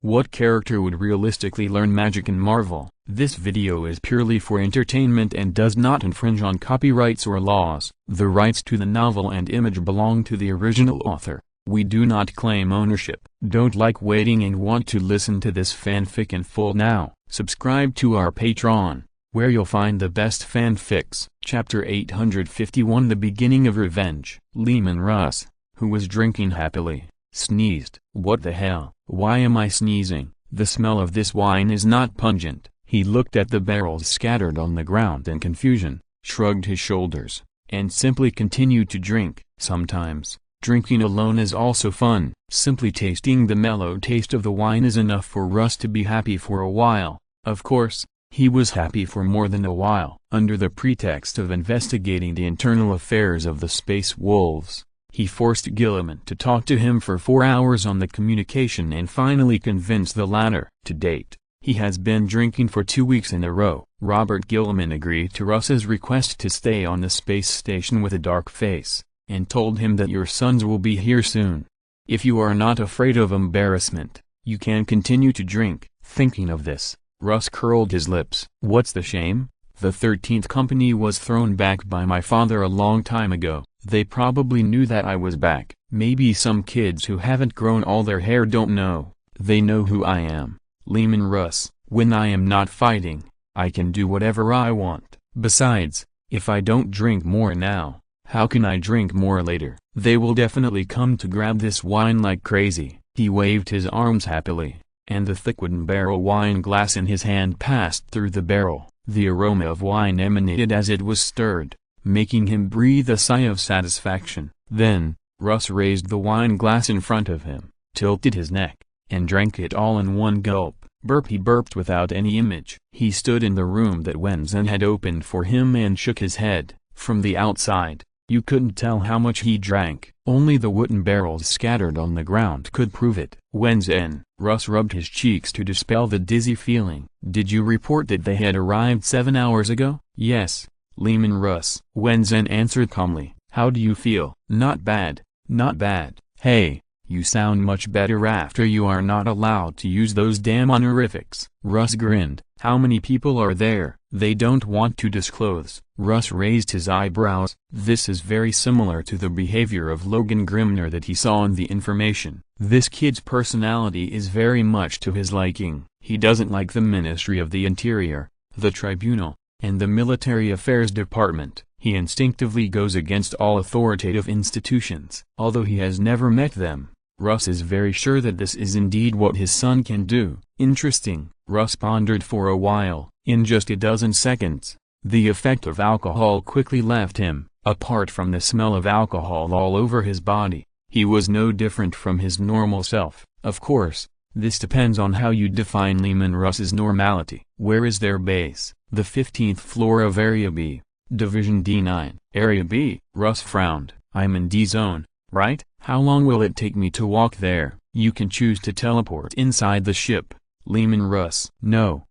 What character would realistically learn magic in Marvel? This video is purely for entertainment and does not infringe on copyrights or laws. The rights to the novel and image belong to the original author. We do not claim ownership. Don't like waiting and want to listen to this fanfic in full now? Subscribe to our Patreon, where you'll find the best fanfics. Chapter 851 The Beginning of Revenge. Leman Russ, who was drinking happily, sneezed. What the hell? Why am I sneezing? The smell of this wine is not pungent. He looked at the barrels scattered on the ground in confusion, shrugged his shoulders, and simply continued to drink. Sometimes, drinking alone is also fun. Simply tasting the mellow taste of the wine is enough for Russ to be happy for a while. Of course, he was happy for more than a while. Under the pretext of investigating the internal affairs of the Space Wolves, he forced Gilliman to talk to him for 4 hours on the communication and finally convinced the latter. To date, he has been drinking for 2 weeks in a row. Robert Gilliman agreed to Russ's request to stay on the space station with a dark face, and told him that your sons will be here soon. If you are not afraid of embarrassment, you can continue to drink. Thinking of this, Russ curled his lips. What's the shame? The 13th Company was thrown back by my father a long time ago. They probably knew that I was back. Maybe some kids who haven't grown all their hair don't know. They know who I am. Leman Russ. When I am not fighting, I can do whatever I want. Besides, if I don't drink more now, how can I drink more later? They will definitely come to grab this wine like crazy. He waved his arms happily, and the thick wooden barrel wine glass in his hand passed through the barrel. The aroma of wine emanated as it was stirred, making him breathe a sigh of satisfaction. Then, Russ raised the wine glass in front of him, tilted his neck, and drank it all in one gulp. Burp. He burped without any image. He stood in the room that Wenzen had opened for him and shook his head. From the outside, you couldn't tell how much he drank. Only the wooden barrels scattered on the ground could prove it. Wenzen. Russ rubbed his cheeks to dispel the dizzy feeling. Did you report that they had arrived 7 hours ago? Yes, Leman Russ. Wenzen answered calmly. How do you feel? Not bad, not bad. Hey, you sound much better after you are not allowed to use those damn honorifics. Russ grinned. How many people are there? They don't want to disclose. Russ raised his eyebrows. This is very similar to the behavior of Logan Grimner that he saw in the information. This kid's personality is very much to his liking. He doesn't like the Ministry of the Interior, the Tribunal, and the Military Affairs Department. He instinctively goes against all authoritative institutions. Although he has never met them, Russ is very sure that this is indeed what his son can do. Interesting. Russ pondered for a while. In just a dozen seconds, the effect of alcohol quickly left him. Apart from the smell of alcohol all over his body, he was no different from his normal self. Of course, this depends on how you define Leman Russ's normality. Where is their base? The 15th floor of Area B, Division D9. Area B? Russ frowned. I'm in D-Zone, right? How long will it take me to walk there? You can choose to teleport inside the ship. Leman Russ. No.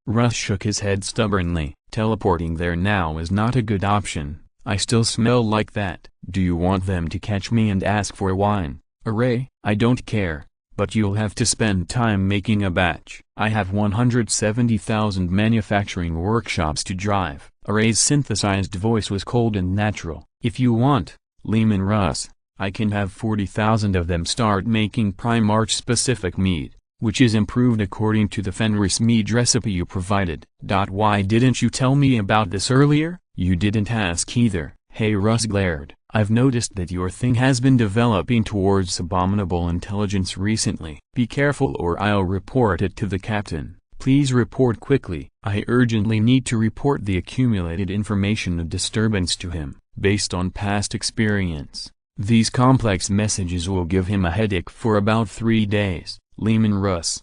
Russ shook his head stubbornly. Teleporting there now is not a good option. I still smell like that. Do you want them to catch me and ask for wine? Array? I don't care, but you'll have to spend time making a batch. I have 170,000 manufacturing workshops to drive. Array's synthesized voice was cold and natural. If you want, Leman Russ, I can have 40,000 of them start making Primarch specific mead, which is improved according to the Fenris mead recipe you provided. Why didn't you tell me about this earlier? You didn't ask either. Hey, Russ glared. I've noticed that your thing has been developing towards abominable intelligence recently. Be careful or I'll report it to the captain. Please report quickly. I urgently need to report the accumulated information of disturbance to him. Based on past experience, these complex messages will give him a headache for about 3 days. Leman Russ.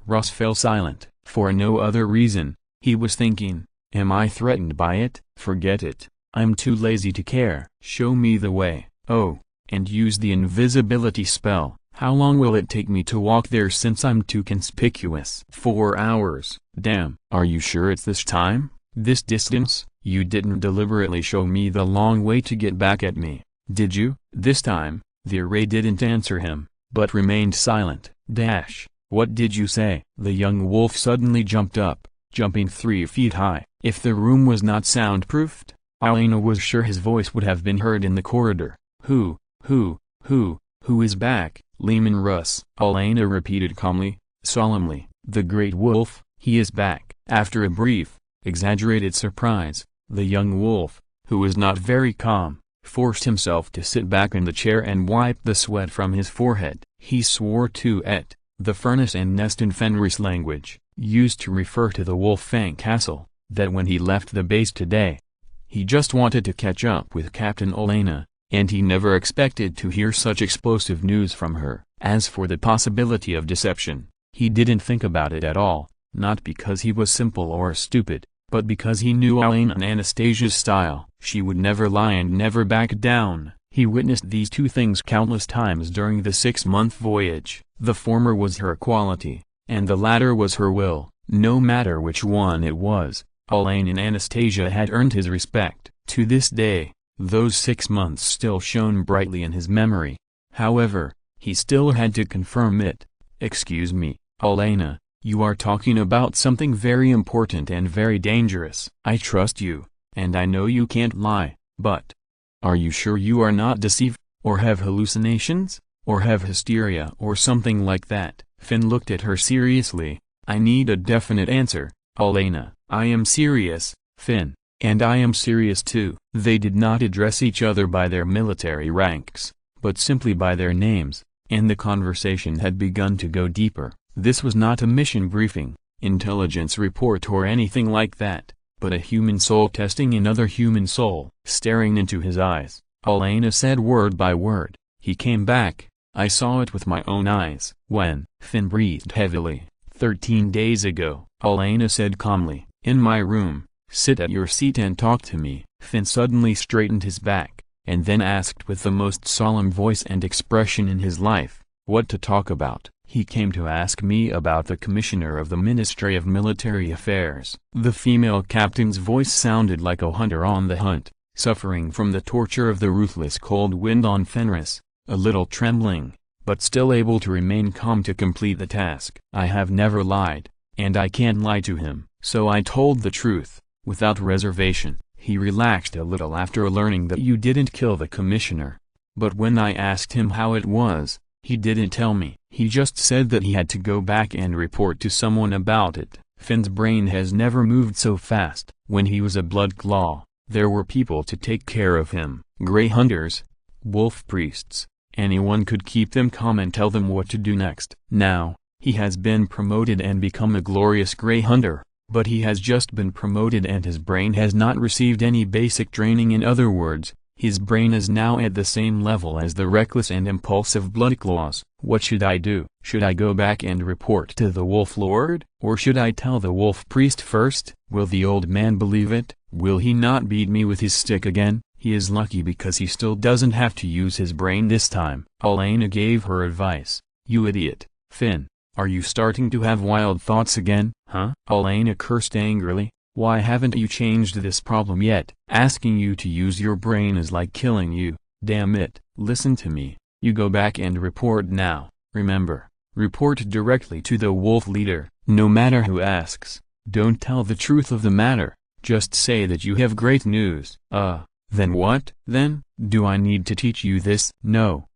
Russ fell silent. For no other reason. He was thinking, am I threatened by it? Forget it. I'm too lazy to care. Show me the way. Oh, and use the invisibility spell. How long will it take me to walk there since I'm too conspicuous? 4 hours. Damn. Are you sure it's this time? This distance? You didn't deliberately show me the long way to get back at me, did you? This time, the array didn't answer him, but remained silent. What did you say? The young wolf suddenly jumped up, jumping 3 feet high. If the room was not soundproofed, Alana was sure his voice would have been heard in the corridor. Who is back? Lehman Russ. Alana repeated calmly, solemnly. The great wolf, he is back. After a brief, exaggerated surprise, the young wolf, who was not very calm, forced himself to sit back in the chair and wiped the sweat from his forehead. He swore to et, the furnace and nest in Fenris language, used to refer to the Wolf Fang Castle, that when he left the base today, he just wanted to catch up with Captain Alana, and he never expected to hear such explosive news from her. As for the possibility of deception, he didn't think about it at all, not because he was simple or stupid, but because he knew Alana and Anastasia's style. She would never lie and never back down. He witnessed these two things countless times during the 6-month voyage. The former was her quality, and the latter was her will. No matter which one it was, Alana and Anastasia had earned his respect. To this day, those 6 months still shone brightly in his memory. However, he still had to confirm it. Excuse me, Alana, you are talking about something very important and very dangerous. I trust you, and I know you can't lie, but are you sure you are not deceived, or have hallucinations, or have hysteria or something like that? Finn looked at her seriously. I need a definite answer, Alana. I am serious, Finn, and I am serious too. They did not address each other by their military ranks, but simply by their names, and the conversation had begun to go deeper. This was not a mission briefing, intelligence report or anything like that, but a human soul testing another human soul. Staring into his eyes, Alana said word by word, he came back, I saw it with my own eyes. When? Finn breathed heavily. 13 days ago, Alana said calmly. In my room. Sit at your seat and talk to me. Finn suddenly straightened his back, and then asked with the most solemn voice and expression in his life, what to talk about? He came to ask me about the commissioner of the Ministry of Military Affairs. The female captain's voice sounded like a hunter on the hunt, suffering from the torture of the ruthless cold wind on Fenris, a little trembling, but still able to remain calm to complete the task. I have never lied, and I can't lie to him, so I told the truth, without reservation. He relaxed a little after learning that you didn't kill the commissioner. But when I asked him how it was, he didn't tell me. He just said that he had to go back and report to someone about it. Finn's brain has never moved so fast. When he was a blood claw, there were people to take care of him. Grey hunters, wolf priests, anyone could keep them calm and tell them what to do next. Now, he has been promoted and become a glorious grey hunter, but he has just been promoted and his brain has not received any basic training. In other words, his brain is now at the same level as the reckless and impulsive bloodclaws. What should I do? Should I go back and report to the Wolf Lord? Or should I tell the Wolf Priest first? Will the old man believe it? Will he not beat me with his stick again? He is lucky because he still doesn't have to use his brain this time. Alana gave her advice. You idiot, Finn, are you starting to have wild thoughts again? Huh? Alana cursed angrily. Why haven't you changed this problem yet? Asking you to use your brain is like killing you. Damn it. Listen to me. You go back and report now. Remember, report directly to the wolf leader, no matter who asks. Don't tell the truth of the matter. Just say that you have great news. Then what? Then, do I need to teach you this? No.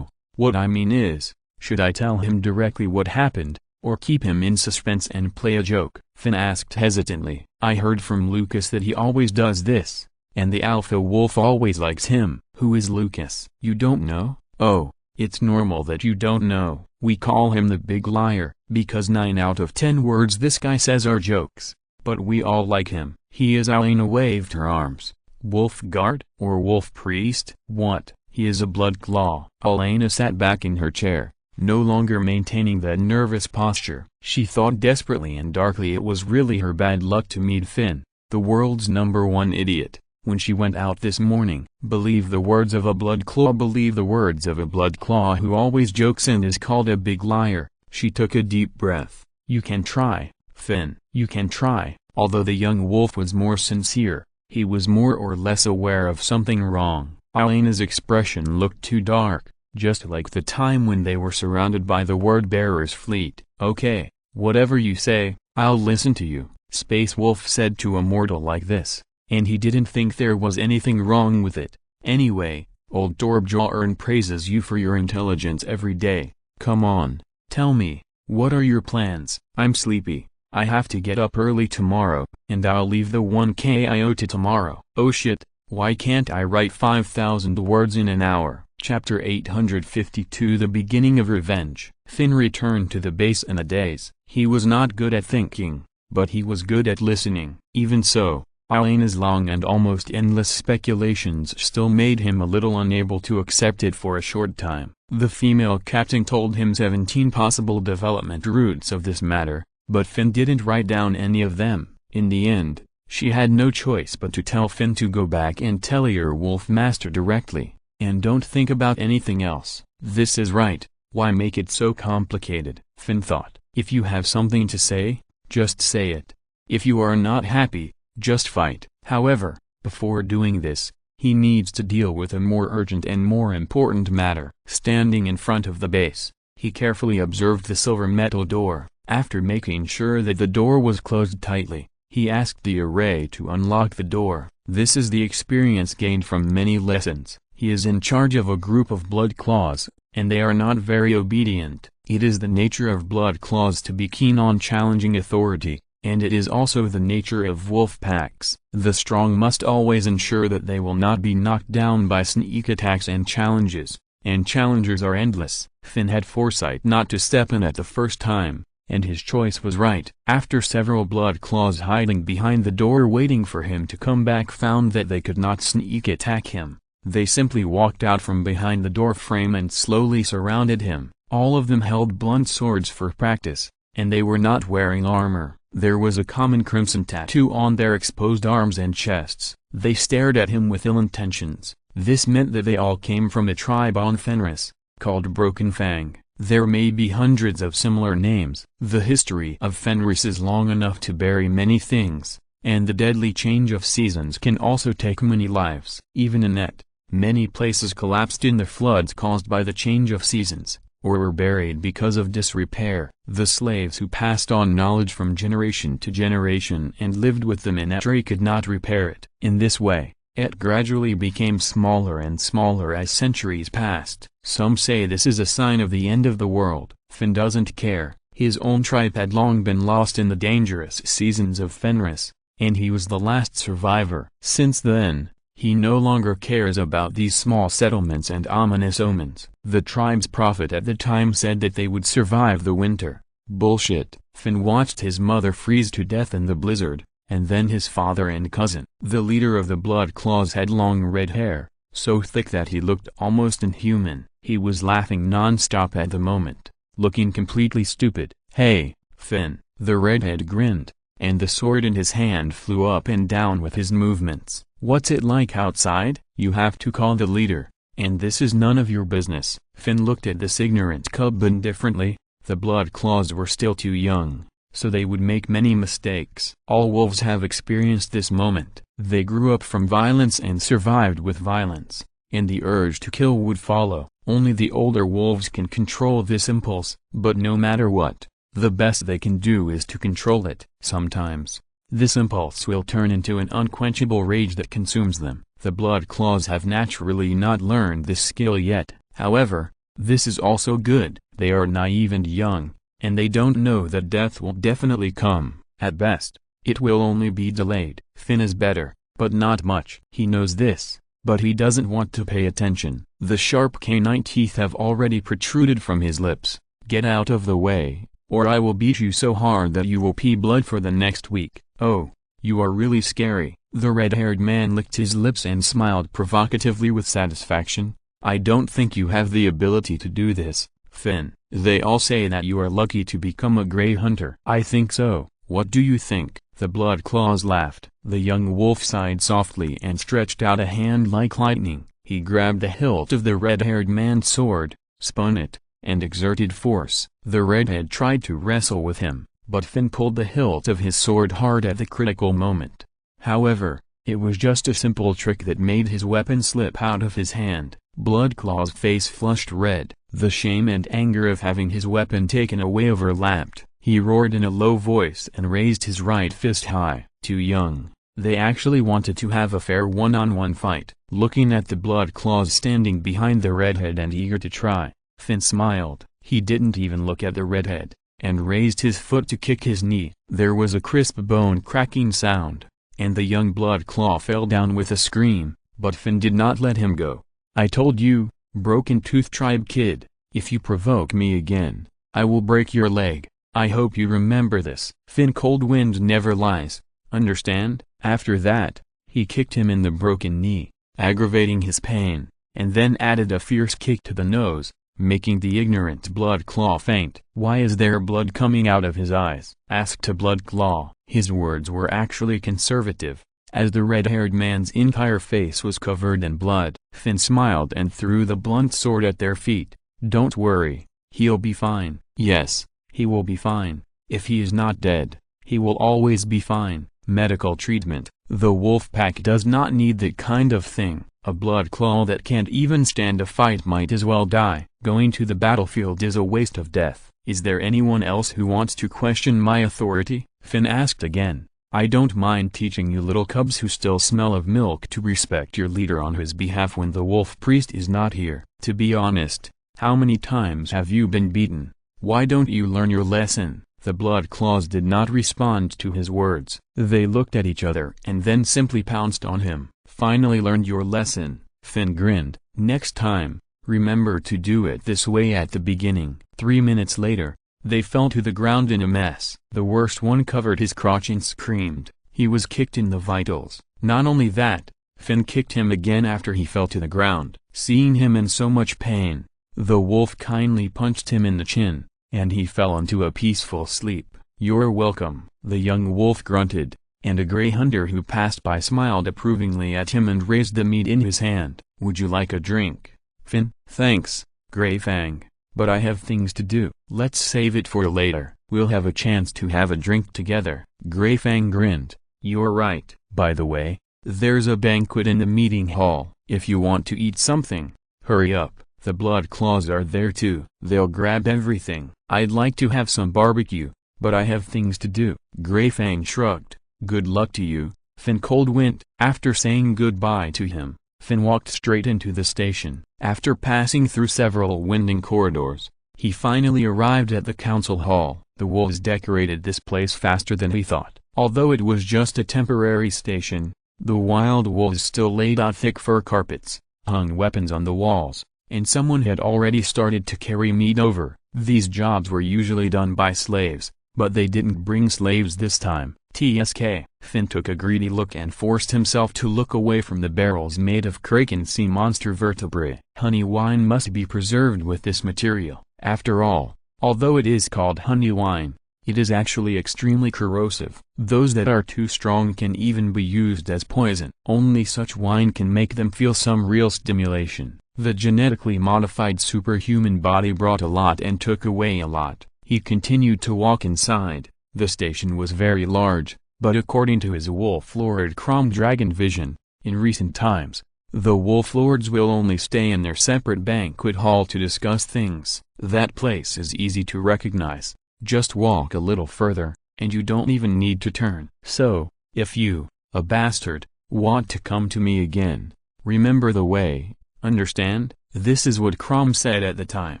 What I mean is, should I tell him directly what happened, or keep him in suspense and play a joke? Finn asked hesitantly. I heard from Lucas that he always does this, and the alpha wolf always likes him. Who is Lucas? You don't know? Oh, it's normal that you don't know. We call him the big liar, because 9 out of 10 words this guy says are jokes, but we all like him. He is. Alana waved her arms. Wolf guard, or wolf priest? What? He is a blood claw. Alana sat back in her chair, no longer maintaining that nervous posture. She thought desperately and darkly it was really her bad luck to meet Finn, the world's #1 idiot. When she went out this morning, believe the words of a blood claw, believe the words of a blood claw who always jokes and is called a big liar. She took a deep breath. You can try, Finn, you can try. Although the young wolf was more sincere, he was more or less aware of something wrong. Alana's expression looked too dark, just like the time when they were surrounded by the Word-Bearer's fleet. "Okay, whatever you say, I'll listen to you," Space Wolf said to a mortal like this, and he didn't think there was anything wrong with it. "Anyway, old Torbjorn praises you for your intelligence every day. Come on, tell me, what are your plans?" "I'm sleepy. I have to get up early tomorrow, and I'll leave the 1K I owe to tomorrow." "Oh shit, why can't I write 5,000 words in an hour?" Chapter 852 The Beginning of Revenge. Finn returned to the base in a daze. He was not good at thinking, but he was good at listening. Even so, Elena's long and almost endless speculations still made him a little unable to accept it for a short time. The female captain told him 17 possible development routes of this matter, but Finn didn't write down any of them. In the end, she had no choice but to tell Finn to go back and tell your Wolf Master directly, and don't think about anything else. This is right, why make it so complicated? Finn thought. If you have something to say, just say it. If you are not happy, just fight. However, before doing this, he needs to deal with a more urgent and more important matter. Standing in front of the base, he carefully observed the silver metal door. After making sure that the door was closed tightly, he asked the array to unlock the door. This is the experience gained from many lessons. He is in charge of a group of blood claws, and they are not very obedient. It is the nature of blood claws to be keen on challenging authority, and it is also the nature of wolf packs. The strong must always ensure that they will not be knocked down by sneak attacks and challenges, and challengers are endless. Finn had foresight not to step in at the first time, and his choice was right. After several blood claws hiding behind the door waiting for him to come back found that they could not sneak attack him, they simply walked out from behind the door frame and slowly surrounded him. All of them held blunt swords for practice, and they were not wearing armor. There was a common crimson tattoo on their exposed arms and chests. They stared at him with ill intentions. This meant that they all came from a tribe on Fenris, called Broken Fang. There may be hundreds of similar names. The history of Fenris is long enough to bury many things, and the deadly change of seasons can also take many lives. Even in it, many places collapsed in the floods caused by the change of seasons, or were buried because of disrepair. The slaves who passed on knowledge from generation to generation and lived with them in Etri could not repair it. In this way, it gradually became smaller and smaller as centuries passed. Some say this is a sign of the end of the world. Finn doesn't care. His own tribe had long been lost in the dangerous seasons of Fenris, and he was the last survivor. Since then, he no longer cares about these small settlements and ominous omens. The tribe's prophet at the time said that they would survive the winter. Bullshit. Finn watched his mother freeze to death in the blizzard, and then his father and cousin. The leader of the Blood Claws had long red hair, so thick that he looked almost inhuman. He was laughing non-stop at the moment, looking completely stupid. "Hey, Finn," the redhead grinned, and the sword in his hand flew up and down with his movements. "What's it like outside?" "You have to call the leader, and this is none of your business." Finn looked at this ignorant cub indifferently. The Blood Claws were still too young, so they would make many mistakes. All wolves have experienced this moment. They grew up from violence and survived with violence, and the urge to kill would follow. Only the older wolves can control this impulse, but no matter what, the best they can do is to control it. Sometimes, this impulse will turn into an unquenchable rage that consumes them. The Blood Claws have naturally not learned this skill yet. However, this is also good. They are naive and young, and they don't know that death will definitely come. At best, it will only be delayed. Finn is better, but not much. He knows this, but he doesn't want to pay attention. The sharp canine teeth have already protruded from his lips. "Get out of the way, or I will beat you so hard that you will pee blood for the next week." "Oh, you are really scary." The red-haired man licked his lips and smiled provocatively with satisfaction. "I don't think you have the ability to do this, Finn. They all say that you are lucky to become a Grey Hunter." "I think so. What do you think?" The Blood Claws laughed. The young wolf sighed softly and stretched out a hand like lightning. He grabbed the hilt of the red-haired man's sword, spun it, and exerted force. The redhead tried to wrestle with him, but Finn pulled the hilt of his sword hard at the critical moment. However, it was just a simple trick that made his weapon slip out of his hand. Bloodclaw's face flushed red. The shame and anger of having his weapon taken away overlapped. He roared in a low voice and raised his right fist high. Too young. They actually wanted to have a fair one-on-one fight. Looking at the Bloodclaws standing behind the redhead and eager to try, Finn smiled. He didn't even look at the redhead, and raised his foot to kick his knee. There was a crisp bone-cracking sound, and the young Bloodclaw fell down with a scream, but Finn did not let him go. "I told you, Broken Tooth Tribe kid, if you provoke me again, I will break your leg. I hope you remember this." Finn Coldwind never lies, understand? After that, he kicked him in the broken knee, aggravating his pain, and then added a fierce kick to the nose, making the ignorant Bloodclaw faint. "Why is there blood coming out of his eyes?" asked a Bloodclaw. His words were actually conservative, as the red-haired man's entire face was covered in blood. Finn smiled and threw the blunt sword at their feet. "Don't worry, he'll be fine." "Yes, he will be fine. If he is not dead, he will always be fine." Medical treatment. The wolf pack does not need that kind of thing. A Bloodclaw that can't even stand a fight might as well die. Going to the battlefield is a waste of death. "Is there anyone else who wants to question my authority?" Finn asked again. "I don't mind teaching you little cubs who still smell of milk to respect your leader on his behalf when the wolf priest is not here. To be honest, how many times have you been beaten? Why don't you learn your lesson?" The Bloodclaws did not respond to his words. They looked at each other and then simply pounced on him. "Finally learned your lesson," Finn grinned. "Next time, remember to do it this way at the beginning." 3 minutes later, they fell to the ground in a mess. The worst one covered his crotch and screamed. He was kicked in the vitals. Not only that, Finn kicked him again after he fell to the ground. Seeing him in so much pain, the wolf kindly punched him in the chin, and he fell into a peaceful sleep. "You're welcome," the young wolf grunted, and a gray hunter who passed by smiled approvingly at him and raised the meat in his hand. "Would you like a drink?" Finn: "Thanks, Grey Fang, but I have things to do." "Let's save it for later. We'll have a chance to have a drink together." Grey Fang grinned. "You're right. By the way, there's a banquet in the meeting hall. If you want to eat something, hurry up. The Bloodclaws are there too. They'll grab everything." "I'd like to have some barbecue, but I have things to do." Grey Fang shrugged. "Good luck to you, Finn Coldwind." After saying goodbye to him, Finn walked straight into the station. After passing through several winding corridors, he finally arrived at the council hall. The wolves decorated this place faster than he thought. Although it was just a temporary station, the wild wolves still laid out thick fur carpets, hung weapons on the walls, and someone had already started to carry meat over. These jobs were usually done by slaves, but they didn't bring slaves this time. TSK. Finn took a greedy look and forced himself to look away from the barrels made of kraken sea monster vertebrae. Honey wine must be preserved with this material. After all, although it is called honey wine, it is actually extremely corrosive. Those that are too strong can even be used as poison. Only such wine can make them feel some real stimulation. The genetically modified superhuman body brought a lot and took away a lot. He continued to walk inside. The station was very large, but according to his Wolf Lord Crom Dragon vision, in recent times, the Wolf Lords will only stay in their separate banquet hall to discuss things. That place is easy to recognize. Just walk a little further, and you don't even need to turn. So, if you, a bastard, want to come to me again, remember the way, understand? This is what Crom said at the time,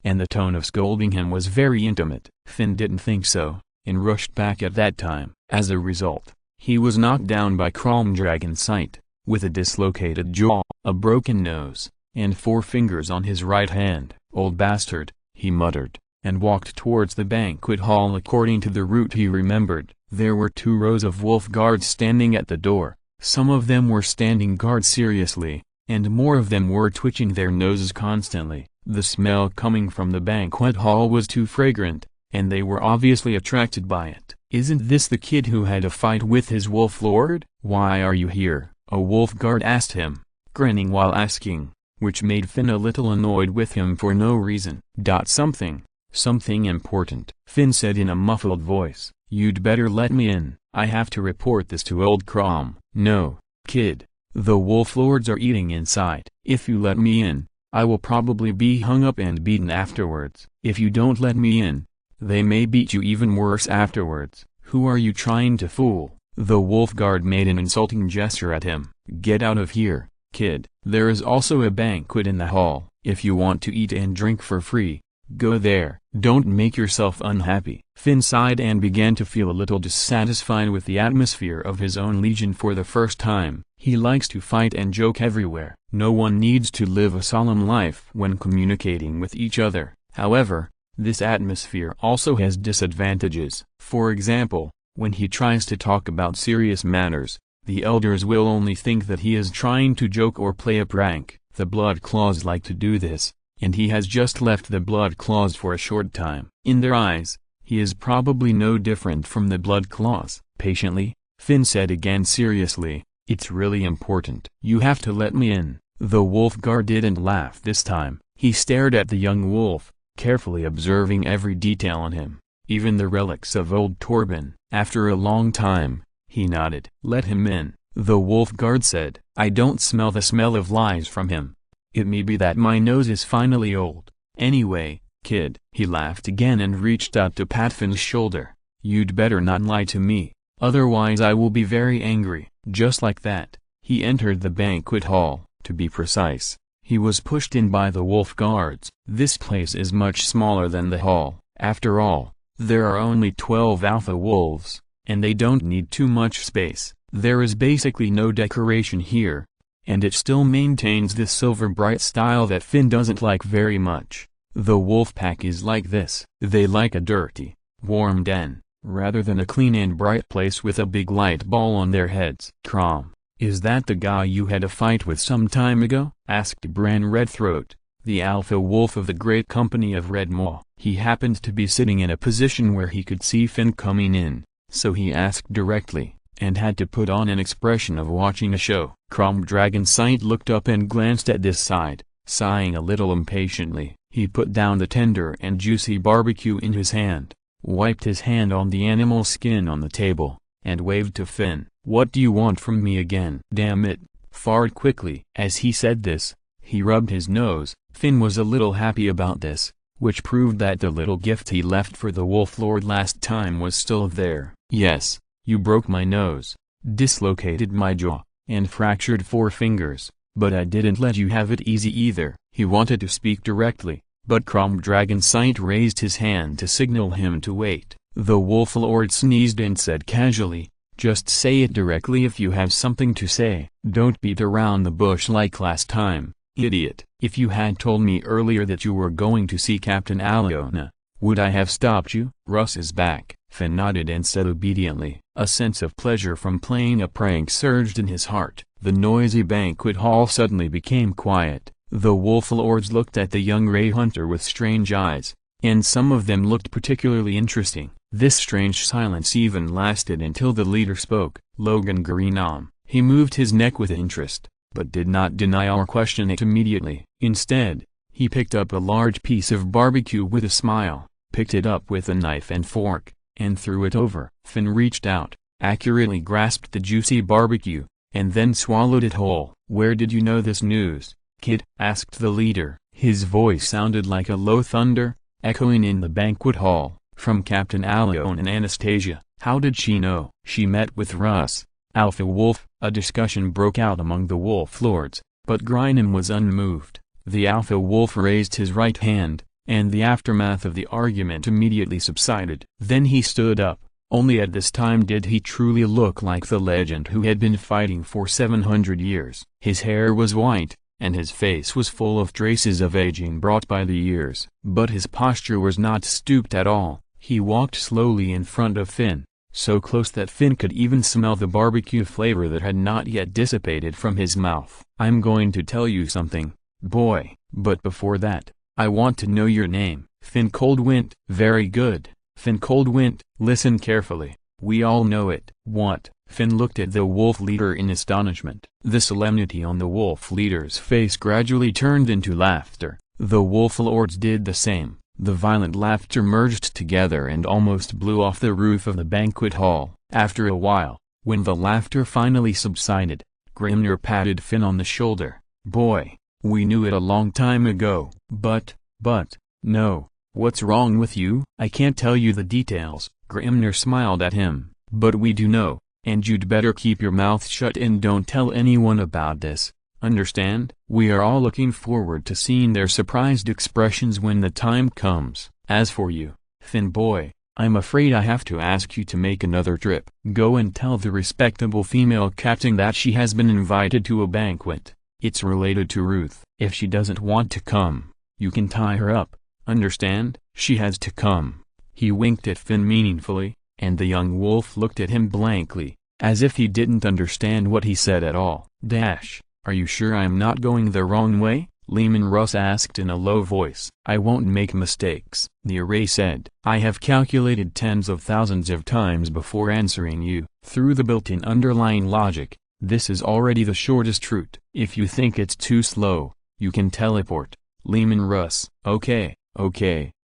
and the tone of scolding him was very intimate. Finn didn't think so, and rushed back at that time. As a result, he was knocked down by Crom Dragon's sight, with a dislocated jaw, a broken nose, and 4 fingers on his right hand. "Old bastard," he muttered, and walked towards the banquet hall according to the route he remembered. There were 2 rows of wolf guards standing at the door. Some of them were standing guard seriously, and more of them were twitching their noses constantly. The smell coming from the banquet hall was too fragrant, and they were obviously attracted by it. "Isn't this the kid who had a fight with his wolf lord? Why are you here?" a wolf guard asked him, grinning while asking, which made Finn a little annoyed with him for no reason. Something important," Finn said in a muffled voice. "You'd better let me in. I have to report this to old Crom." "No, kid. The wolf lords are eating inside. If you let me in, I will probably be hung up and beaten afterwards. If you don't let me in, they may beat you even worse afterwards. Who are you trying to fool?" The wolf guard made an insulting gesture at him. "Get out of here, kid. There is also a banquet in the hall. If you want to eat and drink for free, go there. Don't make yourself unhappy." Finn sighed and began to feel a little dissatisfied with the atmosphere of his own legion for the first time. He likes to fight and joke everywhere. No one needs to live a solemn life when communicating with each other. However, this atmosphere also has disadvantages. For example, when he tries to talk about serious matters, the elders will only think that he is trying to joke or play a prank. The Blood Claws like to do this, and he has just left the Blood Claws for a short time. In their eyes, he is probably no different from the Blood Claws. Patiently, Finn said again seriously, "It's really important. You have to let me in." The wolf guard didn't laugh this time. He stared at the young wolf, carefully observing every detail on him, even the relics of old Torben. After a long time, he nodded. "Let him in," the wolf guard said. "I don't smell the smell of lies from him. It may be that my nose is finally old. Anyway, kid." He laughed again and reached out to pat Finn's shoulder. "You'd better not lie to me, otherwise I will be very angry." Just like that, he entered the banquet hall. To be precise, he was pushed in by the wolf guards. This place is much smaller than the hall. After all, there are only 12 alpha wolves, and they don't need too much space. There is basically no decoration here, and it still maintains this silver bright style that Finn doesn't like very much. The wolf pack is like this. They like a dirty, warm den, rather than a clean and bright place with a big light ball on their heads. "Crom, is that the guy you had a fight with some time ago?" asked Bran Redthroat, the alpha wolf of the great company of Red Maw. He happened to be sitting in a position where he could see Finn coming in, so he asked directly, and had to put on an expression of watching a show. Crom Dragonsight looked up and glanced at this side, sighing a little impatiently. He put down the tender and juicy barbecue in his hand, wiped his hand on the animal skin on the table, and waved to Finn. "What do you want from me again?" "Damn it, fart quickly." As he said this, he rubbed his nose. Finn was a little happy about this, which proved that the little gift he left for the Wolf Lord last time was still there. "Yes, you broke my nose, dislocated my jaw, and fractured 4 fingers, but I didn't let you have it easy either." He wanted to speak directly, but Crom Dragonsight raised his hand to signal him to wait. The Wolf Lord sneezed and said casually, "Just say it directly if you have something to say. Don't beat around the bush like last time, idiot." "If you had told me earlier that you were going to see Captain Aliona, would I have stopped you?" "Russ is back," Finn nodded and said obediently. A sense of pleasure from playing a prank surged in his heart. The noisy banquet hall suddenly became quiet. The Wolf Lords looked at the young Ray Hunter with strange eyes, and some of them looked particularly interesting. This strange silence even lasted until the leader spoke. "Logan Grinam." He moved his neck with interest, but did not deny or question it immediately. Instead, he picked up a large piece of barbecue with a smile, picked it up with a knife and fork, and threw it over. Finn reached out, accurately grasped the juicy barbecue, and then swallowed it whole. "Where did you know this news, kid?" asked the leader. His voice sounded like a low thunder, echoing in the banquet hall. "From Captain Alion and Anastasia." "How did she know?" "She met with Russ, Alpha Wolf." A discussion broke out among the Wolf Lords, but Grinam was unmoved. The Alpha Wolf raised his right hand, and the aftermath of the argument immediately subsided. Then he stood up. Only at this time did he truly look like the legend who had been fighting for 700 years. His hair was white, and his face was full of traces of aging brought by the years. But his posture was not stooped at all. He walked slowly in front of Finn, so close that Finn could even smell the barbecue flavor that had not yet dissipated from his mouth. "I'm going to tell you something, boy, but before that, I want to know your name." "Finn Coldwind." "Very good, Finn Coldwind. Listen carefully, we all know it." "What?" Finn looked at the wolf leader in astonishment. The solemnity on the wolf leader's face gradually turned into laughter. The Wolf Lords did the same. The violent laughter merged together and almost blew off the roof of the banquet hall. After a while, when the laughter finally subsided, Grimnir patted Finn on the shoulder. "Boy, We knew it a long time ago. But, no. What's wrong with you? I can't tell you the details, Grimner smiled at him, but we do know, and you'd better keep your mouth shut and don't tell anyone about this. Understand? We are all looking forward to seeing their surprised expressions when the time comes. As for you, Finn boy, I'm afraid I have to ask you to make another trip. Go and tell the respectable female captain that she has been invited to a banquet. It's related to Ruth. If she doesn't want to come, you can tie her up. Understand? She has to come. He winked at Finn meaningfully, and the young wolf looked at him blankly, as if he didn't understand what he said at all. Are you sure I'm not going the wrong way? Leman Russ asked in a low voice. I won't make mistakes, the array said. I have calculated tens of thousands of times before answering you. Through the built-in underlying logic, this is already the shortest route. If you think it's too slow, you can teleport. Leman Russ. Okay,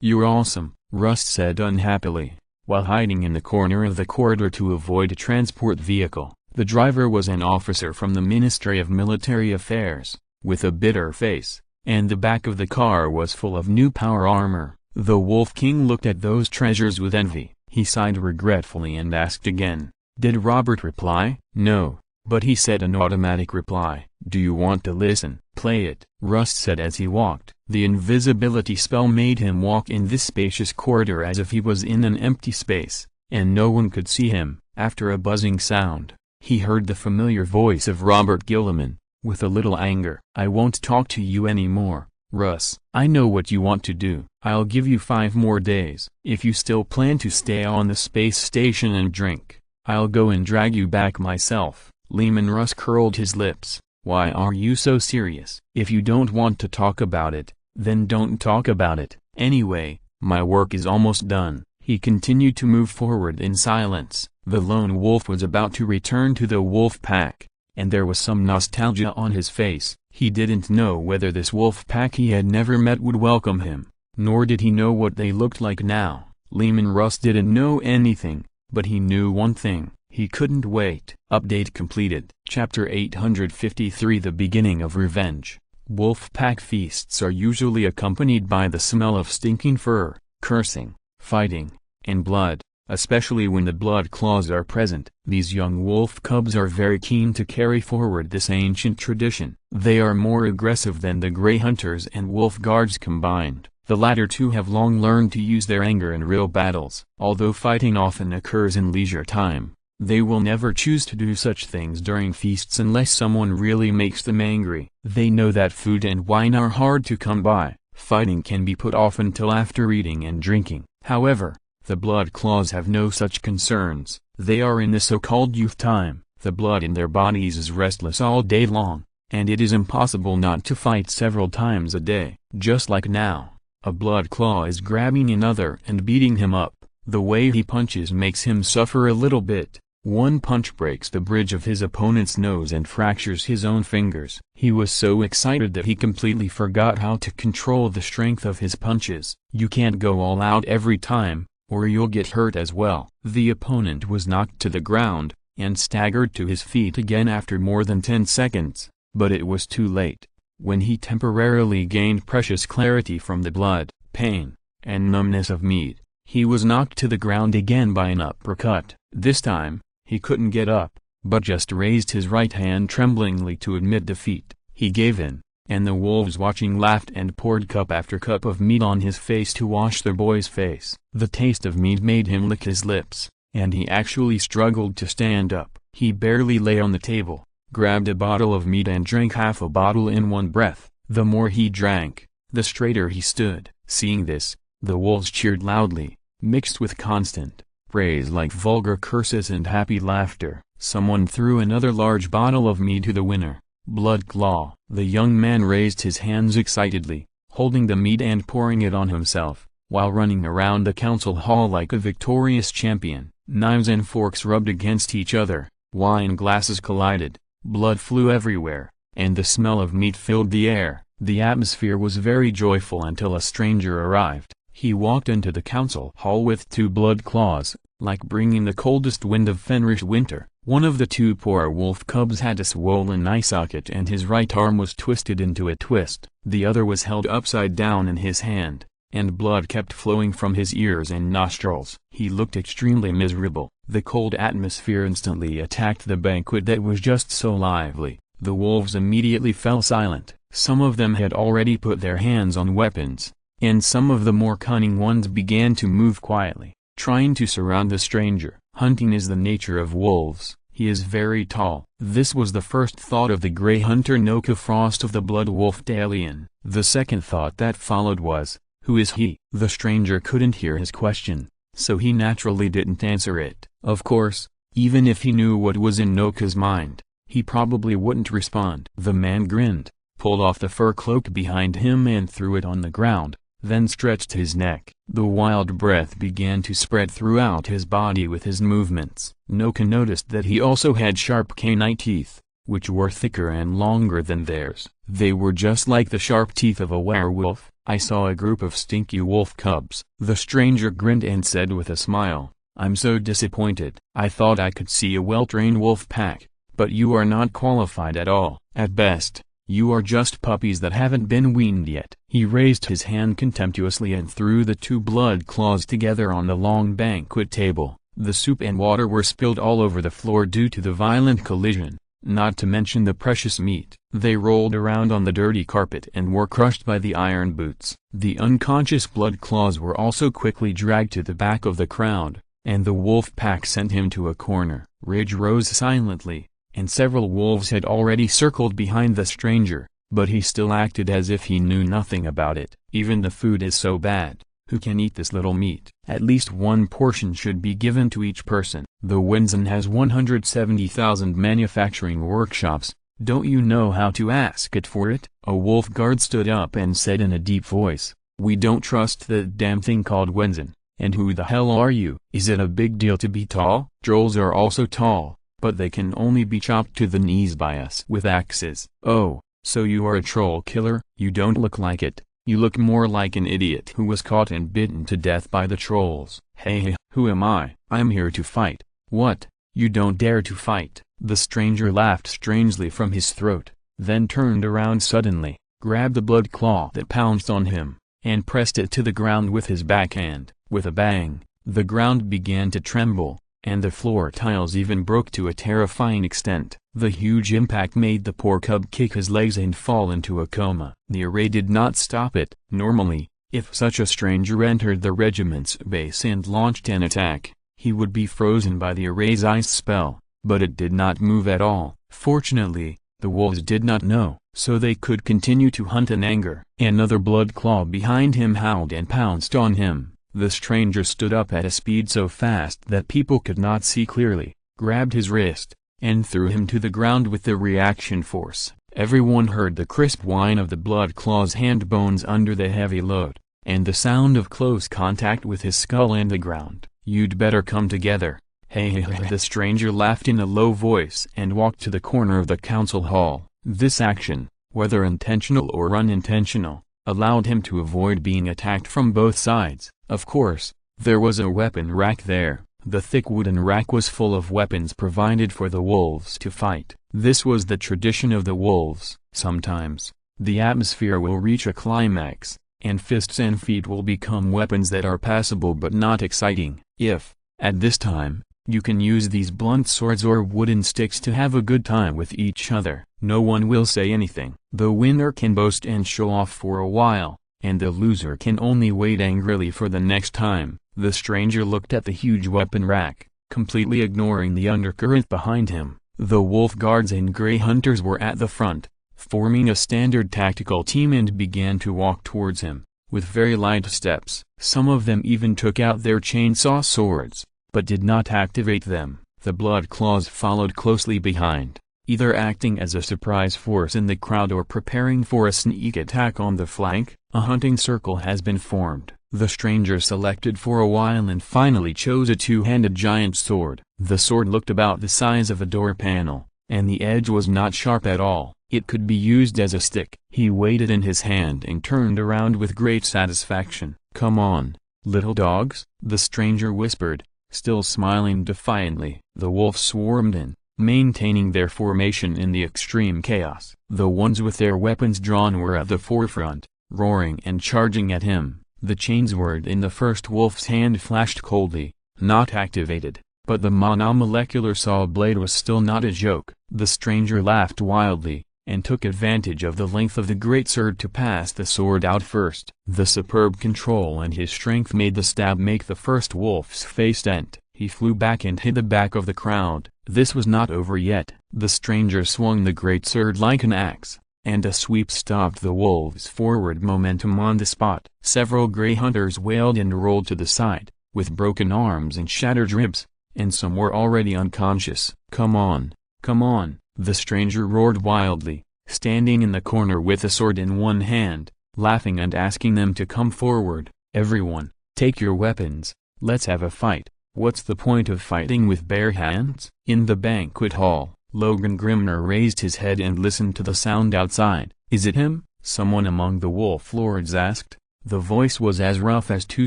you're awesome, Rust said unhappily. While hiding in the corner of the corridor to avoid a transport vehicle, the driver was an officer from the Ministry of Military Affairs, with a bitter face, and the back of the car was full of new power armor. The Wolf King looked at those treasures with envy. He sighed regretfully and asked again. Did Robert reply? No, but he said an automatic reply. Do you want to listen? Play it, Rust said as he walked. The invisibility spell made him walk in this spacious corridor as if he was in an empty space, and no one could see him. After a buzzing sound, he heard the familiar voice of Robert Gilliman, with a little anger. I won't talk to you anymore, Russ. I know what you want to do. I'll give you 5 more days. If you still plan to stay on the space station and drink, I'll go and drag you back myself. Leman Russ curled his lips. Why are you so serious? If you don't want to talk about it, then don't talk about it. Anyway, my work is almost done. He continued to move forward in silence. The lone wolf was about to return to the wolf pack, and there was some nostalgia on his face. He didn't know whether this wolf pack he had never met would welcome him, nor did he know what they looked like now. Leman Russ didn't know anything, but he knew one thing. He couldn't wait. Update completed. Chapter 853 The Beginning of Revenge. Wolf pack feasts are usually accompanied by the smell of stinking fur, cursing, fighting, and blood, especially when the blood claws are present. These young wolf cubs are very keen to carry forward this ancient tradition. They are more aggressive than the gray hunters and wolf guards combined. The latter two have long learned to use their anger in real battles. Although fighting often occurs in leisure time, they will never choose to do such things during feasts unless someone really makes them angry. They know that food and wine are hard to come by. Fighting can be put off until after eating and drinking. However, the blood claws have no such concerns. They are in the so-called youth time. The blood in their bodies is restless all day long, and it is impossible not to fight several times a day. Just like now, a blood claw is grabbing another and beating him up. The way he punches makes him suffer a little bit. One punch breaks the bridge of his opponent's nose and fractures his own fingers. He was so excited that he completely forgot how to control the strength of his punches. You can't go all out every time, or you'll get hurt as well. The opponent was knocked to the ground, and staggered to his feet again after more than 10 seconds, but it was too late. When he temporarily gained precious clarity from the blood, pain, and numbness of mead, he was knocked to the ground again by an uppercut. This time, he couldn't get up, but just raised his right hand tremblingly to admit defeat. He gave in, and the wolves watching laughed and poured cup after cup of mead on his face to wash the boy's face. The taste of mead made him lick his lips, and he actually struggled to stand up. He barely lay on the table, grabbed a bottle of mead and drank half a bottle in one breath. The more he drank, the straighter he stood. Seeing this, the wolves cheered loudly, mixed with constant praise like vulgar curses and happy laughter. Someone threw another large bottle of mead to the winner, Blood Claw. The young man raised his hands excitedly, holding the mead and pouring it on himself, while running around the council hall like a victorious champion. Knives and forks rubbed against each other, wine glasses collided, blood flew everywhere, and the smell of meat filled the air. The atmosphere was very joyful until a stranger arrived. He walked into the council hall with 2 blood claws, like bringing the coldest wind of Fenrish winter. One of the two poor wolf cubs had a swollen eye socket and his right arm was twisted into a twist. The other was held upside down in his hand, and blood kept flowing from his ears and nostrils. He looked extremely miserable. The cold atmosphere instantly attacked the banquet that was just so lively. The wolves immediately fell silent. Some of them had already put their hands on weapons, and some of the more cunning ones began to move quietly, trying to surround the stranger. Hunting is the nature of wolves. He is very tall. This was the first thought of the Grey Hunter Noka Frost of the Blood Wolf Dalian. The second thought that followed was, who is he? The stranger couldn't hear his question, so he naturally didn't answer it. Of course, even if he knew what was in Noka's mind, he probably wouldn't respond. The man grinned, pulled off the fur cloak behind him and threw it on the ground, then stretched his neck. The wild breath began to spread throughout his body with his movements. Noka noticed that he also had sharp canine teeth, which were thicker and longer than theirs. They were just like the sharp teeth of a werewolf. I saw a group of stinky wolf cubs. The stranger grinned and said with a smile, I'm so disappointed. I thought I could see a well-trained wolf pack, but you are not qualified at all. At best, you are just puppies that haven't been weaned yet. He raised his hand contemptuously and threw the two blood claws together on the long banquet table. The soup and water were spilled all over the floor due to the violent collision, not to mention the precious meat. They rolled around on the dirty carpet and were crushed by the iron boots. The unconscious blood claws were also quickly dragged to the back of the crowd, and the wolf pack sent him to a corner. Rage rose silently, and several wolves had already circled behind the stranger, but he still acted as if he knew nothing about it. Even the food is so bad, who can eat this little meat? At least one portion should be given to each person. The Wenzin has 170,000 manufacturing workshops, don't you know how to ask it for it? A wolf guard stood up and said in a deep voice, we don't trust that damn thing called Wenzin. And who the hell are you? Is it a big deal to be tall? Trolls are also tall, but they can only be chopped to the knees by us with axes. Oh, so you are a troll killer? You don't look like it. You look more like an idiot who was caught and bitten to death by the trolls. Hey, who am I? I'm here to fight. What? You don't dare to fight. The stranger laughed strangely from his throat, then turned around suddenly, grabbed the blood claw that pounced on him, and pressed it to the ground with his backhand. With a bang, the ground began to tremble, and the floor tiles even broke to a terrifying extent. The huge impact made the poor cub kick his legs and fall into a coma. The array did not stop it. Normally, if such a stranger entered the regiment's base and launched an attack, he would be frozen by the array's ice spell, but it did not move at all. Fortunately, the wolves did not know, so they could continue to hunt in anger. Another blood claw behind him howled and pounced on him. The stranger stood up at a speed so fast that people could not see clearly, grabbed his wrist, and threw him to the ground with the reaction force. Everyone heard the crisp whine of the blood claw's hand bones under the heavy load, and the sound of close contact with his skull and the ground. You'd better come together. Hey, the stranger laughed in a low voice and walked to the corner of the council hall. This action, whether intentional or unintentional, allowed him to avoid being attacked from both sides. Of course, there was a weapon rack there. The thick wooden rack was full of weapons provided for the wolves to fight. This was the tradition of the wolves. Sometimes, the atmosphere will reach a climax, and fists and feet will become weapons that are passable but not exciting. If, at this time, you can use these blunt swords or wooden sticks to have a good time with each other, no one will say anything. The winner can boast and show off for a while, and the loser can only wait angrily for the next time. The stranger looked at the huge weapon rack, completely ignoring the undercurrent behind him. The wolf guards and grey hunters were at the front, forming a standard tactical team and began to walk towards him, with very light steps. Some of them even took out their chainsaw swords, but did not activate them. The blood claws followed closely behind, either acting as a surprise force in the crowd or preparing for a sneak attack on the flank. A hunting circle has been formed. The stranger selected for a while and finally chose a two-handed giant sword. The sword looked about the size of a door panel, and the edge was not sharp at all. It could be used as a stick. He weighed it in his hand and turned around with great satisfaction. Come on, little dogs, the stranger whispered, still smiling defiantly. The wolves swarmed in, maintaining their formation in the extreme chaos. The ones with their weapons drawn were at the forefront, roaring and charging at him. The chainsword in the first wolf's hand flashed coldly, not activated, but the monomolecular saw blade was still not a joke. The stranger laughed wildly, and took advantage of the length of the great sword to pass the sword out first. The superb control and his strength made the stab make the first wolf's face dent. He flew back and hit the back of the crowd. This was not over yet. The stranger swung the great sword like an axe, and a sweep stopped the wolves' forward momentum on the spot. Several gray hunters wailed and rolled to the side, with broken arms and shattered ribs, and some were already unconscious. "Come on, come on," the stranger roared wildly, standing in the corner with a sword in one hand, laughing and asking them to come forward. "Everyone, take your weapons, let's have a fight. What's the point of fighting with bare hands?" In the banquet hall, Logan Grimner raised his head and listened to the sound outside. "Is it him?" someone among the wolf lords asked. The voice was as rough as two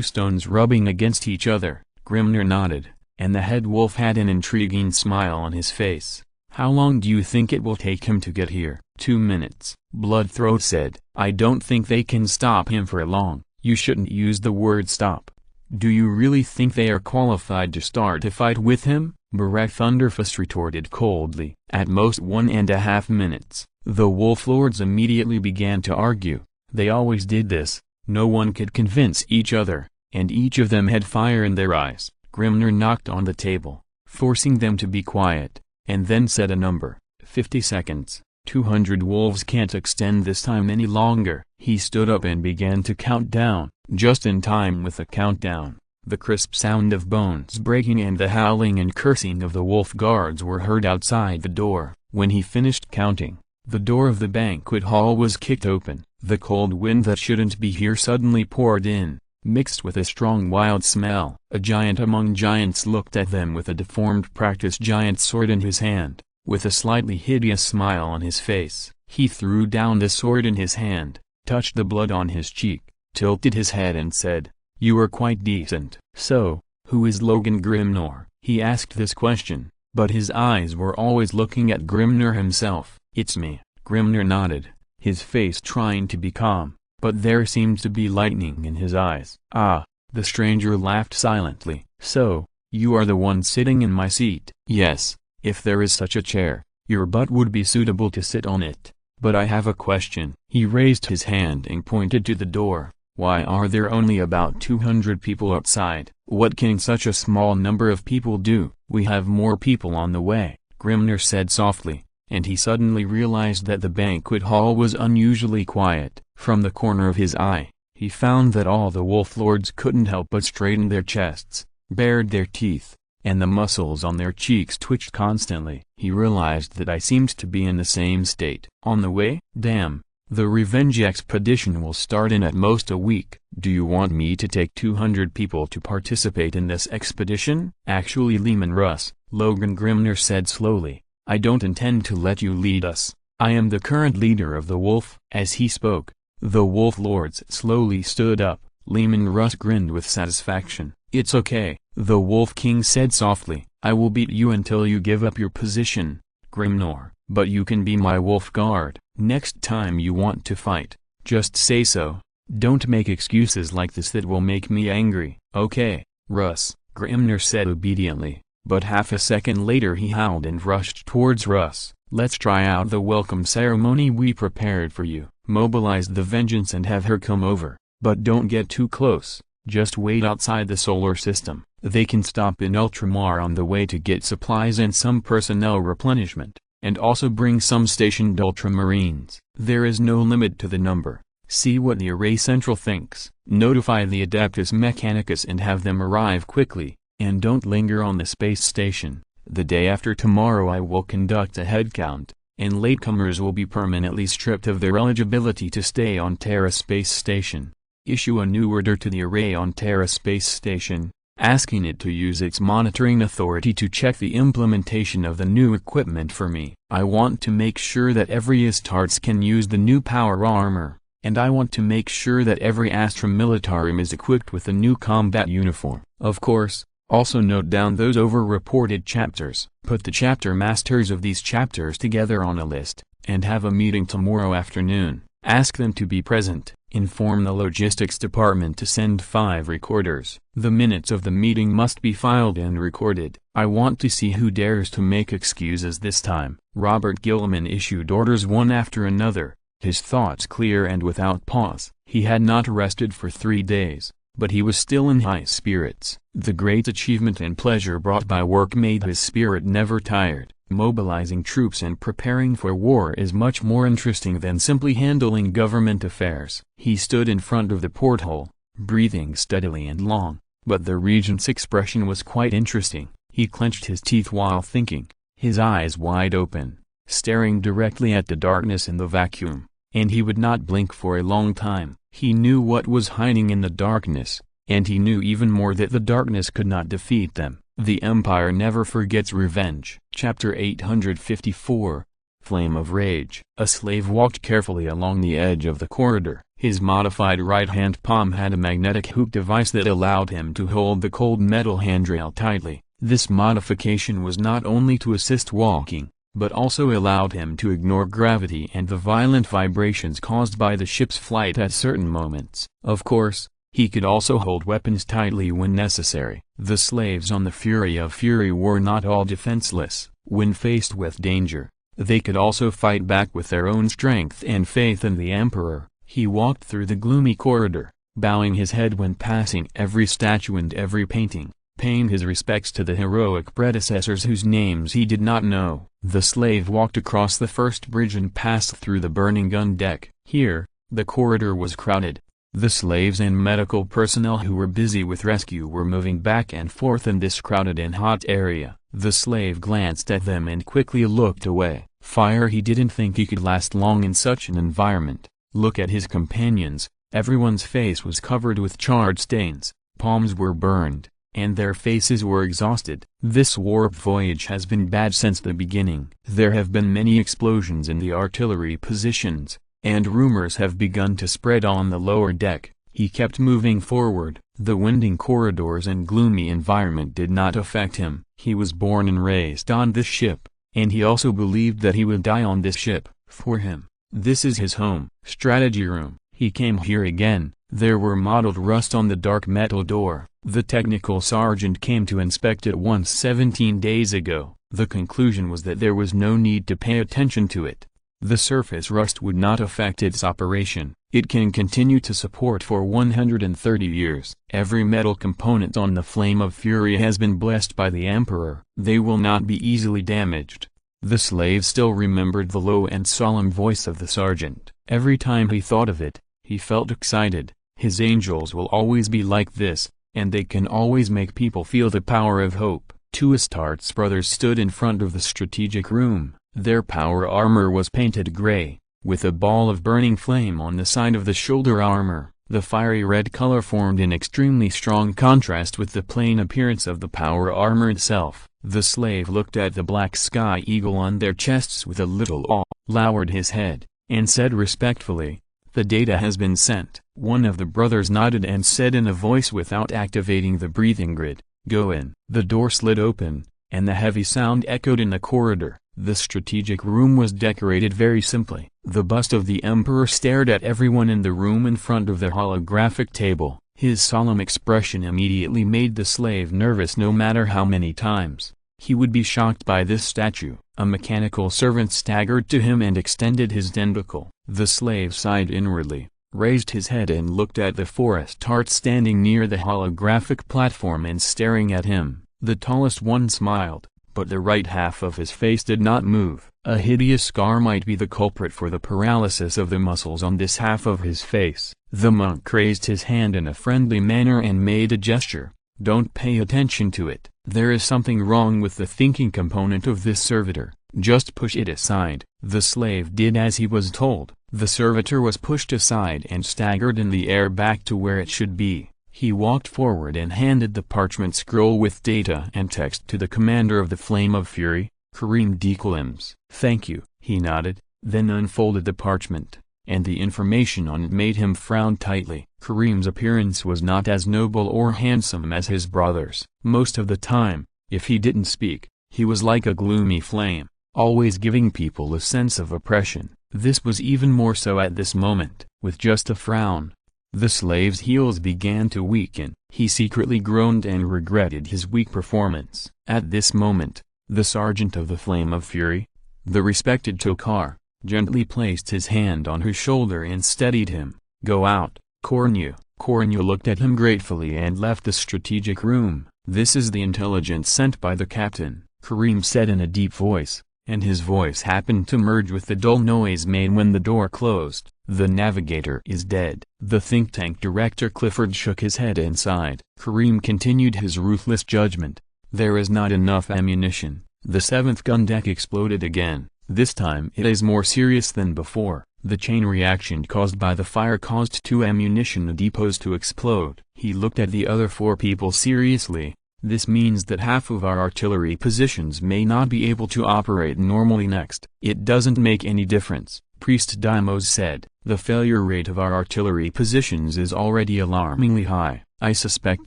stones rubbing against each other. Grimner nodded, and the head wolf had an intriguing smile on his face. "How long do you think it will take him to get here?" 2 minutes, Bloodthroat said. "I don't think they can stop him for long." "You shouldn't use the word stop. Do you really think they are qualified to start a fight with him?" Barak Thunderfist retorted coldly. "At most 1.5 minutes." The wolf lords immediately began to argue. They always did this. No one could convince each other, and each of them had fire in their eyes. Grimner knocked on the table, forcing them to be quiet, and then said a number. 50 seconds. 200 wolves can't extend this time any longer. He stood up and began to count down. Just in time with the countdown, the crisp sound of bones breaking and the howling and cursing of the wolf guards were heard outside the door. When he finished counting, the door of the banquet hall was kicked open. The cold wind that shouldn't be here suddenly poured in, mixed with a strong wild smell. A giant among giants looked at them with a deformed practiced giant sword in his hand, with a slightly hideous smile on his face. He threw down the sword in his hand, touched the blood on his cheek, tilted his head and said, "You are quite decent." "So, who is Logan Grimnor?" He asked this question, but his eyes were always looking at Grimnor himself. "It's me." Grimnor nodded, his face trying to be calm, but there seemed to be lightning in his eyes. "Ah," the stranger laughed silently. "So, you are the one sitting in my seat?" "Yes, if there is such a chair, your butt would be suitable to sit on it. But I have a question." He raised his hand and pointed to the door. "Why are there only about 200 people outside? What can such a small number of people do?" "We have more people on the way," Grimner said softly, and he suddenly realized that the banquet hall was unusually quiet. From the corner of his eye, he found that all the wolf lords couldn't help but straighten their chests, bared their teeth, and the muscles on their cheeks twitched constantly. He realized that I seemed to be in the same state. "On the way? Damn, the revenge expedition will start in at most a week. Do you want me to take 200 people to participate in this expedition?" "Actually, Lehman Russ," Logan Grimner said slowly, "I don't intend to let you lead us. I am the current leader of the wolf." As he spoke, the wolf lords slowly stood up. Lehman Russ grinned with satisfaction. "It's okay," the Wolf King said softly. "I will beat you until you give up your position, Grimnor, but you can be my wolf guard. Next time you want to fight, just say so. Don't make excuses like this that will make me angry." "Okay, Russ," Grimnor said obediently, but half a second later he howled and rushed towards Russ. "Let's try out the welcome ceremony we prepared for you. Mobilize the vengeance and have her come over, but don't get too close. Just wait outside the solar system. They can stop in Ultramar on the way to get supplies and some personnel replenishment, and also bring some stationed Ultramarines. There is no limit to the number. See what the Array Central thinks. Notify the Adeptus Mechanicus and have them arrive quickly, and don't linger on the space station. The day after tomorrow I will conduct a headcount, and latecomers will be permanently stripped of their eligibility to stay on Terra Space Station. Issue a new order to the Array on Terra Space Station, asking it to use its monitoring authority to check the implementation of the new equipment for me. I want to make sure that every Astartes can use the new power armor, and I want to make sure that every Astra Militarum is equipped with the new combat uniform. Of course, Also note down those over-reported chapters. Put the chapter masters of these chapters together on a list, and have a meeting tomorrow afternoon. Ask them to be present. Inform the logistics department to send 5 recorders. The minutes of the meeting must be filed and recorded. I want to see who dares to make excuses this time. Robert Gilman issued orders one after another, his thoughts clear and without pause. He had not rested for 3 days, but he was still in high spirits. The great achievement and pleasure brought by work made his spirit never tired. Mobilizing troops and preparing for war is much more interesting than simply handling government affairs. He stood in front of the porthole, breathing steadily and long, but the regent's expression was quite interesting. He clenched his teeth while thinking, his eyes wide open, staring directly at the darkness in the vacuum, and he would not blink for a long time. He knew what was hiding in the darkness, and he knew even more that the darkness could not defeat them. The Empire never forgets revenge. Chapter 854, Flame of Rage. A slave walked carefully along the edge of the corridor. His modified right-hand palm had a magnetic hook device that allowed him to hold the cold metal handrail tightly. This modification was not only to assist walking, but also allowed him to ignore gravity and the violent vibrations caused by the ship's flight at certain moments. Of course, he could also hold weapons tightly when necessary. The slaves on the Fury of Fury were not all defenseless. When faced with danger, they could also fight back with their own strength and faith in the Emperor. He walked through the gloomy corridor, bowing his head when passing every statue and every painting, paying his respects to the heroic predecessors whose names he did not know. The slave walked across the first bridge and passed through the burning gun deck. Here, the corridor was crowded. The slaves and medical personnel who were busy with rescue were moving back and forth in this crowded and hot area. The slave glanced at them and quickly looked away. Fire! He didn't think he could last long in such an environment. Look at his companions. Everyone's face was covered with charred stains, palms were burned, and their faces were exhausted. This warp voyage has been bad since the beginning. There have been many explosions in the artillery positions, and rumors have begun to spread on the lower deck. He kept moving forward. The winding corridors and gloomy environment did not affect him. He was born and raised on this ship, and he also believed that he would die on this ship. For him, this is his home. Strategy room. He came here again. There were mottled rust on the dark metal door. The technical sergeant came to inspect it once 17 days ago. The conclusion was that there was no need to pay attention to it. The surface rust would not affect its operation. It can continue to support for 130 years. Every metal component on the Flame of Fury has been blessed by the Emperor. They will not be easily damaged. The slave still remembered the low and solemn voice of the sergeant. Every time he thought of it, he felt excited. His angels will always be like this, and they can always make people feel the power of hope. Two Astartes brothers stood in front of the strategic room. Their power armor was painted gray, with a ball of burning flame on the side of the shoulder armor. The fiery red color formed an extremely strong contrast with the plain appearance of the power armor itself. The slave looked at the black sky eagle on their chests with a little awe, lowered his head, and said respectfully, "The data has been sent." One of the brothers nodded and said in a voice without activating the breathing grid, "Go in." The door slid open, and the heavy sound echoed in the corridor. The strategic room was decorated very simply. The bust of the Emperor stared at everyone in the room in front of the holographic table. His solemn expression immediately made the slave nervous. No matter how many times he would be shocked by this statue. A mechanical servant staggered to him and extended his tentacle. The slave sighed inwardly, raised his head and looked at the forest tart standing near the holographic platform and staring at him. The tallest one smiled, but the right half of his face did not move. A hideous scar might be the culprit for the paralysis of the muscles on this half of his face. The monk raised his hand in a friendly manner and made a gesture. "Don't pay attention to it. There is something wrong with the thinking component of this servitor. Just push it aside." The slave did as he was told. The servitor was pushed aside and staggered in the air back to where it should be. He walked forward and handed the parchment scroll with data and text to the commander of the Flame of Fury, Kareem Declims. "Thank you," he nodded, then unfolded the parchment, and the information on it made him frown tightly. Kareem's appearance was not as noble or handsome as his brother's. Most of the time, if he didn't speak, he was like a gloomy flame, always giving people a sense of oppression. This was even more so at this moment. With just a frown, the slave's heels began to weaken. He secretly groaned and regretted his weak performance. At this moment, the sergeant of the Flame of Fury, the respected Tokar, gently placed his hand on his shoulder and steadied him. "Go out, Cornu." Cornu looked at him gratefully and left the strategic room. "This is the intelligence sent by the captain," Kareem said in a deep voice, and his voice happened to merge with the dull noise made when the door closed. "The navigator is dead." The think tank director Clifford shook his head and sighed. Kareem continued his ruthless judgment. "There is not enough ammunition." The 7th gun deck exploded again. This time it is more serious than before. The chain reaction caused by the fire caused 2 ammunition depots to explode. He looked at the other 4 people seriously. "This means that half of our artillery positions may not be able to operate normally next." "It doesn't make any difference," Priest Deimos said. "The failure rate of our artillery positions is already alarmingly high. I suspect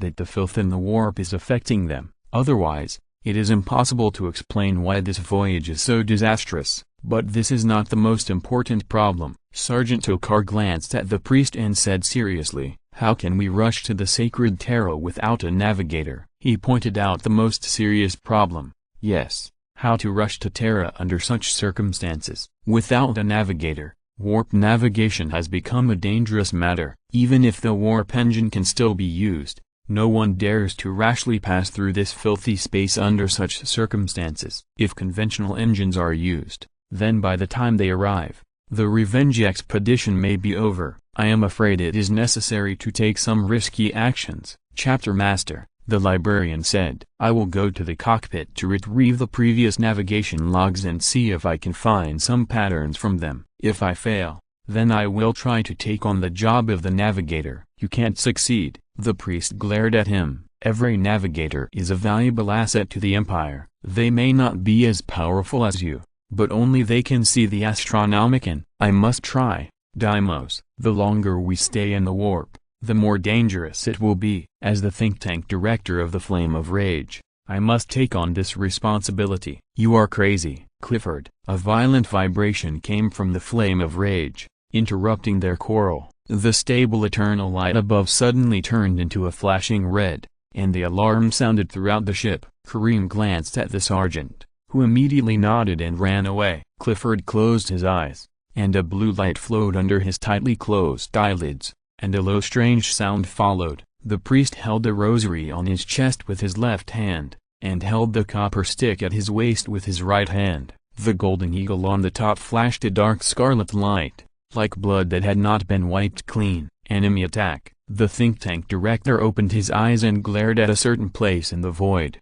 that the filth in the warp is affecting them. Otherwise, it is impossible to explain why this voyage is so disastrous. But this is not the most important problem." Sergeant Tokar glanced at the priest and said seriously, "How can we rush to the sacred Terra without a navigator?" He pointed out the most serious problem. Yes, how to rush to Terra under such circumstances. Without a navigator, warp navigation has become a dangerous matter. Even if the warp engine can still be used, no one dares to rashly pass through this filthy space under such circumstances. If conventional engines are used, then by the time they arrive, the revenge expedition may be over. I am afraid it is necessary to take some risky actions. Chapter Master, the librarian said, "I will go to the cockpit to retrieve the previous navigation logs and see if I can find some patterns from them. If I fail, then I will try to take on the job of the navigator." "You can't succeed." The priest glared at him. "Every navigator is a valuable asset to the Empire. They may not be as powerful as you, but only they can see the astronomicon." "I must try, Deimos." "The longer we stay in the warp, the more dangerous it will be." As the think tank director of the Flame of Rage, I must take on this responsibility. "You are crazy, Clifford." A violent vibration came from the Flame of Rage, interrupting their quarrel. The stable eternal light above suddenly turned into a flashing red, and the alarm sounded throughout the ship. Kareem glanced at the sergeant, who immediately nodded and ran away. Clifford closed his eyes, and a blue light flowed under his tightly closed eyelids, and a low strange sound followed. The priest held a rosary on his chest with his left hand, and held the copper stick at his waist with his right hand. The golden eagle on the top flashed a dark scarlet light, like blood that had not been wiped clean. "Enemy attack." The think tank director opened his eyes and glared at a certain place in the void.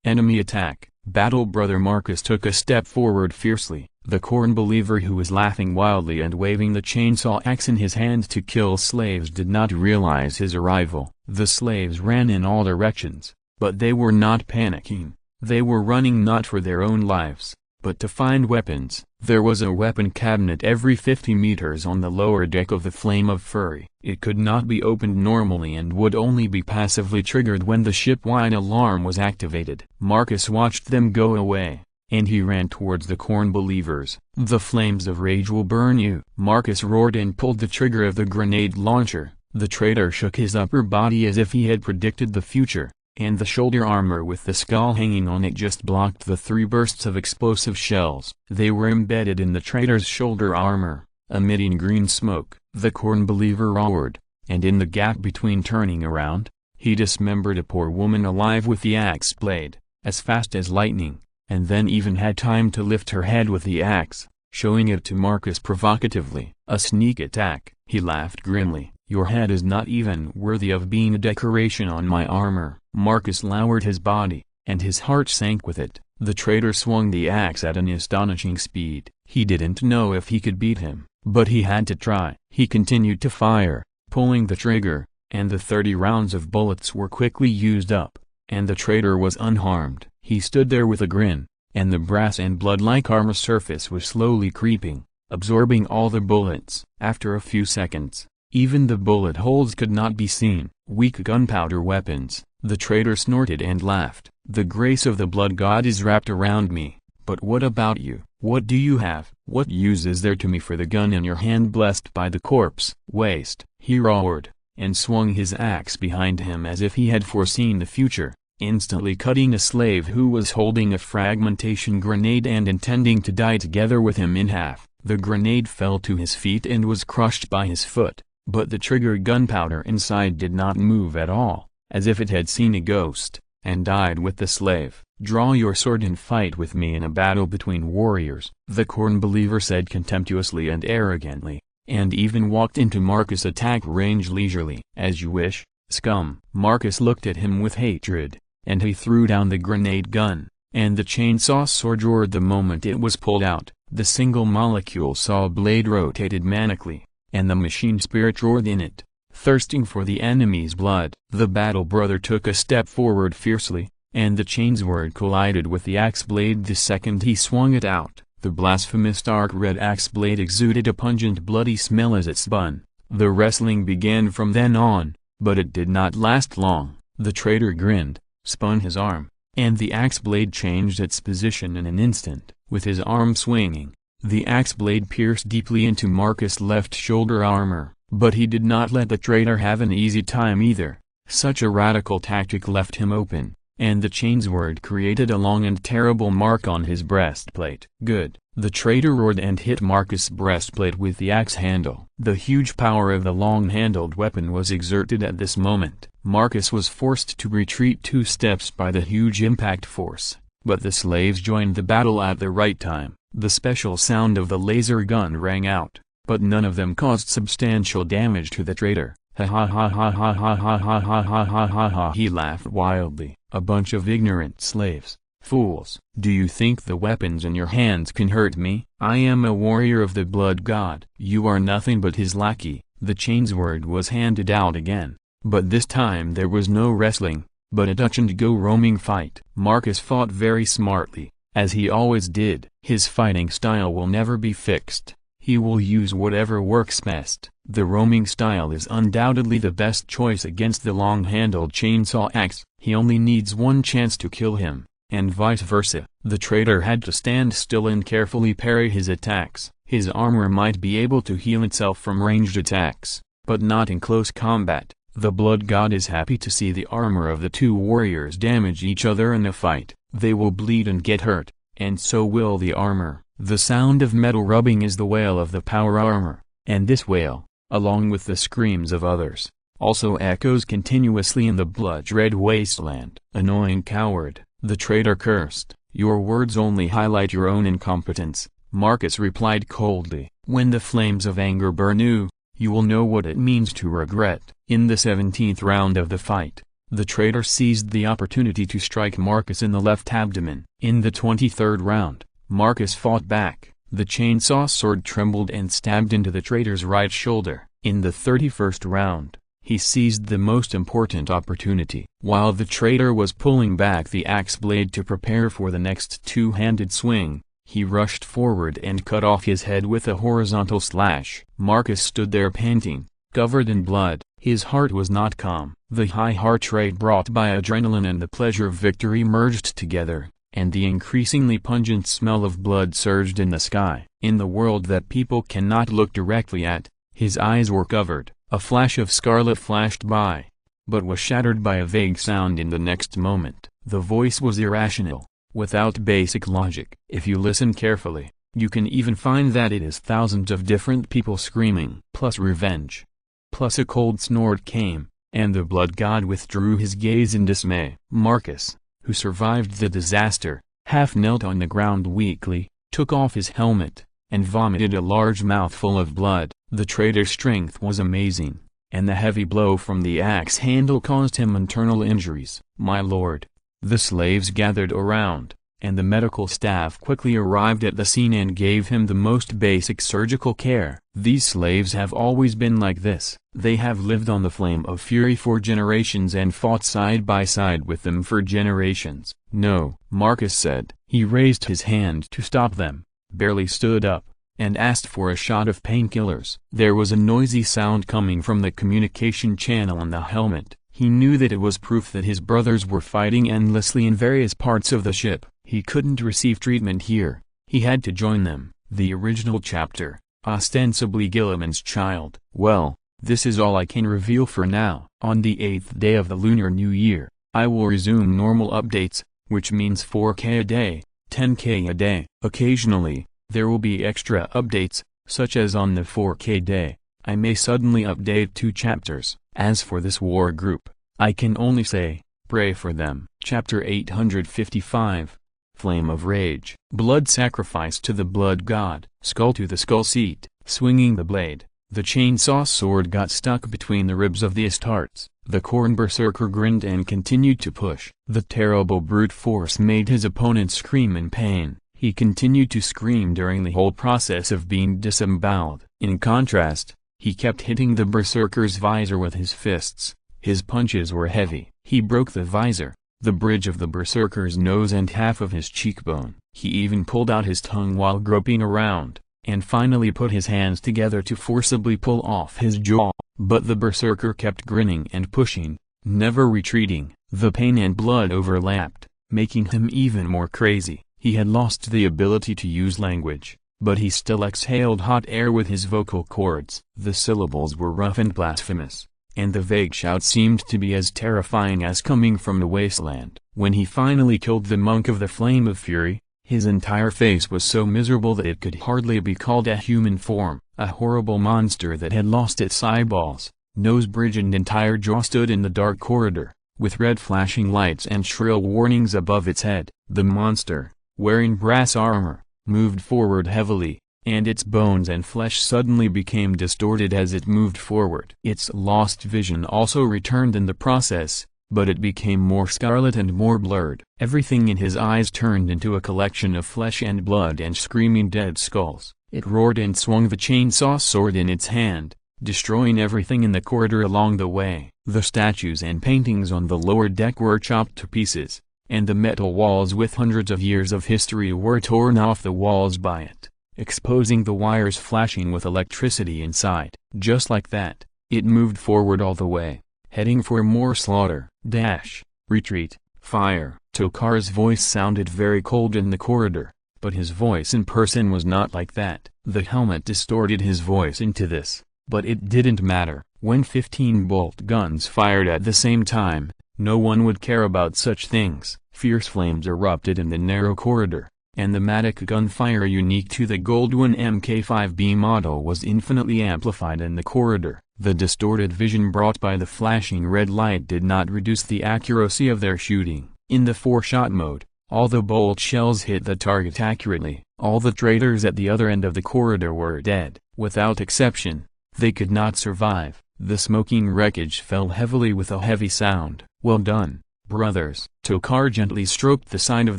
Enemy attack. Battle Brother Marcus took a step forward fiercely. The corn believer who was laughing wildly and waving the chainsaw axe in his hand to kill slaves did not realize his arrival. The slaves ran in all directions, but they were not panicking. They were running not for their own lives, but to find weapons. There was a weapon cabinet every 50 meters on the lower deck of the Flame of Fury. It could not be opened normally and would only be passively triggered when the ship-wide alarm was activated. Marcus watched them go away, and he ran towards the corn believers. "The flames of rage will burn you." Marcus roared and pulled the trigger of the grenade launcher. The traitor shook his upper body as if he had predicted the future, and the shoulder armor with the skull hanging on it just blocked the 3 bursts of explosive shells. They were embedded in the traitor's shoulder armor, emitting green smoke. The corn believer roared, and in the gap between turning around, he dismembered a poor woman alive with the axe blade, as fast as lightning, and then even had time to lift her head with the axe, showing it to Marcus provocatively. "A sneak attack." He laughed grimly. "Your head is not even worthy of being a decoration on my armor." Marcus lowered his body, and his heart sank with it. The traitor swung the axe at an astonishing speed. He didn't know if he could beat him, but he had to try. He continued to fire, pulling the trigger, and the 30 rounds of bullets were quickly used up, and the traitor was unharmed. He stood there with a grin, and the brass and blood-like armor surface was slowly creeping, absorbing all the bullets. After a few seconds, even the bullet holes could not be seen. Weak gunpowder weapons. The traitor snorted and laughed. The grace of the blood god is wrapped around me. But what about you? What do you have? What use is there to me for the gun in your hand blessed by the corpse? Waste. He roared, and swung his axe behind him as if he had foreseen the future, instantly cutting a slave who was holding a fragmentation grenade and intending to die together with him in half. The grenade fell to his feet and was crushed by his foot, but the trigger gunpowder inside did not move at all, as if it had seen a ghost, and died with the slave. Draw your sword and fight with me in a battle between warriors, the corn believer said contemptuously and arrogantly, and even walked into Marcus' attack range leisurely. As you wish, scum. Marcus looked at him with hatred, and he threw down the grenade gun, and the chainsaw sword roared the moment it was pulled out. The single molecule saw blade rotated manically, and the machine spirit roared in it, thirsting for the enemy's blood. The battle brother took a step forward fiercely, and the chainsword collided with the axe blade the second he swung it out. The blasphemous dark red axe blade exuded a pungent bloody smell as it spun. The wrestling began from then on, but it did not last long. The traitor grinned, spun his arm, and the axe blade changed its position in an instant. With his arm swinging, the axe blade pierced deeply into Marcus' left shoulder armor, but he did not let the traitor have an easy time either. Such a radical tactic left him open, and the chainsword created a long and terrible mark on his breastplate. Good. The traitor roared and hit Marcus' breastplate with the axe handle. The huge power of the long-handled weapon was exerted at this moment. Marcus was forced to retreat 2 steps by the huge impact force, but the slaves joined the battle at the right time. The special sound of the laser gun rang out, but none of them caused substantial damage to the traitor. Ha ha ha ha ha ha ha ha ha ha ha ha ha. He laughed wildly. A bunch of ignorant slaves. Fools. Do you think the weapons in your hands can hurt me? I am a warrior of the blood god. You are nothing but his lackey. The chainsword was handed out again, but this time there was no wrestling, but a touch-and-go roaming fight. Marcus fought very smartly, as he always did. His fighting style will never be fixed. He will use whatever works best. The roaming style is undoubtedly the best choice against the long-handled chainsaw axe. He only needs one chance to kill him, and vice versa. The traitor had to stand still and carefully parry his attacks. His armor might be able to heal itself from ranged attacks, but not in close combat. The blood god is happy to see the armor of the 2 warriors damage each other in a fight. They will bleed and get hurt, and so will the armor. The sound of metal rubbing is the wail of the power armor, and this wail, along with the screams of others, also echoes continuously in the blood-red wasteland. Annoying coward, the traitor cursed. Your words only highlight your own incompetence, Marcus replied coldly. When the flames of anger burn you will know what it means to regret. In the 17th round of the fight, the traitor seized the opportunity to strike Marcus in the left abdomen. In the 23rd round, Marcus fought back. The chainsaw sword trembled and stabbed into the traitor's right shoulder. In the 31st round, he seized the most important opportunity. While the traitor was pulling back the axe blade to prepare for the next 2-handed swing, he rushed forward and cut off his head with a horizontal slash. Marcus stood there panting, covered in blood. His heart was not calm. The high heart rate brought by adrenaline and the pleasure of victory merged together, and the increasingly pungent smell of blood surged in the sky. In the world that people cannot look directly at, his eyes were covered. A flash of scarlet flashed by, but was shattered by a vague sound in the next moment. The voice was irrational, without basic logic. If you listen carefully, you can even find that it is thousands of different people screaming. Plus revenge. Plus a cold snort came, and the blood god withdrew his gaze in dismay. Marcus, who survived the disaster, half knelt on the ground weakly, took off his helmet, and vomited a large mouthful of blood. The traitor's strength was amazing, and the heavy blow from the axe handle caused him internal injuries. My lord. The slaves gathered around, and the medical staff quickly arrived at the scene and gave him the most basic surgical care. These slaves have always been like this. They have lived on the flame of fury for generations and fought side by side with them for generations. No, Marcus said. He raised his hand to stop them, barely stood up, and asked for a shot of painkillers. There was a noisy sound coming from the communication channel on the helmet. He knew that it was proof that his brothers were fighting endlessly in various parts of the ship. He couldn't receive treatment here. He had to join them. The original chapter, ostensibly Gilliman's child. Well, this is all I can reveal for now. On the 8th day of the Lunar New Year, I will resume normal updates, which means 4K a day, 10K a day. Occasionally, there will be extra updates, such as on the 4K day, I may suddenly update 2 chapters. As for this war group, I can only say, pray for them. Chapter 855, Flame of Rage. Blood sacrifice to the blood god. Skull to the skull seat. Swinging the blade, the chainsaw sword got stuck between the ribs of the Astartes. The Khorne berserker grinned and continued to push. The terrible brute force made his opponent scream in pain. He continued to scream during the whole process of being disemboweled. In contrast, he kept hitting the berserker's visor with his fists. His punches were heavy. He broke the visor, the bridge of the berserker's nose and half of his cheekbone. He even pulled out his tongue while groping around, and finally put his hands together to forcibly pull off his jaw. But the berserker kept grinning and pushing, never retreating. The pain and blood overlapped, making him even more crazy. He had lost the ability to use language, but he still exhaled hot air with his vocal cords. The syllables were rough and blasphemous, and the vague shout seemed to be as terrifying as coming from the wasteland. When he finally killed the monk of the Flame of Fury, his entire face was so miserable that it could hardly be called a human form. A horrible monster that had lost its eyeballs, nose bridge and entire jaw stood in the dark corridor, with red flashing lights and shrill warnings above its head. The monster, wearing brass armor, moved forward heavily, and its bones and flesh suddenly became distorted as it moved forward. Its lost vision also returned in the process, but it became more scarlet and more blurred. Everything in his eyes turned into a collection of flesh and blood and screaming dead skulls. It roared and swung the chainsaw sword in its hand, destroying everything in the corridor along the way. The statues and paintings on the lower deck were chopped to pieces, and the metal walls with hundreds of years of history were torn off the walls by it, exposing the wires flashing with electricity inside. Just like that, it moved forward all the way, heading for more slaughter. Dash, retreat, fire. Tokar's voice sounded very cold in the corridor, but his voice in person was not like that. The helmet distorted his voice into this, but it didn't matter. When 15 bolt guns fired at the same time, no one would care about such things. Fierce flames erupted in the narrow corridor, and the matic gunfire unique to the Goldwyn Mk5B model was infinitely amplified in the corridor. The distorted vision brought by the flashing red light did not reduce the accuracy of their shooting. In the 4-shot mode, all the bolt shells hit the target accurately. All the traitors at the other end of the corridor were dead. Without exception, they could not survive. The smoking wreckage fell heavily with a heavy sound. Well done, brothers. Tokar gently stroked the side of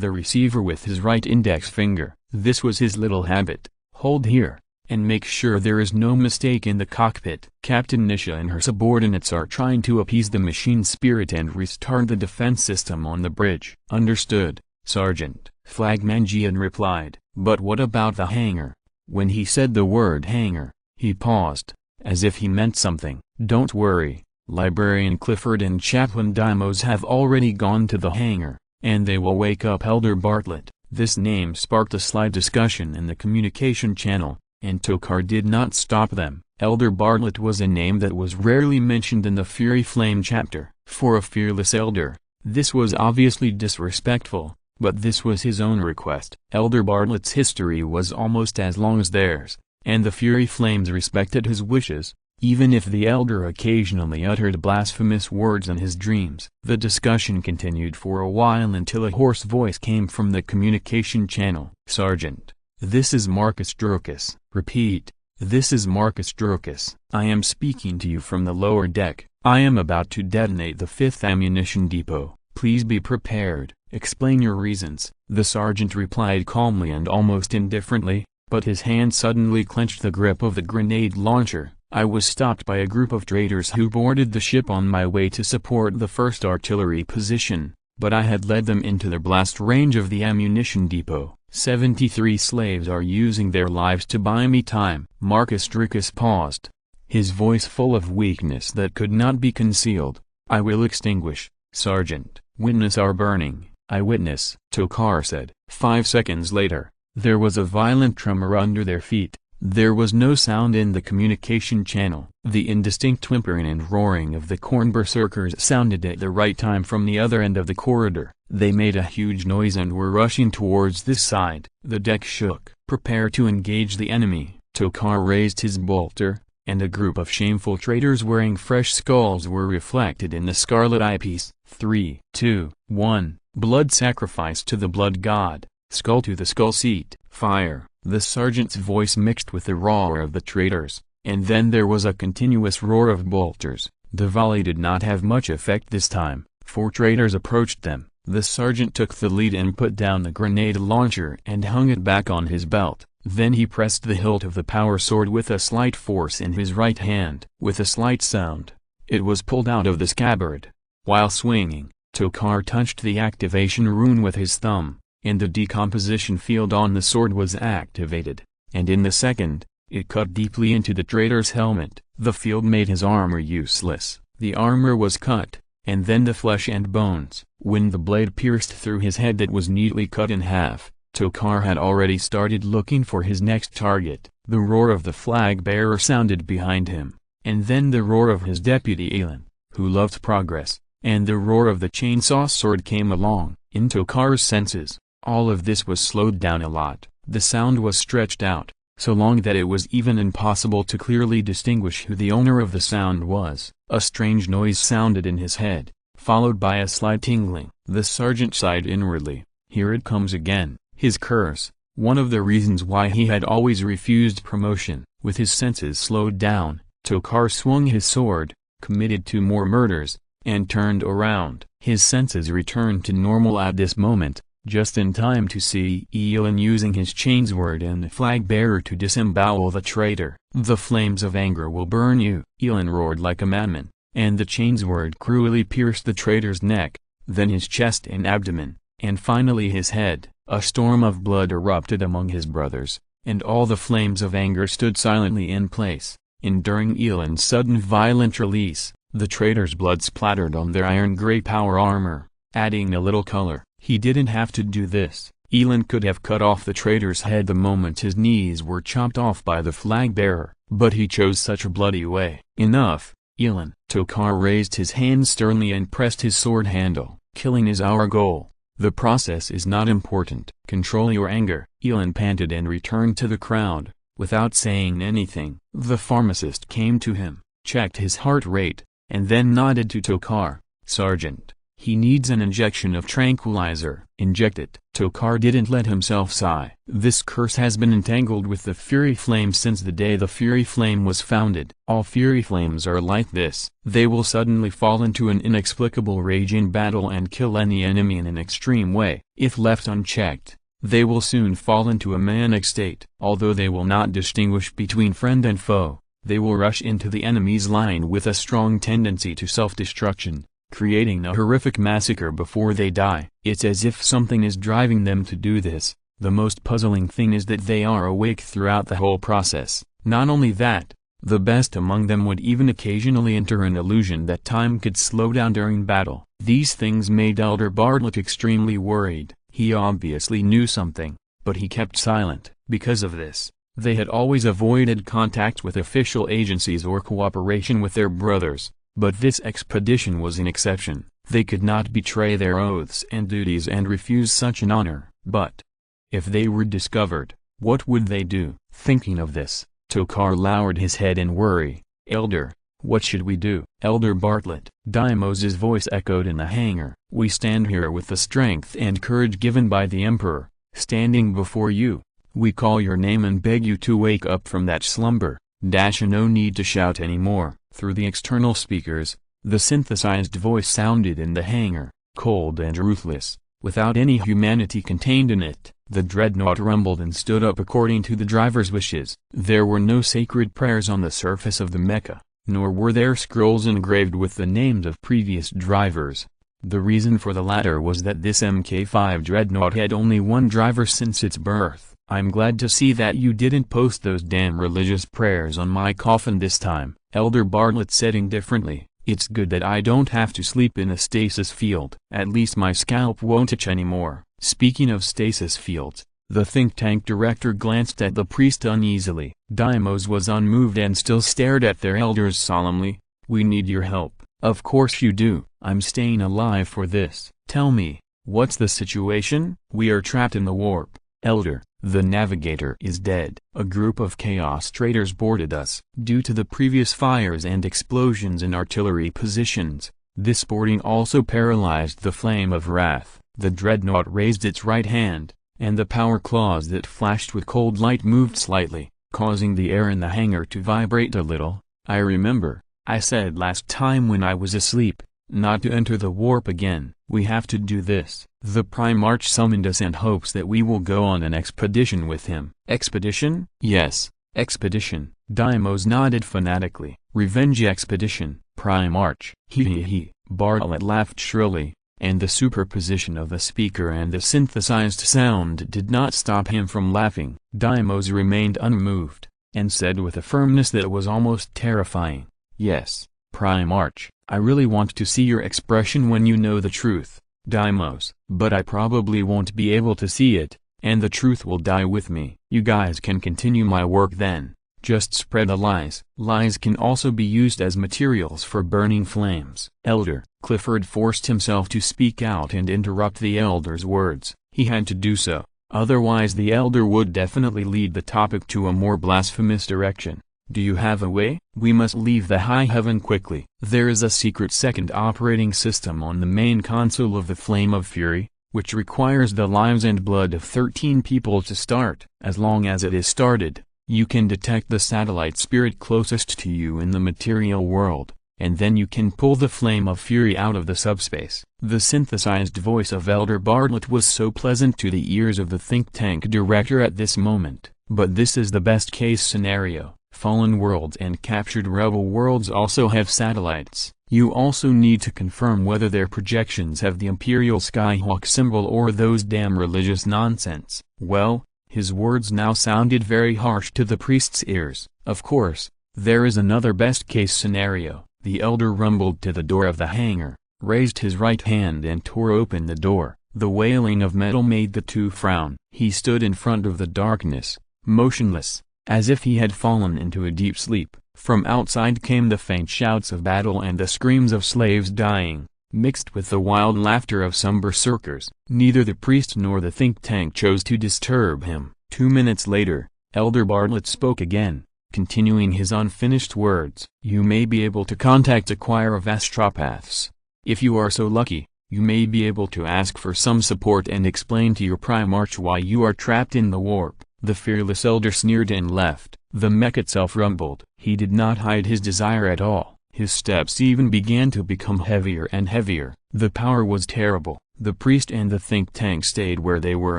the receiver with his right index finger. This was his little habit. Hold here, and make sure there is no mistake in the cockpit. Captain Nisha and her subordinates are trying to appease the machine spirit and restart the defense system on the bridge. Understood, Sergeant. Flagman Jian replied. But what about the hangar? When he said the word hangar, he paused, as if he meant something. Don't worry, Librarian Clifford and Chaplain Dimos have already gone to the hangar, and they will wake up Elder Bartlett. This name sparked a slight discussion in the communication channel, and Tokar did not stop them. Elder Bartlett was a name that was rarely mentioned in the Fury Flame chapter. For a fearless elder, this was obviously disrespectful, but this was his own request. Elder Bartlett's history was almost as long as theirs, and the Fury Flames respected his wishes, even if the elder occasionally uttered blasphemous words in his dreams. The discussion continued for a while until a hoarse voice came from the communication channel. Sergeant, this is Marcus Drocus. Repeat, this is Marcus Drocus. I am speaking to you from the lower deck. I am about to detonate the 5th ammunition depot. Please be prepared. Explain your reasons. The sergeant replied calmly and almost indifferently, but his hand suddenly clenched the grip of the grenade launcher. I was stopped by a group of traitors who boarded the ship on my way to support the 1st artillery position, but I had led them into the blast range of the ammunition depot. 73 slaves are using their lives to buy me time. Marcus Dricus paused, his voice full of weakness that could not be concealed. I will extinguish, Sergeant. Witness our burning. I witness, Tokar said. 5 seconds later, there was a violent tremor under their feet. There was no sound in the communication channel. The indistinct whimpering and roaring of the corn berserkers sounded at the right time from the other end of the corridor. They made a huge noise and were rushing towards this side. The deck shook. Prepare to engage the enemy. Tokar raised his bolter, and a group of shameful traitors wearing fresh skulls were reflected in the scarlet eyepiece. 3, 2, 1. Blood sacrifice to the blood god. Skull to the skull seat. Fire. The sergeant's voice mixed with the roar of the traitors, and then there was a continuous roar of bolters. The volley did not have much effect this time. 4 traitors approached them. The sergeant took the lead and put down the grenade launcher and hung it back on his belt. Then he pressed the hilt of the power sword with a slight force in his right hand. With a slight sound, it was pulled out of the scabbard. While swinging, Tokar touched the activation rune with his thumb, and the decomposition field on the sword was activated, and in the second, it cut deeply into the traitor's helmet. The field made his armor useless. The armor was cut, and then the flesh and bones. When the blade pierced through his head that was neatly cut in half, Tokar had already started looking for his next target. The roar of the flag-bearer sounded behind him, and then the roar of his deputy Elin, who loved progress, and the roar of the chainsaw sword came along. In Tokar's senses, all of this was slowed down a lot. The sound was stretched out, so long that it was even impossible to clearly distinguish who the owner of the sound was. A strange noise sounded in his head, followed by a slight tingling. The sergeant sighed inwardly. Here it comes again. His curse, one of the reasons why he had always refused promotion. With his senses slowed down, Tokar swung his sword, committed 2 more murders, and turned around. His senses returned to normal at this moment, just in time to see Elin using his chainsword and the flag-bearer to disembowel the traitor. The flames of anger will burn you, Elin roared like a madman, and the chainsword cruelly pierced the traitor's neck, then his chest and abdomen, and finally his head. A storm of blood erupted among his brothers, and all the flames of anger stood silently in place, enduring Elin's sudden violent release. The traitor's blood splattered on their iron-gray power armor, adding a little color. He didn't have to do this. Elin could have cut off the traitor's head the moment his knees were chopped off by the flag-bearer, but he chose such a bloody way. Enough, Elin. Tokar raised his hand sternly and pressed his sword handle. Killing is our goal. The process is not important. Control your anger. Elin panted and returned to the crowd, without saying anything. The pharmacist came to him, checked his heart rate, and then nodded to Tokar. Sergeant, he needs an injection of tranquilizer. Inject it. Tokar didn't let himself sigh. This curse has been entangled with the Fury Flame since the day the Fury Flame was founded. All Fury Flames are like this. They will suddenly fall into an inexplicable rage in battle and kill any enemy in an extreme way. If left unchecked, they will soon fall into a manic state. Although they will not distinguish between friend and foe, they will rush into the enemy's line with a strong tendency to self-destruction, creating a horrific massacre before they die. It's as if something is driving them to do this. The most puzzling thing is that they are awake throughout the whole process. Not only that, the best among them would even occasionally enter an illusion that time could slow down during battle. These things made Elder Bartlett extremely worried. He obviously knew something, but he kept silent. Because of this, they had always avoided contact with official agencies or cooperation with their brothers. But this expedition was an exception. They could not betray their oaths and duties and refuse such an honor. But if they were discovered, what would they do? Thinking of this, Tokar lowered his head in worry. Elder, what should we do? Elder Bartlett. Daimos's voice echoed in the hangar. We stand here with the strength and courage given by the Emperor, standing before you. We call your name and beg you to wake up from that slumber. No need to shout anymore. Through the external speakers, the synthesized voice sounded in the hangar, cold and ruthless, without any humanity contained in it. The dreadnought rumbled and stood up according to the driver's wishes. There were no sacred prayers on the surface of the mecha, nor were there scrolls engraved with the names of previous drivers. The reason for the latter was that this Mk5 dreadnought had only one driver since its birth. "I'm glad to see that you didn't post those damn religious prayers on my coffin this time," Elder Bartlett said indifferently. "It's good that I don't have to sleep in a stasis field. At least my scalp won't itch anymore." Speaking of stasis fields, the think tank director glanced at the priest uneasily. Deimos was unmoved and still stared at their elders solemnly. "We need your help." "Of course you do. I'm staying alive for this. Tell me, what's the situation?" "We are trapped in the warp, Elder. The navigator is dead. A group of chaos traders boarded us. Due to the previous fires and explosions in artillery positions, this boarding also paralyzed the flame of wrath." The dreadnought raised its right hand, and the power claws that flashed with cold light moved slightly, causing the air in the hangar to vibrate a little. "I remember, I said last time when I was asleep, not to enter the warp again. We have to do this. The Primarch summoned us and hopes that we will go on an expedition with him." "Expedition?" "Yes, expedition." Deimos nodded fanatically. "Revenge expedition, Primarch." He. Bartlett laughed shrilly, and the superposition of the speaker and the synthesized sound did not stop him from laughing. Deimos remained unmoved, and said with a firmness that was almost terrifying, "Yes, Primarch, I really want to see your expression when you know the truth, Deimos. But I probably won't be able to see it, and the truth will die with me. You guys can continue my work then. Just spread the lies." "Lies can also be used as materials for burning flames." "Elder." Clifford forced himself to speak out and interrupt the elder's words. He had to do so, otherwise the elder would definitely lead the topic to a more blasphemous direction. "Do you have a way? We must leave the high heaven quickly. There is a secret second operating system on the main console of the Flame of Fury, which requires the lives and blood of 13 people to start. As long as it is started, you can detect the satellite spirit closest to you in the material world, and then you can pull the Flame of Fury out of the subspace." The synthesized voice of Elder Bartlett was so pleasant to the ears of the think tank director at this moment. "But this is the best case scenario. Fallen worlds and captured rebel worlds also have satellites. You also need to confirm whether their projections have the Imperial Skyhawk symbol or those damn religious nonsense." Well, his words now sounded very harsh to the priest's ears. "Of course, there is another best-case scenario." The elder rumbled to the door of the hangar, raised his right hand and tore open the door. The wailing of metal made the two frown. He stood in front of the darkness, motionless, as if he had fallen into a deep sleep. From outside came the faint shouts of battle and the screams of slaves dying, mixed with the wild laughter of some berserkers. Neither the priest nor the think tank chose to disturb him. 2 minutes later, Elder Bartlett spoke again, continuing his unfinished words. "You may be able to contact a choir of astropaths. If you are so lucky, you may be able to ask for some support and explain to your Primarch why you are trapped in the warp." The fearless elder sneered and left. The mech itself rumbled. He did not hide his desire at all. His steps even began to become heavier and heavier. The power was terrible. The priest and the think tank stayed where they were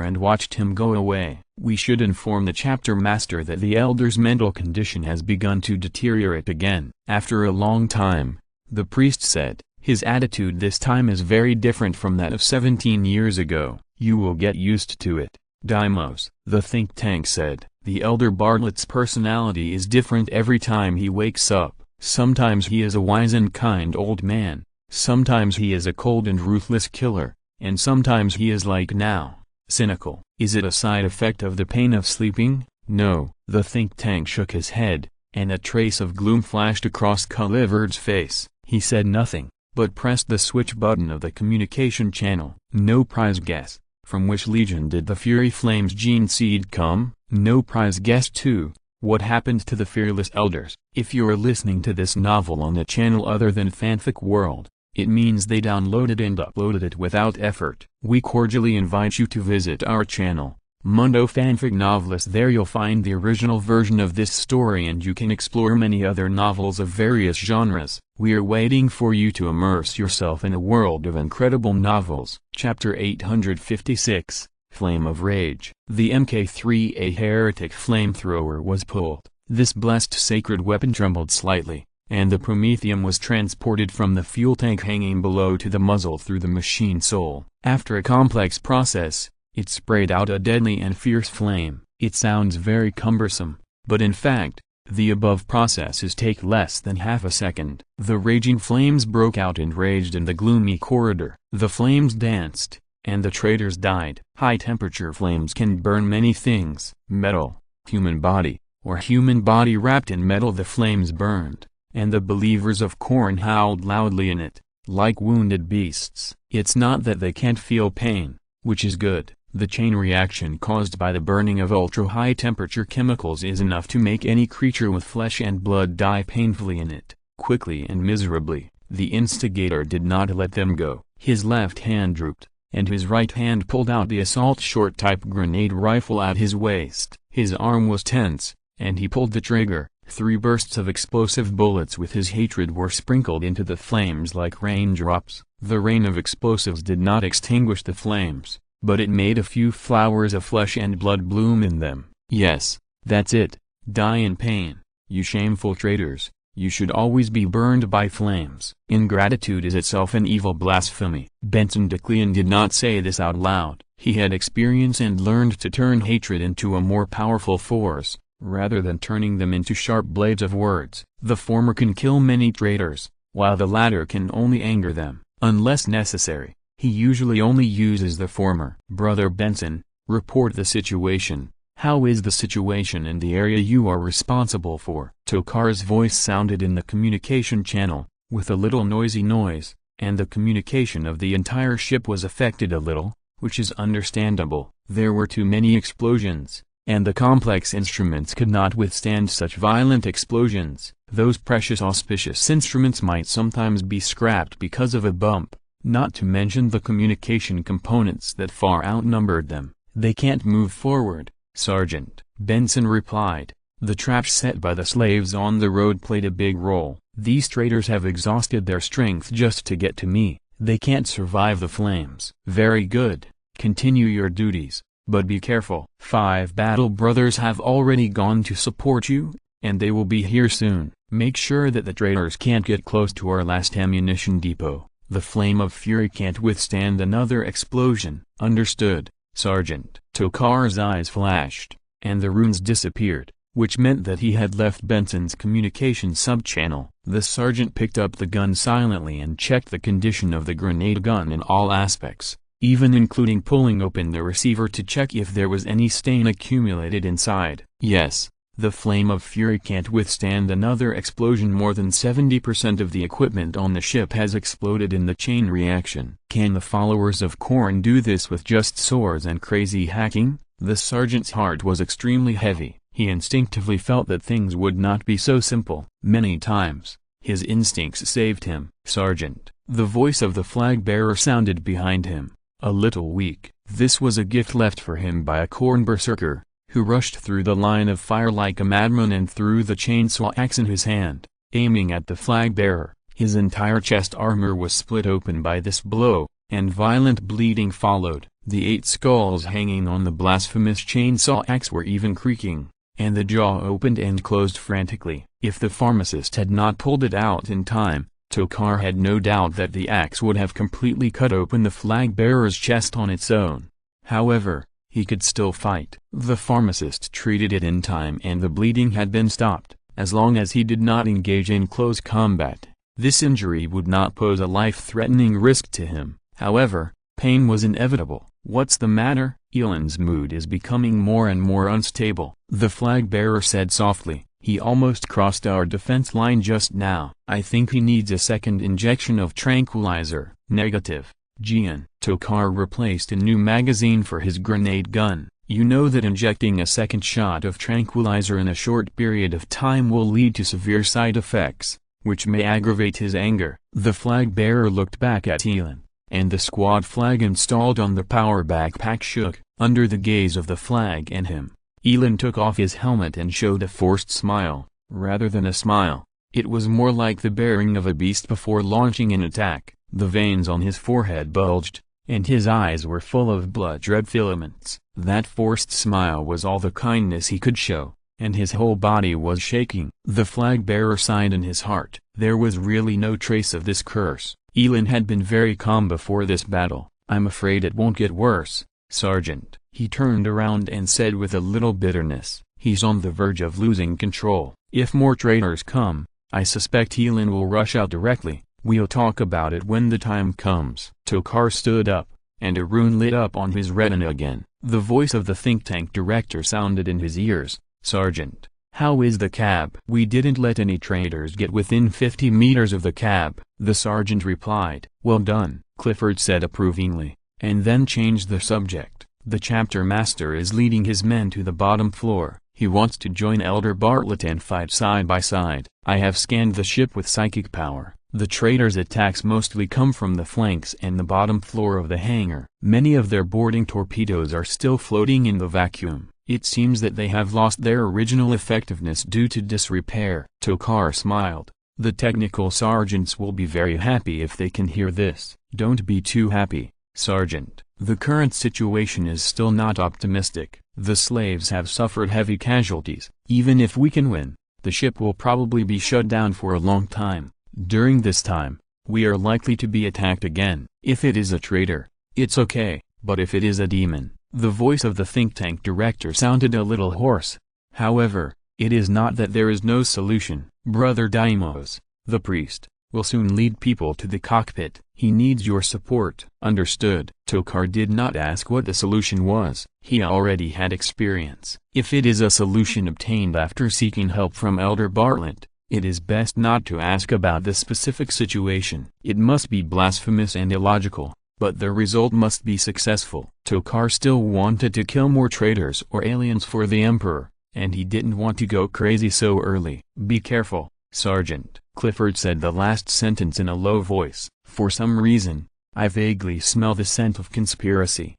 and watched him go away. "We should inform the chapter master that the elder's mental condition has begun to deteriorate again." After a long time, the priest said, "His attitude this time is very different from that of 17 years ago. You will get used to it, Deimos." The think tank said, "The Elder Bartlett's personality is different every time he wakes up. Sometimes he is a wise and kind old man, sometimes he is a cold and ruthless killer, and sometimes he is like now, cynical." "Is it a side effect of the pain of sleeping?" "No." The think tank shook his head, and a trace of gloom flashed across Clifford's face. He said nothing, but pressed the switch button of the communication channel. "No prize guess. From which legion did the Fury Flames gene seed come?" "No prize guess too. What happened to the fearless elders?" If you're listening to this novel on a channel other than Fanfic World, it means they downloaded and uploaded it without effort. We cordially invite you to visit our channel, Mundo Fanfic Novelist. There you'll find the original version of this story and you can explore many other novels of various genres. We're waiting for you to immerse yourself in a world of incredible novels. Chapter 856, Flame of Rage. The Mk3A heretic flamethrower was pulled. This blessed sacred weapon trembled slightly, and the promethium was transported from the fuel tank hanging below to the muzzle through the machine soul. After a complex process, it sprayed out a deadly and fierce flame. It sounds very cumbersome, but in fact, the above processes take less than half a second. The raging flames broke out and raged in the gloomy corridor. The flames danced, and the traitors died. High-temperature flames can burn many things. Metal, human body, or human body wrapped in metal. The flames burned, and the believers of Khorne howled loudly in it, like wounded beasts. It's not that they can't feel pain, which is good. The chain reaction caused by the burning of ultra-high temperature chemicals is enough to make any creature with flesh and blood die painfully in it, quickly and miserably. The instigator did not let them go. His left hand drooped, and his right hand pulled out the assault short-type grenade rifle at his waist. His arm was tense, and he pulled the trigger. 3 bursts of explosive bullets with his hatred were sprinkled into the flames like raindrops. The rain of explosives did not extinguish the flames, but it made a few flowers of flesh and blood bloom in them. Yes, that's it. Die in pain, you shameful traitors. You should always be burned by flames. Ingratitude is itself an evil blasphemy. Benson DeClean did not say this out loud. He had experience and learned to turn hatred into a more powerful force, rather than turning them into sharp blades of words. The former can kill many traitors, while the latter can only anger them. Unless necessary, he usually only uses the former. Brother Benson, report the situation. How is the situation in the area you are responsible for? Tokar's voice sounded in the communication channel, with a little noisy noise, and the communication of the entire ship was affected a little, which is understandable. There were too many explosions, and the complex instruments could not withstand such violent explosions. Those precious auspicious instruments might sometimes be scrapped because of a bump, not to mention the communication components that far outnumbered them. They can't move forward, Sergeant. Benson replied. The traps set by the slaves on the road played a big role. These traitors have exhausted their strength just to get to me. They can't survive the flames. Very good. Continue your duties, but be careful. 5 battle brothers have already gone to support you, and they will be here soon. Make sure that the traitors can't get close to our last ammunition depot. The flame of fury can't withstand another explosion. Understood, Sergeant. Tokar's eyes flashed, and the runes disappeared, which meant that he had left Benson's communication sub-channel. The sergeant picked up the gun silently and checked the condition of the grenade gun in all aspects, even including pulling open the receiver to check if there was any stain accumulated inside. Yes, the flame of fury can't withstand another explosion. More than 70% of the equipment on the ship has exploded in the chain reaction. Can the followers of Khorne do this with just swords and crazy hacking? The sergeant's heart was extremely heavy. He instinctively felt that things would not be so simple. Many times, his instincts saved him. Sergeant, the voice of the flag-bearer sounded behind him, a little weak. This was a gift left for him by a Khorne berserker, who rushed through the line of fire like a madman and threw the chainsaw axe in his hand, aiming at the flag-bearer. His entire chest armor was split open by this blow, and violent bleeding followed. The 8 skulls hanging on the blasphemous chainsaw axe were even creaking, and the jaw opened and closed frantically. If the pharmacist had not pulled it out in time, Tokar had no doubt that the axe would have completely cut open the flag-bearer's chest on its own. However, he could still fight. The pharmacist treated it in time and the bleeding had been stopped. As long as he did not engage in close combat, this injury would not pose a life-threatening risk to him. However, pain was inevitable. What's the matter? Elan's mood is becoming more and more unstable, the flag-bearer said softly. He almost crossed our defense line just now. I think he needs a second injection of tranquilizer. Negative. Jian. Tokar replaced a new magazine for his grenade gun. You know that injecting a second shot of tranquilizer in a short period of time will lead to severe side effects, which may aggravate his anger. The flag-bearer looked back at Elan, and the squad flag installed on the power backpack shook. Under the gaze of the flag and him, Elan took off his helmet and showed a forced smile. Rather than a smile, it was more like the bearing of a beast before launching an attack. The veins on his forehead bulged, and his eyes were full of blood-red filaments. That forced smile was all the kindness he could show, and his whole body was shaking. The flag-bearer sighed in his heart. There was really no trace of this curse. Elin had been very calm before this battle. "I'm afraid it won't get worse, Sergeant." He turned around and said with a little bitterness, "He's on the verge of losing control. If more traitors come, I suspect Elin will rush out directly. We'll talk about it when the time comes." Tokar stood up, and a rune lit up on his retina again. The voice of the think tank director sounded in his ears. "Sergeant, how is the cab?" "We didn't let any traitors get within 50 meters of the cab," the sergeant replied. "Well done," Clifford said approvingly, and then changed the subject. "The chapter master is leading his men to the bottom floor. He wants to join Elder Bartlett and fight side by side. I have scanned the ship with psychic power. The traitors' attacks mostly come from the flanks and the bottom floor of the hangar. Many of their boarding torpedoes are still floating in the vacuum. It seems that they have lost their original effectiveness due to disrepair." Tokar smiled. "The technical sergeants will be very happy if they can hear this." "Don't be too happy, Sergeant. The current situation is still not optimistic. The slaves have suffered heavy casualties. Even if we can win, the ship will probably be shut down for a long time. During this time, we are likely to be attacked again. If it is a traitor, it's okay, but if it is a demon..." The voice of the think tank director sounded a little hoarse. "However, it is not that there is no solution. Brother Daimos, the priest, will soon lead people to the cockpit. He needs your support." "Understood." Tokar did not ask what the solution was. He already had experience. If it is a solution obtained after seeking help from Elder Bartlett, it is best not to ask about the specific situation. It must be blasphemous and illogical, but the result must be successful. Tokar still wanted to kill more traitors or aliens for the Emperor, and he didn't want to go crazy so early. "Be careful, Sergeant." Clifford said the last sentence in a low voice. "For some reason, I vaguely smell the scent of conspiracy."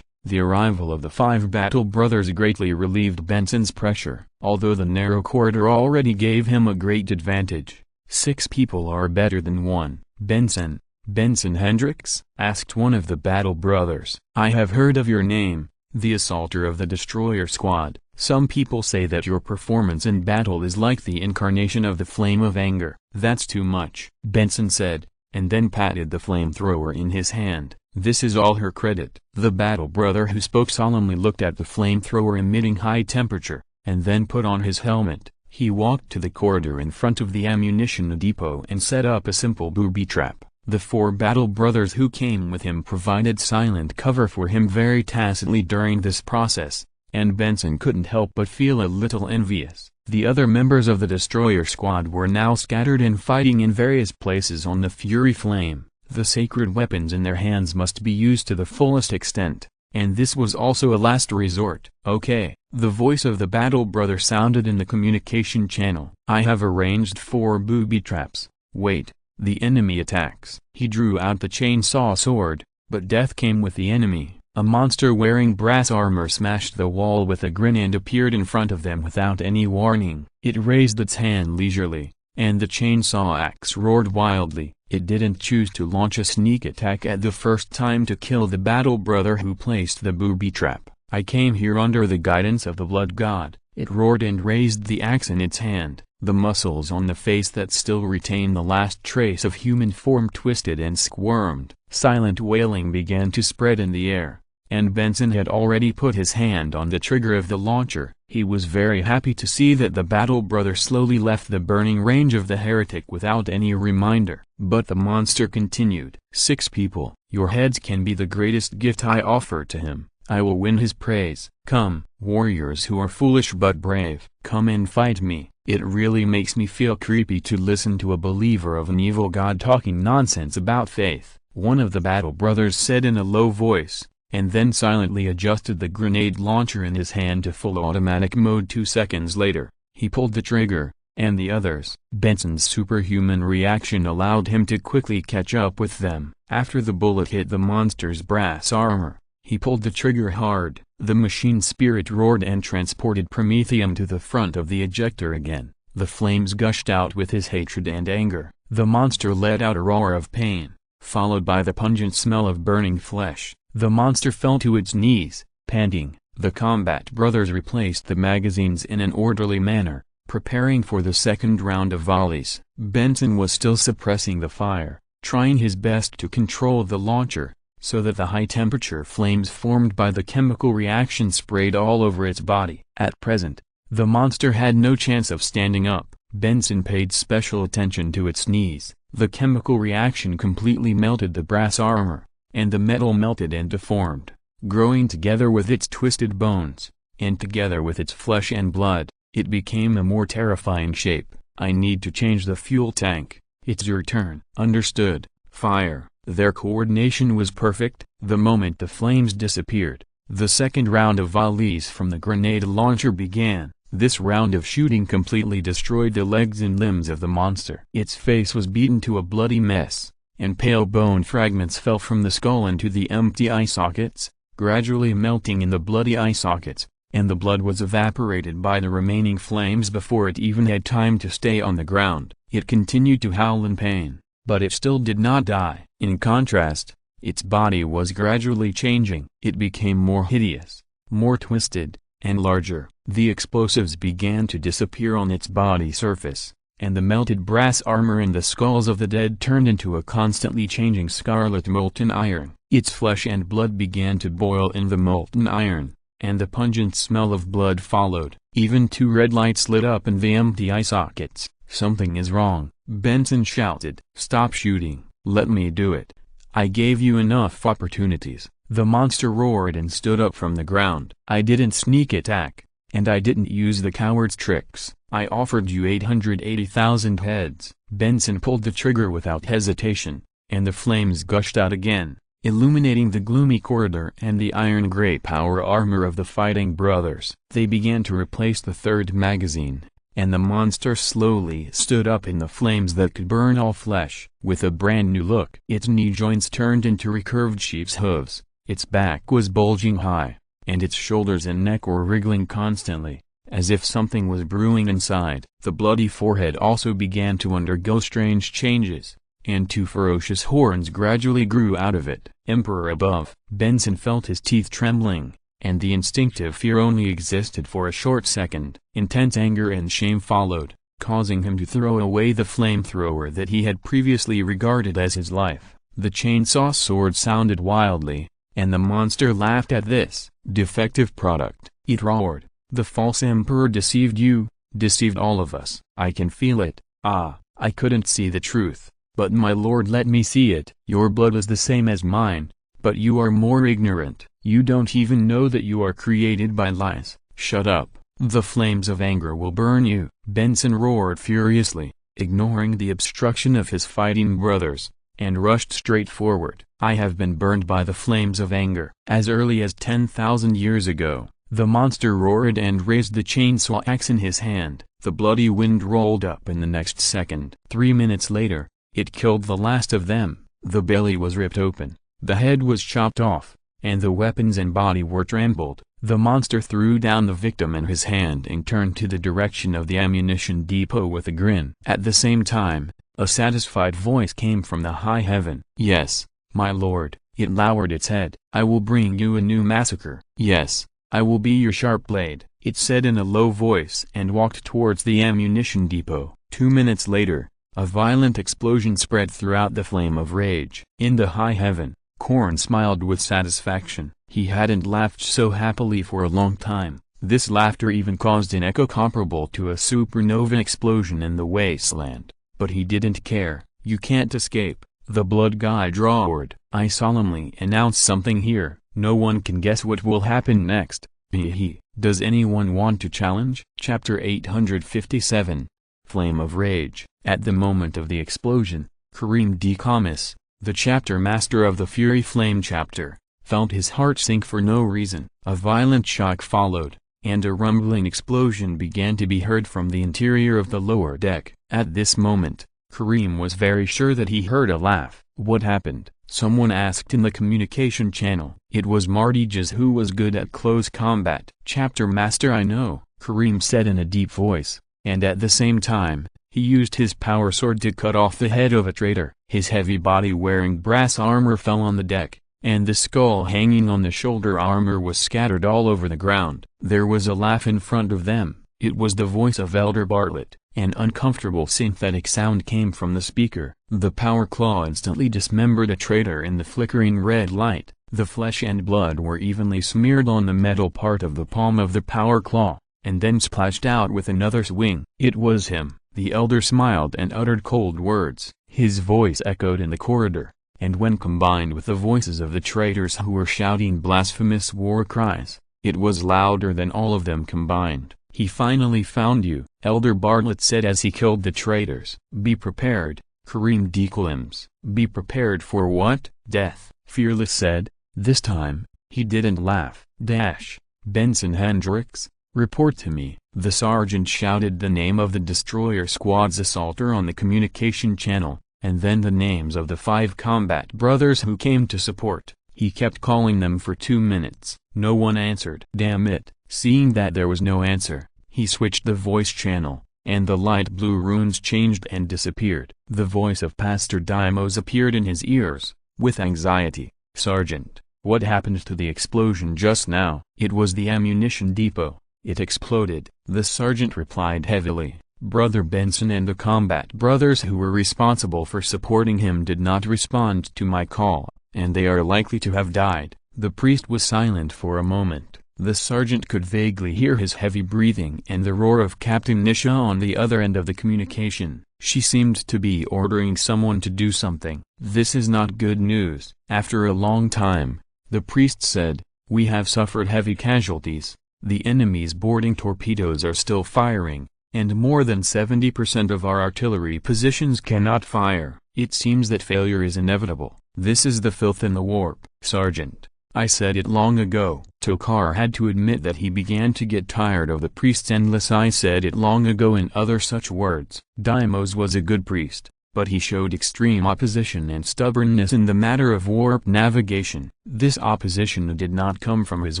The arrival of the 5 Battle Brothers greatly relieved Benson's pressure. Although the narrow corridor already gave him a great advantage, 6 people are better than 1. "Benson Hendricks?" asked one of the Battle Brothers. "I have heard of your name, the assaulter of the Destroyer Squad. Some people say that your performance in battle is like the incarnation of the Flame of Anger." "That's too much," Benson said, and then patted the flamethrower in his hand. "This is all her credit." The Battle Brother who spoke solemnly looked at the flamethrower emitting high temperature, and then put on his helmet. He walked to the corridor in front of the ammunition depot and set up a simple booby trap. The 4 Battle Brothers who came with him provided silent cover for him very tacitly during this process, and Benson couldn't help but feel a little envious. The other members of the Destroyer Squad were now scattered and fighting in various places on the Fury Flame. The sacred weapons in their hands must be used to the fullest extent, and this was also a last resort. "Okay." The voice of the Battle Brother sounded in the communication channel. "I have arranged 4 booby traps. Wait. The enemy attacks." He drew out the chainsaw sword, but death came with the enemy. A monster wearing brass armor smashed the wall with a grin and appeared in front of them without any warning. It raised its hand leisurely, and the chainsaw axe roared wildly. It didn't choose to launch a sneak attack at the first time to kill the Battle Brother who placed the booby trap. "I came here under the guidance of the Blood God," it roared and raised the axe in its hand. The muscles on the face that still retained the last trace of human form twisted and squirmed. Silent wailing began to spread in the air, and Benson had already put his hand on the trigger of the launcher. He was very happy to see that the Battle Brother slowly left the burning range of the heretic without any reminder. But the monster continued. 6 people. Your heads can be the greatest gift I offer to him. I will win his praise. Come, warriors who are foolish but brave. Come and fight me. It really makes me feel creepy to listen to a believer of an evil god talking nonsense about faith, one of the Battle Brothers said in a low voice, and then silently adjusted the grenade launcher in his hand to full automatic mode. 2 seconds later, he pulled the trigger, and the others. Benson's superhuman reaction allowed him to quickly catch up with them. After the bullet hit the monster's brass armor, he pulled the trigger hard. The machine spirit roared and transported Prometheum to the front of the ejector again. The flames gushed out with his hatred and anger. The monster let out a roar of pain, followed by the pungent smell of burning flesh. The monster fell to its knees, panting. The combat brothers replaced the magazines in an orderly manner, preparing for the second round of volleys. Benson was still suppressing the fire, trying his best to control the launcher, so that the high-temperature flames formed by the chemical reaction sprayed all over its body. At present, the monster had no chance of standing up. Benson paid special attention to its knees. The chemical reaction completely melted the brass armor, and the metal melted and deformed, growing together with its twisted bones, and together with its flesh and blood. It became a more terrifying shape. I need to change the fuel tank. It's your turn. Understood. Fire. Their coordination was perfect. The moment the flames disappeared, the second round of volleys from the grenade launcher began. This round of shooting completely destroyed the legs and limbs of the monster. Its face was beaten to a bloody mess, and pale bone fragments fell from the skull into the empty eye sockets, gradually melting in the bloody eye sockets, and the blood was evaporated by the remaining flames before it even had time to stay on the ground. It continued to howl in pain, but it still did not die. In contrast, its body was gradually changing. It became more hideous, more twisted, and larger. The explosives began to disappear on its body surface, and the melted brass armor and the skulls of the dead turned into a constantly changing scarlet molten iron. Its flesh and blood began to boil in the molten iron, and the pungent smell of blood followed. Even two red lights lit up in the empty eye sockets. Something is wrong, Benson shouted. Stop shooting, let me do it. I gave you enough opportunities. The monster roared and stood up from the ground. I didn't sneak attack, and I didn't use the coward's tricks. I offered you 880,000 heads. Benson pulled the trigger without hesitation, and the flames gushed out again, illuminating the gloomy corridor and the iron-gray power armor of the fighting brothers. They began to replace the third magazine, and the monster slowly stood up in the flames that could burn all flesh. With a brand new look, its knee joints turned into recurved sheep's hooves. Its back was bulging high, and its shoulders and neck were wriggling constantly, as if something was brewing inside. The bloody forehead also began to undergo strange changes, and two ferocious horns gradually grew out of it. Emperor above. Benson felt his teeth trembling, and the instinctive fear only existed for a short second. Intense anger and shame followed, causing him to throw away the flamethrower that he had previously regarded as his life. The chainsaw sword sounded wildly, and the monster laughed at this defective product. It roared. The false emperor deceived you, deceived all of us. I can feel it. Ah, I couldn't see the truth, but my lord let me see it. Your blood is the same as mine, but you are more ignorant. You don't even know that you are created by lies. Shut up. The flames of anger will burn you. Benson roared furiously, ignoring the obstruction of his fighting brothers, and rushed straight forward. I have been burned by the flames of anger. As early as 10,000 years ago, the monster roared and raised the chainsaw axe in his hand. The bloody wind rolled up in the next second. 3 minutes later, it killed the last of them. The belly was ripped open, the head was chopped off, and the weapons and body were trampled. The monster threw down the victim in his hand and turned to the direction of the ammunition depot with a grin. At the same time, a satisfied voice came from the high heaven. Yes, my lord. It lowered its head. I will bring you a new massacre. Yes, I will be your sharp blade, it said in a low voice and walked towards the ammunition depot. 2 minutes later, a violent explosion spread throughout the flame of rage. In the high heaven, Korn smiled with satisfaction. He hadn't laughed so happily for a long time. This laughter even caused an echo comparable to a supernova explosion in the wasteland. But he didn't care. You can't escape, the blood guide roared. I solemnly announce something here. No one can guess what will happen next. Hee. Does anyone want to challenge? Chapter 857. Flame of Rage. At the moment of the explosion, Kareem D. Kamis, the chapter master of the Fury Flame chapter, felt his heart sink for no reason. A violent shock followed, and a rumbling explosion began to be heard from the interior of the lower deck. At this moment, Kareem was very sure that he heard a laugh. What happened? Someone asked in the communication channel. It was Martiges, who was good at close combat. Chapter master, I know, Kareem said in a deep voice, and at the same time, he used his power sword to cut off the head of a traitor. His heavy body wearing brass armor fell on the deck, and the skull hanging on the shoulder armor was scattered all over the ground. There was a laugh in front of them. It was the voice of Elder Bartlett. An uncomfortable synthetic sound came from the speaker. The power claw instantly dismembered a traitor in the flickering red light. The flesh and blood were evenly smeared on the metal part of the palm of the power claw, and then splashed out with another swing. It was him. The elder smiled and uttered cold words. His voice echoed in the corridor, and when combined with the voices of the traitors who were shouting blasphemous war cries, it was louder than all of them combined. "He finally found you," Elder Bartlett said as he killed the traitors. "Be prepared, Kareem Declims." "Be prepared for what?" "Death," Fearless said. This time, he didn't laugh. Benson Hendricks, report to me. The sergeant shouted the name of the destroyer squad's assaulter on the communication channel, and then the names of the 5 combat brothers who came to support. He kept calling them for 2 minutes. No one answered. Damn it. Seeing that there was no answer, he switched the voice channel, and the light blue runes changed and disappeared. The voice of Pastor Deimos appeared in his ears, with anxiety. "Sergeant, what happened to the explosion just now?" "It was the ammunition depot. It exploded," the sergeant replied heavily. "Brother Benson and the combat brothers who were responsible for supporting him did not respond to my call, and they are likely to have died." The priest was silent for a moment. The sergeant could vaguely hear his heavy breathing and the roar of Captain Nisha on the other end of the communication. She seemed to be ordering someone to do something. "This is not good news." After a long time, the priest said, "We have suffered heavy casualties. The enemy's boarding torpedoes are still firing, and more than 70% of our artillery positions cannot fire. It seems that failure is inevitable. This is the filth in the warp." "Sergeant, I said it long ago." Tokar had to admit that he began to get tired of the priest's endless "I said it long ago" and other such words. Deimos was a good priest, but he showed extreme opposition and stubbornness in the matter of warp navigation. This opposition did not come from his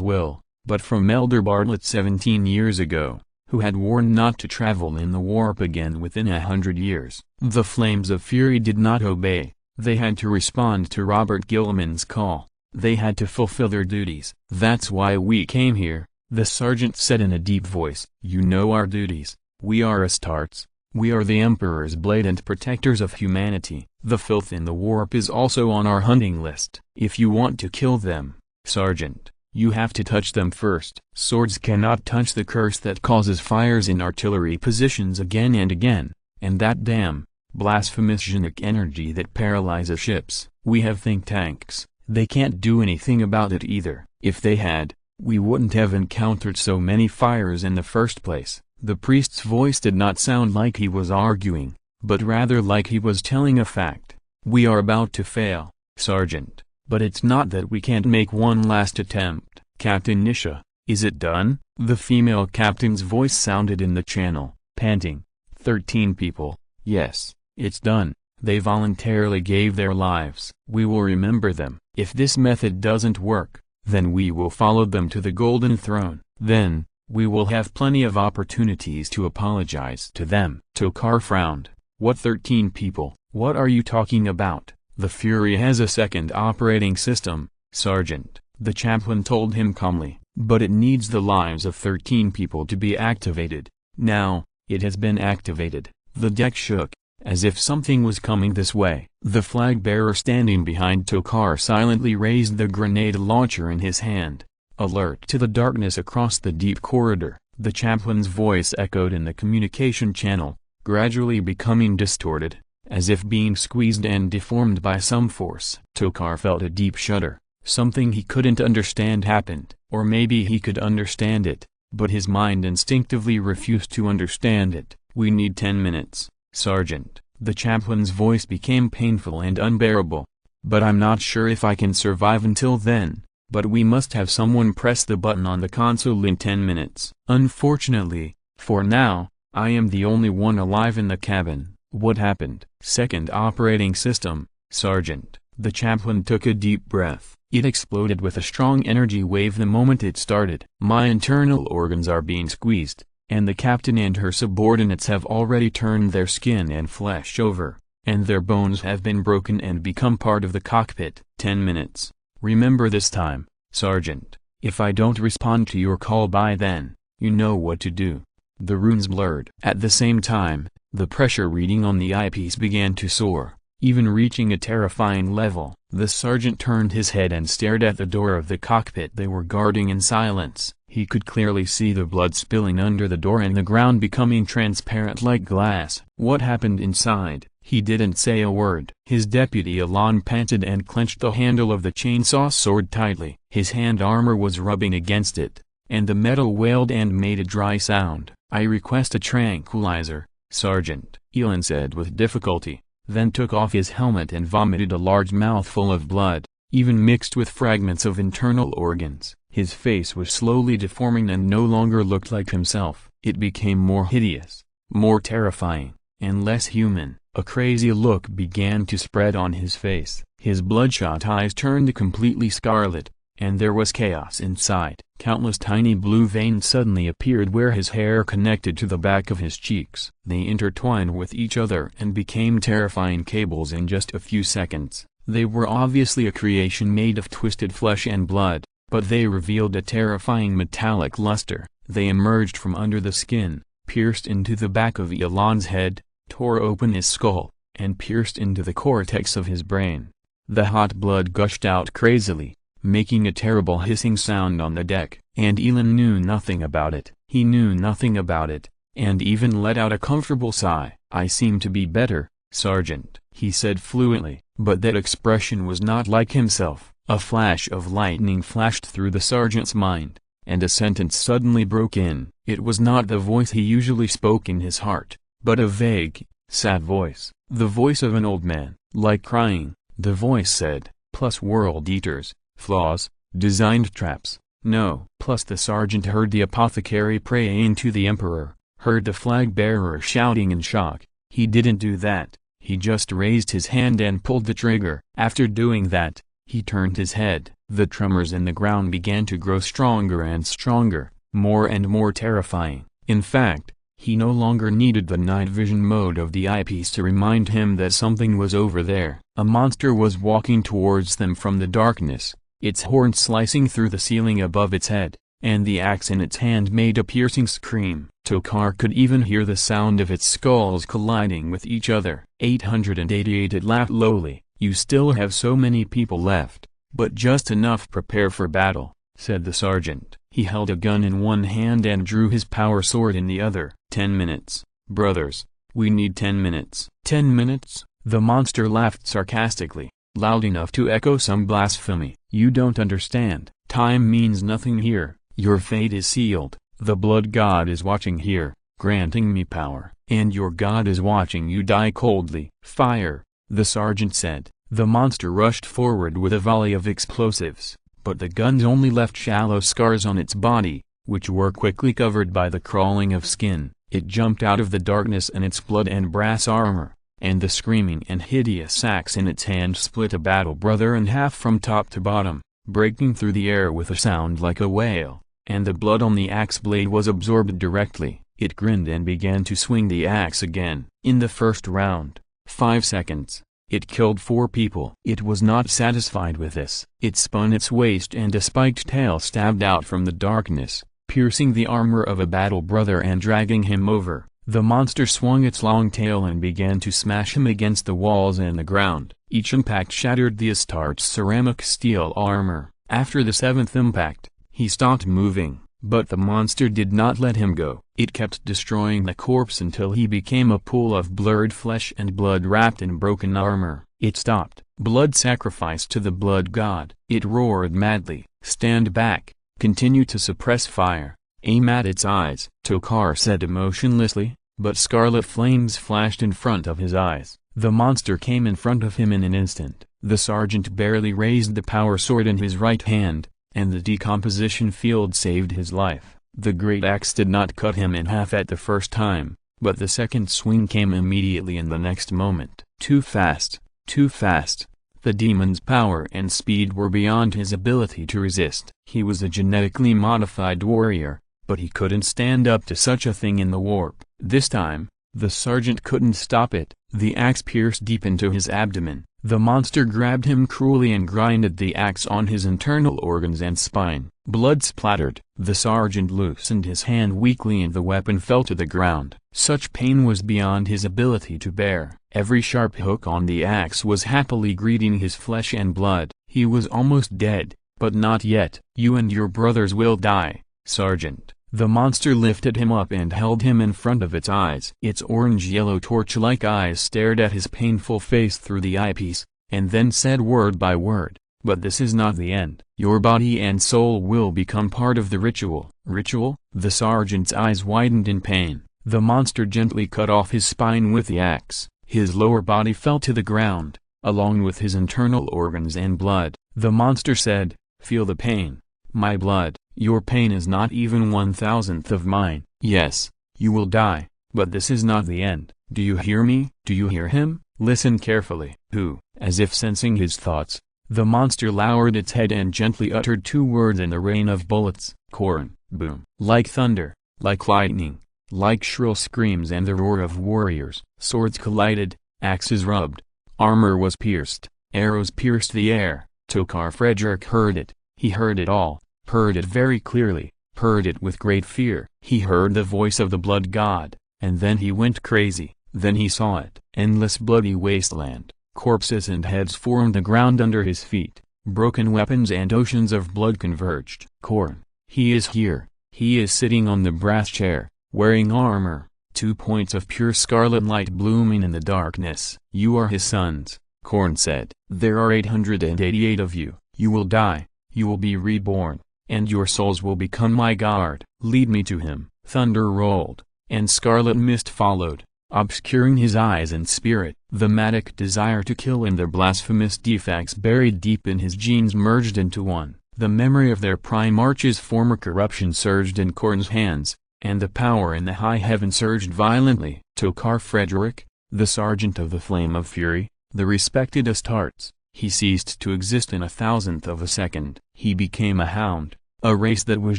will, but from Elder Bartlett 17 years ago, who had warned not to travel in the warp again within 100 years. The flames of fury did not obey. They had to respond to Robert Gilman's call. They had to fulfill their duties. "That's why we came here," the sergeant said in a deep voice. "You know our duties. We are Astartes. We are the Emperor's blade and protectors of humanity. The filth in the warp is also on our hunting list. If you want to kill them, Sergeant, you have to touch them first. Swords cannot touch the curse that causes fires in artillery positions again and again, and that damn, blasphemous genic energy that paralyzes ships. We have think tanks. They can't do anything about it either. If they had, we wouldn't have encountered so many fires in the first place." The priest's voice did not sound like he was arguing, but rather like he was telling a fact. "We are about to fail, Sergeant, but it's not that we can't make one last attempt." "Captain Nisha, is it done?" The female captain's voice sounded in the channel, panting. 13 people, yes, it's done. They voluntarily gave their lives. We will remember them. If this method doesn't work, then we will follow them to the Golden Throne. Then, we will have plenty of opportunities to apologize to them. Tokar frowned. "What 13 people? What are you talking about?" "The Fury has a second operating system, Sergeant," the chaplain told him calmly, "but it needs the lives of 13 people to be activated. Now, it has been activated." The deck shook, as if something was coming this way. The flag-bearer standing behind Tokar silently raised the grenade launcher in his hand, alert to the darkness across the deep corridor. The chaplain's voice echoed in the communication channel, gradually becoming distorted, as if being squeezed and deformed by some force. Tokar felt a deep shudder. Something he couldn't understand happened, or maybe he could understand it, but his mind instinctively refused to understand it. "We need 10 minutes. Sergeant." The chaplain's voice became painful and unbearable. "But I'm not sure if I can survive until then. But we must have someone press the button on the console in 10 minutes. Unfortunately, for now, I am the only one alive in the cabin." "What happened?" "Second operating system, Sergeant." The chaplain took a deep breath. "It exploded with a strong energy wave the moment it started. My internal organs are being squeezed, and the captain and her subordinates have already turned their skin and flesh over, and their bones have been broken and become part of the cockpit." 10 minutes. Remember this time, Sergeant. If I don't respond to your call by then, you know what to do." The runes blurred. At the same time, the pressure reading on the eyepiece began to soar, even reaching a terrifying level. The sergeant turned his head and stared at the door of the cockpit they were guarding in silence. He could clearly see the blood spilling under the door and the ground becoming transparent like glass. What happened inside? He didn't say a word. His deputy Alon panted and clenched the handle of the chainsaw sword tightly. His hand armor was rubbing against it, and the metal wailed and made a dry sound. "I request a tranquilizer, Sergeant," Elon said with difficulty, then took off his helmet and vomited a large mouthful of blood, even mixed with fragments of internal organs. His face was slowly deforming and no longer looked like himself. It became more hideous, more terrifying, and less human. A crazy look began to spread on his face. His bloodshot eyes turned completely scarlet, and there was chaos inside. Countless tiny blue veins suddenly appeared where his hair connected to the back of his cheeks. They intertwined with each other and became terrifying cables in just a few seconds. They were obviously a creation made of twisted flesh and blood, but they revealed a terrifying metallic luster. They emerged from under the skin, pierced into the back of Elon's head, tore open his skull, and pierced into the cortex of his brain. The hot blood gushed out crazily, making a terrible hissing sound on the deck. And Elon knew nothing about it. He knew nothing about it, and even let out a comfortable sigh. "I seem to be better, Sergeant," he said fluently. But that expression was not like himself. A flash of lightning flashed through the sergeant's mind, and a sentence suddenly broke in. It was not the voice he usually spoke in his heart, but a vague, sad voice. The voice of an old man, like crying. The voice said, "Plus world eaters, flaws, designed traps, no." Plus the sergeant heard the apothecary praying to the emperor, heard the flag bearer shouting in shock. He didn't do that, he just raised his hand and pulled the trigger. After doing that, he turned his head. The tremors in the ground began to grow stronger and stronger, more and more terrifying. In fact, he no longer needed the night vision mode of the eyepiece to remind him that something was over there. A monster was walking towards them from the darkness, its horn slicing through the ceiling above its head, and the axe in its hand made a piercing scream. Tokar could even hear the sound of its skulls colliding with each other. 888 It laughed lowly. "You still have so many people left, but just enough prepare for battle," said the sergeant. He held a gun in one hand and drew his power sword in the other. 10 minutes, brothers. We need 10 minutes. 10 minutes? The monster laughed sarcastically, loud enough to echo some blasphemy. "You don't understand. Time means nothing here. Your fate is sealed. The blood god is watching here, granting me power. And your god is watching you die coldly." "Fire," the sergeant said. The monster rushed forward with a volley of explosives, but the guns only left shallow scars on its body, which were quickly covered by the crawling of skin. It jumped out of the darkness in its blood and brass armor, and the screaming and hideous axe in its hand split a battle brother in half from top to bottom, breaking through the air with a sound like a wail, and the blood on the axe blade was absorbed directly. It grinned and began to swing the axe again. In the first round, 5 seconds, it killed 4 people. It was not satisfied with this. It spun its waist and a spiked tail stabbed out from the darkness, piercing the armor of a battle brother and dragging him over. The monster swung its long tail and began to smash him against the walls and the ground. Each impact shattered the Astarte's ceramic steel armor. After the 7th impact, he stopped moving, but the monster did not let him go. It kept destroying the corpse until he became a pool of blurred flesh and blood wrapped in broken armor. It stopped. Blood sacrifice to the blood god. It roared madly. "Stand back. Continue to suppress fire. Aim at its eyes," Tokar said emotionlessly, but scarlet flames flashed in front of his eyes. The monster came in front of him in an instant. The sergeant barely raised the power sword in his right hand, and the decomposition field saved his life. The great axe did not cut him in half at the first time, but the second swing came immediately in the next moment. Too fast, too fast. The demon's power and speed were beyond his ability to resist. He was a genetically modified warrior, but he couldn't stand up to such a thing in the warp. This time, the sergeant couldn't stop it. The axe pierced deep into his abdomen. The monster grabbed him cruelly and grinded the axe on his internal organs and spine. Blood splattered. The sergeant loosened his hand weakly and the weapon fell to the ground. Such pain was beyond his ability to bear. Every sharp hook on the axe was happily greeting his flesh and blood. He was almost dead, but not yet. "You and your brothers will die, Sergeant." The monster lifted him up and held him in front of its eyes. Its orange-yellow torch-like eyes stared at his painful face through the eyepiece, and then said word by word, "But this is not the end. Your body and soul will become part of the ritual." "Ritual?" The sergeant's eyes widened in pain. The monster gently cut off his spine with the axe. His lower body fell to the ground, along with his internal organs and blood. The monster said, "Feel the pain. My blood. Your pain is not even 1/1000th of mine. Yes, you will die, but this is not the end. Do you hear me? Do you hear him? Listen carefully." "Who?" As if sensing his thoughts, the monster lowered its head and gently uttered 2 words in the rain of bullets. "Corn." Boom. Like thunder, like lightning, like shrill screams and the roar of warriors. Swords collided, axes rubbed, armor was pierced, arrows pierced the air. Tokar Frederick heard it. He heard it all. Heard it very clearly, heard it with great fear. He heard the voice of the blood god, and then he went crazy. Then he saw it. Endless bloody wasteland, corpses and heads formed the ground under his feet, broken weapons and oceans of blood converged. Korn. He is here. He is sitting on the brass chair, wearing armor, 2 points of pure scarlet light blooming in the darkness. "You are his sons," Korn said. "There are 888 of you. You will die, you will be reborn, and your souls will become my guard. Lead me to him." Thunder rolled, and scarlet mist followed, obscuring his eyes and spirit. The manic desire to kill and the blasphemous defects buried deep in his genes merged into one. The memory of their primarch's former corruption surged in Korn's hands, and the power in the high heaven surged violently. Tokar Frederick, the sergeant of the Flame of Fury, the respected Astartes, he ceased to exist in 1/1000th of a second. He became a hound, a race that was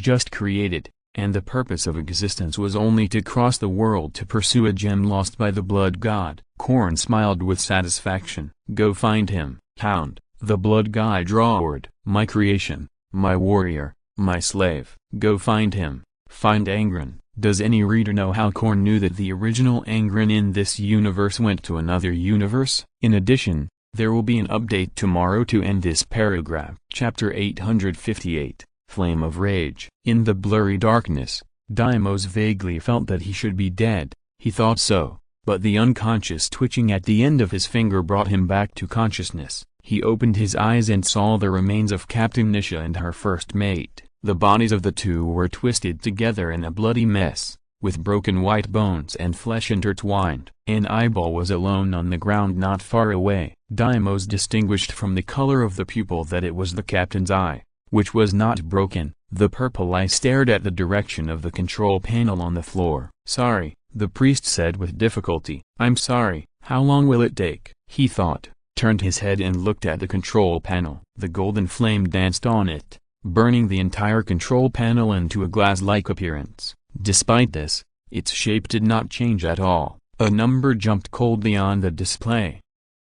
just created, and the purpose of existence was only to cross the world to pursue a gem lost by the blood god. Korn smiled with satisfaction. "Go find him, hound," the blood god roared. "My creation, my warrior, my slave. Go find him. Find Angren." Does any reader know how Korn knew that the original Angren in this universe went to another universe? In addition, there will be an update tomorrow to end this paragraph. Chapter 858, Flame of Rage. In the blurry darkness, Deimos vaguely felt that he should be dead. He thought so, but the unconscious twitching at the end of his finger brought him back to consciousness. He opened his eyes and saw the remains of Captain Nisha and her first mate. The bodies of the two were twisted together in a bloody mess, with broken white bones and flesh intertwined. An eyeball was alone on the ground not far away. Deimos distinguished from the color of the pupil that it was the captain's eye, which was not broken. The purple eye stared at the direction of the control panel on the floor. "Sorry," the priest said with difficulty. "I'm sorry. How long will it take?" He thought, turned his head and looked at the control panel. The golden flame danced on it, burning the entire control panel into a glass-like appearance. Despite this, its shape did not change at all. A number jumped coldly on the display.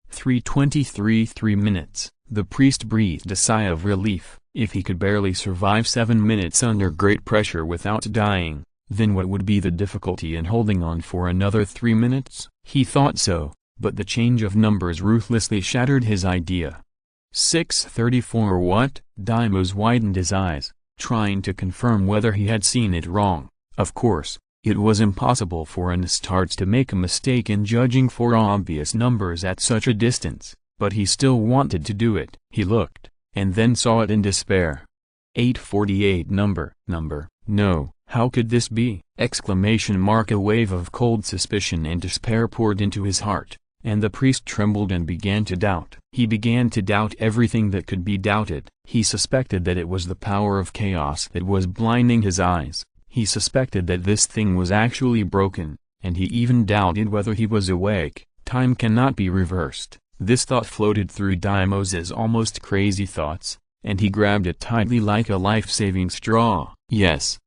3:23 3 minutes. The priest breathed a sigh of relief. If he could barely survive 7 minutes under great pressure without dying, then what would be the difficulty in holding on for another 3 minutes? He thought so, but the change of numbers ruthlessly shattered his idea. 6:34 What? Deimos widened his eyes, trying to confirm whether he had seen it wrong. Of course, it was impossible for an Astartes to make a mistake in judging for obvious numbers at such a distance, but he still wanted to do it. He looked, and then saw it in despair. 848 number, no, how could this be? Exclamation mark. A wave of cold suspicion and despair poured into his heart, and the priest trembled and began to doubt. He began to doubt everything that could be doubted. He suspected that it was the power of chaos that was blinding his eyes. He suspected that this thing was actually broken, and he even doubted whether he was awake. Time cannot be reversed. This thought floated through Deimos's almost crazy thoughts, and he grabbed it tightly like a life-saving straw. Yes,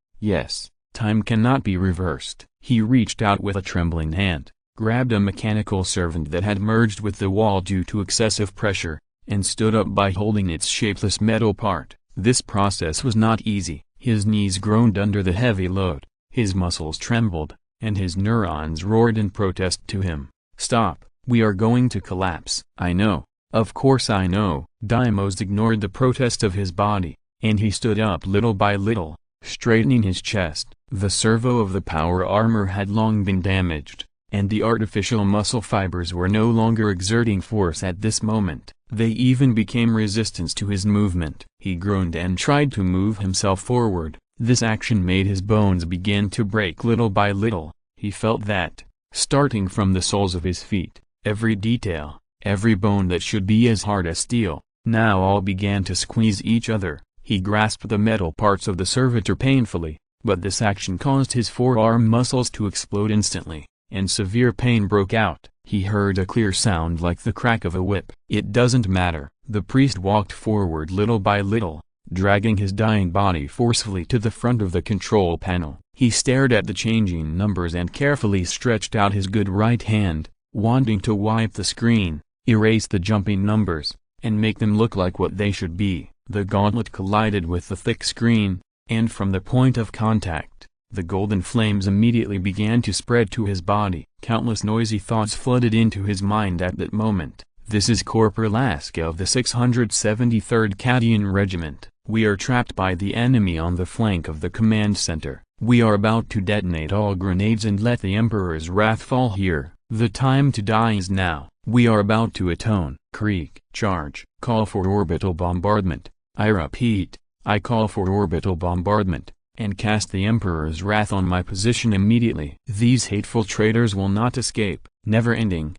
time cannot be reversed. He reached out with a trembling hand, grabbed a mechanical servant that had merged with the wall due to excessive pressure, and stood up by holding its shapeless metal part. This process was not easy. His knees groaned under the heavy load, his muscles trembled, and his neurons roared in protest to him. "Stop, we are going to collapse." "I know. Of course I know." Deimos ignored the protest of his body, and he stood up little by little, straightening his chest. The servo of the power armor had long been damaged, and the artificial muscle fibers were no longer exerting force at this moment. They even became resistance to his movement. He groaned and tried to move himself forward. This action made his bones begin to break little by little. He felt that, starting from the soles of his feet, every detail, every bone that should be as hard as steel, now all began to squeeze each other. He grasped the metal parts of the servitor painfully, but this action caused his forearm muscles to explode instantly, and severe pain broke out. He heard a clear sound like the crack of a whip. "It doesn't matter." The priest walked forward little by little, dragging his dying body forcefully to the front of the control panel. He stared at the changing numbers and carefully stretched out his good right hand, wanting to wipe the screen, erase the jumping numbers, and make them look like what they should be. The gauntlet collided with the thick screen, and from the point of contact, the golden flames immediately began to spread to his body. Countless noisy thoughts flooded into his mind at that moment. "This is Corporal Laska of the 673rd Cadian Regiment. We are trapped by the enemy on the flank of the command center. We are about to detonate all grenades and let the Emperor's wrath fall here. The time to die is now. We are about to atone." Creak. "Charge. Call for orbital bombardment. I repeat, I call for orbital bombardment, and cast the Emperor's wrath on my position immediately. These hateful traitors will not escape. Never ending,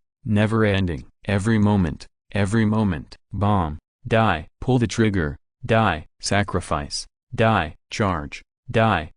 every moment, bomb, die, pull the trigger, die, sacrifice, die, charge, die,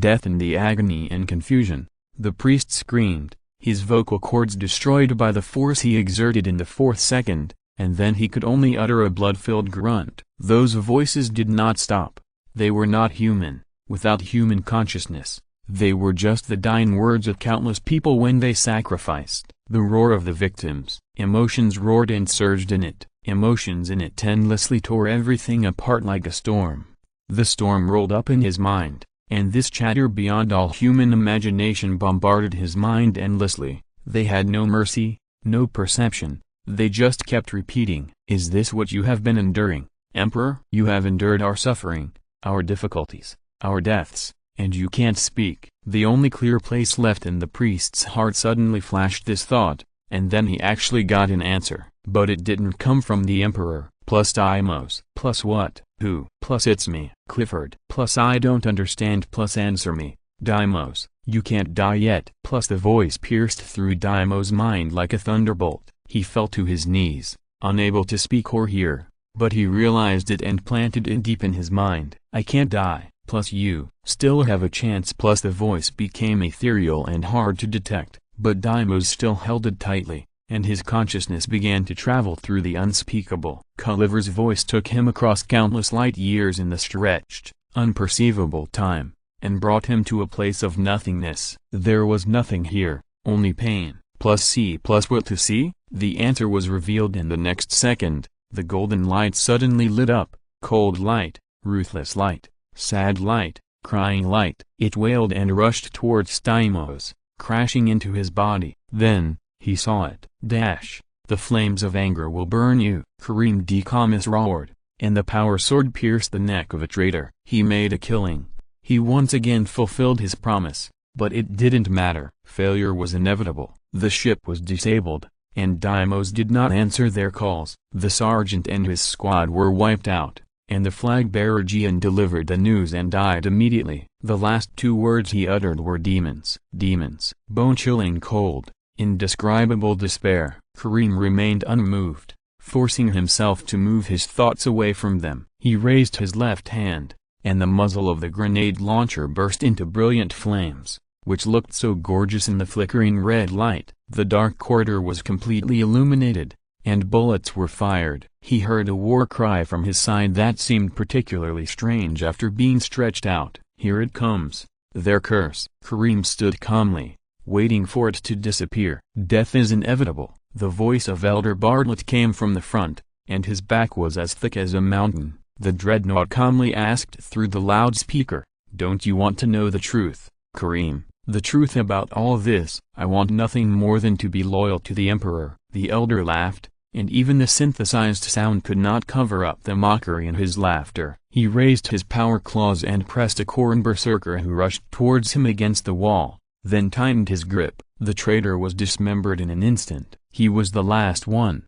death in the agony and confusion." The priest screamed, his vocal cords destroyed by the force he exerted in the 4th second, and then he could only utter a blood-filled grunt. Those voices did not stop. They were not human, without human consciousness. They were just the dying words of countless people when they sacrificed. The roar of the victims. Emotions roared and surged in it. Emotions in it endlessly tore everything apart like a storm. The storm rolled up in his mind, and this chatter beyond all human imagination bombarded his mind endlessly. They had no mercy, no perception. They just kept repeating, "Is this what you have been enduring, Emperor? You have endured our suffering, our difficulties, our deaths, and you can't speak." The only clear place left in the priest's heart suddenly flashed this thought, and then he actually got an answer. But it didn't come from the Emperor. Plus Deimos. Plus what? Who? Plus it's me, Clifford. Plus I don't understand. Plus answer me, Deimos. You can't die yet. Plus the voice pierced through Deimos' mind like a thunderbolt. He fell to his knees, unable to speak or hear, but he realized it and planted it deep in his mind. "I can't die. Plus you still have a chance." Plus the voice became ethereal and hard to detect, but Deimos still held it tightly, and his consciousness began to travel through the unspeakable. Culliver's voice took him across countless light years in the stretched, unperceivable time, and brought him to a place of nothingness. There was nothing here, only pain. Plus see. Plus what to see? The answer was revealed in the next second. The golden light suddenly lit up, cold light, ruthless light, sad light, crying light. It wailed and rushed towards Deimos, crashing into his body. Then, he saw it. Dash. "The flames of anger will burn you." Kareem Decamus roared, and the power sword pierced the neck of a traitor. He made a killing. He once again fulfilled his promise, but it didn't matter. Failure was inevitable. The ship was disabled, and Deimos did not answer their calls. The sergeant and his squad were wiped out, and the flag-bearer Gian delivered the news and died immediately. The last 2 words he uttered were demons. Demons. Bone-chilling cold, indescribable despair. Kareem remained unmoved, forcing himself to move his thoughts away from them. He raised his left hand, and the muzzle of the grenade launcher burst into brilliant flames, which looked so gorgeous in the flickering red light. The dark corridor was completely illuminated, and bullets were fired. He heard a war cry from his side that seemed particularly strange after being stretched out. "Here it comes, their curse." Kareem stood calmly, waiting for it to disappear. Death is inevitable. The voice of Elder Bartlett came from the front, and his back was as thick as a mountain. The dreadnought calmly asked through the loudspeaker, "Don't you want to know the truth, Kareem? The truth about all this?" "I want nothing more than to be loyal to the Emperor." The elder laughed, and even the synthesized sound could not cover up the mockery in his laughter. He raised his power claws and pressed a Khorne berserker who rushed towards him against the wall, then tightened his grip. The traitor was dismembered in an instant. He was the last one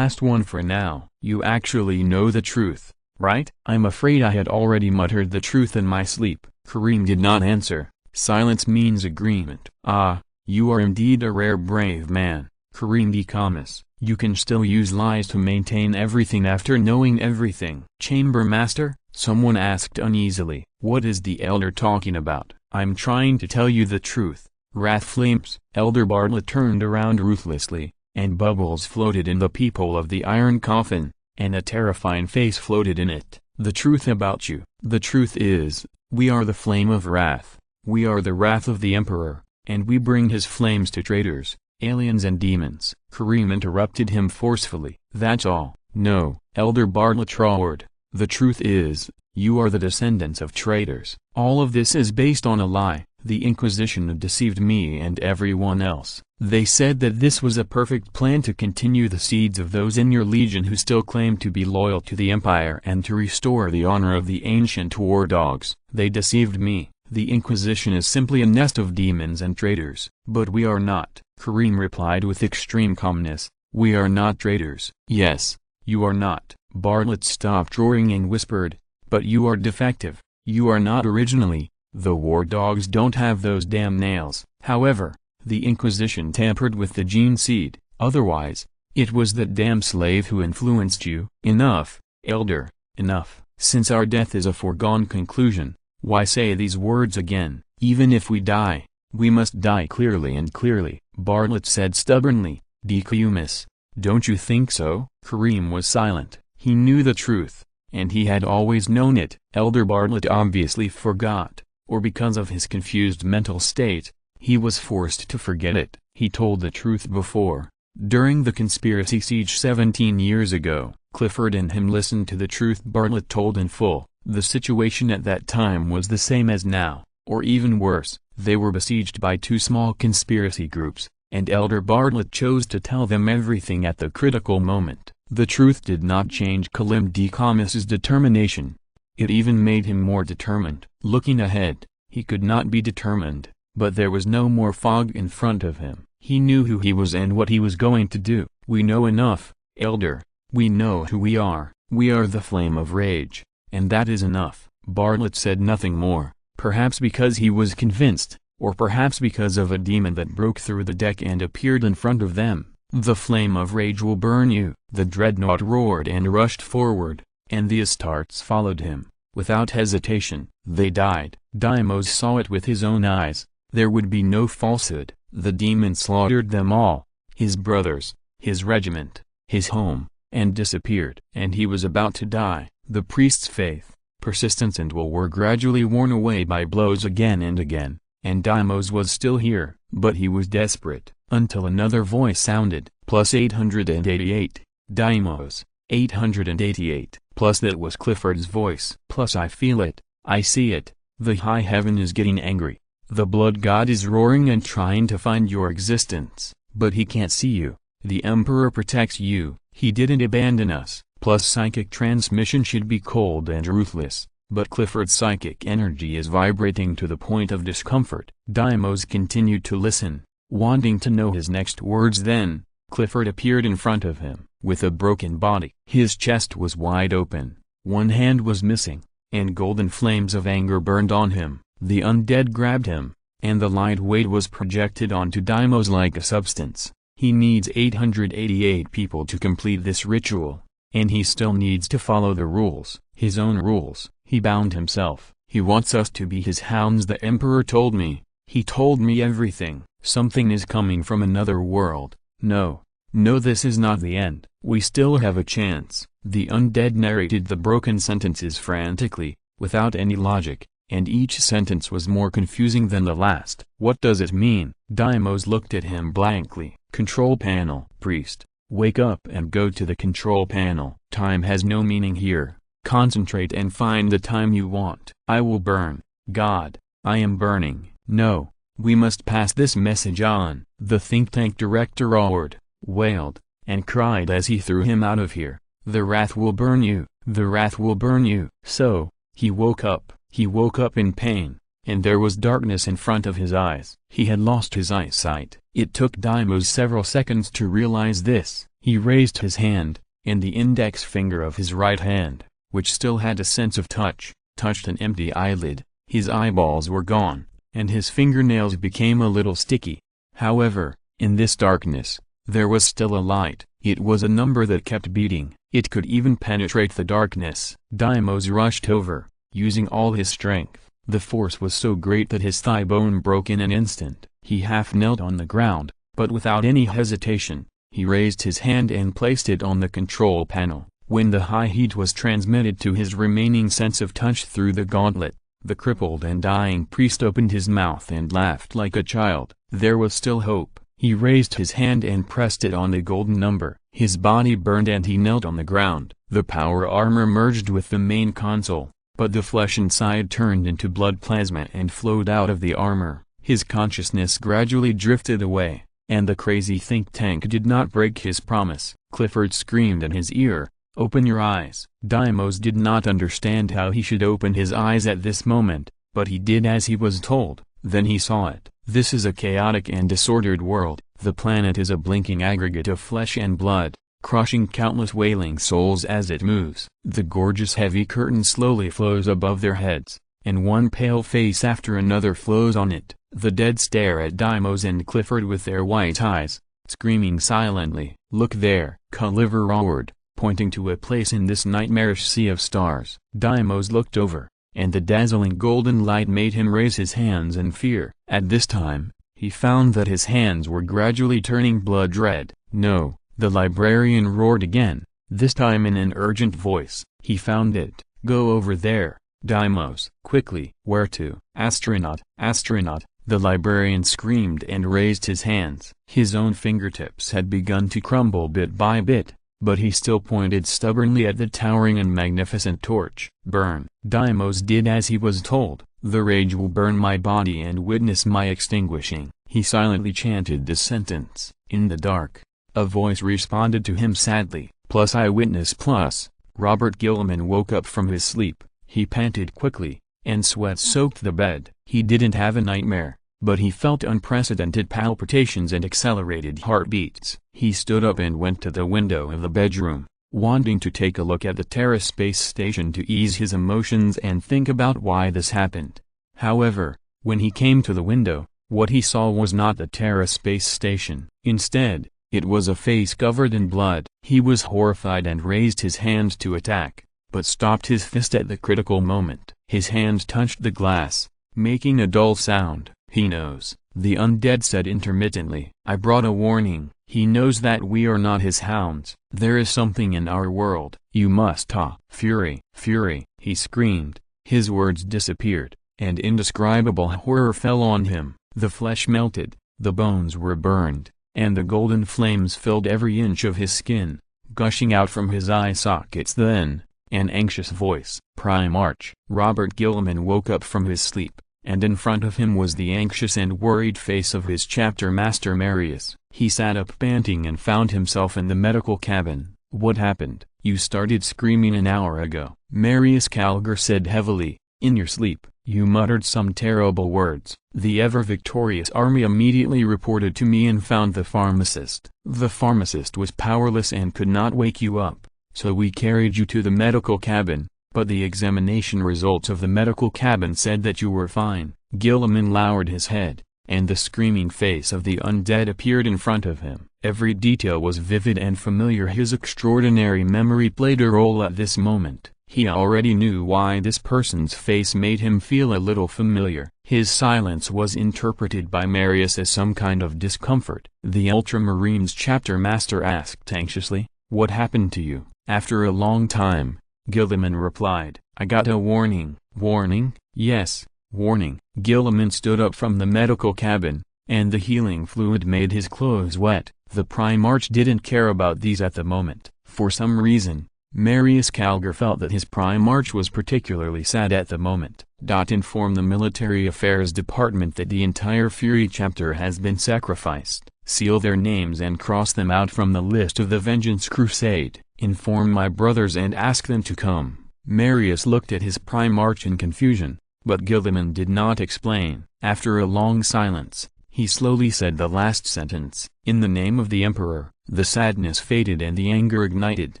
for now. "You actually know the truth, right?" "I'm afraid I had already muttered the truth in my sleep." Kareem did not answer. Silence means agreement. "Ah, you are indeed a rare brave man, Kareem Dekamis. You can still use lies to maintain everything after knowing everything." "Chamber Master?" someone asked uneasily. "What is the elder talking about?" "I'm trying to tell you the truth." Wrath flames. Elder Bartlett turned around ruthlessly, and bubbles floated in the peephole of the iron coffin, and a terrifying face floated in it. "The truth about you. The truth is, we are the flame of wrath. We are the wrath of the Emperor, and we bring his flames to traitors, aliens and demons." Kareem interrupted him forcefully. "That's all." "No," Elder Bartlett roared. "The truth is, you are the descendants of traitors. All of this is based on a lie. The Inquisition deceived me and everyone else. They said that this was a perfect plan to continue the seeds of those in your legion who still claim to be loyal to the Empire and to restore the honor of the ancient war dogs. They deceived me. The Inquisition is simply a nest of demons and traitors." "But we are not," Kareem replied with extreme calmness. "We are not traitors." "Yes, you are not." Bartlett stopped roaring and whispered, "But you are defective. You are not originally. The war dogs don't have those damn nails." "However, the Inquisition tampered with the gene seed. Otherwise, it was that damn slave who influenced you." "Enough, Elder, enough. Since our death is a foregone conclusion, why say these words again? Even if we die, we must die clearly and clearly." Bartlett said stubbornly. "Dekamis, don't you think so?" Kareem was silent. He knew the truth, and he had always known it. Elder Bartlett obviously forgot, or because of his confused mental state, he was forced to forget it. He told the truth before. During the conspiracy siege 17 years ago, Clifford and him listened to the truth Bartlett told in full. The situation at that time was the same as now, or even worse. They were besieged by two small conspiracy groups, and Elder Bartlett chose to tell them everything at the critical moment. The truth did not change Kareem Dekamis's determination. It even made him more determined. Looking ahead, he could not be determined, but there was no more fog in front of him. He knew who he was and what he was going to do. "We know enough, Elder. We know who we are. We are the flame of rage, and that is enough." Bartlett said nothing more, perhaps because he was convinced, or perhaps because of a demon that broke through the deck and appeared in front of them. "The flame of rage will burn you." The dreadnought roared and rushed forward, and the Astartes followed him. Without hesitation, they died. Deimos saw it with his own eyes. There would be no falsehood. The demon slaughtered them all, his brothers, his regiment, his home, and disappeared. And he was about to die. The priest's faith, persistence and will were gradually worn away by blows again and again, and Deimos was still here, but he was desperate, until another voice sounded, plus 888, Deimos, 888, plus that was Clifford's voice. Plus I feel it, I see it, the high heaven is getting angry. The blood god is roaring and trying to find your existence, but he can't see you. The Emperor protects you, he didn't abandon us. Plus psychic transmission should be cold and ruthless, but Clifford's psychic energy is vibrating to the point of discomfort. Deimos continued to listen, wanting to know his next words. Then, Clifford appeared in front of him, with a broken body. His chest was wide open, one hand was missing, and golden flames of anger burned on him. The undead grabbed him, and the light weight was projected onto Deimos like a substance. He needs 888 people to complete this ritual, and he still needs to follow the rules, his own rules. He bound himself. He wants us to be his hounds. The Emperor told me. He told me everything. Something is coming from another world. No, this is not the end. We still have a chance. The undead narrated the broken sentences frantically, without any logic, and each sentence was more confusing than the last. "What does it mean?" Deimos looked at him blankly. "Control panel." "Priest, wake up and go to the control panel." "Time has no meaning here. Concentrate and find the time you want." "I will burn." "God, I am burning." "No, we must pass this message on." The think tank director roared, wailed, and cried as he threw him out of here. "The wrath will burn you. The wrath will burn you." So, he woke up. He woke up in pain, and there was darkness in front of his eyes. He had lost his eyesight. It took Deimos several seconds to realize this. He raised his hand, and the index finger of his right hand, which still had a sense of touch, touched an empty eyelid. His eyeballs were gone, and his fingernails became a little sticky. However, in this darkness, there was still a light. It was a number that kept beating. It could even penetrate the darkness. Deimos rushed over, using all his strength. The force was so great that his thigh bone broke in an instant. He half knelt on the ground, but without any hesitation, he raised his hand and placed it on the control panel. When the high heat was transmitted to his remaining sense of touch through the gauntlet, the crippled and dying priest opened his mouth and laughed like a child. There was still hope. He raised his hand and pressed it on the golden number. His body burned and he knelt on the ground. The power armor merged with the main console, but the flesh inside turned into blood plasma and flowed out of the armor. His consciousness gradually drifted away, and the crazy think tank did not break his promise. Clifford screamed in his ear, "Open your eyes." Deimos did not understand how he should open his eyes at this moment, but he did as he was told. Then he saw it. This is a chaotic and disordered world. The planet is a blinking aggregate of flesh and blood, crushing countless wailing souls as it moves. The gorgeous heavy curtain slowly flows above their heads, and one pale face after another flows on it. The dead stare at Deimos and Clifford with their white eyes, screaming silently. "Look there," Culliver roared, pointing to a place in this nightmarish sea of stars. Deimos looked over, and the dazzling golden light made him raise his hands in fear. At this time, he found that his hands were gradually turning blood red. "No," the librarian roared again, this time in an urgent voice. "He found it. Go over there, Deimos." "Quickly." "Where to?" "Astronaut, astronaut," the librarian screamed and raised his hands. His own fingertips had begun to crumble bit by bit, but he still pointed stubbornly at the towering and magnificent torch. "Burn." Deimos did as he was told. "The rage will burn my body and witness my extinguishing." He silently chanted this sentence. In the dark, a voice responded to him sadly. "Plus eyewitness plus." Robert Gilman woke up from his sleep. He panted quickly, and sweat soaked the bed. He didn't have a nightmare, but he felt unprecedented palpitations and accelerated heartbeats. He stood up and went to the window of the bedroom, wanting to take a look at the Terra space station to ease his emotions and think about why this happened. However, when he came to the window, what he saw was not the Terra space station. Instead, it was a face covered in blood. He was horrified and raised his hand to attack, but stopped his fist at the critical moment. His hand touched the glass, making a dull sound. "He knows," the undead said intermittently. "I brought a warning. He knows that we are not his hounds. There is something in our world. You must talk." "Fury, fury," he screamed. His words disappeared, and indescribable horror fell on him. The flesh melted, the bones were burned, and the golden flames filled every inch of his skin, gushing out from his eye sockets. Then, an anxious voice. "Primarch." Robert Gilman woke up from his sleep, and in front of him was the anxious and worried face of his chapter master Marius. He sat up panting and found himself in the medical cabin. "What happened?" "You started screaming an hour ago," Marius Calgar said heavily. "In your sleep, you muttered some terrible words. The ever-victorious army immediately reported to me and found the pharmacist. The pharmacist was powerless and could not wake you up, so we carried you to the medical cabin, but the examination results of the medical cabin said that you were fine." Gilman lowered his head, and the screaming face of the undead appeared in front of him. Every detail was vivid and familiar. His extraordinary memory played a role at this moment. He already knew why this person's face made him feel a little familiar. His silence was interpreted by Marius as some kind of discomfort. The Ultramarines chapter master asked anxiously, "What happened to you?" After a long time, Gilman replied, "I got a warning." "Warning?" Yes, warning. Gilliman stood up from the medical cabin, and the healing fluid made his clothes wet. The Primarch didn't care about these at the moment. For some reason, Marius Calgar felt that his Primarch was particularly sad at the moment. Inform the Military Affairs Department that the entire Fury chapter has been sacrificed. Seal their names and cross them out from the list of the Vengeance Crusade. Inform my brothers and ask them to come. Marius looked at his Primarch in confusion, but Gilliman did not explain. After a long silence, he slowly said the last sentence. In the name of the Emperor. The sadness faded and the anger ignited.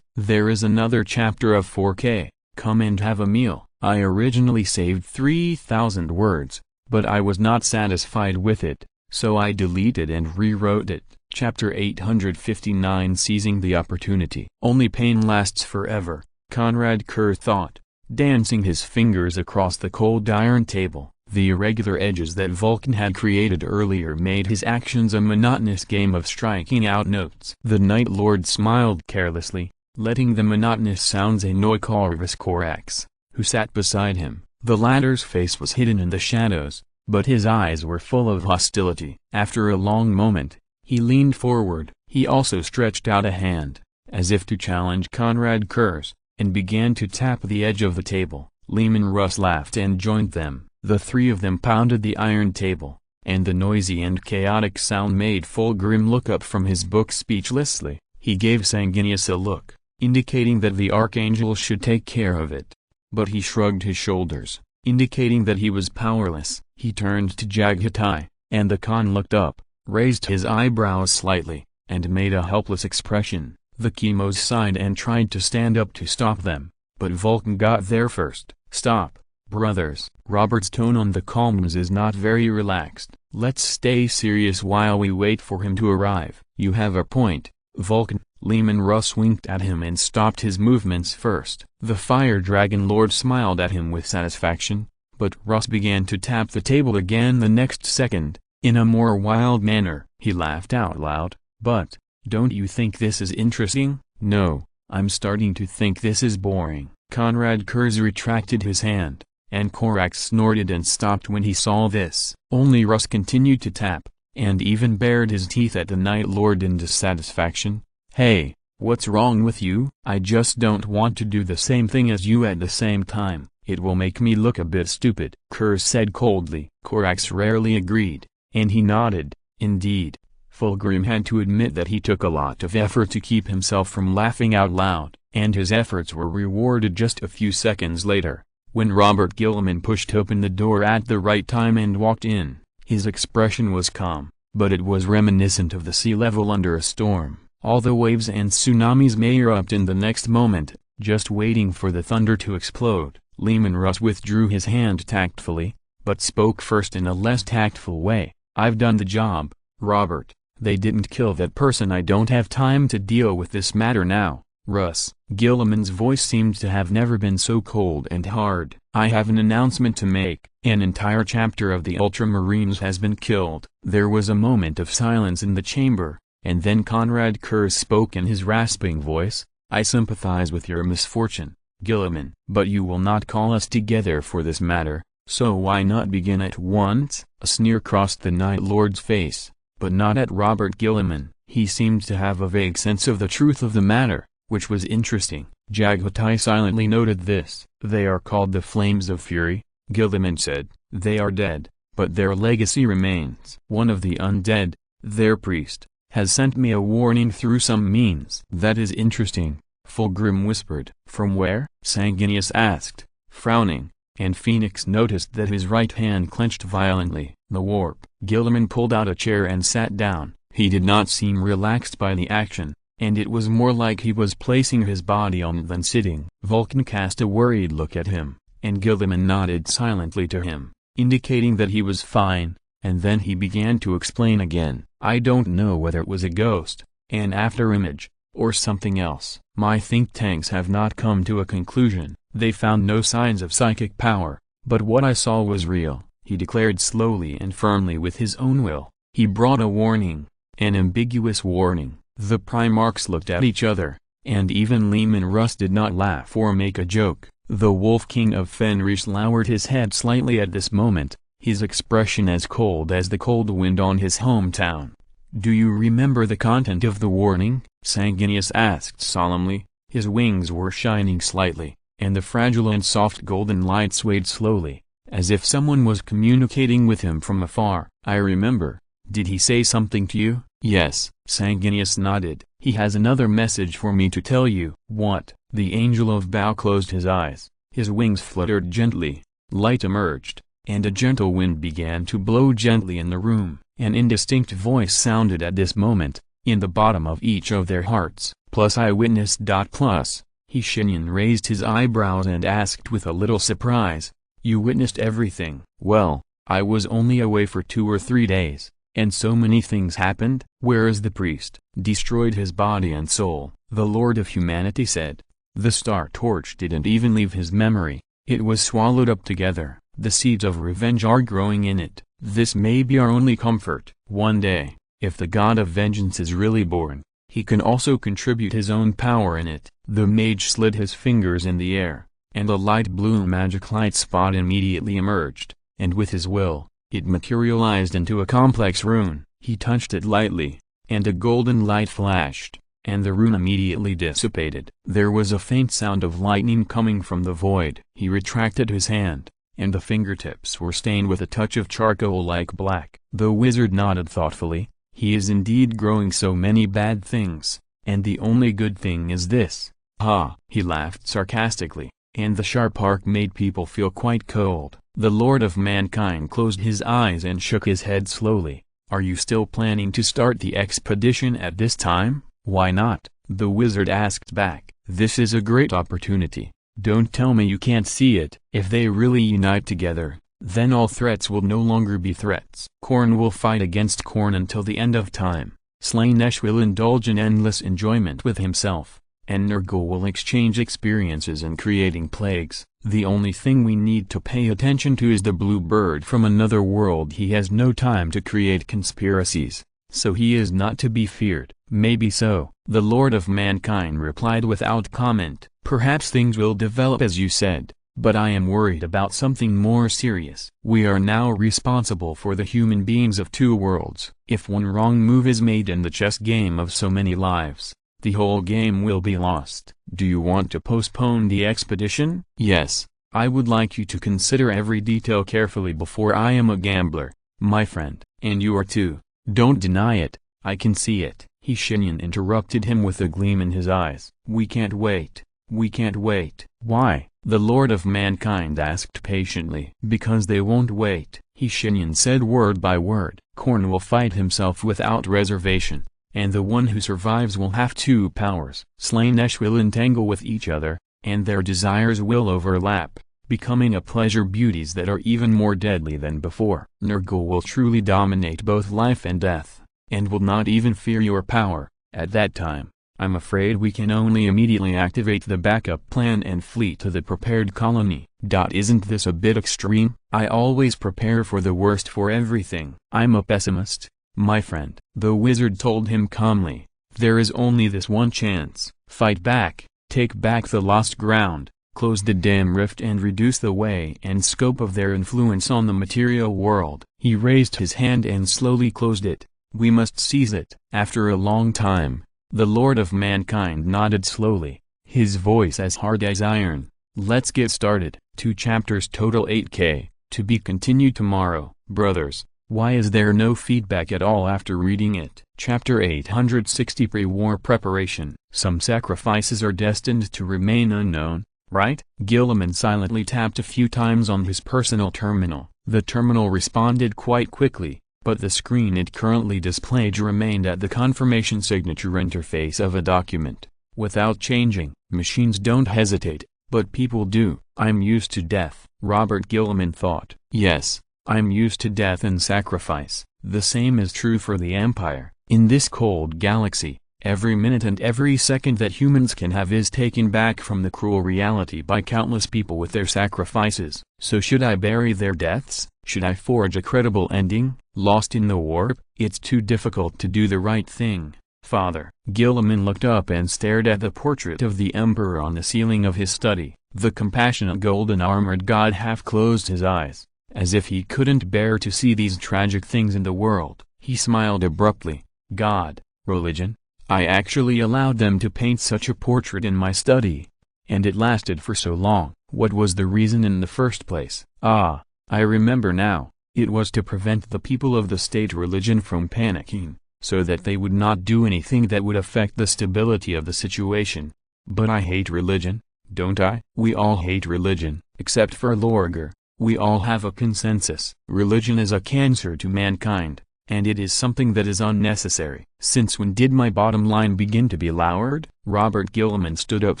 There is another chapter of 4K. Come and have a meal. I originally saved 3,000 words, but I was not satisfied with it, so I deleted and rewrote it. Chapter 859 Seizing the Opportunity. Only pain lasts forever, Conrad Kerr thought, dancing his fingers across the cold iron table. The irregular edges that Vulcan had created earlier made his actions a monotonous game of striking out notes. The Night Lord smiled carelessly, letting the monotonous sounds annoy Corvus Corax, who sat beside him. The latter's face was hidden in the shadows, but his eyes were full of hostility. After a long moment, he leaned forward. He also stretched out a hand, as if to challenge Conrad Kerr's, and began to tap the edge of the table. Leman Russ laughed and joined them. The three of them pounded the iron table, and the noisy and chaotic sound made Fulgrim look up from his book speechlessly. He gave Sanguinius a look, indicating that the Archangel should take care of it. But he shrugged his shoulders, indicating that he was powerless. He turned to Jaghatai, and the Khan looked up, raised his eyebrows slightly, and made a helpless expression. The Chemos sighed and tried to stand up to stop them, but Vulcan got there first. Stop, brothers. Robert's tone on the comms is not very relaxed. Let's stay serious while we wait for him to arrive. You have a point, Vulcan. Leman Russ winked at him and stopped his movements first. The Fire Dragon Lord smiled at him with satisfaction, but Russ began to tap the table again the next second, in a more wild manner. He laughed out loud. But, don't you think this is interesting? No, I'm starting to think this is boring. Conrad Kurz retracted his hand, and Korax snorted and stopped when he saw this. Only Russ continued to tap, and even bared his teeth at the Night Lord in dissatisfaction. Hey, what's wrong with you? I just don't want to do the same thing as you at the same time. It will make me look a bit stupid, Kurz said coldly. Korax rarely agreed, and he nodded. Indeed, Fulgrim had to admit that he took a lot of effort to keep himself from laughing out loud, and his efforts were rewarded just a few seconds later, when Robert Gilliman pushed open the door at the right time and walked in. His expression was calm, but it was reminiscent of the sea level under a storm. All the waves and tsunamis may erupt in the next moment, just waiting for the thunder to explode. Leman Russ withdrew his hand tactfully, but spoke first in a less tactful way. I've done the job, Robert. They didn't kill that person. I don't have time to deal with this matter now. Russ. Gilliman's voice seemed to have never been so cold and hard. I have an announcement to make. An entire chapter of the Ultramarines has been killed. There was a moment of silence in the chamber, and then Conrad Kurz spoke in his rasping voice. I sympathize with your misfortune, Gilliman. But you will not call us together for this matter, so why not begin at once? A sneer crossed the Night Lord's face, but not at Robert Gilliman. He seemed to have a vague sense of the truth of the matter, which was interesting. Jaghatai silently noted this. They are called the Flames of Fury, Gilliman said. They are dead, but their legacy remains. One of the undead, their priest, has sent me a warning through some means. That is interesting, Fulgrim whispered. From where? Sanguinius asked, frowning, and Phoenix noticed that his right hand clenched violently. The warp. Gilliman pulled out a chair and sat down. He did not seem relaxed by the action, and it was more like he was placing his body on it than sitting. Vulcan cast a worried look at him, and Gilliman nodded silently to him, indicating that he was fine, and then he began to explain again. I don't know whether it was a ghost, an afterimage, or something else. My think tanks have not come to a conclusion. They found no signs of psychic power, but what I saw was real, he declared slowly and firmly with his own will. He brought a warning, an ambiguous warning. The Primarchs looked at each other, and even Leman Russ did not laugh or make a joke. The Wolf King of Fenris lowered his head slightly at this moment, his expression as cold as the cold wind on his hometown. "Do you remember the content of the warning?" Sanguinius asked solemnly. His wings were shining slightly, and the fragile and soft golden light swayed slowly, as if someone was communicating with him from afar. "I remember. Did he say something to you?" "Yes." Sanguinius nodded. "He has another message for me to tell you." "What?" The Angel of Bow closed his eyes, his wings fluttered gently, light emerged, and a gentle wind began to blow gently in the room. An indistinct voice sounded at this moment, in the bottom of each of their hearts. "Plus eyewitness. Plus." Shenyan raised his eyebrows and asked with a little surprise, "You witnessed everything?" "Well, I was only away for 2 or 3 days, and so many things happened." "Where is the priest?" "Destroyed his body and soul," the Lord of Humanity said. "The star torch didn't even leave his memory, it was swallowed up together. The seeds of revenge are growing in it. This may be our only comfort. One day, if the god of vengeance is really born, he can also contribute his own power in it." The mage slid his fingers in the air, and a light blue magic light spot immediately emerged, and with his will, it materialized into a complex rune. He touched it lightly, and a golden light flashed, and the rune immediately dissipated. There was a faint sound of lightning coming from the void. He retracted his hand, and the fingertips were stained with a touch of charcoal-like black. The wizard nodded thoughtfully. "He is indeed growing so many bad things, and the only good thing is this." "Ha!" He laughed sarcastically, and the sharp arc made people feel quite cold. The Lord of Mankind closed his eyes and shook his head slowly. "Are you still planning to start the expedition at this time?" "Why not?" the wizard asked back. "This is a great opportunity. Don't tell me you can't see it. If they really unite together, then all threats will no longer be threats. Khorne will fight against Khorne until the end of time. Slaanesh will indulge in endless enjoyment with himself, and Nurgle will exchange experiences in creating plagues. The only thing we need to pay attention to is the blue bird from another world. He has no time to create conspiracies, so he is not to be feared." "Maybe so," the Lord of Mankind replied without comment. "Perhaps things will develop as you said, but I am worried about something more serious. We are now responsible for the human beings of 2 worlds. If one wrong move is made in the chess game of so many lives, the whole game will be lost." "Do you want to postpone the expedition?" "Yes, I would like you to consider every detail carefully before. I am a gambler, my friend, and you are too. Don't deny it, I can see it." Shenyan interrupted him with a gleam in his eyes. "We can't wait. We can't wait." "Why?" the Lord of Mankind asked patiently. "Because they won't wait," Shenyan said word by word. "Khorne will fight himself without reservation, and the one who survives will have 2 powers. Slaanesh will entangle with each other, and their desires will overlap, becoming a pleasure beauties that are even more deadly than before. Nurgle will truly dominate both life and death, and will not even fear your power. At that time, I'm afraid we can only immediately activate the backup plan and flee to the prepared colony." "Isn't this a bit extreme?" "I always prepare for the worst for everything." "I'm a pessimist, my friend," the wizard told him calmly. "There is only this one chance. Fight back, take back the lost ground, close the damn rift and reduce the way and scope of their influence on the material world." He raised his hand and slowly closed it. "We must seize it." After a long time, the Lord of Mankind nodded slowly, his voice as hard as iron. "Let's get started." 2 chapters total 8K, to be continued tomorrow. Brothers, why is there no feedback at all after reading it? Chapter 860 Pre-War Preparation. Some sacrifices are destined to remain unknown, right? Gilliman silently tapped a few times on his personal terminal. The terminal responded quite quickly, but the screen it currently displayed remained at the confirmation signature interface of a document, without changing. Machines don't hesitate, but people do. "I'm used to death," Robert Gilliman thought. "Yes, I'm used to death and sacrifice. The same is true for the Empire. In this cold galaxy, every minute and every second that humans can have is taken back from the cruel reality by countless people with their sacrifices. So should I bury their deaths? Should I forge a credible ending? Lost in the warp? It's too difficult to do the right thing, Father." Gilliman looked up and stared at the portrait of the Emperor on the ceiling of his study. The compassionate golden-armored god half closed his eyes, as if he couldn't bear to see these tragic things in the world. He smiled abruptly. God, religion? I actually allowed them to paint such a portrait in my study. And it lasted for so long. What was the reason in the first place? Ah, I remember now. It was to prevent the people of the state religion from panicking, so that they would not do anything that would affect the stability of the situation. But I hate religion, don't I? We all hate religion, except for Lorger. We all have a consensus. Religion is a cancer to mankind, and it is something that is unnecessary. Since when did my bottom line begin to be lowered? Robert Gilliman stood up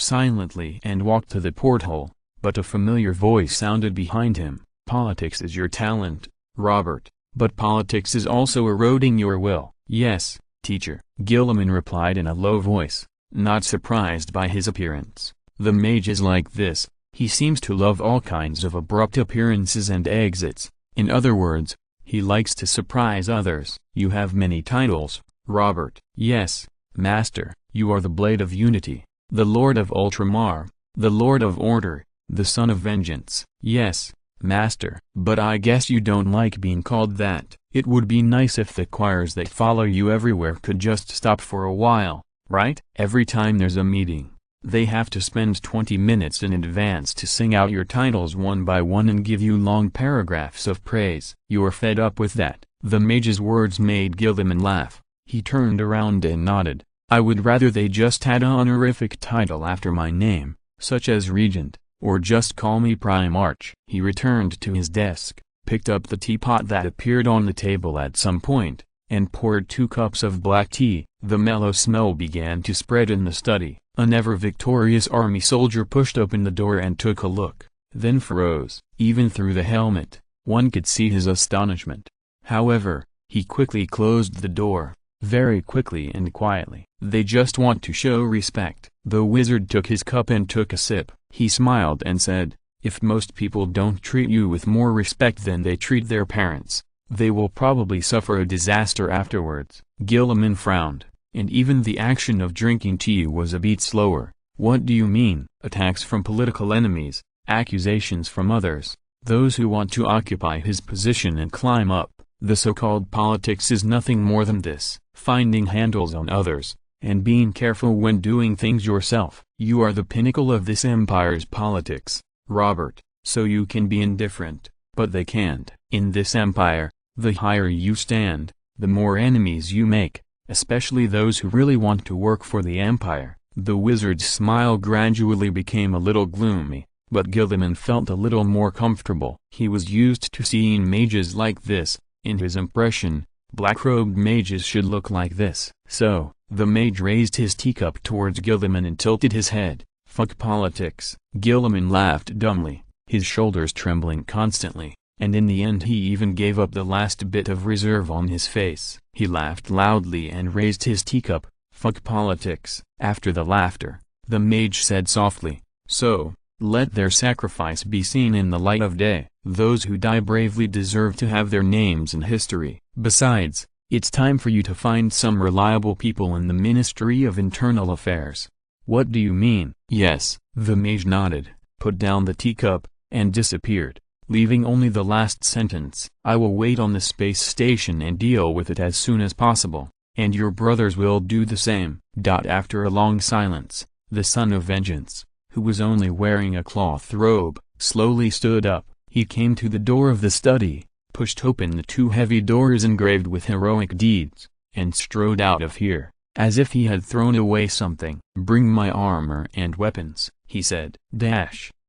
silently and walked to the porthole, but a familiar voice sounded behind him. Politics is your talent, Robert, but politics is also eroding your will. Yes, teacher, Gilliman replied in a low voice, not surprised by his appearance. The mage is like this. He seems to love all kinds of abrupt appearances and exits. In other words, he likes to surprise others. You have many titles, Robert. Yes, Master, you are the Blade of Unity, the Lord of Ultramar, the Lord of Order, the Son of Vengeance. Yes, Master. But I guess you don't like being called that. It would be nice if the choirs that follow you everywhere could just stop for a while, right? Every time there's a meeting, they have to spend 20 minutes in advance to sing out your titles one by one and give you long paragraphs of praise. You're fed up with that. The mage's words made Gilliman laugh. He turned around and nodded. I would rather they just had an honorific title after my name, such as Regent, or just call me Primarch. He returned to his desk, picked up the teapot that appeared on the table at some point, and poured 2 cups of black tea. The mellow smell began to spread in the study. A never-victorious army soldier pushed open the door and took a look, then froze. Even through the helmet, one could see his astonishment. However, he quickly closed the door, very quickly and quietly. They just want to show respect. The wizard took his cup and took a sip. He smiled and said, if most people don't treat you with more respect than they treat their parents, they will probably suffer a disaster afterwards. Gilliman frowned, and even the action of drinking tea was a bit slower. What do you mean? Attacks from political enemies, accusations from others, those who want to occupy his position and climb up. The so-called politics is nothing more than this, finding handles on others, and being careful when doing things yourself. You are the pinnacle of this empire's politics, Robert, so you can be indifferent, but they can't. In this empire, the higher you stand, the more enemies you make, especially those who really want to work for the empire. The wizard's smile gradually became a little gloomy, but Gilliman felt a little more comfortable. He was used to seeing mages like this. In his impression, black-robed mages should look like this. So, the mage raised his teacup towards Gilliman and tilted his head. Fuck politics. Gilliman laughed dumbly, his shoulders trembling constantly, and in the end he even gave up the last bit of reserve on his face. He laughed loudly and raised his teacup. Fuck politics. After the laughter, the mage said softly, so, let their sacrifice be seen in the light of day. Those who die bravely deserve to have their names in history. Besides, it's time for you to find some reliable people in the Ministry of Internal Affairs. What do you mean? Yes, the mage nodded, put down the teacup, and disappeared, leaving only the last sentence. I will wait on the space station and deal with it as soon as possible, and your brothers will do the same. After a long silence, the Son of Vengeance, who was only wearing a cloth robe, slowly stood up. He came to the door of the study, pushed open the 2 heavy doors engraved with heroic deeds, and strode out of here, as if he had thrown away something. Bring my armor and weapons, he said.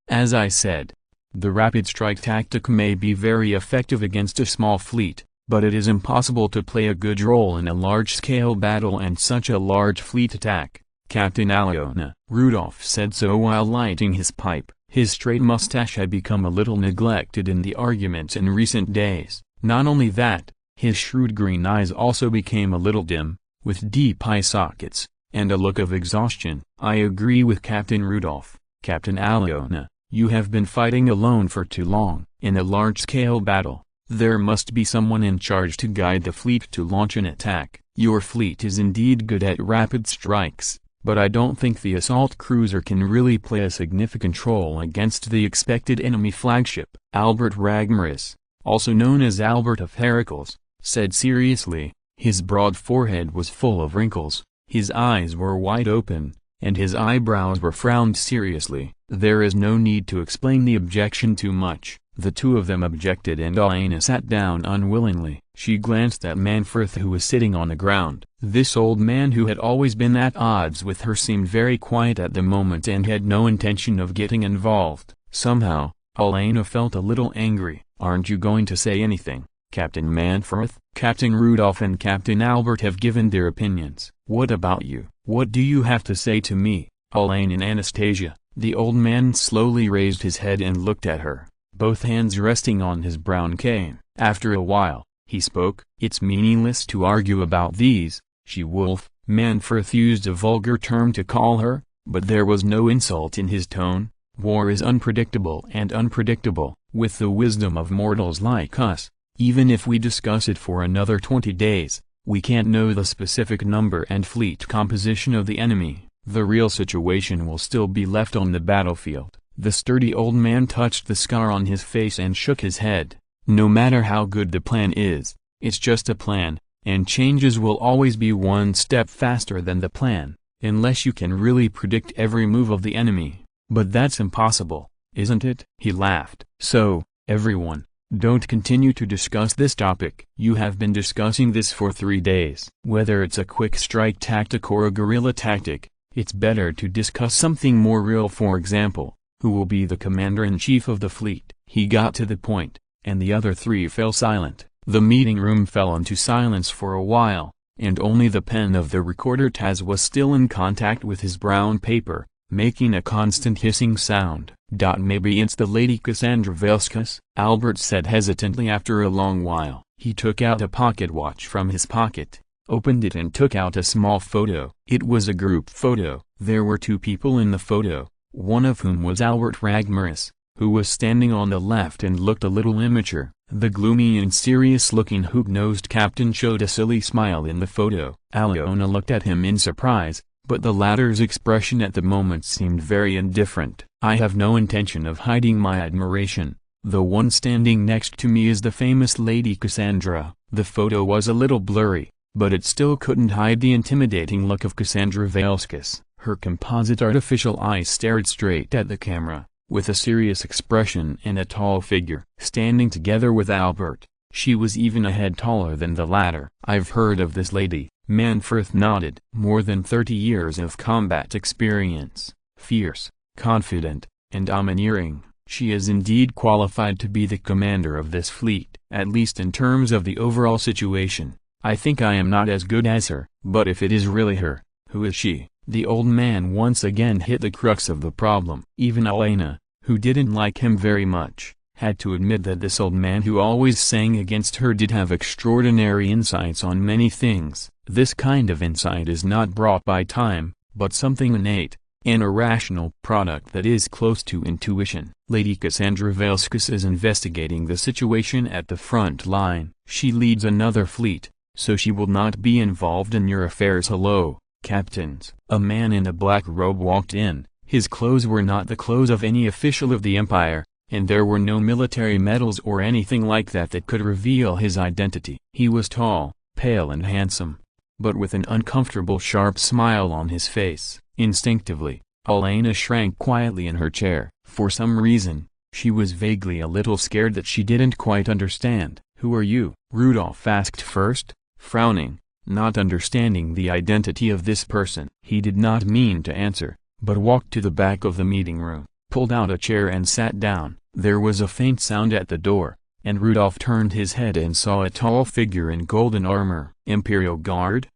As I said, the rapid strike tactic may be very effective against a small fleet, but it is impossible to play a good role in a large-scale battle and such a large fleet attack. Captain Aliona. Rudolph said so while lighting his pipe. His straight mustache had become a little neglected in the arguments in recent days. Not only that, his shrewd green eyes also became a little dim, with deep eye sockets, and a look of exhaustion. I agree with Captain Rudolph. Captain Aliona, you have been fighting alone for too long. In a large-scale battle, there must be someone in charge to guide the fleet to launch an attack. Your fleet is indeed good at rapid strikes, but I don't think the assault cruiser can really play a significant role against the expected enemy flagship. Albert Ragmaris, also known as Albert of Heracles, said seriously. His broad forehead was full of wrinkles, his eyes were wide open, and his eyebrows were frowned seriously. There is no need to explain the objection too much. The two of them objected and Alana sat down unwillingly. She glanced at Manfred, who was sitting on the ground. This old man, who had always been at odds with her, seemed very quiet at the moment and had no intention of getting involved. Somehow, Alana felt a little angry. "Aren't you going to say anything, Captain Manfred?" "Captain Rudolph and Captain Albert have given their opinions. What about you? What do you have to say to me?" "Alana and Anastasia." The old man slowly raised his head and looked at her, both hands resting on his brown cane. After a while, he spoke. "It's meaningless to argue about these, she-wolf," Manfred used a vulgar term to call her, but there was no insult in his tone. "War is unpredictable, and unpredictable, with the wisdom of mortals like us. Even if we discuss it for another 20 days, we can't know the specific number and fleet composition of the enemy. The real situation will still be left on the battlefield." The sturdy old man touched the scar on his face and shook his head. "No matter how good the plan is, it's just a plan, and changes will always be one step faster than the plan, unless you can really predict every move of the enemy. But that's impossible, isn't it?" He laughed. "So, everyone, don't continue to discuss this topic. You have been discussing this for 3 days. Whether it's a quick strike tactic or a guerrilla tactic, it's better to discuss something more real. For example, who will be the commander-in-chief of the fleet?" He got to the point, and the other three fell silent. The meeting room fell into silence for a while, and only the pen of the recorder Taz was still in contact with his brown paper, making a constant hissing sound. "Maybe it's the Lady Cassandra Velasquez," Albert said hesitantly after a long while. He took out a pocket watch from his pocket, opened it and took out a small photo. It was a group photo. There were 2 people in the photo, one of whom was Albert Ragmaris, who was standing on the left and looked a little immature. The gloomy and serious-looking hook-nosed captain showed a silly smile in the photo. Alana looked at him in surprise, but the latter's expression at the moment seemed very indifferent. "I have no intention of hiding my admiration. The one standing next to me is the famous Lady Cassandra." The photo was a little blurry, but it still couldn't hide the intimidating look of Cassandra Velasquez. Her composite artificial eyes stared straight at the camera, with a serious expression, and a tall figure. Standing together with Albert, she was even a head taller than the latter. "I've heard of this lady," Manfred nodded. "More than 30 years of combat experience. Fierce, confident, and domineering. She is indeed qualified to be the commander of this fleet, at least in terms of the overall situation. I think I am not as good as her, but if it is really her, who is she?" The old man once again hit the crux of the problem. Even Alana, who didn't like him very much, had to admit that this old man who always sang against her did have extraordinary insights on many things. This kind of insight is not brought by time, but something innate, an irrational product that is close to intuition. Lady Cassandra Velasquez is investigating the situation at the front line. She leads another fleet, so she will not be involved in your affairs. "Hello, captains." A man in a black robe walked in. His clothes were not the clothes of any official of the Empire, and there were no military medals or anything like that that could reveal his identity. He was tall, pale and handsome, but with an uncomfortable sharp smile on his face. Instinctively, Alana shrank quietly in her chair. For some reason, she was vaguely a little scared that she didn't quite understand. "Who are you?" Rudolph asked first, frowning, not understanding the identity of this person. He did not mean to answer, but walked to the back of the meeting room, pulled out a chair and sat down. There was a faint sound at the door, and Rudolph turned his head and saw a tall figure in golden armor. "Imperial Guard?"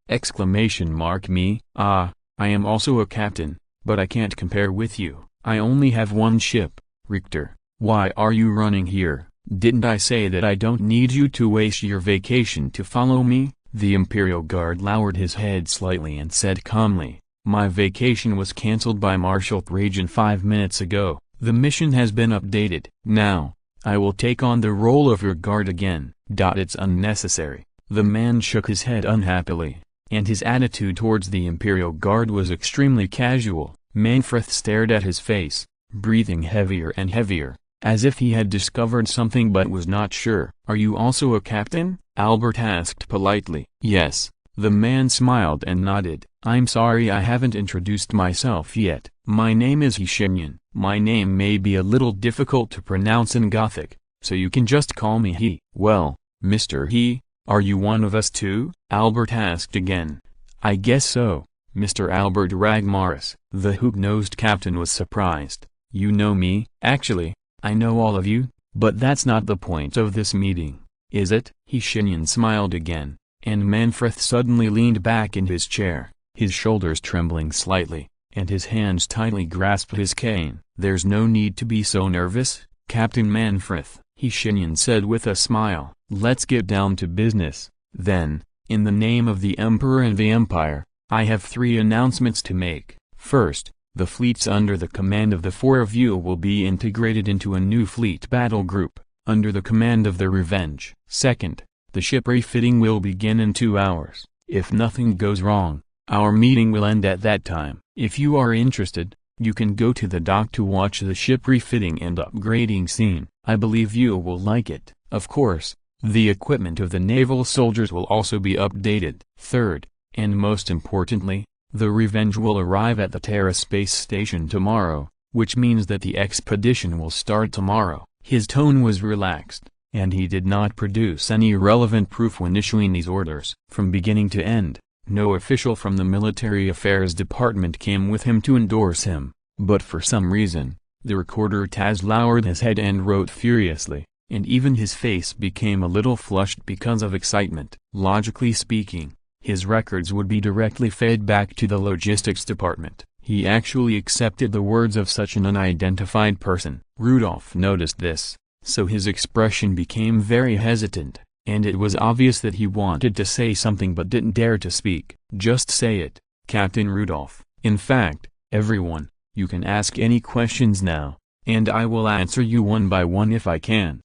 Me? "Ah, I am also a captain, but I can't compare with you. I only have one ship." "Richter, why are you running here? Didn't I say that I don't need you to waste your vacation to follow me?" The Imperial Guard lowered his head slightly and said calmly, "My vacation was cancelled by Marshal Trajan 5 minutes ago. The mission has been updated. Now, I will take on the role of your guard again." "It's unnecessary." The man shook his head unhappily. and his attitude towards the Imperial Guard was extremely casual. Manfred stared at his face, breathing heavier and heavier, as if he had discovered something but was not sure. "Are you also a captain?" Albert asked politely. "Yes." The man smiled and nodded. "I'm sorry I haven't introduced myself yet. My name is Shenyan. My name may be a little difficult to pronounce in Gothic, so you can just call me he." "Well, Mr. He, are you one of us too?" Albert asked again. "I guess so, Mr. Albert Ragmaris." The hook-nosed captain was surprised. "You know me?" "Actually, I know all of you, but that's not the point of this meeting, is it?" Shenyan smiled again, and Manfred suddenly leaned back in his chair, his shoulders trembling slightly, and his hands tightly grasped his cane. "There's no need to be so nervous, Captain Manfred," Shenyan said with a smile. "Let's get down to business, then. In the name of the Emperor and the Empire, I have 3 announcements to make. First, the fleets under the command of the 4 of you will be integrated into a new fleet battle group, under the command of the Revenge. Second, the ship refitting will begin in 2 hours. If nothing goes wrong, our meeting will end at that time. If you are interested, you can go to the dock to watch the ship refitting and upgrading scene. I believe you will like it. Of course, the equipment of the naval soldiers will also be updated. Third, and most importantly, the Revenge will arrive at the Terra space station tomorrow, which means that the expedition will start tomorrow." His tone was relaxed, and he did not produce any relevant proof when issuing these orders. From beginning to end, no official from the Military Affairs Department came with him to endorse him, but for some reason, the recorder Taz lowered his head and wrote furiously, and even his face became a little flushed because of excitement. Logically speaking, his records would be directly fed back to the logistics department. He actually accepted the words of such an unidentified person. Rudolph noticed this, so his expression became very hesitant, and it was obvious that he wanted to say something but didn't dare to speak. "Just say it, Captain Rudolph. In fact, everyone, you can ask any questions now, and I will answer you one by one if I can."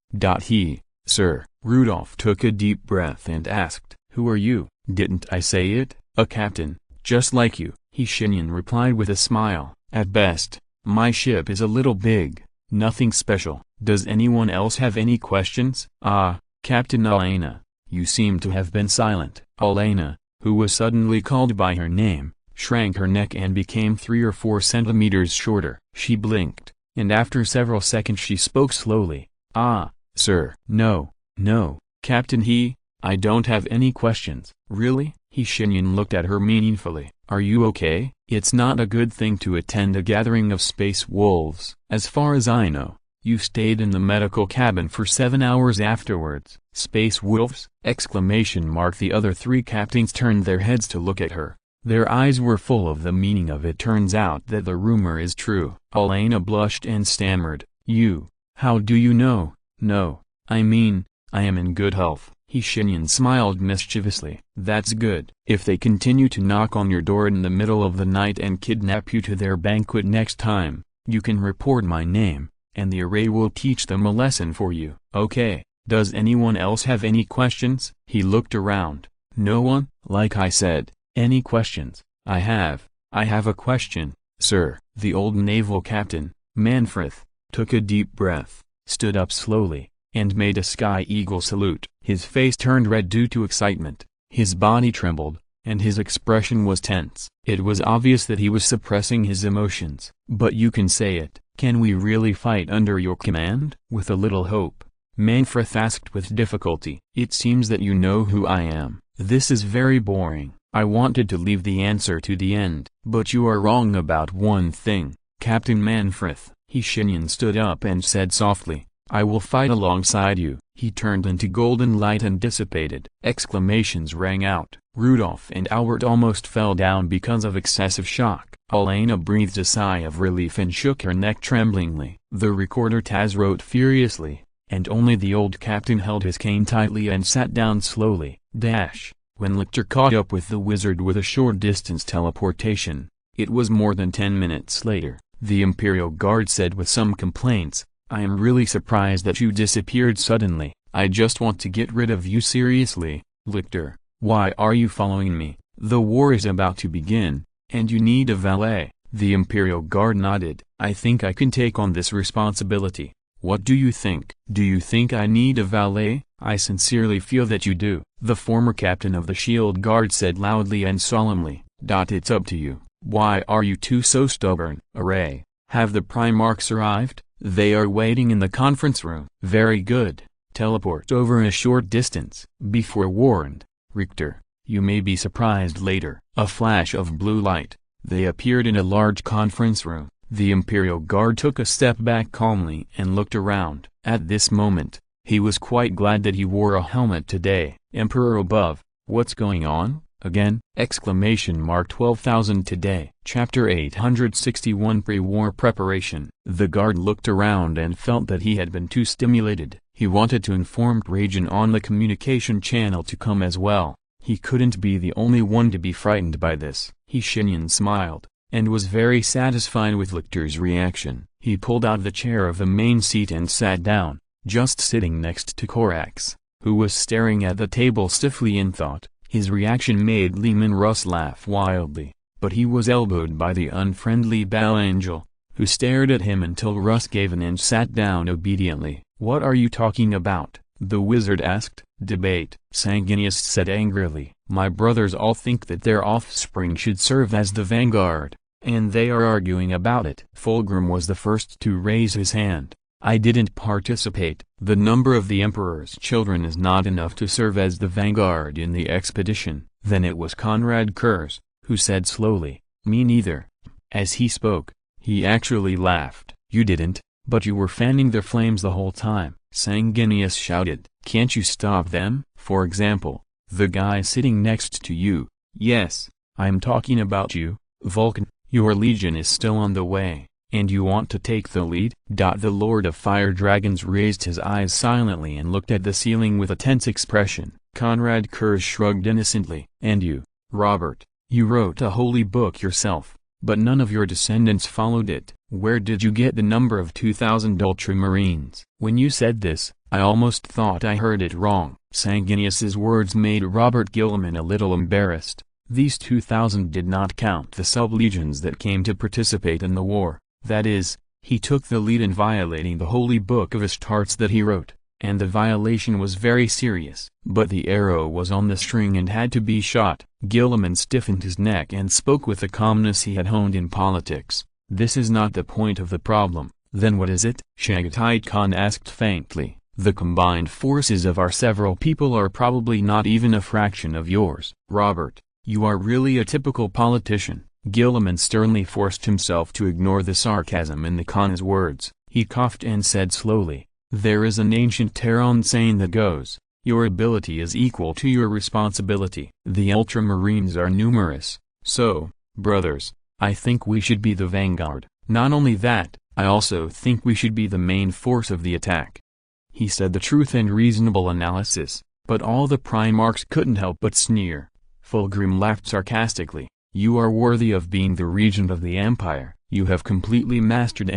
Sir. Rudolph took a deep breath and asked, "Who are you?" "Didn't I say it? A captain, just like you," Shenyan replied with a smile. "At best, my ship is a little big, nothing special. Does anyone else have any questions?" "Ah, Captain Elena, you seem to have been silent." Elena, who was suddenly called by her name, shrank her neck and became 3 or 4 centimeters shorter. She blinked, and after several seconds she spoke slowly. "Ah, sir." "No, Captain I don't have any questions." "Really?" Shenyan looked at her meaningfully. "Are you okay?" "It's not a good thing to attend a gathering of space wolves. As far as I know, you stayed in the medical cabin for 7 hours afterwards." "Space wolves?" The other 3 captains turned their heads to look at her. Their eyes were full of the meaning of it. Turns out that the rumor is true. Elena blushed and stammered. How do you know?" "No, I mean, I am in good health." Shenyan smiled mischievously. "That's good. If they continue to knock on your door in the middle of the night and kidnap you to their banquet next time, you can report my name, and the array will teach them a lesson for you." "Okay. Does anyone else have any questions?" He looked around. "No one?" "Like I said, any questions?" I have a question, sir." The old naval captain, Manfred, took a deep breath, stood up slowly, and made a sky eagle salute. His face turned red due to excitement, his body trembled, and his expression was tense. It was obvious that he was suppressing his emotions. "But you can say it. Can we really fight under your command?" With a little hope, Manfred asked with difficulty. "It seems that you know who I am. This is very boring. I wanted to leave the answer to the end." "But you are wrong about one thing, Captain Manfred." Shenyan stood up and said softly, "I will fight alongside you." He turned into golden light and dissipated. Exclamations rang out. Rudolph and Albert almost fell down because of excessive shock. Elena breathed a sigh of relief and shook her neck tremblingly. The recorder Taz wrote furiously, and only the old captain held his cane tightly and sat down slowly. When Lictor caught up with the wizard with a short distance teleportation, it was more than 10 minutes later. The Imperial Guard said with some complaints, "I am really surprised that you disappeared suddenly. I just want to get rid of you." "Seriously, Lictor, why are you following me?" The war is about to begin, and you need a valet. The Imperial Guard nodded. I think I can take on this responsibility. What do you think? Do you think I need a valet? I sincerely feel that you do. The former captain of the Shield Guard said loudly and solemnly. It's up to you. Why are you two so stubborn? Array, have the Primarchs arrived? They are waiting in the conference room. Very good. Teleport over a short distance. Be forewarned, Richter. You may be surprised later. A flash of blue light. They appeared in a large conference room. The Imperial Guard took a step back calmly and looked around. At this moment, he was quite glad that he wore a helmet today. Emperor above, what's going on? Again? Exclamation mark 12,000 today. Chapter 861 Pre-War Preparation. The guard looked around and felt that he had been too stimulated. He wanted to inform Trajan on the communication channel to come as well. He couldn't be the only one to be frightened by this. Shenyan smiled, and was very satisfied with Lichter's reaction. He pulled out the chair of the main seat and sat down, just sitting next to Korax, who was staring at the table stiffly in thought. His reaction made Leman Russ laugh wildly, but he was elbowed by the unfriendly Bell Angel, who stared at him until Russ gave in and sat down obediently. What are you talking about? The wizard asked. Debate, Sanguinius said angrily. My brothers all think that their offspring should serve as the vanguard, and they are arguing about it. Fulgrim was the first to raise his hand. I didn't participate. The number of the Emperor's children is not enough to serve as the vanguard in the expedition. Then it was Conrad Kurz, who said slowly, me neither. As he spoke, he actually laughed. You didn't, but you were fanning their flames the whole time. Sanguinius shouted. Can't you stop them? For example, the guy sitting next to you. Yes, I'm talking about you, Vulcan. Your legion is still on the way, and you want to take the lead? The Lord of Fire Dragons raised his eyes silently and looked at the ceiling with a tense expression. Conrad Kurz shrugged innocently. And you, Robert, you wrote a holy book yourself, but none of your descendants followed it. Where did you get the number of 2,000 Ultramarines? When you said this, I almost thought I heard it wrong. Sanguinius's words made Robert Gilliman a little embarrassed. These 2,000 did not count the sub-legions that came to participate in the war. That is, he took the lead in violating the holy book of Ishtartes that he wrote, and the violation was very serious. But the arrow was on the string and had to be shot. Gilliman stiffened his neck and spoke with the calmness he had honed in politics. This is not the point of the problem. Then what is it? Shagatai Khan asked faintly. The combined forces of our several people are probably not even a fraction of yours. Robert, you are really a typical politician. Gilliman sternly forced himself to ignore the sarcasm in the Khan's words. He coughed and said slowly, there is an ancient Terran saying that goes, your ability is equal to your responsibility. The Ultramarines are numerous, so, brothers, I think we should be the vanguard. Not only that, I also think we should be the main force of the attack. He said the truth and reasonable analysis, but all the Primarchs couldn't help but sneer. Fulgrim laughed sarcastically. You are worthy of being the regent of the Empire. You have completely mastered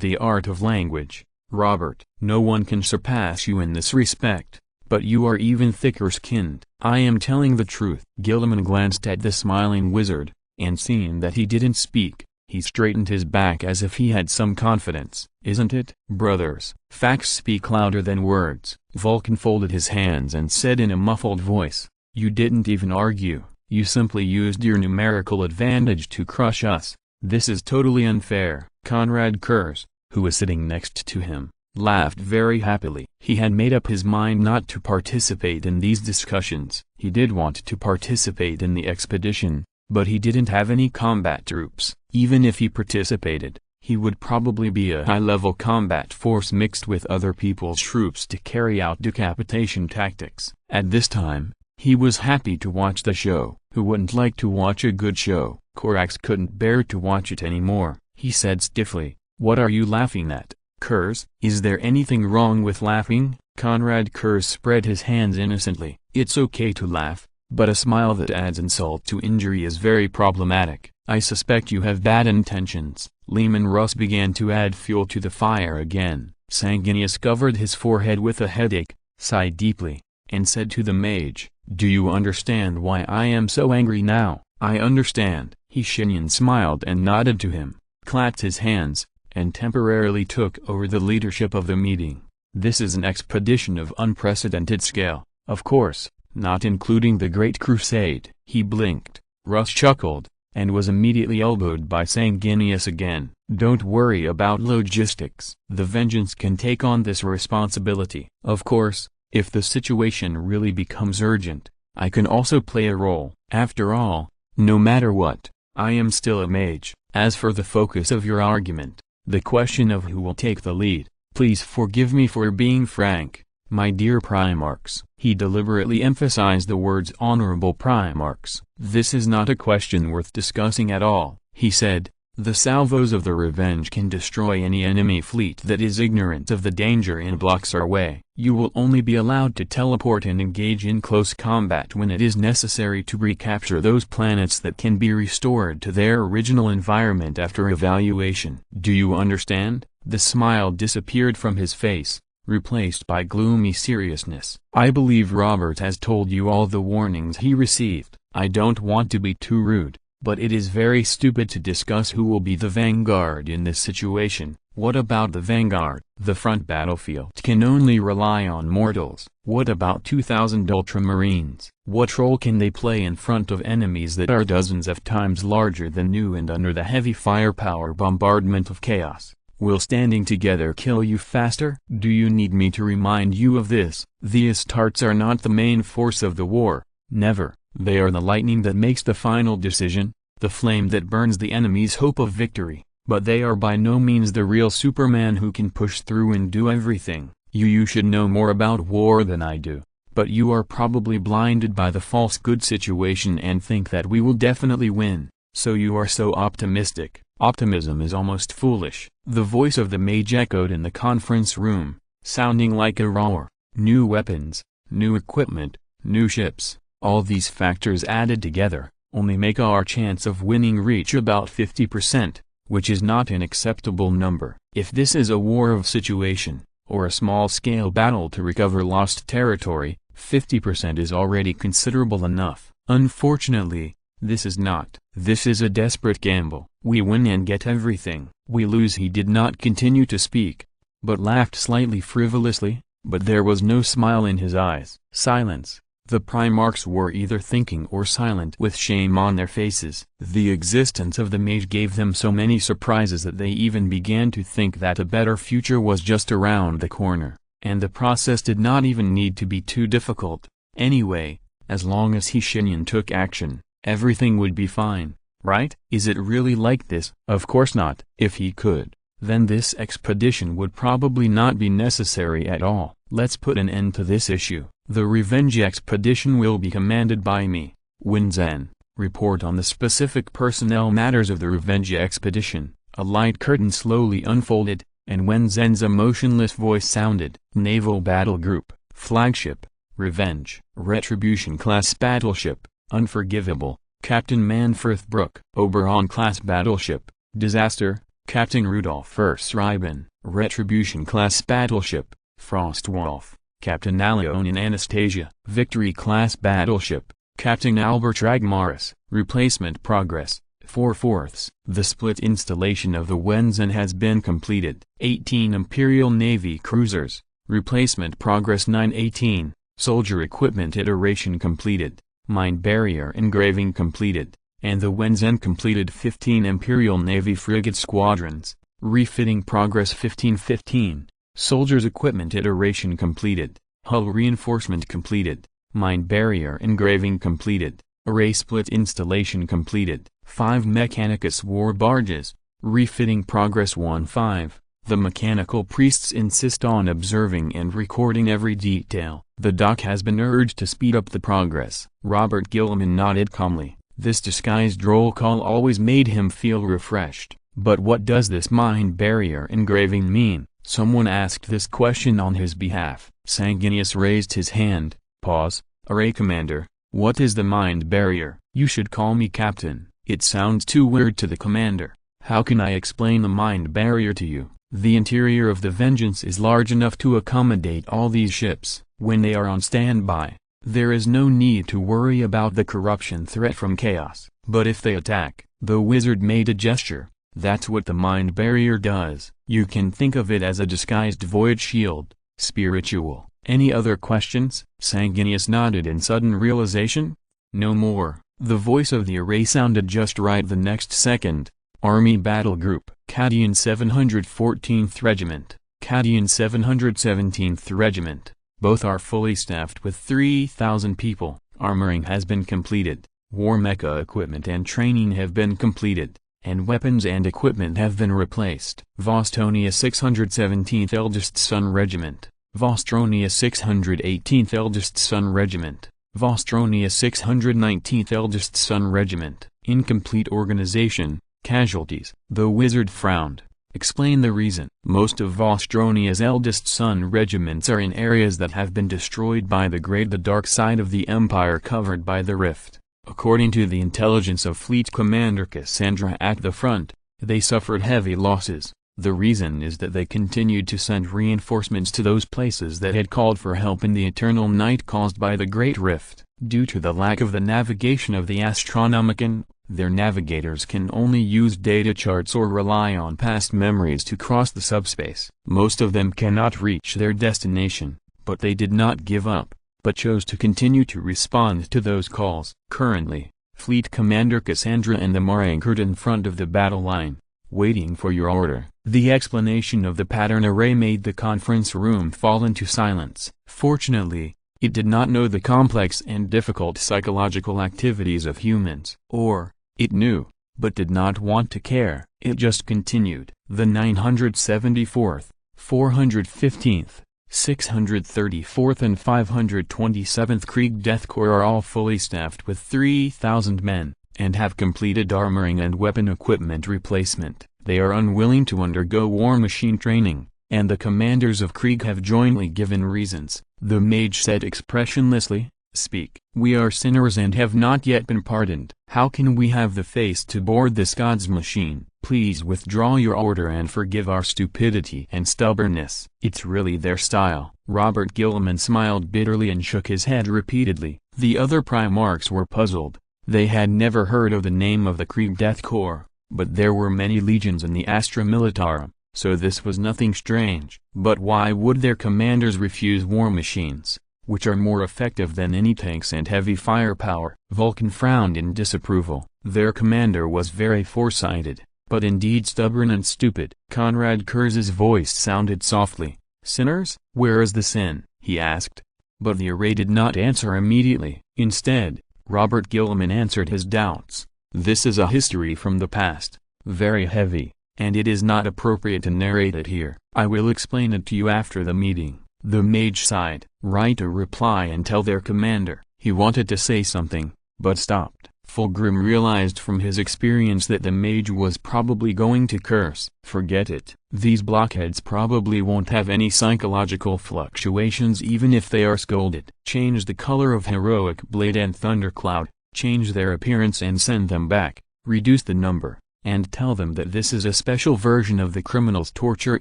the art of language. Robert, no one can surpass you in this respect, but you are even thicker-skinned. I am telling the truth. Gilliman glanced at the smiling wizard, and seeing that he didn't speak, he straightened his back as if he had some confidence. Isn't it? Brothers, facts speak louder than words. Vulcan folded his hands and said in a muffled voice, you didn't even argue, you simply used your numerical advantage to crush us. This is totally unfair. Conrad Kurz, who was sitting next to him, laughed very happily. He had made up his mind not to participate in these discussions. He did want to participate in the expedition, but he didn't have any combat troops. Even if he participated, he would probably be a high-level combat force mixed with other people's troops to carry out decapitation tactics. At this time, he was happy to watch the show. Who wouldn't like to watch a good show? Korax couldn't bear to watch it anymore. He said stiffly, what are you laughing at, Kurz? Is there anything wrong with laughing? Conrad Kurz spread his hands innocently. It's okay to laugh, but a smile that adds insult to injury is very problematic. I suspect you have bad intentions. Leman Russ began to add fuel to the fire again. Sanguinius covered his forehead with a headache, sighed deeply, and said to the mage, "Do you understand why I am so angry now?" "I understand." Shenyan smiled and nodded to him, clapped his hands, and temporarily took over the leadership of the meeting. "This is an expedition of unprecedented scale, of course, not including the Great Crusade." He blinked, Russ chuckled, and was immediately elbowed by Sanguinius again. "Don't worry about logistics. The Vengeance can take on this responsibility. Of course, if the situation really becomes urgent, I can also play a role. After all, no matter what, I am still a mage." As for the focus of your argument, the question of who will take the lead, please forgive me for being frank, my dear Primarchs. He deliberately emphasized the words honorable Primarchs. "This is not a question worth discussing at all," he said. "The salvos of the Revenge can destroy any enemy fleet that is ignorant of the danger and blocks our way. You will only be allowed to teleport and engage in close combat when it is necessary to recapture those planets that can be restored to their original environment after evaluation. Do you understand?" The smile disappeared from his face, replaced by gloomy seriousness. "I believe Robert has told you all the warnings he received. I don't want to be too rude, but it is very stupid to discuss who will be the vanguard in this situation. What about the vanguard? The front battlefield can only rely on mortals. What about 2,000 ultramarines? What role can they play in front of enemies that are dozens of times larger than you and under the heavy firepower bombardment of chaos? Will standing together kill you faster? Do you need me to remind you of this? The Astartes are not the main force of the war. Never. They are the lightning that makes the final decision, the flame that burns the enemy's hope of victory, but they are by no means the real Superman who can push through and do everything. You should know more about war than I do, but you are probably blinded by the false good situation and think that we will definitely win, so you are so optimistic. Optimism is almost foolish." The voice of the mage echoed in the conference room, sounding like a roar. "New weapons, new equipment, new ships, all these factors added together, only make our chance of winning reach about 50%, which is not an acceptable number. If this is a war of situation, or a small-scale battle to recover lost territory, 50% is already considerable enough. Unfortunately, this is not. This is a desperate gamble. We win and get everything. We lose." He did not continue to speak, but laughed slightly frivolously, but there was no smile in his eyes. Silence. The Primarchs were either thinking or silent with shame on their faces. The existence of the mage gave them so many surprises that they even began to think that a better future was just around the corner, and the process did not even need to be too difficult. Anyway, as long as Shenyan took action, everything would be fine, right? Is it really like this? Of course not. If he could, then this expedition would probably not be necessary at all. Let's put an end to this issue. The Revenge expedition will be commanded by me, Wenzen. Report on the specific personnel matters of the Revenge expedition. A light curtain slowly unfolded, and Wenzen's emotionless voice sounded. Naval Battle Group, Flagship, Revenge. Retribution Class Battleship, Unforgivable, Captain Manfred Brook. Oberon Class Battleship, Disaster, Captain Rudolf Schreiben. Retribution Class Battleship, Frostwolf, Captain Aleon and Anastasia. Victory Class Battleship, Captain Albert Ragmaris. Replacement Progress, 4/4. The split installation of the Wenzen has been completed. 18 Imperial Navy cruisers. Replacement Progress 9/18. Soldier Equipment Iteration completed. Mind Barrier Engraving completed. And the Wenzen completed 15 Imperial Navy frigate squadrons. Refitting Progress 15/15. Soldiers Equipment Iteration completed. Hull Reinforcement completed. Mind Barrier Engraving completed. Array Split Installation completed. 5 Mechanicus War Barges. Refitting Progress 1/5. The mechanical priests insist on observing and recording every detail. The doc has been urged to speed up the progress. Robert Gilman nodded calmly. This disguised roll call always made him feel refreshed. But what does this mind barrier engraving mean? Someone asked this question on his behalf. Sanguinius raised his hand. Pause. Array Commander, what is the mind barrier? You should call me Captain. It sounds too weird to the commander. How can I explain the mind barrier to you? The interior of the Vengeance is large enough to accommodate all these ships. When they are on standby, there is no need to worry about the corruption threat from chaos. But if they attack, the wizard made a gesture. That's what the mind barrier does. You can think of it as a disguised void shield. Spiritual. Any other questions? Sanguinius nodded in sudden realization. No more. The voice of the array sounded just right the next second. Army Battle Group. Cadian 714th Regiment. Cadian 717th Regiment. Both are fully staffed with 3,000 people. Armoring has been completed. War mecha equipment and training have been completed, and weapons and equipment have been replaced. Vostonia 617th Eldest Son Regiment. Vostronia 618th Eldest Son Regiment. Vostronia 619th Eldest Son Regiment. Incomplete organization. Casualties. The wizard frowned. Explain the reason. Most of Vostronia's Eldest Son regiments are in areas that have been destroyed by the dark side of the Empire covered by the rift. According to the intelligence of Fleet Commander Cassandra at the front, they suffered heavy losses. The reason is that they continued to send reinforcements to those places that had called for help in the eternal night caused by the Great Rift. Due to the lack of the navigation of the Astronomicon, their navigators can only use data charts or rely on past memories to cross the subspace. Most of them cannot reach their destination, but they did not give up, but chose to continue to respond to those calls. Currently, Fleet Commander Cassandra and them are anchored in front of the battle line, waiting for your order. The explanation of the pattern array made the conference room fall into silence. Fortunately, it did not know the complex and difficult psychological activities of humans. Or, it knew, but did not want to care. It just continued. The 974th, 415th, 634th and 527th Krieg Death Corps are all fully staffed with 3,000 men, and have completed armoring and weapon equipment replacement. They are unwilling to undergo war machine training, and the commanders of Krieg have jointly given reasons. The mage said expressionlessly, "Speak. We are sinners and have not yet been pardoned. How can we have the face to board this God's machine? Please withdraw your order and forgive our stupidity and stubbornness." It's really their style. Robert Gilliman smiled bitterly and shook his head repeatedly. The other Primarchs were puzzled. They had never heard of the name of the Krieg Death Corps, but there were many legions in the Astra Militarum, so this was nothing strange. But why would their commanders refuse war machines, which are more effective than any tanks and heavy firepower? Vulcan frowned in disapproval. Their commander was very foresighted, but indeed stubborn and stupid. Conrad Kurz's voice sounded softly. "Sinners? Where is the sin?" he asked. But the array did not answer immediately. Instead, Robert Gilliman answered his doubts. "This is a history from the past, very heavy, and it is not appropriate to narrate it here. I will explain it to you after the meeting." The mage sighed. Write a reply and tell their commander. He wanted to say something, but stopped. Fulgrim realized from his experience that the mage was probably going to curse. Forget it. These blockheads probably won't have any psychological fluctuations even if they are scolded. Change the color of Heroic Blade and Thundercloud, change their appearance and send them back, reduce the number, and tell them that this is a special version of the criminal's torture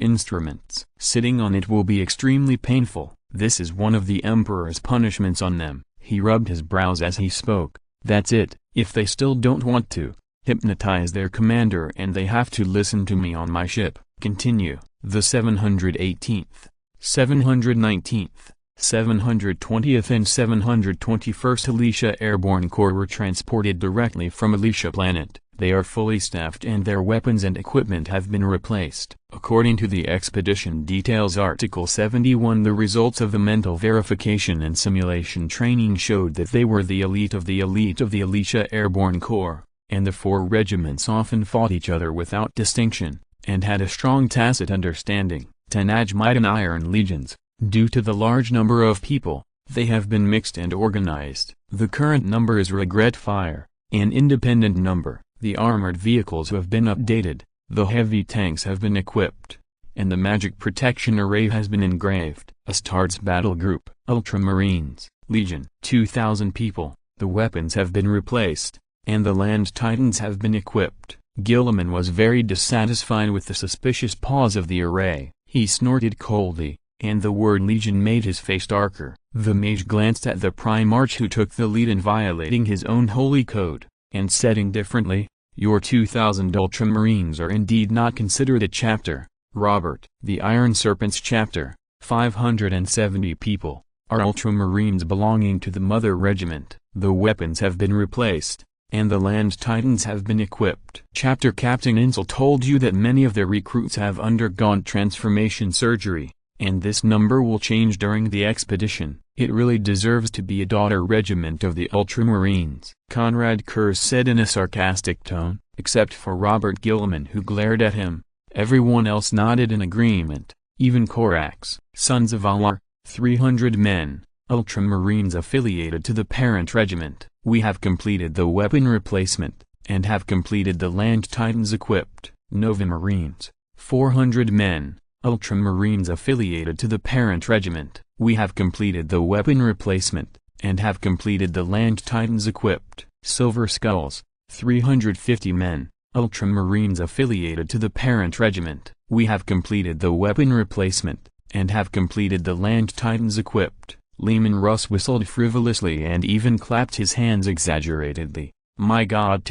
instruments. Sitting on it will be extremely painful. This is one of the Emperor's punishments on them. He rubbed his brows as he spoke. That's it. If they still don't want to, hypnotize their commander and they have to listen to me on my ship. Continue. The 718th, 719th, 720th and 721st Alicia Airborne Corps were transported directly from Alicia Planet. They are fully staffed and their weapons and equipment have been replaced. According to the Expedition Details Article 71, the results of the mental verification and simulation training showed that they were the elite of the Alicia Airborne Corps, and the four regiments often fought each other without distinction, and had a strong tacit understanding. 10 Ajmite and Iron Legions. Due to the large number of people, they have been mixed and organized. The current number is Regret Fire, an independent number. The armored vehicles have been updated, the heavy tanks have been equipped, and the magic protection array has been engraved. Astartes Battle Group, Ultramarines, Legion, 2,000 people. The weapons have been replaced, and the Land Titans have been equipped. Gilliman was very dissatisfied with the suspicious pause of the array. He snorted coldly. and the word legion made his face darker. The mage glanced at the Primarch who took the lead in violating his own holy code, and said indifferently, "Your 2,000 Ultramarines are indeed not considered a chapter, Robert." The Iron Serpent's chapter, 570 people, are Ultramarines belonging to the Mother Regiment. The weapons have been replaced, and the Land Titans have been equipped. Chapter Captain Insel told you that many of their recruits have undergone transformation surgery, and this number will change during the expedition. It really deserves to be a daughter regiment of the Ultramarines, Conrad Kurz said in a sarcastic tone. Except for Robert Gilliman, who glared at him, everyone else nodded in agreement, even Korax. Sons of Alar, 300 men, Ultramarines affiliated to the parent regiment. We have completed the weapon replacement, and have completed the Land Titans equipped. Nova Marines, 400 men, Ultramarines affiliated to the parent regiment. We have completed the weapon replacement, and have completed the Land Titans equipped. Silver Skulls, 350 men, Ultramarines affiliated to the parent regiment. We have completed the weapon replacement, and have completed the Land Titans equipped. Lehman Russ whistled frivolously and even clapped his hands exaggeratedly. My God,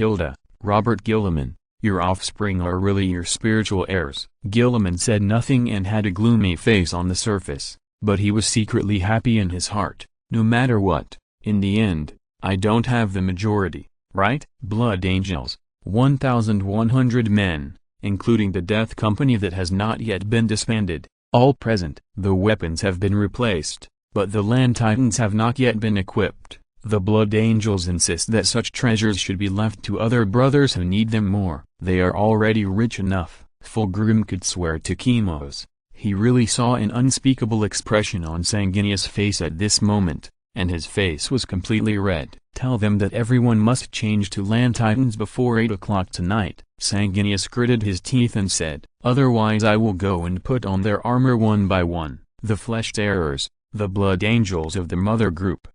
Robert Gilliman, your offspring are really your spiritual heirs. Gilliman said nothing and had a gloomy face on the surface, but he was secretly happy in his heart. No matter what, in the end, I don't have the majority, right? Blood Angels, 1,100 men, including the Death Company that has not yet been disbanded, all present. The weapons have been replaced, but the Land Titans have not yet been equipped. The Blood Angels insist that such treasures should be left to other brothers who need them more. They are already rich enough. Fulgrim could swear to Chemos. He really saw an unspeakable expression on Sanguinius' face at this moment, and his face was completely red. Tell them that everyone must change to Land Titans before 8 o'clock tonight. Sanguinius gritted his teeth and said, otherwise I will go and put on their armor one by one. The Flesh Terrors, the Blood Angels of the Mother Group,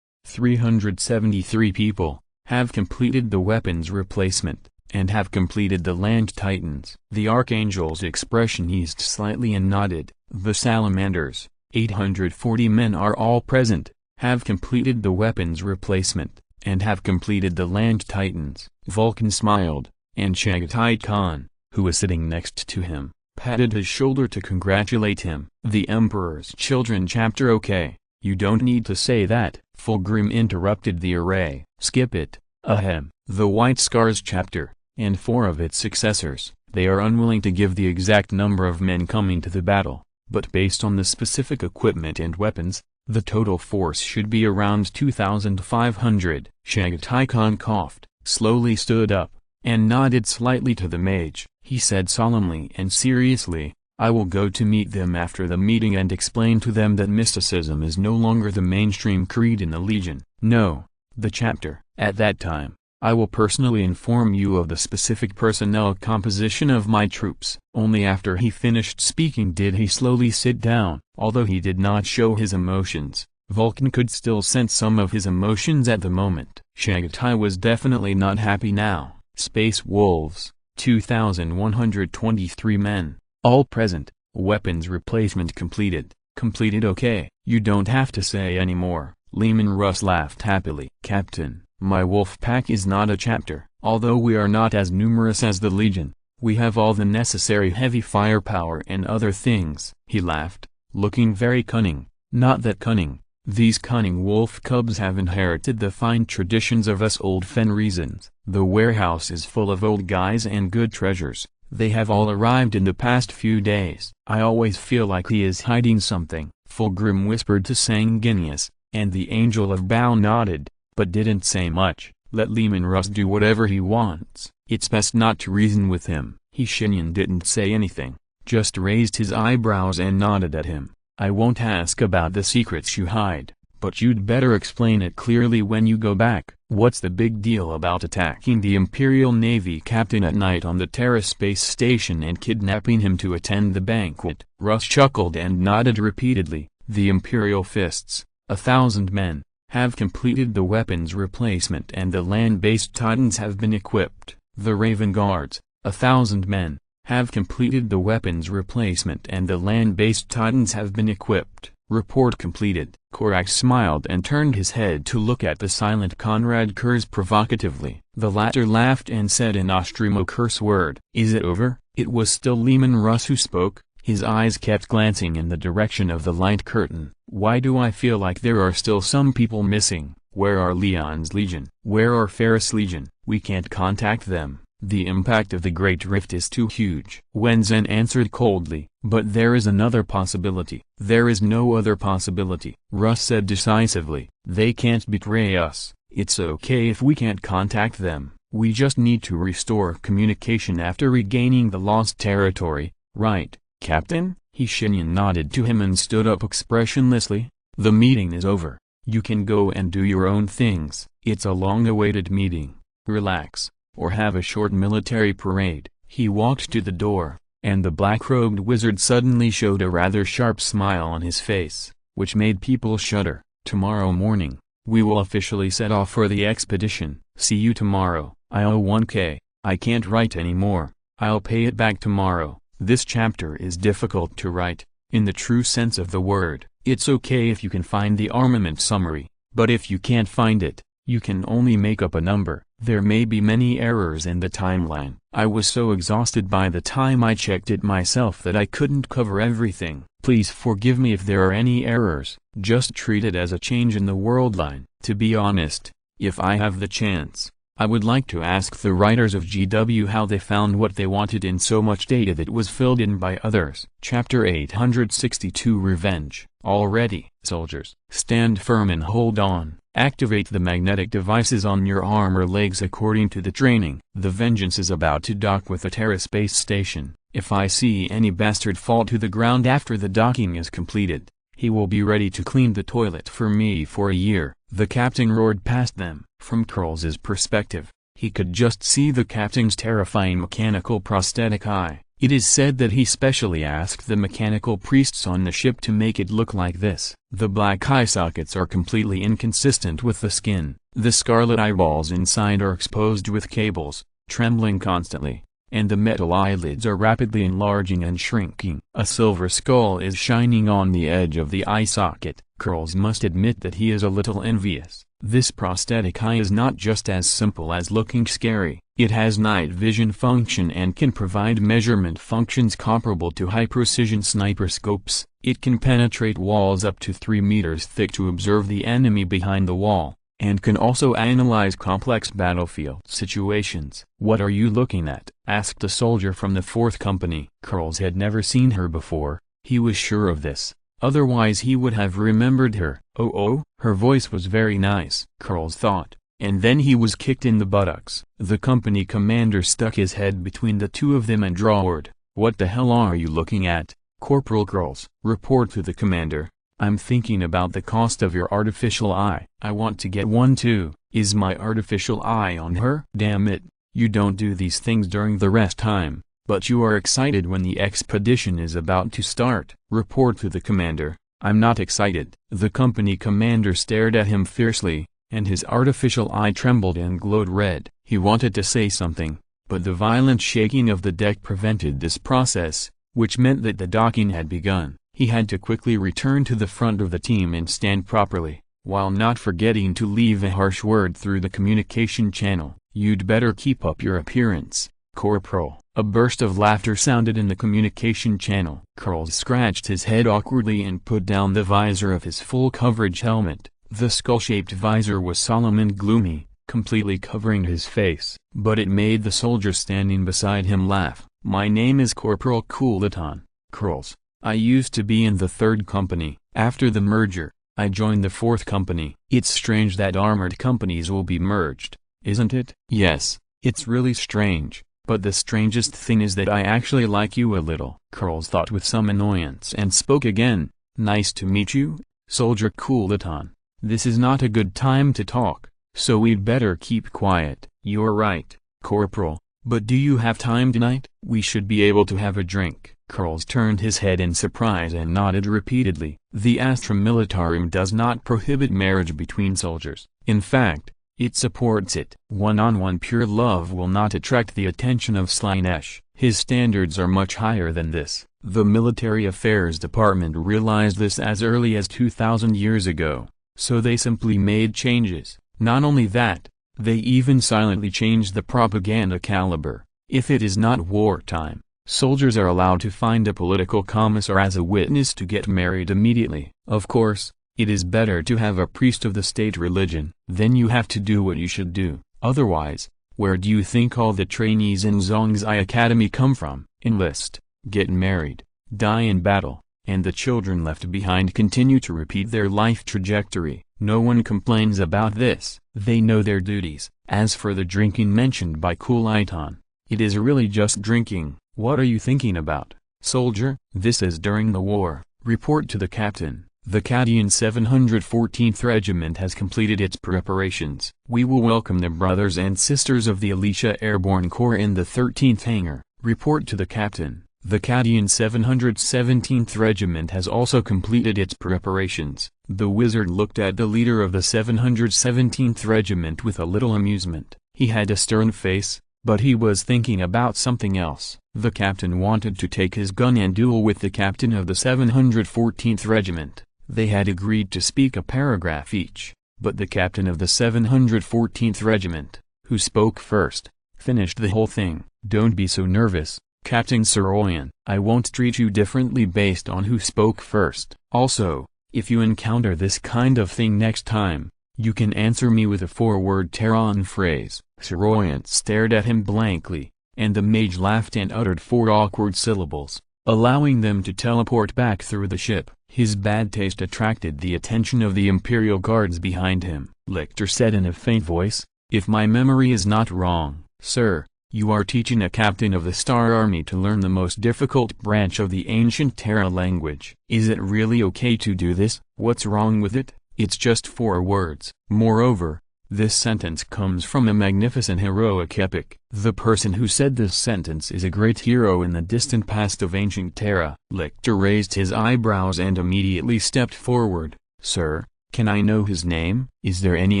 373 people, have completed the weapons replacement, and have completed the Land Titans. The Archangel's expression eased slightly and nodded. The Salamanders, 840 men are all present, have completed the weapons replacement, and have completed the Land Titans. Vulcan smiled, and Chagatai Khan, who was sitting next to him, patted his shoulder to congratulate him. The Emperor's Children chapter. Okay, you don't need to say that, Fulgrim interrupted the array. Skip it, ahem. The White Scars chapter, and 4 of its successors. They are unwilling to give the exact number of men coming to the battle, but based on the specific equipment and weapons, the total force should be around 2,500. Chagatai Khan coughed, slowly stood up, and nodded slightly to the mage. He said solemnly and seriously, I will go to meet them after the meeting and explain to them that mysticism is no longer the mainstream creed in the Legion. No, the chapter. At that time, I will personally inform you of the specific personnel composition of my troops. Only after he finished speaking did he slowly sit down. Although he did not show his emotions, Vulcan could still sense some of his emotions at the moment. Chagatai was definitely not happy now. Space Wolves, 2,123 men, all present, weapons replacement completed. Completed. Okay, you don't have to say anymore. Lehman Russ laughed happily. Captain, my wolf pack is not a chapter. Although we are not as numerous as the Legion, we have all the necessary heavy firepower and other things. He laughed, looking very cunning. Not that cunning. These cunning wolf cubs have inherited the fine traditions of us old Fenrisans. The warehouse is full of old guys and good treasures. They have all arrived in the past few days. I always feel like he is hiding something, Fulgrim whispered to Sanguinius, and the Angel of Baal nodded, but didn't say much. Let Lehman Russ do whatever he wants. It's best not to reason with him. Shenyan didn't say anything, just raised his eyebrows and nodded at him. I won't ask about the secrets you hide, but you'd better explain it clearly when you go back. What's the big deal about attacking the Imperial Navy captain at night on the Terra space station and kidnapping him to attend the banquet? Russ chuckled and nodded repeatedly. The Imperial Fists, 1,000 men, have completed the weapons replacement and the land-based Titans have been equipped. The Raven Guards, 1,000 men, Have completed the weapons replacement and the land-based titans have been equipped. Report completed. Korak smiled and turned his head to look at the silent Conrad Kurz provocatively. The latter laughed and said an Ostrimo curse word. Is it over? It was still Lehman Russ who spoke. His eyes kept glancing in the direction of the light curtain. Why do I feel like there are still some people missing? Where are Leon's Legion? Where are Ferris Legion? We can't contact them. The impact of the Great Rift is too huge. Wen Zhen answered coldly. But there is another possibility. There is no other possibility. Russ said decisively. They can't betray us. It's okay if we can't contact them. We just need to restore communication after regaining the lost territory, right, Captain? Shenyan nodded to him and stood up expressionlessly. The meeting is over. You can go and do your own things. It's a long-awaited meeting. Relax. Or have a short military parade. He walked to the door, and the black-robed wizard suddenly showed a rather sharp smile on his face, which made people shudder. Tomorrow morning, we will officially set off for the expedition. See you tomorrow. I owe 1K. I can't write anymore. I'll pay it back tomorrow. This chapter is difficult to write, in the true sense of the word. It's okay if you can find the armament summary, but if you can't find it, you can only make up a number. There may be many errors in the timeline. I was so exhausted by the time I checked it myself that I couldn't cover everything. Please forgive me if there are any errors. Just treat it as a change in the world line. To be honest, if I have the chance, I would like to ask the writers of GW how they found what they wanted in so much data that was filled in by others. Chapter 862 Revenge. Already, soldiers, stand firm and hold on. Activate the magnetic devices on your arm or legs according to the training. The Vengeance is about to dock with the Terra space station. If I see any bastard fall to the ground after the docking is completed, he will be ready to clean the toilet for me for a year. The captain roared past them. From Curls's perspective, he could just see the captain's terrifying mechanical prosthetic eye. It is said that he specially asked the mechanical priests on the ship to make it look like this. The black eye sockets are completely inconsistent with the skin. The scarlet eyeballs inside are exposed with cables, trembling constantly, and the metal eyelids are rapidly enlarging and shrinking. A silver skull is shining on the edge of the eye socket. Curls must admit that he is a little envious. This prosthetic eye is not just as simple as looking scary. It has night vision function and can provide measurement functions comparable to high-precision sniper scopes. It can penetrate walls up to 3 meters thick to observe the enemy behind the wall, and can also analyze complex battlefield situations. What are you looking at? Asked a soldier from the 4th Company. Curls had never seen her before, he was sure of this. Otherwise he would have remembered her. Oh, her voice was very nice, Curls thought, and then he was kicked in the buttocks. The company commander stuck his head between the two of them and roared, "What the hell are you looking at, Corporal Curls?" Report to the commander. I'm thinking about the cost of your artificial eye. I want to get one too. Is my artificial eye on her? Damn it, you don't do these things during the rest time. But you are excited when the expedition is about to start. Report to the commander. I'm not excited. The company commander stared at him fiercely, and his artificial eye trembled and glowed red. He wanted to say something, but the violent shaking of the deck prevented this process, which meant that the docking had begun. He had to quickly return to the front of the team and stand properly, while not forgetting to leave a harsh word through the communication channel. You'd better keep up your appearance, Corporal. A burst of laughter sounded in the communication channel. Curls scratched his head awkwardly and put down the visor of his full-coverage helmet. The skull-shaped visor was solemn and gloomy, completely covering his face. But it made the soldier standing beside him laugh. My name is Corporal Coolaton. Curls. I used to be in the 3rd Company. After the merger, I joined the 4th Company. It's strange that armored companies will be merged, isn't it? Yes, it's really strange. But the strangest thing is that I actually like you a little. Curls thought with some annoyance and spoke again. Nice to meet you, Soldier Coolaton. This is not a good time to talk, so we'd better keep quiet. You're right, Corporal, but do you have time tonight? We should be able to have a drink. Curls turned his head in surprise and nodded repeatedly. The Astra Militarum does not prohibit marriage between soldiers. In fact, It supports it. One-on-one pure love will not attract the attention of Slaanesh. His standards are much higher than this. The Military Affairs Department realized this as early as 2,000 years ago, so they simply made changes. Not only that, they even silently changed the propaganda caliber. If it is not wartime, soldiers are allowed to find a political commissar as a witness to get married immediately. Of course, it is better to have a priest of the state religion. Then you have to do what you should do. Otherwise, where do you think all the trainees in Zhongzhi Academy come from? Enlist, get married, die in battle, and the children left behind continue to repeat their life trajectory. No one complains about this. They know their duties. As for the drinking mentioned by Kulaitan, it is really just drinking. What are you thinking about, soldier? This is during the war. Report to the captain. The Kadian 714th Regiment has completed its preparations. We will welcome the brothers and sisters of the Alicia Airborne Corps in the 13th hangar. Report to the captain. The Kadian 717th Regiment has also completed its preparations. The wizard looked at the leader of the 717th Regiment with a little amusement. He had a stern face, but he was thinking about something else. The captain wanted to take his gun and duel with the captain of the 714th Regiment. They had agreed to speak a paragraph each, but the captain of the 714th Regiment, who spoke first, finished the whole thing. Don't be so nervous, Captain Soroyan. I won't treat you differently based on who spoke first. Also, if you encounter this kind of thing next time, you can answer me with a 4-word Terran phrase. Soroyan stared at him blankly, and the mage laughed and uttered 4 awkward syllables, allowing them to teleport back through the ship. His bad taste attracted the attention of the Imperial guards behind him. Lictor said in a faint voice, "If my memory is not wrong, sir, you are teaching a captain of the Star Army to learn the most difficult branch of the ancient Terra language. Is it really okay to do this? What's wrong with it? It's just 4 words. Moreover, this sentence comes from a magnificent heroic epic. The person who said this sentence is a great hero in the distant past of ancient Terra." Lictor raised his eyebrows and immediately stepped forward. "Sir, can I know his name? Is there any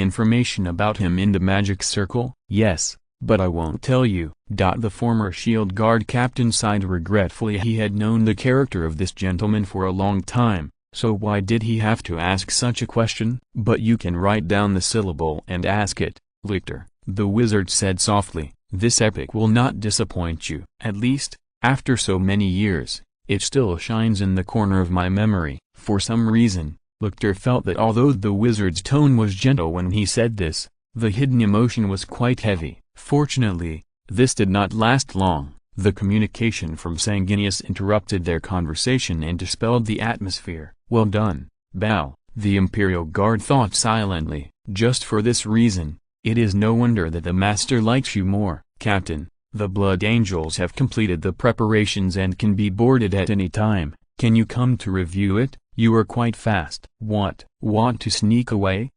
information about him in the magic circle?" "Yes, but I won't tell you." The former shield guard captain sighed regretfully. He had known the character of this gentleman for a long time, so why did he have to ask such a question? "But you can write down the syllable and ask it, Lictor," the wizard said softly. "This epic will not disappoint you. At least, after so many years, it still shines in the corner of my memory." For some reason, Lictor felt that although the wizard's tone was gentle when he said this, the hidden emotion was quite heavy. Fortunately, this did not last long. The communication from Sanguinius interrupted their conversation and dispelled the atmosphere. "Well done, Bal," the Imperial Guard thought silently. "Just for this reason, it is no wonder that the Master likes you more." "Captain, the Blood Angels have completed the preparations and can be boarded at any time. Can you come to review it? You are quite fast." "What? Want to sneak away?"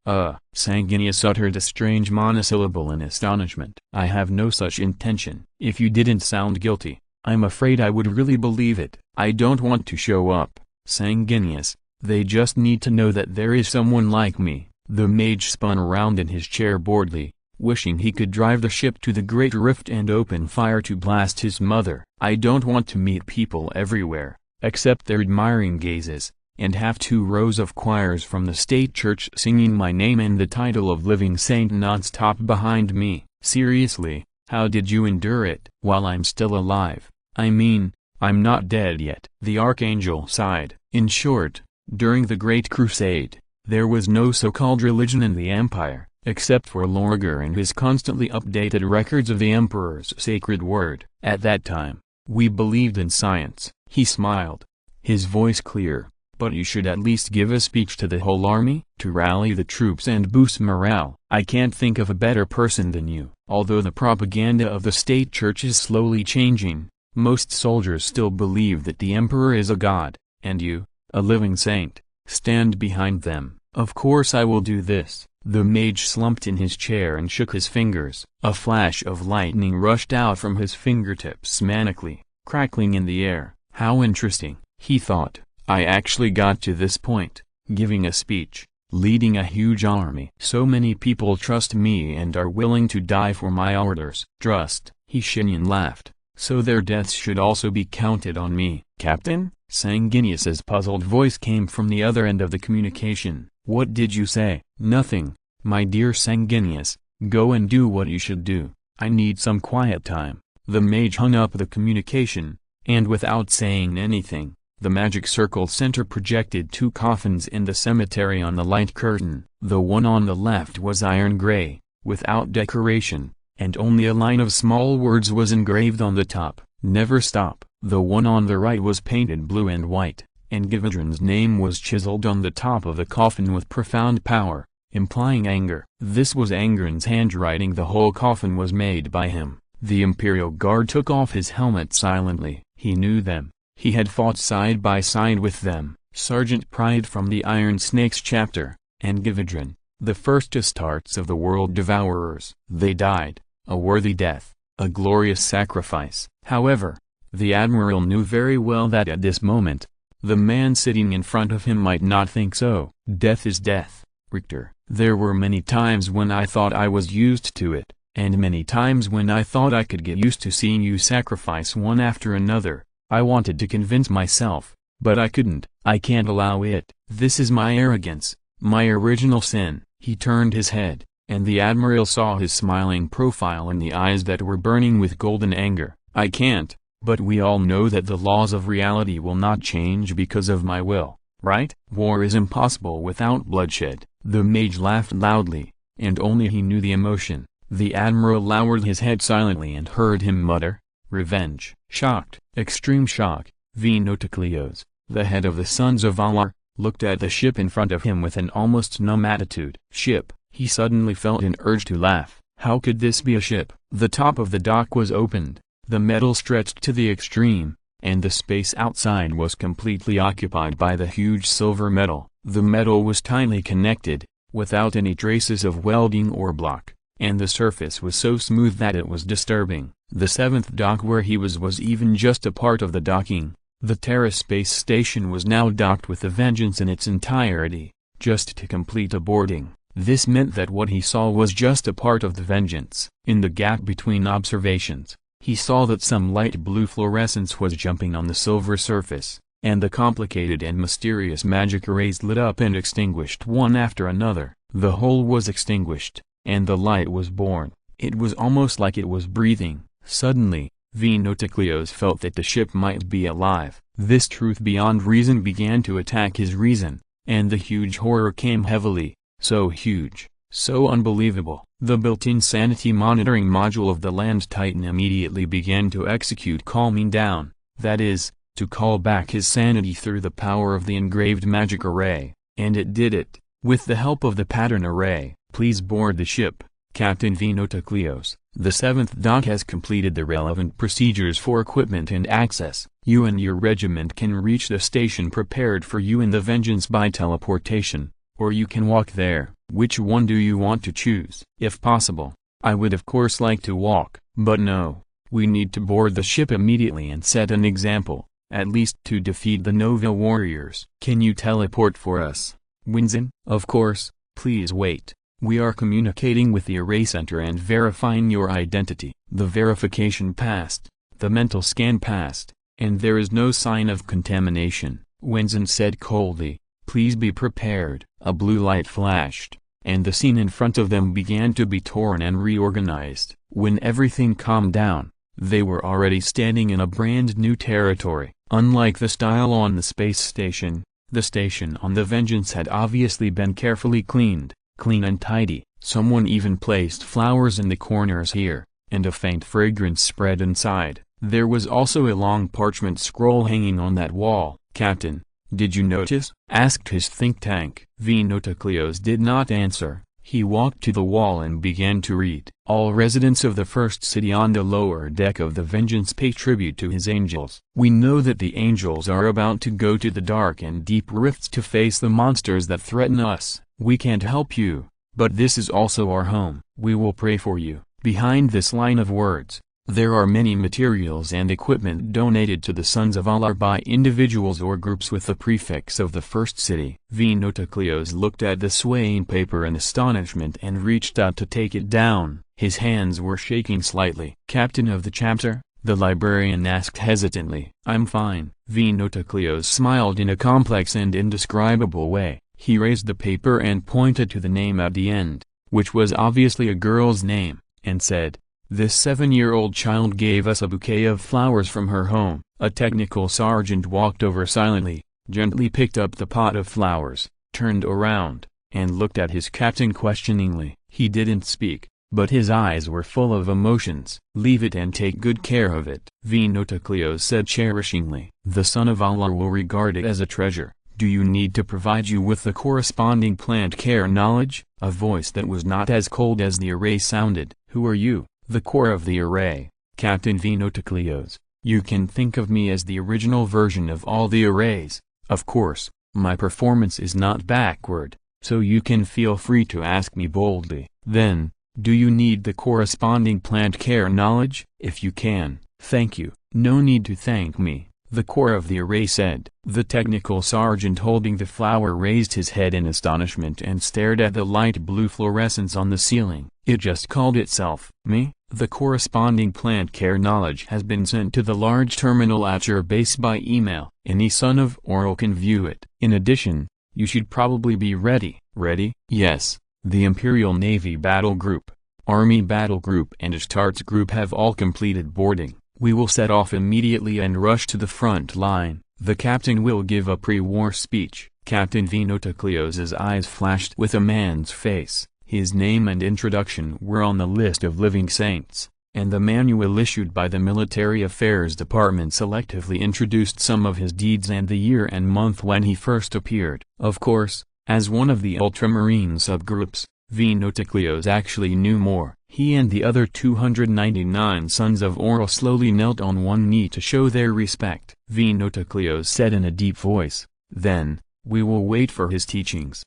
Sanguinius uttered a strange monosyllable in astonishment. "I have no such intention." "If you didn't sound guilty, I'm afraid I would really believe it." "I don't want to show up, Sanguinius. They just need to know that there is someone like me." The mage spun around in his chair boredly, wishing he could drive the ship to the Great Rift and open fire to blast his mother. "I don't want to meet people everywhere, accept their admiring gazes, and have 2 rows of choirs from the state church singing my name and the title of living saint non-stop behind me. Seriously, how did you endure it?" "While I'm still alive. I mean, I'm not dead yet." The Archangel sighed. "In short, during the Great Crusade, there was no so-called religion in the Empire, except for Lorgar and his constantly updated records of the Emperor's sacred word. At that time, we believed in science." He smiled, his voice clear. "But you should at least give a speech to the whole army, to rally the troops and boost morale. I can't think of a better person than you." Although the propaganda of the state church is slowly changing, most soldiers still believe that the emperor is a god, and you, a living saint, stand behind them. "Of course I will do this." The mage slumped in his chair and shook his fingers. A flash of lightning rushed out from his fingertips manically, crackling in the air. "How interesting," he thought. "I actually got to this point, giving a speech, leading a huge army. So many people trust me and are willing to die for my orders. Trust, Shenyan laughed. So their deaths should also be counted on me. Captain? Sanguinius's puzzled voice came from the other end of the communication. What did you say? Nothing, my dear Sanguinius. Go and do what you should do. I need some quiet time. The mage hung up the communication, and without saying anything, the magic circle center projected 2 coffins in the cemetery on the light curtain. The one on the left was iron gray, without decoration, and only a line of small words was engraved on the top, "Never stop." The one on the right was painted blue and white, and Gividron's name was chiseled on the top of the coffin with profound power, implying anger. This was Angren's handwriting. The whole coffin was made by him. The Imperial Guard took off his helmet silently. He knew them. He had fought side by side with them. Sergeant Pride from the Iron Snakes chapter, and Gividron, the first Astartes of the World Devourers. They died, a worthy death, a glorious sacrifice. However, the Admiral knew very well that at this moment, the man sitting in front of him might not think so. Death is death, Richter. There were many times when I thought I was used to it, and many times when I thought I could get used to seeing you sacrifice one after another. I wanted to convince myself, but I couldn't. I can't allow it. This is my arrogance, my original sin. He turned his head, and the Admiral saw his smiling profile and the eyes that were burning with golden anger. I can't, but we all know that the laws of reality will not change because of my will, right? War is impossible without bloodshed. The mage laughed loudly, and only he knew the emotion. The Admiral lowered his head silently and heard him mutter, "Revenge." Shocked, extreme shock, Venotocleos, the head of the Sons of Valar, looked at the ship in front of him with an almost numb attitude. Ship, he suddenly felt an urge to laugh. How could this be a ship? The top of the dock was opened, the metal stretched to the extreme, and the space outside was completely occupied by the huge silver metal. The metal was tightly connected, without any traces of welding or block, and the surface was so smooth that it was disturbing. The 7th dock where he was even just a part of the docking. The Terra space station was now docked with the Vengeance in its entirety, just to complete a boarding. This meant that what he saw was just a part of the Vengeance. In the gap between observations, he saw that some light blue fluorescence was jumping on the silver surface, and the complicated and mysterious magic arrays lit up and extinguished one after another. The whole was extinguished, and the light was born. It was almost like it was breathing. Suddenly, Venotocleos felt that the ship might be alive. This truth beyond reason began to attack his reason, and the huge horror came heavily, so huge, so unbelievable. The built-in sanity monitoring module of the Land Titan immediately began to execute calming down, that is, to call back his sanity through the power of the engraved magic array, and it did it, with the help of the pattern array. Please board the ship, Captain Venotocleos. The 7th dock has completed the relevant procedures for equipment and access. You and your regiment can reach the station prepared for you in the Vengeance by teleportation, or you can walk there. Which one do you want to choose? If possible, I would of course like to walk, but no, we need to board the ship immediately and set an example, at least to defeat the Nova warriors. Can you teleport for us, Winzen? Of course, please wait. We are communicating with the Array Center and verifying your identity. The verification passed, the mental scan passed, and there is no sign of contamination. Winzen said coldly, "Please be prepared." A blue light flashed, and the scene in front of them began to be torn and reorganized. When everything calmed down, they were already standing in a brand new territory. Unlike the style on the space station, the station on the Vengeance had obviously been carefully cleaned. Clean and tidy. Someone even placed flowers in the corners here, and a faint fragrance spread inside. There was also a long parchment scroll hanging on that wall. "Captain, did you notice?" asked his think tank. Venotocleos did not answer. He walked to the wall and began to read. "All residents of the first city on the lower deck of the Vengeance pay tribute to his angels. We know that the angels are about to go to the dark and deep rifts to face the monsters that threaten us. We can't help you, but this is also our home. We will pray for you." Behind this line of words, There are many materials and equipment donated to the Sons of Allah by individuals or groups with the prefix of the first city. Venotocleos looked at the swaying paper in astonishment and reached out to take it down. His hands were shaking slightly. "Captain of the chapter?" the librarian asked hesitantly. "I'm fine." Venotocleos smiled in a complex and indescribable way. He raised the paper and pointed to the name at the end, which was obviously a girl's name, and said, "This 7-year-old child gave us a bouquet of flowers from her home." A technical sergeant walked over silently, gently picked up the pot of flowers, turned around, and looked at his captain questioningly. He didn't speak, but his eyes were full of emotions. "Leave it and take good care of it," Venotocleos said cherishingly. "The Son of Allah will regard it as a treasure. Do you need to provide you with the corresponding plant care knowledge?" A voice that was not as cold as the array sounded. "Who are you?" "The core of the array, Captain Venotocleos. You can think of me as the original version of all the arrays. Of course, my performance is not backward, so you can feel free to ask me boldly." "Then, do you need the corresponding plant care knowledge?" "If you can, thank you." "No need to thank me," the core of the array said. The technical sergeant holding the flower raised his head in astonishment and stared at the light blue fluorescence on the ceiling. "It just called itself." "Me?" "The corresponding plant care knowledge has been sent to the large terminal at your base by email. Any son of Oral can view it. In addition, you should probably be ready." "Ready?" "Yes. The Imperial Navy Battle Group, Army Battle Group and Ashtart's group have all completed boarding. We will set off immediately and rush to the front line. The captain will give a pre-war speech." Captain Venotocleos's eyes flashed with a man's face. His name and introduction were on the list of living saints, and the manual issued by the Military Affairs Department selectively introduced some of his deeds and the year and month when he first appeared. Of course, as one of the ultramarine subgroups, Venotocleos actually knew more. He and the other 299 sons of Oral slowly knelt on one knee to show their respect. Venotocleos said in a deep voice, "Then, we will wait for his teachings."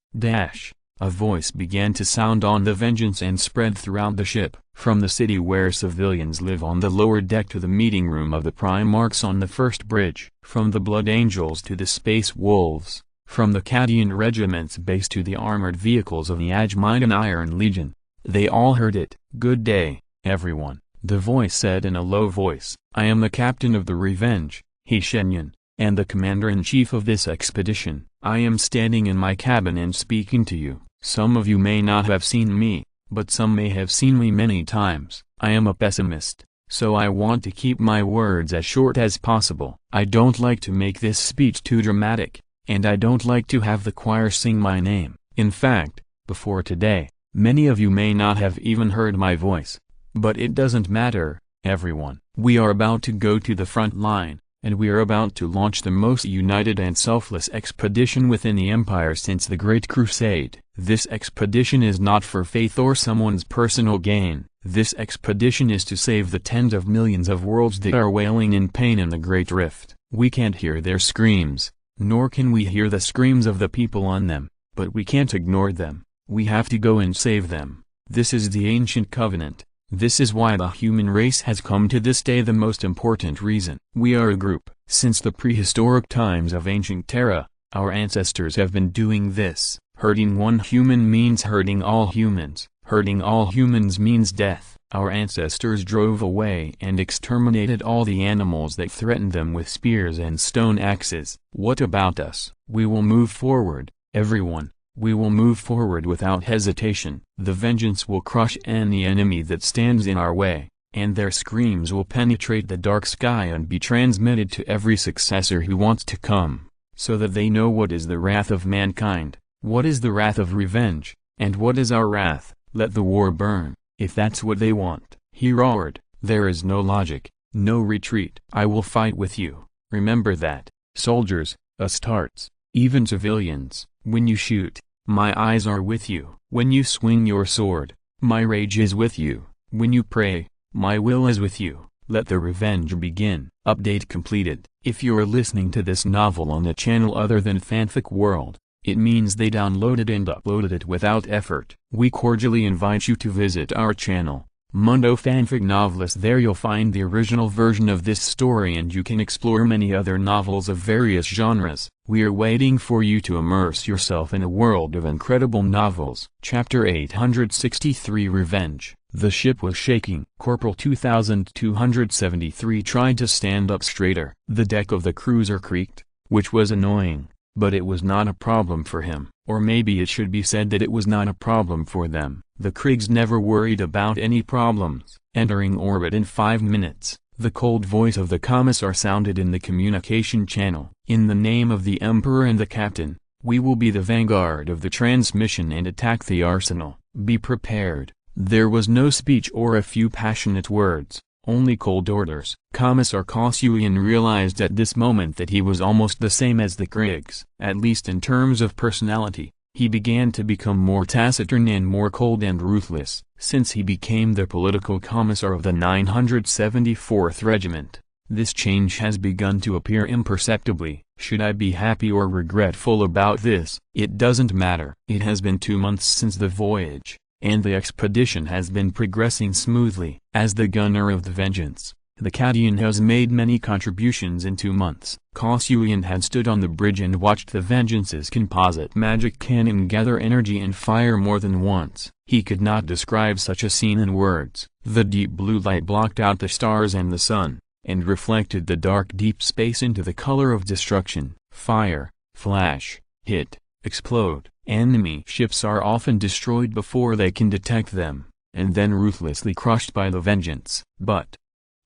A voice began to sound on the Vengeance and spread throughout the ship. From the city where civilians live on the lower deck to the meeting room of the Primarchs on the first bridge. From the Blood Angels to the Space Wolves. From the Cadian regiment's base to the armored vehicles of the Ajmitan Iron Legion. They all heard it. "Good day, everyone," the voice said in a low voice. "I am the captain of the Revenge, Shenyan, and the commander-in-chief of this expedition. I am standing in my cabin and speaking to you. Some of you may not have seen me, but some may have seen me many times. I am a pessimist, so I want to keep my words as short as possible. I don't like to make this speech too dramatic, and I don't like to have the choir sing my name. In fact, before today, many of you may not have even heard my voice. But it doesn't matter, everyone. We are about to go to the front line, and we are about to launch the most united and selfless expedition within the Empire since the Great Crusade. This expedition is not for faith or someone's personal gain. This expedition is to save the tens of millions of worlds that are wailing in pain in the Great Rift. We can't hear their screams, nor can we hear the screams of the people on them, but we can't ignore them. We have to go and save them. This is the ancient covenant. This is why the human race has come to this day. The most important reason. We are a group. Since the prehistoric times of ancient Terra, our ancestors have been doing this. Hurting one human means hurting all humans. Hurting all humans means death. Our ancestors drove away and exterminated all the animals that threatened them with spears and stone axes. What about us? We will move forward, everyone. We will move forward without hesitation. The Vengeance will crush any enemy that stands in our way, and their screams will penetrate the dark sky and be transmitted to every successor who wants to come, so that they know what is the wrath of mankind, what is the wrath of revenge, and what is our wrath. Let the war burn, if that's what they want. He roared. There is no logic, no retreat. I will fight with you. Remember that, soldiers, Astartes, even civilians. When you shoot, my eyes are with you. When you swing your sword, my rage is with you. When you pray, my will is with you. Let the revenge begin. Update completed. If you're listening to this novel on a channel other than Fanfic World, it means they downloaded and uploaded it without effort. We cordially invite you to visit our channel, Mundo Fanfic Novelist. There you'll find the original version of this story, and you can explore many other novels of various genres. We are waiting for you to immerse yourself in a world of incredible novels. Chapter 863 Revenge. The ship was shaking. Corporal 2273 tried to stand up straighter. The deck of the cruiser creaked, which was annoying, but it was not a problem for him. Or maybe it should be said that it was not a problem for them. The Kriegs never worried about any problems. Entering orbit in 5 minutes, the cold voice of the commissar sounded in the communication channel. In the name of the Emperor and the Captain, we will be the vanguard of the transmission and attack the arsenal. Be prepared. There was no speech or a few passionate words, only cold orders. Commissar Kossuian realized at this moment that he was almost the same as the Kriegs. At least in terms of personality, he began to become more taciturn and more cold and ruthless, since he became the political commissar of the 974th Regiment. This change has begun to appear imperceptibly. Should I be happy or regretful about this? It doesn't matter. It has been 2 months since the voyage, and the expedition has been progressing smoothly. As the gunner of the Vengeance, the Cadian has made many contributions in 2 months. Kossuian had stood on the bridge and watched the Vengeance's composite magic cannon gather energy and fire more than once. He could not describe such a scene in words. The deep blue light blocked out the stars and the sun, and reflected the dark deep space into the color of destruction. Fire, flash, hit, explode. Enemy ships are often destroyed before they can detect them, and then ruthlessly crushed by the Vengeance. But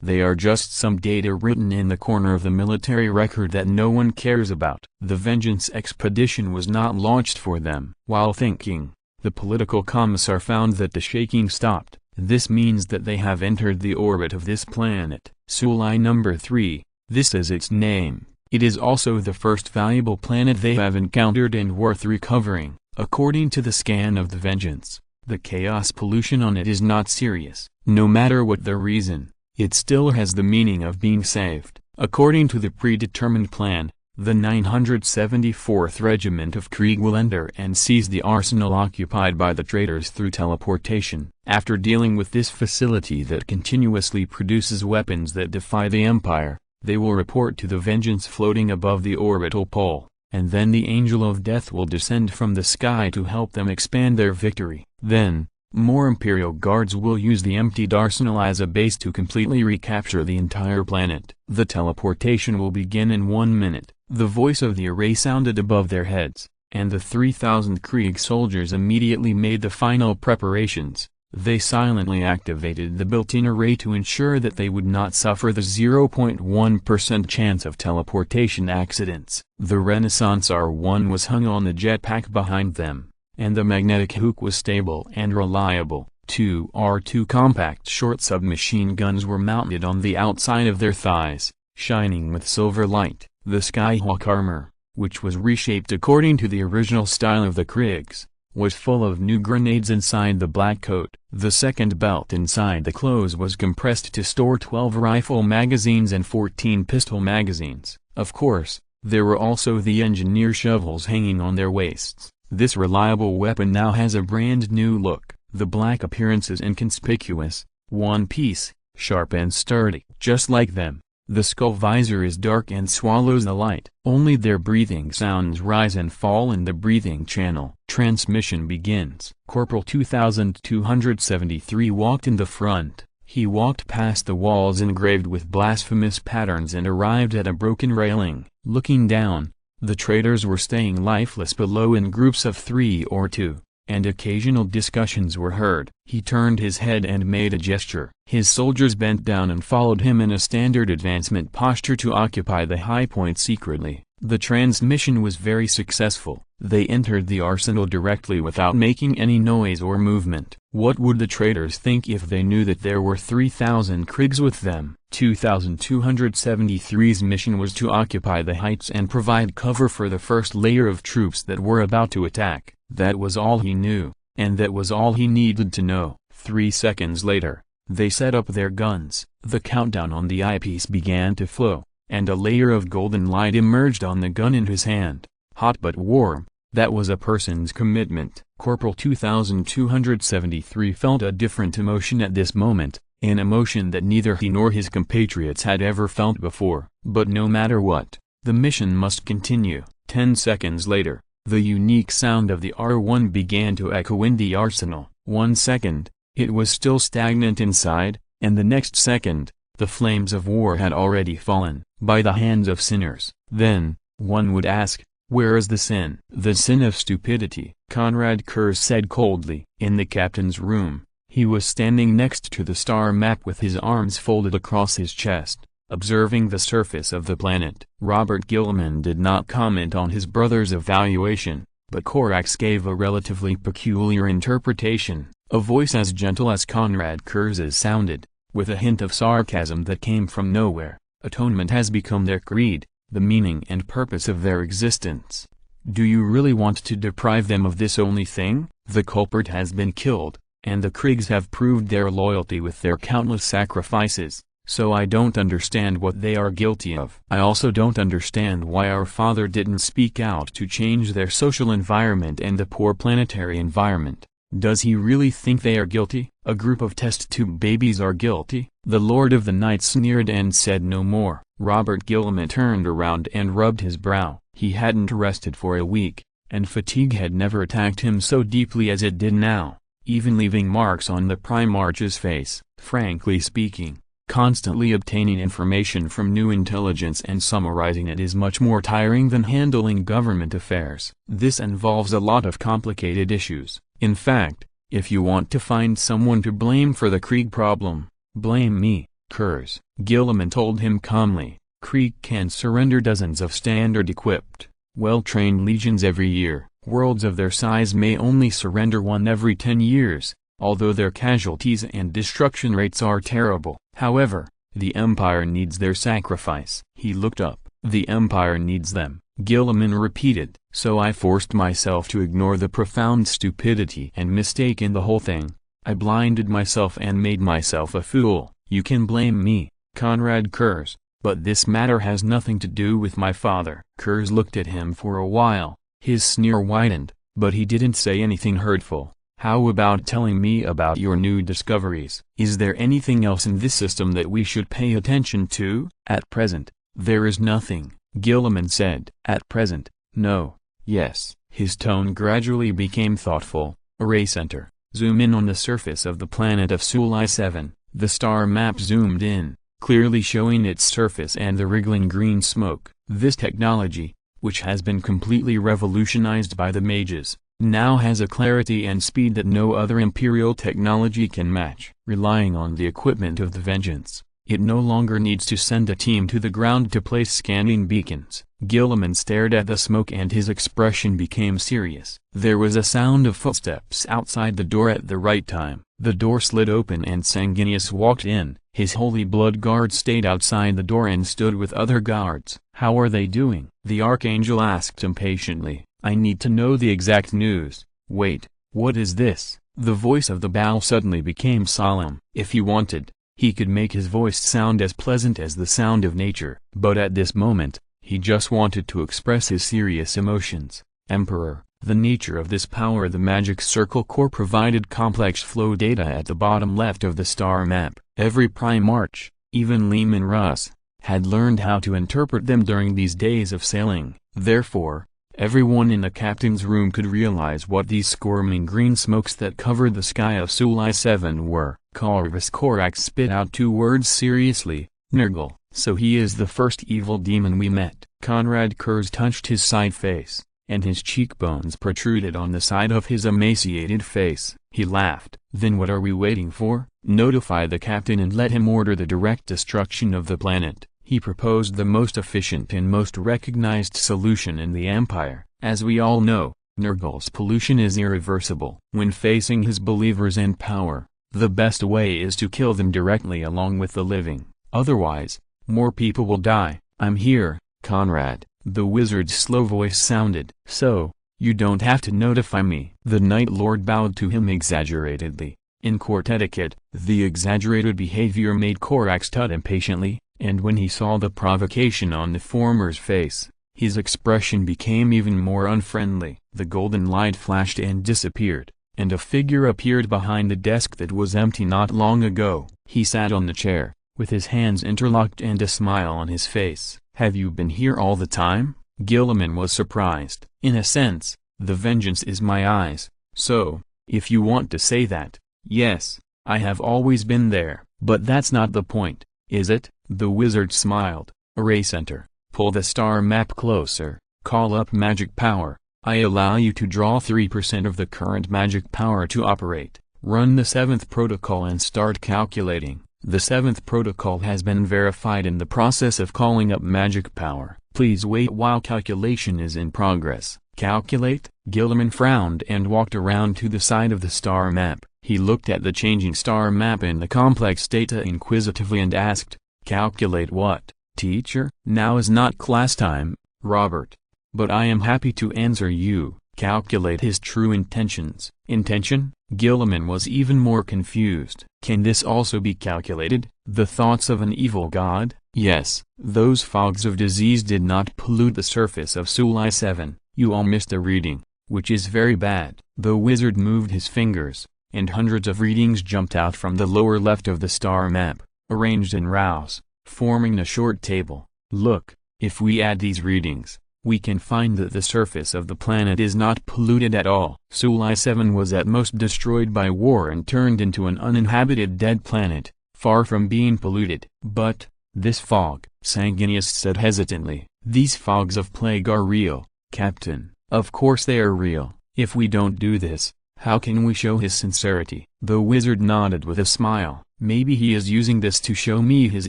they are just some data written in the corner of the military record that no one cares about. The Vengeance expedition was not launched for them. While thinking, the political commissar found that the shaking stopped. This means that they have entered the orbit of this planet, Sulai number 3. This is its name. It is also the first valuable planet they have encountered and worth recovering. According to the scan of the Vengeance, the chaos pollution on it is not serious. No matter what the reason, it still has the meaning of being saved. According to the predetermined plan, the 974th Regiment of Krieg will enter and seize the arsenal occupied by the traitors through teleportation. After dealing with this facility that continuously produces weapons that defy the Empire, they will report to the Vengeance floating above the orbital pole, and then the Angel of Death will descend from the sky to help them expand their victory. Then, more Imperial Guards will use the emptied arsenal as a base to completely recapture the entire planet. The teleportation will begin in 1 minute. The voice of the array sounded above their heads, and the 3,000 Krieg soldiers immediately made the final preparations. They silently activated the built-in array to ensure that they would not suffer the 0.1% chance of teleportation accidents. The Renaissance R1 was hung on the jetpack behind them, and the magnetic hook was stable and reliable. 2 R2 compact short submachine guns were mounted on the outside of their thighs, shining with silver light. The Skyhawk armor, which was reshaped according to the original style of the Kriegs, was full of new grenades inside the black coat. The second belt inside the clothes was compressed to store 12 rifle magazines and 14 pistol magazines. Of course, there were also the engineer shovels hanging on their waists. This reliable weapon now has a brand new look. The black appearance is inconspicuous, one piece, sharp and sturdy. Just like them, the skull visor is dark and swallows the light. Only their breathing sounds rise and fall in the breathing channel. Transmission begins. Corporal 2273 walked in the front. He walked past the walls engraved with blasphemous patterns and arrived at a broken railing. Looking down, the traitors were staying lifeless below in groups of 3 or 2, and occasional discussions were heard. He turned his head and made a gesture. His soldiers bent down and followed him in a standard advancement posture to occupy the high point secretly. The transmission was very successful. They entered the arsenal directly without making any noise or movement. What would the traitors think if they knew that there were 3,000 Kriegs with them? 2273's mission was to occupy the heights and provide cover for the first layer of troops that were about to attack. That was all he knew, and that was all he needed to know. 3 seconds later, they set up their guns. The countdown on the eyepiece began to flow, and a layer of golden light emerged on the gun in his hand. Hot but warm, That was a person's commitment. Corporal 2273 felt a different emotion at this moment, an emotion that neither he nor his compatriots had ever felt before. But no matter what, the mission must continue. 10 seconds later, the unique sound of the R1 began to echo in the arsenal. 1 second, it was still stagnant inside, and the next second, the flames of war had already fallen, by the hands of sinners. Then, one would ask, where is the sin? The sin of stupidity, Conrad Kurz said coldly. In the captain's room, he was standing next to the star map with his arms folded across his chest, observing the surface of the planet. Robert Gilman did not comment on his brother's evaluation, but Korax gave a relatively peculiar interpretation, a voice as gentle as Conrad Kurz's sounded, with a hint of sarcasm that came from nowhere. Atonement has become their creed, the meaning and purpose of their existence. Do you really want to deprive them of this only thing? The culprit has been killed, and the Kriegs have proved their loyalty with their countless sacrifices, so I don't understand what they are guilty of. I also don't understand why our father didn't speak out to change their social environment and the poor planetary environment. Does he really think they are guilty? A group of test tube babies are guilty? The Lord of the Night sneered and said no more. Robert Gilman turned around and rubbed his brow. He hadn't rested for a week, and fatigue had never attacked him so deeply as it did now, even leaving marks on the Primarch's face. Frankly speaking, constantly obtaining information from new intelligence and summarizing it is much more tiring than handling government affairs. This involves a lot of complicated issues. In fact, if you want to find someone to blame for the Krieg problem, blame me, Kurz. Gilman told him calmly. Krieg can surrender dozens of standard-equipped, well-trained legions every year. Worlds of their size may only surrender one every 10 years, although their casualties and destruction rates are terrible. However, the Empire needs their sacrifice. He looked up. The Empire needs them, Gilman repeated. So I forced myself to ignore the profound stupidity and mistake in the whole thing. I blinded myself and made myself a fool. You can blame me, Conrad Kurz, but this matter has nothing to do with my father. Kurz looked at him for a while, his sneer widened, but he didn't say anything hurtful. How about telling me about your new discoveries? Is there anything else in this system that we should pay attention to? At present, there is nothing, Gilman said. At present, no. Yes. His tone gradually became thoughtful. Array center. Zoom in on the surface of the planet of Sulai 7. The star map zoomed in, clearly showing its surface and the wriggling green smoke. This technology, which has been completely revolutionized by the mages, now has a clarity and speed that no other Imperial technology can match. Relying on the equipment of the Vengeance, it no longer needs to send a team to the ground to place scanning beacons. Gilman stared at the smoke and his expression became serious. There was a sound of footsteps outside the door at the right time. The door slid open and Sanguinius walked in. His Holy Blood Guard stayed outside the door and stood with other guards. How are they doing? The Archangel asked impatiently. I need to know the exact news. Wait, what is this? The voice of the Baal suddenly became solemn. If he wanted, he could make his voice sound as pleasant as the sound of nature. But at this moment, he just wanted to express his serious emotions. Emperor, the nature of this power. The Magic Circle Core provided complex flow data at the bottom left of the star map. Every Primarch, even Lehman Russ, had learned how to interpret them during these days of sailing. Therefore, everyone in the captain's room could realize what these squirming green smokes that covered the sky of Sulai 7 were. Corvus Corax spit out two words seriously, Nurgle. So he is the first evil demon we met. Conrad Kurz touched his side face, and his cheekbones protruded on the side of his emaciated face. He laughed. Then what are we waiting for? Notify the captain and let him order the direct destruction of the planet. He proposed the most efficient and most recognized solution in the Empire. As we all know, Nurgle's pollution is irreversible. When facing his believers and power, the best way is to kill them directly along with the living. Otherwise, more people will die. I'm here, Conrad, the wizard's slow voice sounded. So, you don't have to notify me. The Night Lord bowed to him exaggeratedly. In court etiquette, the exaggerated behavior made Korax tut impatiently, and when he saw the provocation on the former's face, his expression became even more unfriendly. The golden light flashed and disappeared, and a figure appeared behind the desk that was empty not long ago. He sat on the chair, with his hands interlocked and a smile on his face. "Have you been here all the time?" Gilliman was surprised. "In a sense, the vengeance is my eyes, so, if you want to say that, yes, I have always been there. But that's not the point, is it?" The wizard smiled. "Erase enter, pull the star map closer, call up magic power. I allow you to draw 3% of the current magic power to operate. Run the 7th protocol and start calculating. The 7th protocol has been verified in the process of calling up magic power. Please wait while calculation is in progress." "Calculate?" Gilliman frowned and walked around to the side of the star map. He looked at the changing star map and the complex data inquisitively and asked, "Calculate what, teacher?" "Now is not class time, Robert. But I am happy to answer you. Calculate his true intentions." "Intention?" Gilliman was even more confused. "Can this also be calculated? The thoughts of an evil god?" "Yes, those fogs of disease did not pollute the surface of Sulai 7. You all missed a reading, which is very bad." The wizard moved his fingers, and hundreds of readings jumped out from the lower left of the star map, arranged in rows, forming a short table. "Look, if we add these readings, we can find that the surface of the planet is not polluted at all. Sulai 7 was at most destroyed by war and turned into an uninhabited dead planet, far from being polluted." "But, this fog," Sanguinius said hesitantly. "These fogs of plague are real, Captain." "Of course they are real. If we don't do this, how can we show his sincerity?" The wizard nodded with a smile. "Maybe he is using this to show me his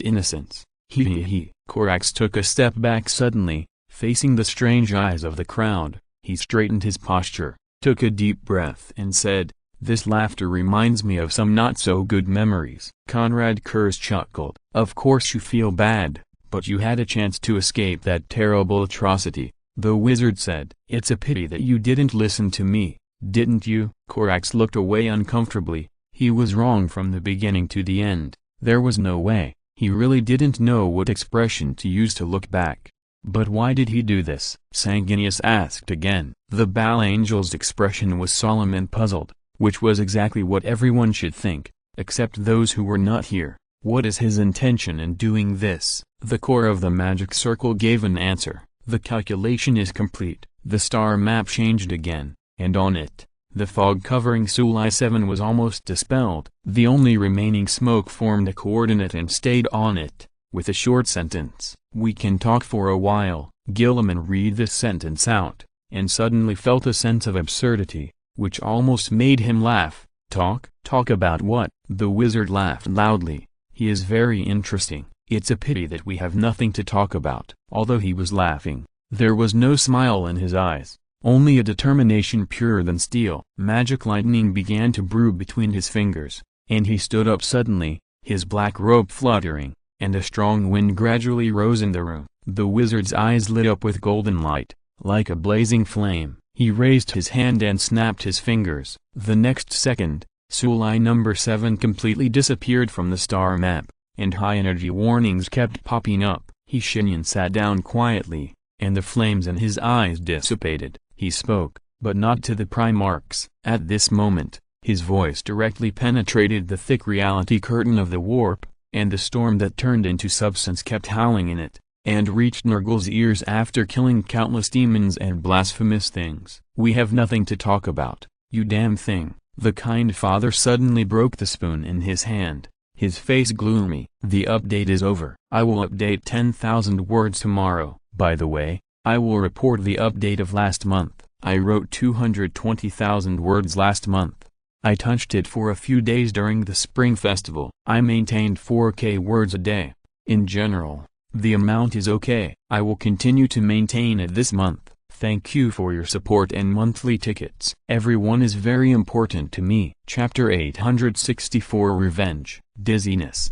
innocence." He. Korax took a step back suddenly, facing the strange eyes of the crowd. He straightened his posture, took a deep breath and said, "This laughter reminds me of some not-so-good memories." Conrad Kurz chuckled. "Of course you feel bad, but you had a chance to escape that terrible atrocity," the wizard said. "It's a pity that you didn't listen to me, didn't you?" Korax looked away uncomfortably. He was wrong from the beginning to the end. There was no way. He really didn't know what expression to use to look back. "But why did he do this?" Sanguinius asked again. The Bal Angel's expression was solemn and puzzled, which was exactly what everyone should think, except those who were not here. "What is his intention in doing this?" The core of the magic circle gave an answer. "The calculation is complete." The star map changed again, and on it, the fog covering Sulai 7 was almost dispelled. The only remaining smoke formed a coordinate and stayed on it, with a short sentence. "We can talk for a while." Gilliman read this sentence out, and suddenly felt a sense of absurdity, which almost made him laugh. "Talk? Talk about what?" The wizard laughed loudly. "He is very interesting. It's a pity that we have nothing to talk about." Although he was laughing, there was no smile in his eyes, only a determination purer than steel. Magic lightning began to brew between his fingers, and he stood up suddenly, his black robe fluttering, and a strong wind gradually rose in the room. The wizard's eyes lit up with golden light, like a blazing flame. He raised his hand and snapped his fingers. The next second, Sulai number 7 completely disappeared from the star map, and high-energy warnings kept popping up. Shenyan sat down quietly, and the flames in his eyes dissipated. He spoke, but not to the Primarchs. At this moment, his voice directly penetrated the thick reality curtain of the warp, and the storm that turned into substance kept howling in it, and reached Nurgle's ears after killing countless demons and blasphemous things. "We have nothing to talk about, you damn thing." The kind father suddenly broke the spoon in his hand, his face gloomy. "The update is over. I will update 10,000 words tomorrow. By the way, I will report the update of last month. I wrote 220,000 words last month. I touched it for a few days during the Spring Festival. I maintained 4K words a day. In general, the amount is okay. I will continue to maintain it this month. Thank you for your support and monthly tickets. Everyone is very important to me." Chapter 864 Revenge. Dizziness.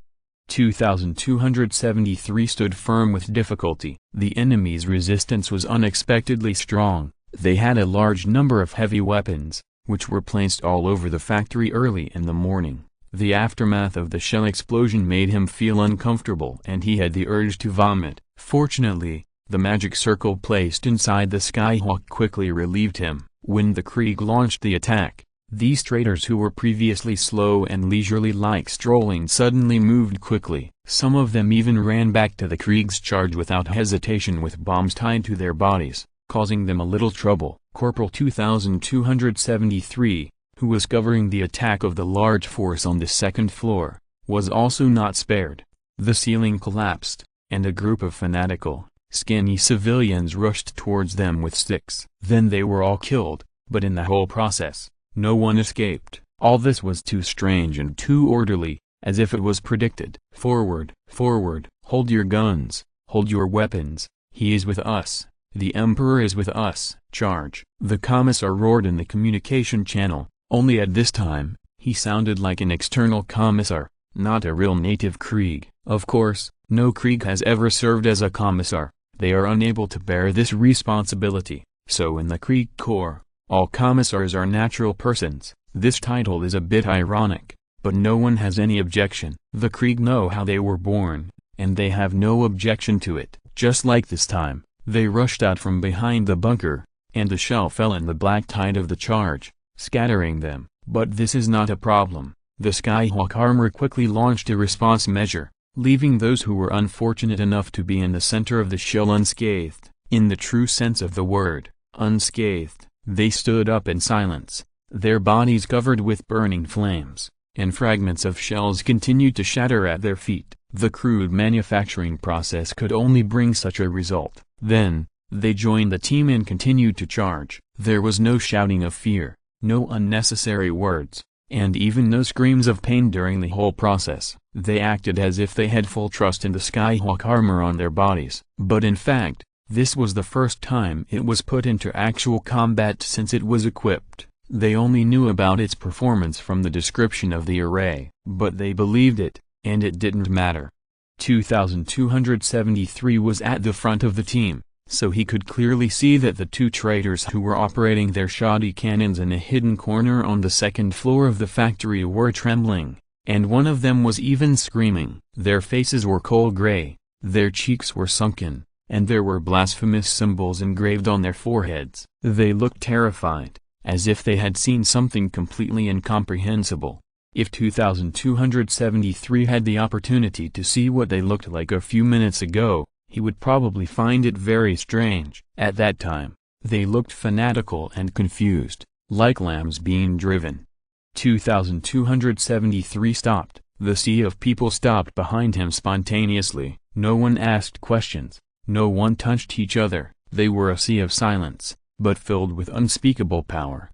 2273 stood firm with difficulty. The enemy's resistance was unexpectedly strong. They had a large number of heavy weapons, which were placed all over the factory early in the morning. The aftermath of the shell explosion made him feel uncomfortable and he had the urge to vomit. Fortunately, the magic circle placed inside the Skyhawk quickly relieved him. When the Krieg launched the attack, these traitors who were previously slow and leisurely like strolling suddenly moved quickly. Some of them even ran back to the Krieg's charge without hesitation with bombs tied to their bodies, causing them a little trouble. Corporal 2273, who was covering the attack of the large force on the second floor, was also not spared. The ceiling collapsed, and a group of fanatical, skinny civilians rushed towards them with sticks. Then they were all killed, but in the whole process, no one escaped. All this was too strange and too orderly, as if it was predicted. Forward, forward, hold your guns, hold your weapons, he is with us, the Emperor is with us. Charge! The commissar roared in the communication channel, only at this time, he sounded like an external commissar, not a real native Krieg. Of course, no Krieg has ever served as a commissar, they are unable to bear this responsibility, so in the Krieg Corps, all commissars are natural persons. This title is a bit ironic, but no one has any objection. The Krieg know how they were born, and they have no objection to it. Just like this time, they rushed out from behind the bunker, and a shell fell in the black tide of the charge, scattering them. But this is not a problem. The Skyhawk armor quickly launched a response measure, leaving those who were unfortunate enough to be in the center of the shell unscathed. In the true sense of the word, unscathed, they stood up in silence, their bodies covered with burning flames, and fragments of shells continued to shatter at their feet. The crude manufacturing process could only bring such a result. Then, they joined the team and continued to charge. There was no shouting of fear, no unnecessary words, and even no screams of pain during the whole process. They acted as if they had full trust in the Skyhawk armor on their bodies. But in fact, this was the first time it was put into actual combat since it was equipped. They only knew about its performance from the description of the array, but they believed it, and it didn't matter. 2273 was at the front of the team, so he could clearly see that the two traitors who were operating their shoddy cannons in a hidden corner on the second floor of the factory were trembling, and one of them was even screaming. Their faces were coal gray, their cheeks were sunken, and there were blasphemous symbols engraved on their foreheads. They looked terrified, as if they had seen something completely incomprehensible. If 2273 had the opportunity to see what they looked like a few minutes ago, he would probably find it very strange. At that time, they looked fanatical and confused, like lambs being driven. 2273 stopped. The sea of people stopped behind him spontaneously. No one asked questions, no one touched each other. They were a sea of silence, but filled with unspeakable power.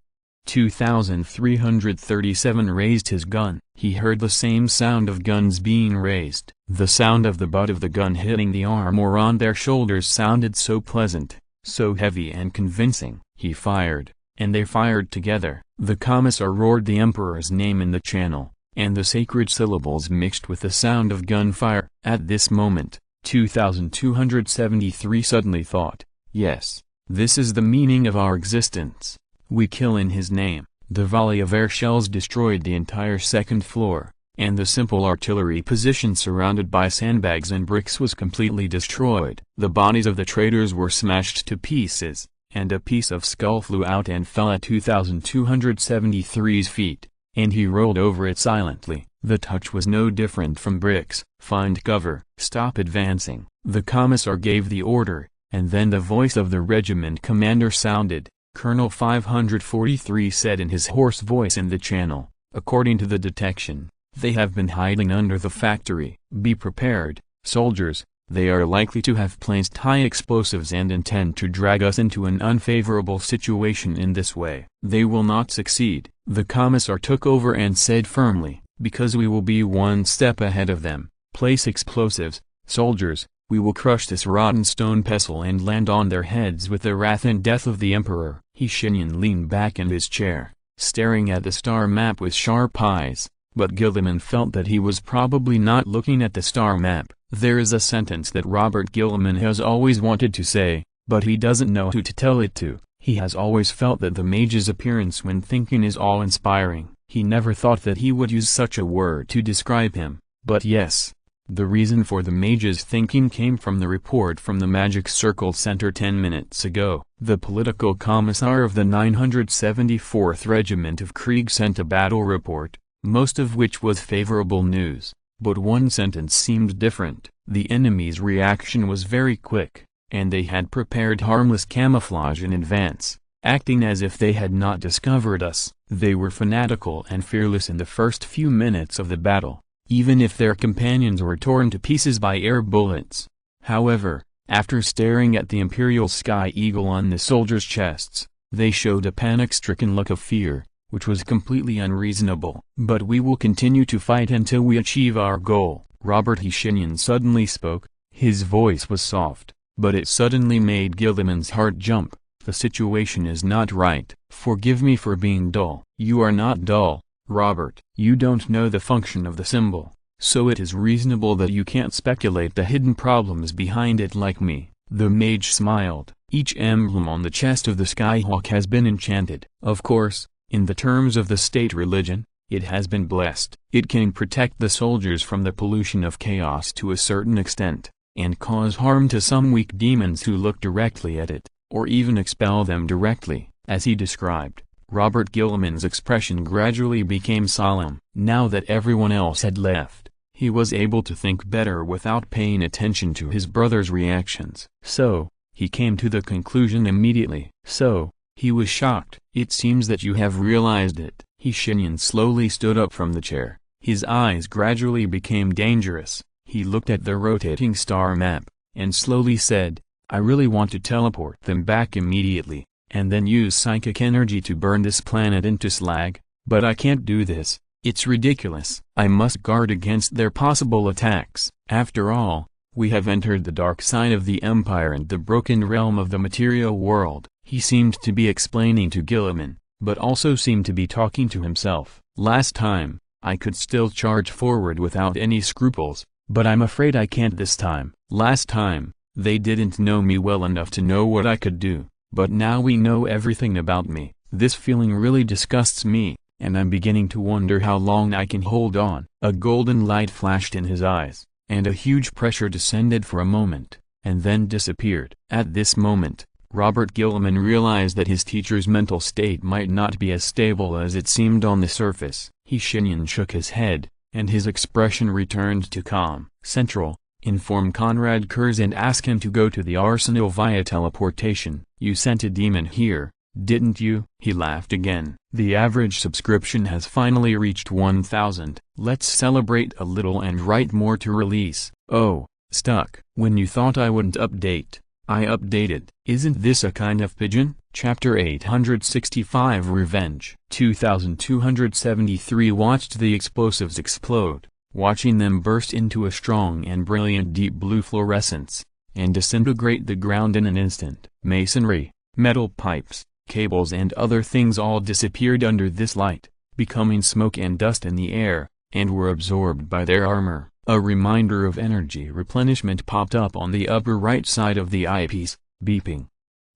2337 raised his gun. He heard the same sound of guns being raised. The sound of the butt of the gun hitting the armor on their shoulders sounded so pleasant, so heavy and convincing. He fired, and they fired together. The commissar roared the Emperor's name in the channel, and the sacred syllables mixed with the sound of gunfire. At this moment, 2273 suddenly thought, yes, this is the meaning of our existence. We kill in his name. The volley of air shells destroyed the entire second floor, and the simple artillery position surrounded by sandbags and bricks was completely destroyed. The bodies of the traitors were smashed to pieces, and a piece of skull flew out and fell at 2273's feet, and he rolled over it silently. The touch was no different from bricks. Find cover. Stop advancing. The commissar gave the order, and then the voice of the regiment commander sounded. Colonel 543 said in his hoarse voice in the channel, according to the detection, they have been hiding under the factory. Be prepared, soldiers, they are likely to have placed high explosives and intend to drag us into an unfavorable situation in this way. They will not succeed. The commissar took over and said firmly, because we will be one step ahead of them. Place explosives, soldiers. We will crush this rotten stone pestle and land on their heads with the wrath and death of the Emperor. Shenyan leaned back in his chair, staring at the star map with sharp eyes, but Gilliman felt that he was probably not looking at the star map. There is a sentence that Robert Gilliman has always wanted to say, but he doesn't know who to tell it to. He has always felt that the mage's appearance when thinking is awe-inspiring. He never thought that he would use such a word to describe him, but yes, The reason for the mage's thinking came from the report from the Magic Circle Center 10 minutes ago. The political commissar of the 974th Regiment of Krieg sent a battle report, most of which was favorable news, but one sentence seemed different. The enemy's reaction was very quick, and they had prepared harmless camouflage in advance, acting as if they had not discovered us. They were fanatical and fearless in the first few minutes of the battle, even if their companions were torn to pieces by air bullets. However, after staring at the Imperial Sky Eagle on the soldiers' chests, they showed a panic-stricken look of fear, which was completely unreasonable. But we will continue to fight until we achieve our goal. Robert Shenyan suddenly spoke. His voice was soft, but it suddenly made Guilliman's heart jump. The situation is not right. Forgive me for being dull. You are not dull, Robert. You don't know the function of the symbol, so it is reasonable that you can't speculate the hidden problems behind it like me. The mage smiled. Each emblem on the chest of the Skyhawk has been enchanted. Of course, in the terms of the state religion, it has been blessed. It can protect the soldiers from the pollution of chaos to a certain extent, and cause harm to some weak demons who look directly at it, or even expel them directly. As he described, Robert Guilliman's expression gradually became solemn. Now that everyone else had left, he was able to think better without paying attention to his brother's reactions. So, he came to the conclusion immediately. So, he was shocked. It seems that you have realized it. Shenyan slowly stood up from the chair. His eyes gradually became dangerous. He looked at the rotating star map, and slowly said, I really want to teleport them back immediately, and then use psychic energy to burn this planet into slag, but I can't do this. It's ridiculous. I must guard against their possible attacks. After all, we have entered the dark side of the Empire and the broken realm of the material world. He seemed to be explaining to Guilliman, but also seemed to be talking to himself. Last time, I could still charge forward without any scruples, but I'm afraid I can't this time. Last time, they didn't know me well enough to know what I could do, but now we know everything about me. This feeling really disgusts me, and I'm beginning to wonder how long I can hold on. A golden light flashed in his eyes, and a huge pressure descended for a moment, and then disappeared. At this moment, Robert Guilliman realized that his teacher's mental state might not be as stable as it seemed on the surface. Shenyan shook his head, and his expression returned to calm. Central, inform Conrad Kurz and ask him to go to the arsenal via teleportation. You sent a demon here, didn't you? He laughed again. The average subscription has finally reached 1,000. Let's celebrate a little and write more to release. Oh, stuck. When you thought I wouldn't update, I updated. Isn't this a kind of pigeon? Chapter 865 Revenge. 2273 watched the explosives explode, watching them burst into a strong and brilliant deep blue fluorescence, and disintegrate the ground in an instant. Masonry, metal pipes, cables and other things all disappeared under this light, becoming smoke and dust in the air, and were absorbed by their armor. A reminder of energy replenishment popped up on the upper right side of the eyepiece, beeping.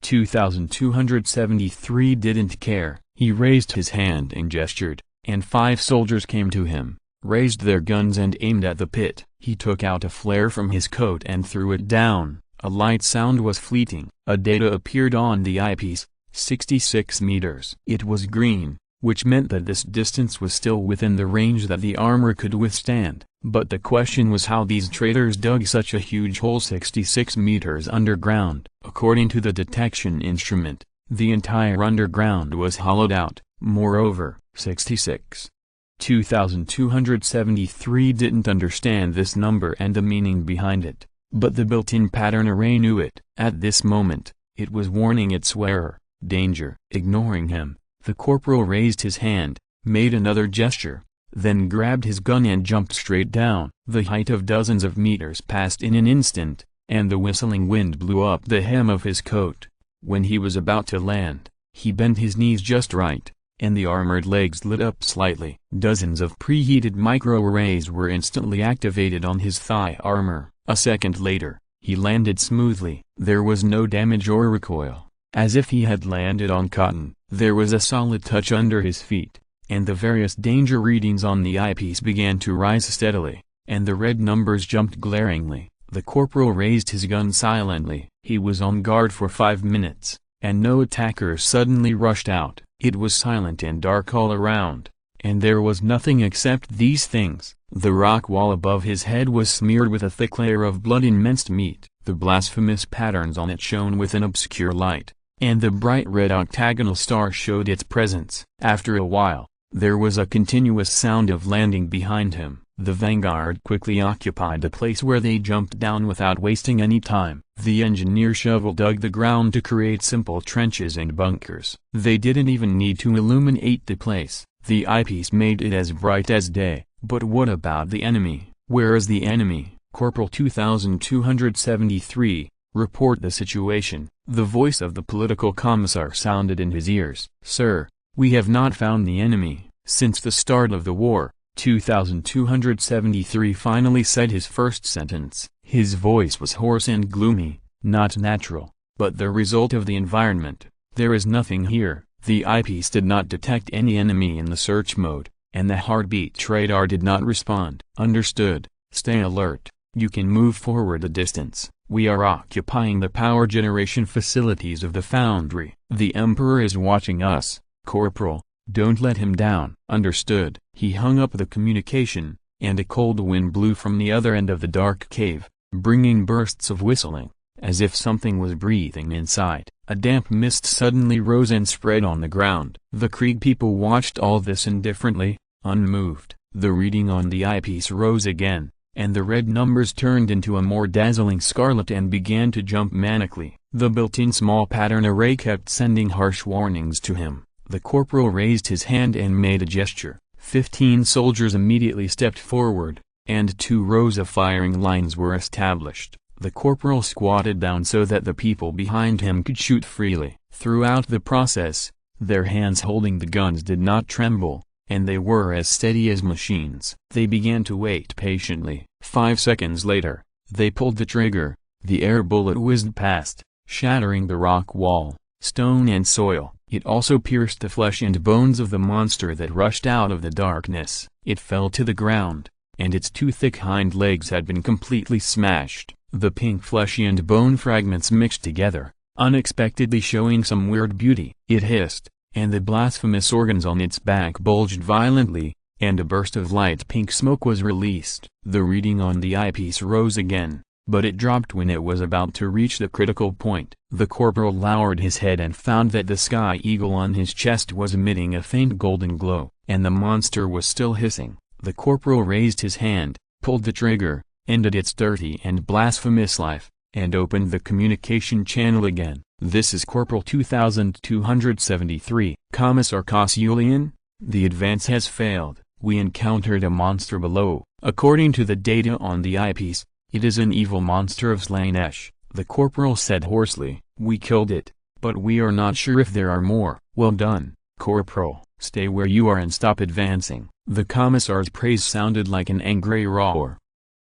2273 didn't care. He raised his hand and gestured, and 5 soldiers came to him, raised their guns and aimed at the pit. He took out a flare from his coat and threw it down. A light sound was fleeting. A data appeared on the eyepiece, 66 meters. It was green, which meant that this distance was still within the range that the armor could withstand. But the question was how these traitors dug such a huge hole 66 meters underground. According to the detection instrument, the entire underground was hollowed out. Moreover, 2273 didn't understand this number and the meaning behind it, but the built-in pattern array knew it. At this moment, it was warning its wearer, danger. Ignoring him, the corporal raised his hand, made another gesture, then grabbed his gun and jumped straight down. The height of dozens of meters passed in an instant, and the whistling wind blew up the hem of his coat. When he was about to land, he bent his knees just right, and the armored legs lit up slightly. Dozens of preheated microarrays were instantly activated on his thigh armor. A second later, he landed smoothly. There was no damage or recoil, as if he had landed on cotton. There was a solid touch under his feet, and the various danger readings on the eyepiece began to rise steadily. and the red numbers jumped glaringly. The corporal raised his gun silently. He was on guard for 5 minutes, and no attackers suddenly rushed out. It was silent and dark all around, and there was nothing except these things. The rock wall above his head was smeared with a thick layer of blood and minced meat. The blasphemous patterns on it shone with an obscure light, and the bright red octagonal star showed its presence. After a while, there was a continuous sound of landing behind him. The vanguard quickly occupied the place where they jumped down without wasting any time. The engineer shovel dug the ground to create simple trenches and bunkers. They didn't even need to illuminate the place. The eyepiece made it as bright as day. But what about the enemy? Where is the enemy? Corporal 2273, report the situation. The voice of the political commissar sounded in his ears. Sir, we have not found the enemy. Since the start of the war, 2273 finally said his first sentence. His voice was hoarse and gloomy, not natural, but the result of the environment. There is nothing here. The eyepiece did not detect any enemy in the search mode, and the heartbeat radar did not respond. Understood. Stay alert. You can move forward a distance. We are occupying the power generation facilities of the foundry. The Emperor is watching us. Corporal, don't let him down. Understood. He hung up the communication, and a cold wind blew from the other end of the dark cave, bringing bursts of whistling, as if something was breathing inside. A damp mist suddenly rose and spread on the ground. The Krieg people watched all this indifferently, unmoved. The reading on the eyepiece rose again, and the red numbers turned into a more dazzling scarlet and began to jump manically. The built-in small pattern array kept sending harsh warnings to him. The corporal raised his hand and made a gesture. 15 soldiers immediately stepped forward, and 2 rows of firing lines were established. The corporal squatted down so that the people behind him could shoot freely. Throughout the process, their hands holding the guns did not tremble, and they were as steady as machines. They began to wait patiently. 5 seconds later, they pulled the trigger. The air bullet whizzed past, shattering the rock wall, stone and soil. It also pierced the flesh and bones of the monster that rushed out of the darkness. It fell to the ground, and its 2 thick hind legs had been completely smashed. The pink fleshy and bone fragments mixed together, unexpectedly showing some weird beauty. It hissed, and the blasphemous organs on its back bulged violently, and a burst of light pink smoke was released. The reading on the eyepiece rose again, but it dropped when it was about to reach the critical point. The corporal lowered his head and found that the sky eagle on his chest was emitting a faint golden glow, and the monster was still hissing. The corporal raised his hand, pulled the trigger, ended its dirty and blasphemous life, and opened the communication channel again. This is Corporal 2273. Commissar Kossulian, the advance has failed. We encountered a monster below. According to the data on the eyepiece, it is an evil monster of Slanesh. The corporal said hoarsely. We killed it, but we are not sure if there are more. Well done, Corporal. Stay where you are and stop advancing. The commissar's praise sounded like an angry roar.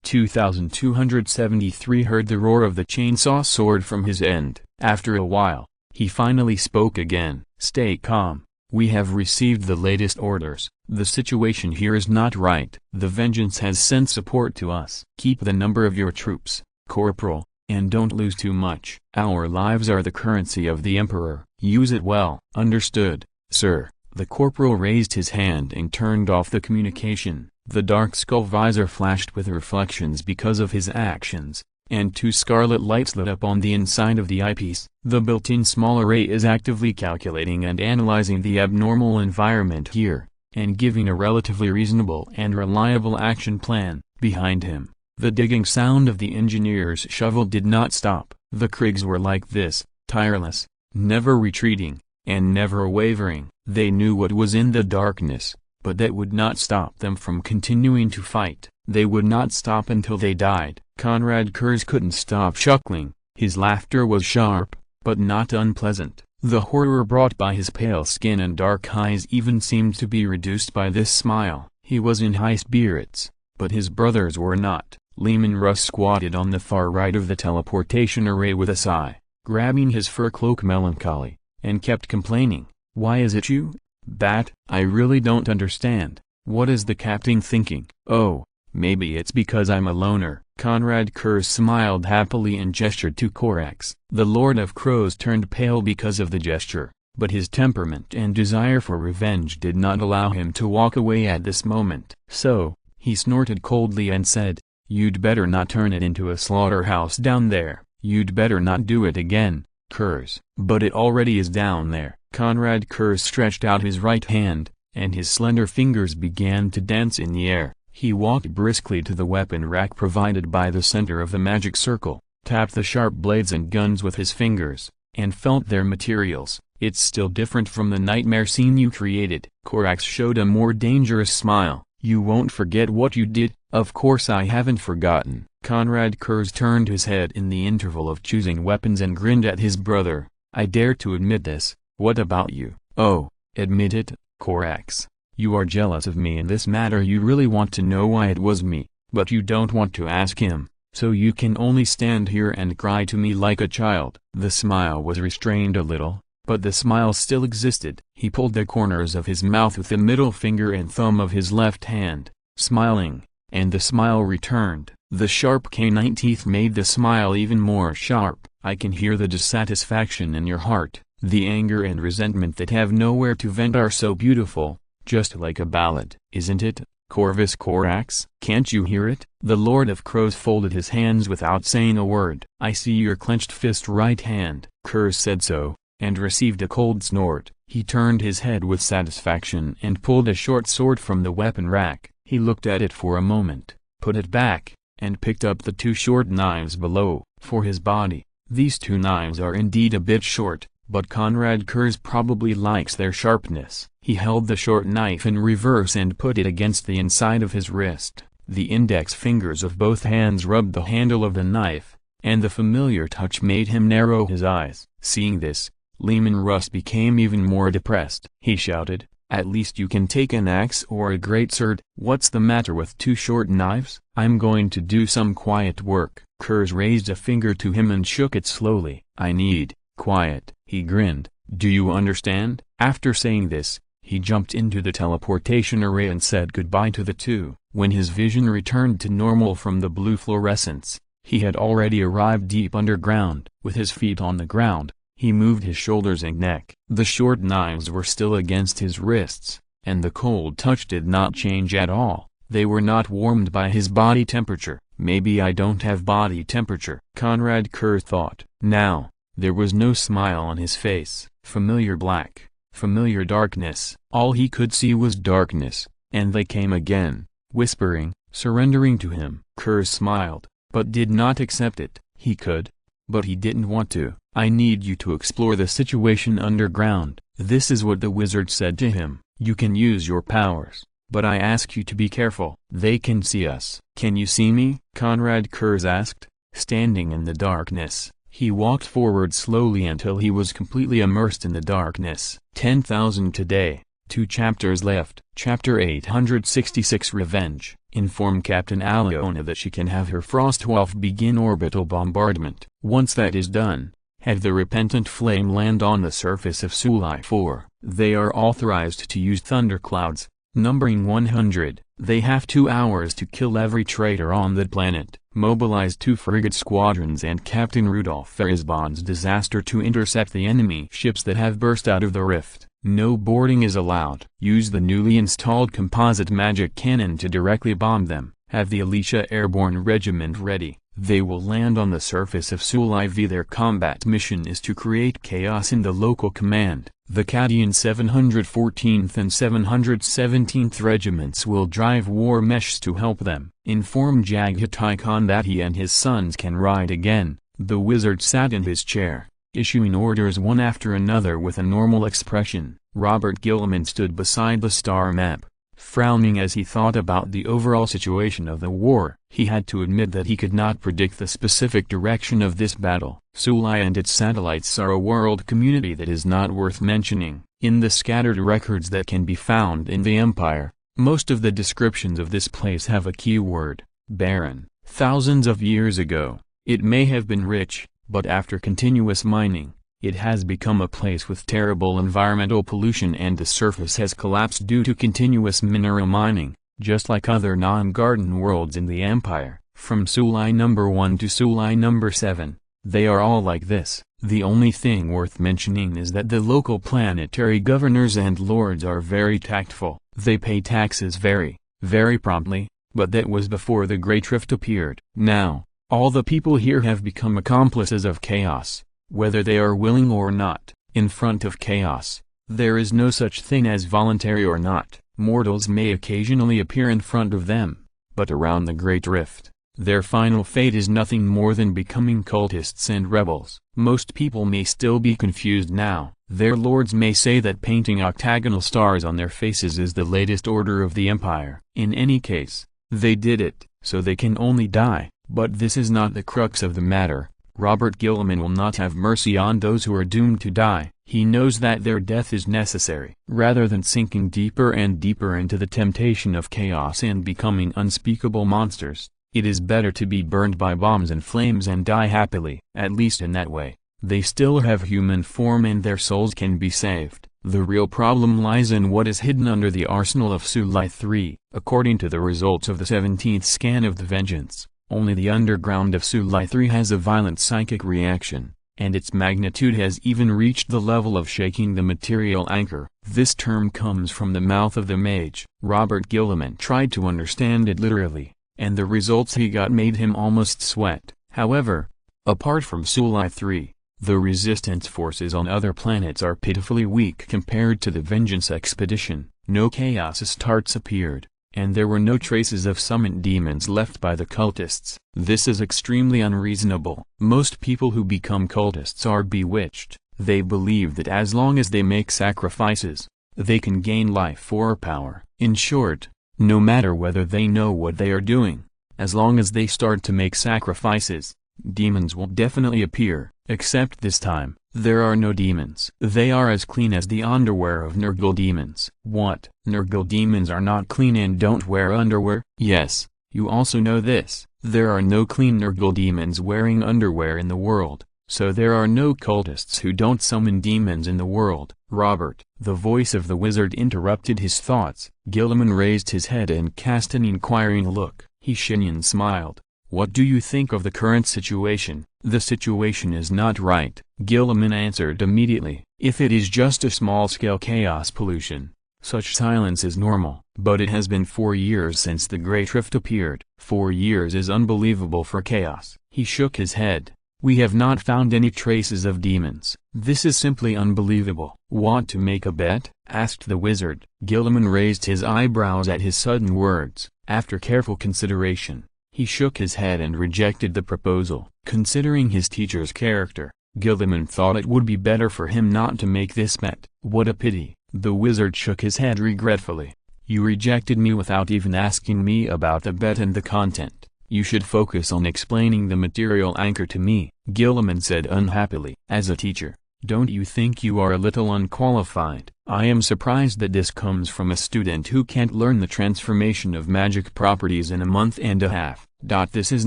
2273 heard the roar of the chainsaw sword from his end. After a while, he finally spoke again. Stay calm. We have received the latest orders. The situation here is not right. The Vengeance has sent support to us. Keep the number of your troops, Corporal, and don't lose too much. Our lives are the currency of the Emperor. Use it well. Understood, sir. The corporal raised his hand and turned off the communication. The dark skull visor flashed with reflections because of his actions, and 2 scarlet lights lit up on the inside of the eyepiece. The built-in small array is actively calculating and analyzing the abnormal environment here, and giving a relatively reasonable and reliable action plan. Behind him, the digging sound of the engineer's shovel did not stop. The Kriegs were like this, tireless, never retreating, and never wavering. They knew what was in the darkness, but that would not stop them from continuing to fight. They would not stop until they died. Conrad Kurz couldn't stop chuckling. His laughter was sharp, but not unpleasant. The horror brought by his pale skin and dark eyes even seemed to be reduced by this smile. He was in high spirits, but his brothers were not. Lehman Russ squatted on the far right of the teleportation array with a sigh, grabbing his fur cloak melancholy, and kept complaining. Why is it you, Bat? I really don't understand. What is the captain thinking? Oh, Maybe it's because I'm a loner. Conrad Kurz smiled happily and gestured to Korax. The Lord of Crows turned pale because of the gesture, but his temperament and desire for revenge did not allow him to walk away at this moment. So, he snorted coldly and said, "You'd better not turn it into a slaughterhouse down there. You'd better not do it again, Kurz." "But it already is down there." Conrad Kurz stretched out his right hand, and his slender fingers began to dance in the air. He walked briskly to the weapon rack provided by the center of the magic circle, tapped the sharp blades and guns with his fingers, and felt their materials. "It's still different from the nightmare scene you created." Korax showed a more dangerous smile. "You won't forget what you did?" "Of course I haven't forgotten." Conrad Kurz turned his head in the interval of choosing weapons and grinned at his brother. "I dare to admit this. What about you?" "Oh, admit it, Korax. You are jealous of me in this matter. You really want to know why it was me, but you don't want to ask him, so you can only stand here and cry to me like a child." The smile was restrained a little, but the smile still existed. He pulled the corners of his mouth with the middle finger and thumb of his left hand, smiling, and the smile returned. The sharp canine teeth made the smile even more sharp. "I can hear the dissatisfaction in your heart. The anger and resentment that have nowhere to vent are so beautiful, just like a ballad. Isn't it, Corvus Corax? Can't you hear it?" The Lord of Crows folded his hands without saying a word. "I see your clenched fist right hand." Kurz said so, and received a cold snort. He turned his head with satisfaction and pulled a short sword from the weapon rack. He looked at it for a moment, put it back, and picked up the two short knives below. For his body, these two knives are indeed a bit short, but Conrad Kurz probably likes their sharpness. He held the short knife in reverse and put it against the inside of his wrist. The index fingers of both hands rubbed the handle of the knife, and the familiar touch made him narrow his eyes. Seeing this, Leman Russ became even more depressed. He shouted, "At least you can take an axe or a greatsword. What's the matter with two short knives? I'm going to do some quiet work." Kurz raised a finger to him and shook it slowly. "I need quiet." He grinned. "Do you understand?" After saying this, he jumped into the teleportation array and said goodbye to the two. When his vision returned to normal from the blue fluorescence, he had already arrived deep underground. With his feet on the ground, he moved his shoulders and neck. The short knives were still against his wrists, and the cold touch did not change at all. They were not warmed by his body temperature. "Maybe I don't have body temperature," Conrad Kurz thought. Now, there was no smile on his face. Familiar black, familiar darkness. All he could see was darkness, and they came again, whispering, surrendering to him. Kurz smiled, but did not accept it. He could, but he didn't want to. "I need you to explore the situation underground." This is what the wizard said to him. "You can use your powers, but I ask you to be careful. They can see us." "Can you see me?" Conrad Kurz asked, standing in the darkness. He walked forward slowly until he was completely immersed in the darkness. 10,000 today. 2 chapters left. Chapter 866 Revenge. Inform Captain Aliona that she can have her Frostwolf begin orbital bombardment. Once that is done, have the repentant flame land on the surface of Sulai 4. They are authorized to use thunderclouds, numbering 100. They have 2 hours to kill every traitor on the planet. Mobilize 2 frigate squadrons and Captain Rudolph Ferisbon's disaster to intercept the enemy ships that have burst out of the rift. No boarding is allowed. Use the newly installed composite magic cannon to directly bomb them. Have the Alicia Airborne Regiment ready. They will land on the surface of Sulai V. Their combat mission is to create chaos in the local command. The Cadian 714th and 717th Regiments will drive war meshs to help them. Inform Jaghatai Khan that he and his sons can ride again. The wizard sat in his chair, issuing orders one after another with a normal expression. Robert Gilman stood beside the star map, frowning as he thought about the overall situation of the war. He had to admit that he could not predict the specific direction of this battle. Sulai and its satellites are a world community that is not worth mentioning. In the scattered records that can be found in the Empire, most of the descriptions of this place have a keyword: barren. Thousands of years ago, it may have been rich, but after continuous mining, it has become a place with terrible environmental pollution, and the surface has collapsed due to continuous mineral mining. just like other non-garden worlds in the Empire, from Sulai number 1 to Sulai number 7. They are all like this. The only thing worth mentioning is that the local planetary governors and lords are very tactful. They pay taxes very, very promptly, but that was before the Great Rift appeared. Now, all the people here have become accomplices of chaos, whether they are willing or not. In front of chaos, there is no such thing as voluntary or not. Mortals may occasionally appear in front of them, but around the Great Rift, their final fate is nothing more than becoming cultists and rebels. Most people may still be confused now. Their lords may say that painting octagonal stars on their faces is the latest order of the Empire. In any case, they did it, so they can only die. But this is not the crux of the matter. Robert Gilliman will not have mercy on those who are doomed to die. He knows that their death is necessary. Rather than sinking deeper and deeper into the temptation of chaos and becoming unspeakable monsters, it is better to be burned by bombs and flames and die happily. At least in that way, they still have human form and their souls can be saved. The real problem lies in what is hidden under the arsenal of Sulai 3. According to the results of the 17th scan of the Vengeance, only the underground of Sulai 3 has a violent psychic reaction, and its magnitude has even reached the level of shaking the material anchor. This term comes from the mouth of the mage. Robert Gilliman tried to understand it literally, and the results he got made him almost sweat. However, apart from Sulai 3, the resistance forces on other planets are pitifully weak compared to the Vengeance expedition. No chaos starts appeared, and there were no traces of summoned demons left by the cultists. This is extremely unreasonable. Most people who become cultists are bewitched. They believe that as long as they make sacrifices, they can gain life or power. In short, no matter whether they know what they are doing, as long as they start to make sacrifices, demons will definitely appear. Except this time, there are no demons. They are as clean as the underwear of Nurgle demons. What? Nurgle demons are not clean and don't wear underwear? Yes, you also know this. There are no clean Nurgle demons wearing underwear in the world, so there are no cultists who don't summon demons in the world. Robert, the voice of the wizard, interrupted his thoughts. Gilliman raised his head and cast an inquiring look. Shenyan smiled. What do you think of the current situation? The situation is not right, Gilliman answered immediately. If it is just a small-scale chaos pollution, such silence is normal. But it has been 4 years since the Great Rift appeared. 4 years is unbelievable for chaos. He shook his head. We have not found any traces of demons. This is simply unbelievable. Want to make a bet? Asked the wizard. Gilliman raised his eyebrows at his sudden words. After careful consideration, he shook his head and rejected the proposal. Considering his teacher's character, Gilliman thought it would be better for him not to make this bet. What a pity. The wizard shook his head regretfully. You rejected me without even asking me about the bet and the content. You should focus on explaining the material anchor to me, Gilliman said unhappily. As a teacher, don't you think you are a little unqualified? I am surprised that this comes from a student who can't learn the transformation of magic properties in a month and a half. This is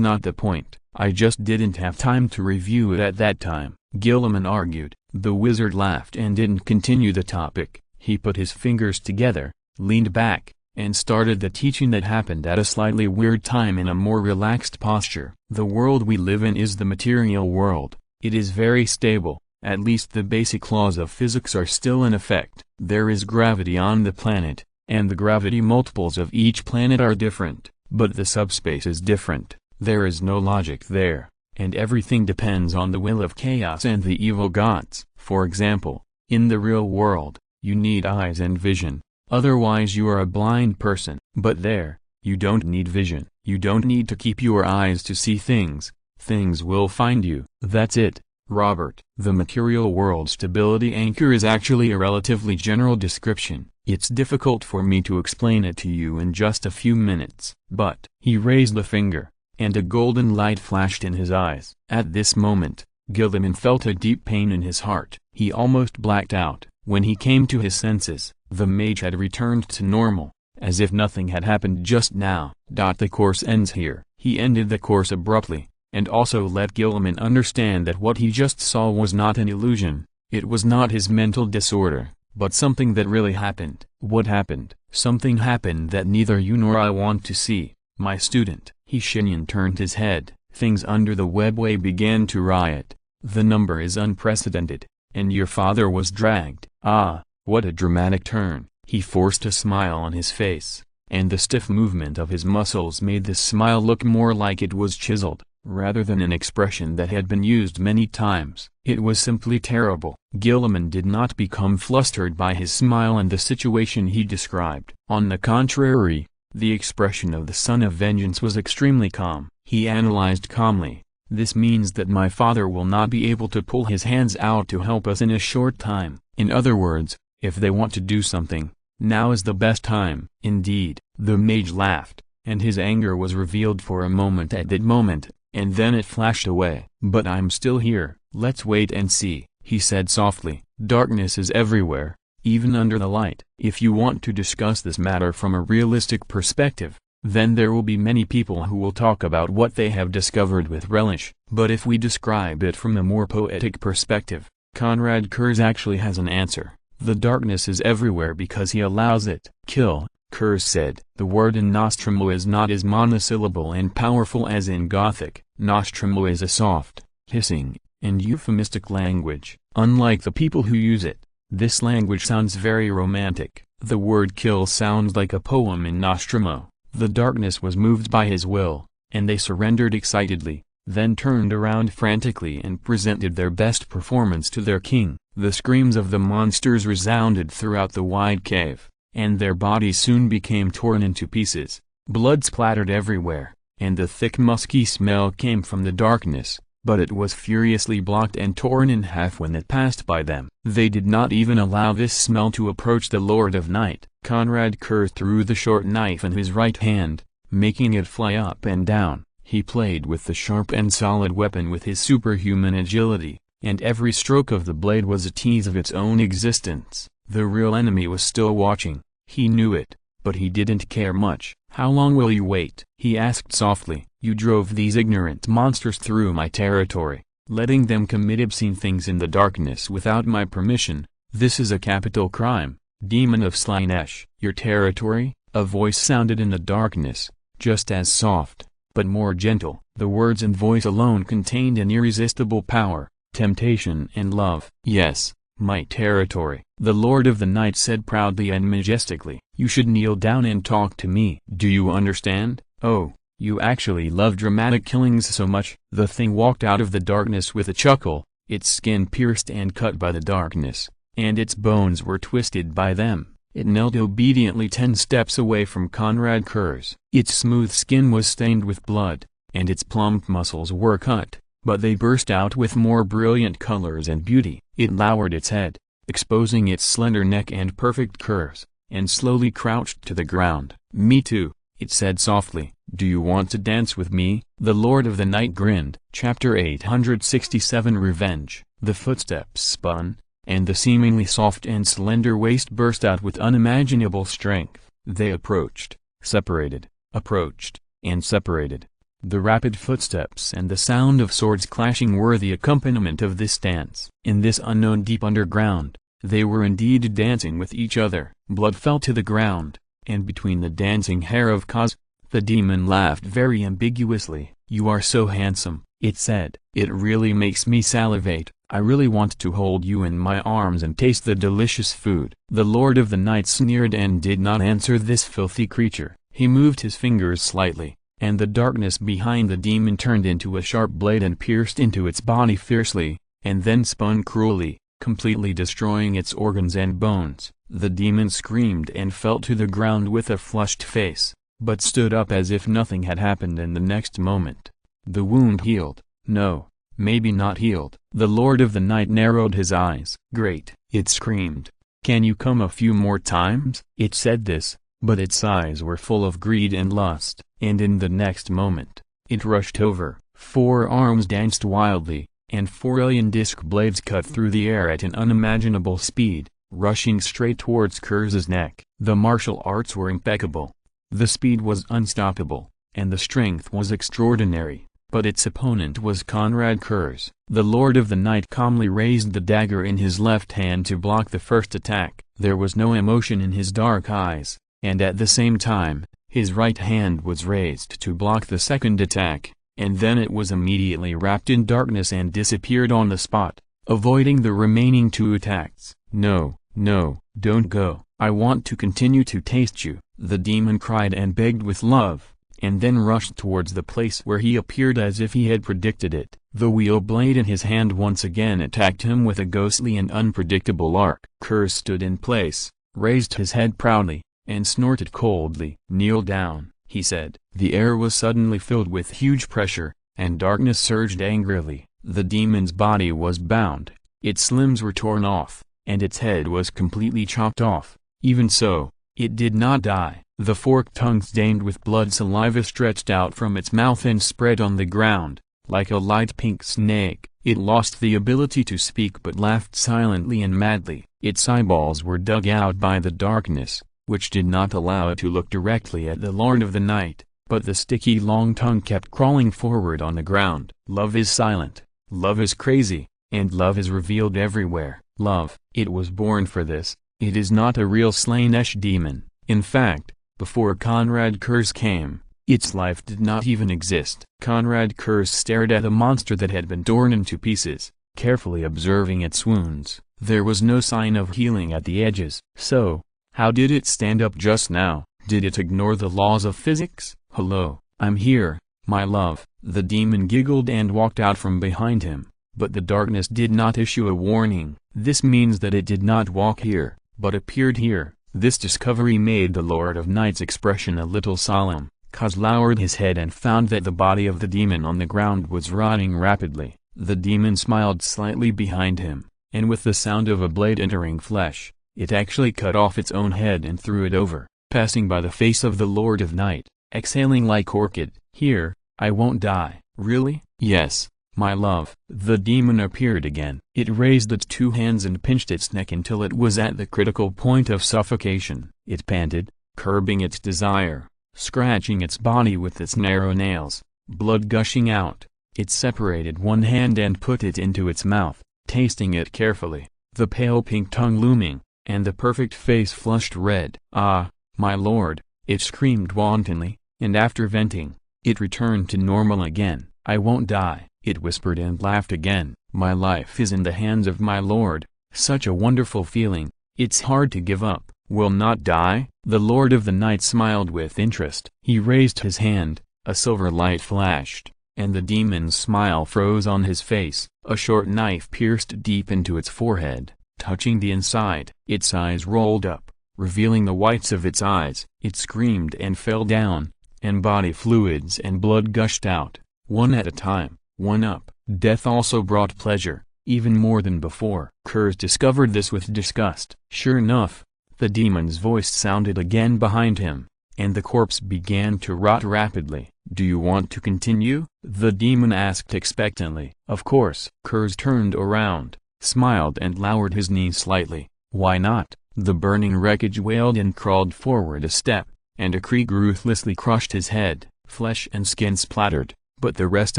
not the point. I just didn't have time to review it at that time, Gilliman argued. The wizard laughed and didn't continue the topic. He put his fingers together, leaned back, and started the teaching that happened at a slightly weird time in a more relaxed posture. The world we live in is the material world. It is very stable. At least the basic laws of physics are still in effect. There is gravity on the planet, and the gravity multiples of each planet are different, but the subspace is different. There is no logic there, and everything depends on the will of chaos and the evil gods. For example, in the real world, you need eyes and vision, otherwise you are a blind person. But there, you don't need vision. You don't need to keep your eyes to see things. Things will find you. That's it. Robert, the material world stability anchor is actually a relatively general description. It's difficult for me to explain it to you in just a few minutes. But, he raised a finger, and a golden light flashed in his eyes. At this moment, Gilliman felt a deep pain in his heart. He almost blacked out. When he came to his senses, the mage had returned to normal, as if nothing had happened just now. The course ends here. He ended the course abruptly, and also let Gilliman understand that what he just saw was not an illusion. It was not his mental disorder, but something that really happened. What happened? Something happened that neither you nor I want to see, my student. Shenyan turned his head. Things under the webway began to riot. The number is unprecedented, and your father was dragged. Ah, what a dramatic turn. He forced a smile on his face, and the stiff movement of his muscles made this smile look more like it was chiseled, rather than an expression that had been used many times. It was simply terrible. Gilliman did not become flustered by his smile and the situation he described. On the contrary, the expression of the Son of Vengeance was extremely calm. He analyzed calmly, "This means that my father will not be able to pull his hands out to help us in a short time. In other words, if they want to do something, now is the best time." Indeed, the mage laughed, and his anger was revealed for a moment at that moment, and then it flashed away. "But I'm still here. Let's wait and see," he said softly. "Darkness is everywhere, even under the light. If you want to discuss this matter from a realistic perspective, then there will be many people who will talk about what they have discovered with relish. But if we describe it from a more poetic perspective, Conrad Kurz actually has an answer. The darkness is everywhere because he allows it." "Kill," Kurz said. The word in Nostromo is not as monosyllable and powerful as in Gothic. Nostromo is a soft, hissing, and euphemistic language. Unlike the people who use it, this language sounds very romantic. The word kill sounds like a poem in Nostromo. The darkness was moved by his will, and they surrendered excitedly, then turned around frantically and presented their best performance to their king. The screams of the monsters resounded throughout the wide cave, and their bodies soon became torn into pieces. Blood splattered everywhere, and the thick musky smell came from the darkness, but it was furiously blocked and torn in half when it passed by them. They did not even allow this smell to approach the Lord of Night. Conrad Kurz threw the short knife in his right hand, making it fly up and down. He played with the sharp and solid weapon with his superhuman agility, and every stroke of the blade was a tease of its own existence. The real enemy was still watching. He knew it, but he didn't care much. "How long will you wait?" he asked softly. "You drove these ignorant monsters through my territory, letting them commit obscene things in the darkness without my permission. This is a capital crime, demon of Slaanesh." "Your territory?" A voice sounded in the darkness, just as soft, but more gentle. The words and voice alone contained an irresistible power, temptation and love. "Yes, my territory," the Lord of the Night said proudly and majestically. "You should kneel down and talk to me. Do you understand? Oh, you actually love dramatic killings so much." The thing walked out of the darkness with a chuckle, its skin pierced and cut by the darkness, and its bones were twisted by them. It knelt obediently 10 steps away from Conrad Kurz. Its smooth skin was stained with blood, and its plump muscles were cut, but they burst out with more brilliant colors and beauty. It lowered its head, exposing its slender neck and perfect curves, and slowly crouched to the ground. "Me too," it said softly. "Do you want to dance with me?" The Lord of the Night grinned. Chapter 867 Revenge. The footsteps spun, and the seemingly soft and slender waist burst out with unimaginable strength. They approached, separated, approached, and separated. The rapid footsteps and the sound of swords clashing were the accompaniment of this dance. In this unknown deep underground, they were indeed dancing with each other. Blood fell to the ground, and between the dancing hair of Kaz, the demon laughed very ambiguously. "You are so handsome," it said. "It really makes me salivate. I really want to hold you in my arms and taste the delicious food." The Lord of the Night sneered and did not answer this filthy creature. He moved his fingers slightly, and the darkness behind the demon turned into a sharp blade and pierced into its body fiercely, and then spun cruelly, completely destroying its organs and bones. The demon screamed and fell to the ground with a flushed face, but stood up as if nothing had happened in the next moment. The wound healed. No, maybe not healed. The Lord of the Night narrowed his eyes. "Great," it screamed. "Can you come a few more times?" It said this, but its eyes were full of greed and lust, and in the next moment, it rushed over. 4 arms danced wildly, and 4 alien disc blades cut through the air at an unimaginable speed, rushing straight towards Kurz's neck. The martial arts were impeccable. The speed was unstoppable, and the strength was extraordinary. but its opponent was Konrad Curze. The Lord of the Night calmly raised the dagger in his left hand to block the first attack. There was no emotion in his dark eyes, and at the same time, his right hand was raised to block the second attack, and then it was immediately wrapped in darkness and disappeared on the spot, avoiding the remaining two attacks. "No, no, don't go. I want to continue to taste you," the demon cried and begged with love, and then rushed towards the place where he appeared as if he had predicted it. The wheel blade in his hand once again attacked him with a ghostly and unpredictable arc. Curze stood in place, raised his head proudly, and snorted coldly. "Kneel down," he said. The air was suddenly filled with huge pressure, and darkness surged angrily. The demon's body was bound, its limbs were torn off, and its head was completely chopped off. Even so, it did not die. The forked tongue stained with blood saliva stretched out from its mouth and spread on the ground, like a light pink snake. It lost the ability to speak but laughed silently and madly. Its eyeballs were dug out by the darkness, which did not allow it to look directly at the Lord of the Night, but the sticky long tongue kept crawling forward on the ground. Love is silent, love is crazy, and love is revealed everywhere. Love, it was born for this. It is not a real slanesh demon. In fact, before Konrad Curze came, its life did not even exist. Konrad Curze stared at the monster that had been torn into pieces, carefully observing its wounds. There was no sign of healing at the edges. So, how did it stand up just now? Did it ignore the laws of physics? "Hello, I'm here, my love." The demon giggled and walked out from behind him, but the darkness did not issue a warning. This means that it did not walk here, but appeared here. This discovery made the Lord of Night's expression a little solemn. Kaz lowered his head and found that the body of the demon on the ground was rotting rapidly. The demon smiled slightly behind him, and with the sound of a blade entering flesh, it actually cut off its own head and threw it over, passing by the face of the Lord of Night, exhaling like orchid. "Here, I won't die." "Really?" "Yes, my love." The demon appeared again. It raised its two hands and pinched its neck until it was at the critical point of suffocation. It panted, curbing its desire, scratching its body with its narrow nails, blood gushing out. It separated one hand and put it into its mouth, tasting it carefully, the pale pink tongue looming, and the perfect face flushed red. "Ah, my lord," it screamed wantonly, and after venting, it returned to normal again. "I won't die," it whispered and laughed again. "My life is in the hands of my lord, such a wonderful feeling, it's hard to give up." "Will not die?" The Lord of the Night smiled with interest. He raised his hand, a silver light flashed, and the demon's smile froze on his face. A short knife pierced deep into its forehead, touching the inside. Its eyes rolled up, revealing the whites of its eyes. It screamed and fell down, and body fluids and blood gushed out, one at a time, one up. Death also brought pleasure, even more than before. Curze discovered this with disgust. Sure enough, the demon's voice sounded again behind him, and the corpse began to rot rapidly. "Do you want to continue?" the demon asked expectantly. "Of course." Curze turned around, smiled and lowered his knees slightly. "Why not?" The burning wreckage wailed and crawled forward a step, and a Krieg ruthlessly crushed his head. Flesh and skin splattered, but the rest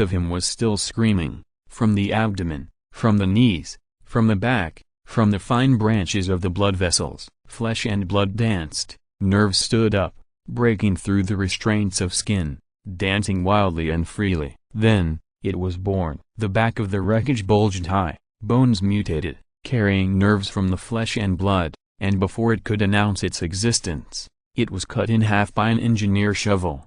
of him was still screaming. From the abdomen, from the knees, from the back, from the fine branches of the blood vessels, flesh and blood danced. Nerves stood up, breaking through the restraints of skin, dancing wildly and freely. Then, it was born. The back of the wreckage bulged high, bones mutated, carrying nerves from the flesh and blood, and before it could announce its existence, it was cut in half by an engineer shovel.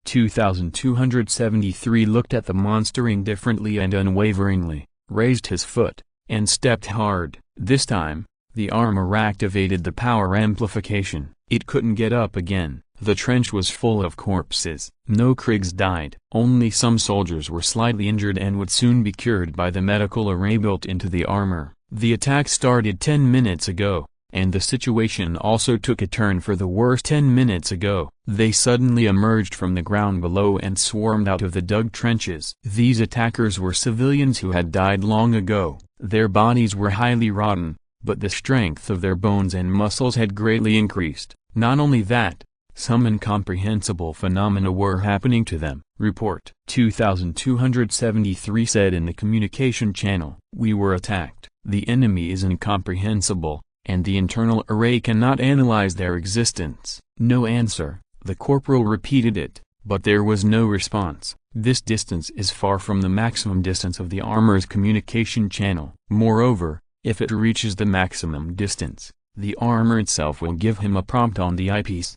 2273 looked at the monster indifferently and unwaveringly, raised his foot, and stepped hard. This time, the armor activated the power amplification. It couldn't get up again. The trench was full of corpses. No Kriegs died. Only some soldiers were slightly injured and would soon be cured by the medical array built into the armor. The attack started 10 minutes ago, and the situation also took a turn for the worse 10 minutes ago. They suddenly emerged from the ground below and swarmed out of the dug trenches. These attackers were civilians who had died long ago. Their bodies were highly rotten, but the strength of their bones and muscles had greatly increased. Not only that, Some incomprehensible phenomena were happening to them. Report 2273 said in the communication channel. We were attacked. The enemy is incomprehensible, and the internal array cannot analyze their existence. No answer. The corporal repeated it, but there was no response. This distance is far from the maximum distance of the armor's communication channel. Moreover, if it reaches the maximum distance, the armor itself will give him a prompt on the eyepiece.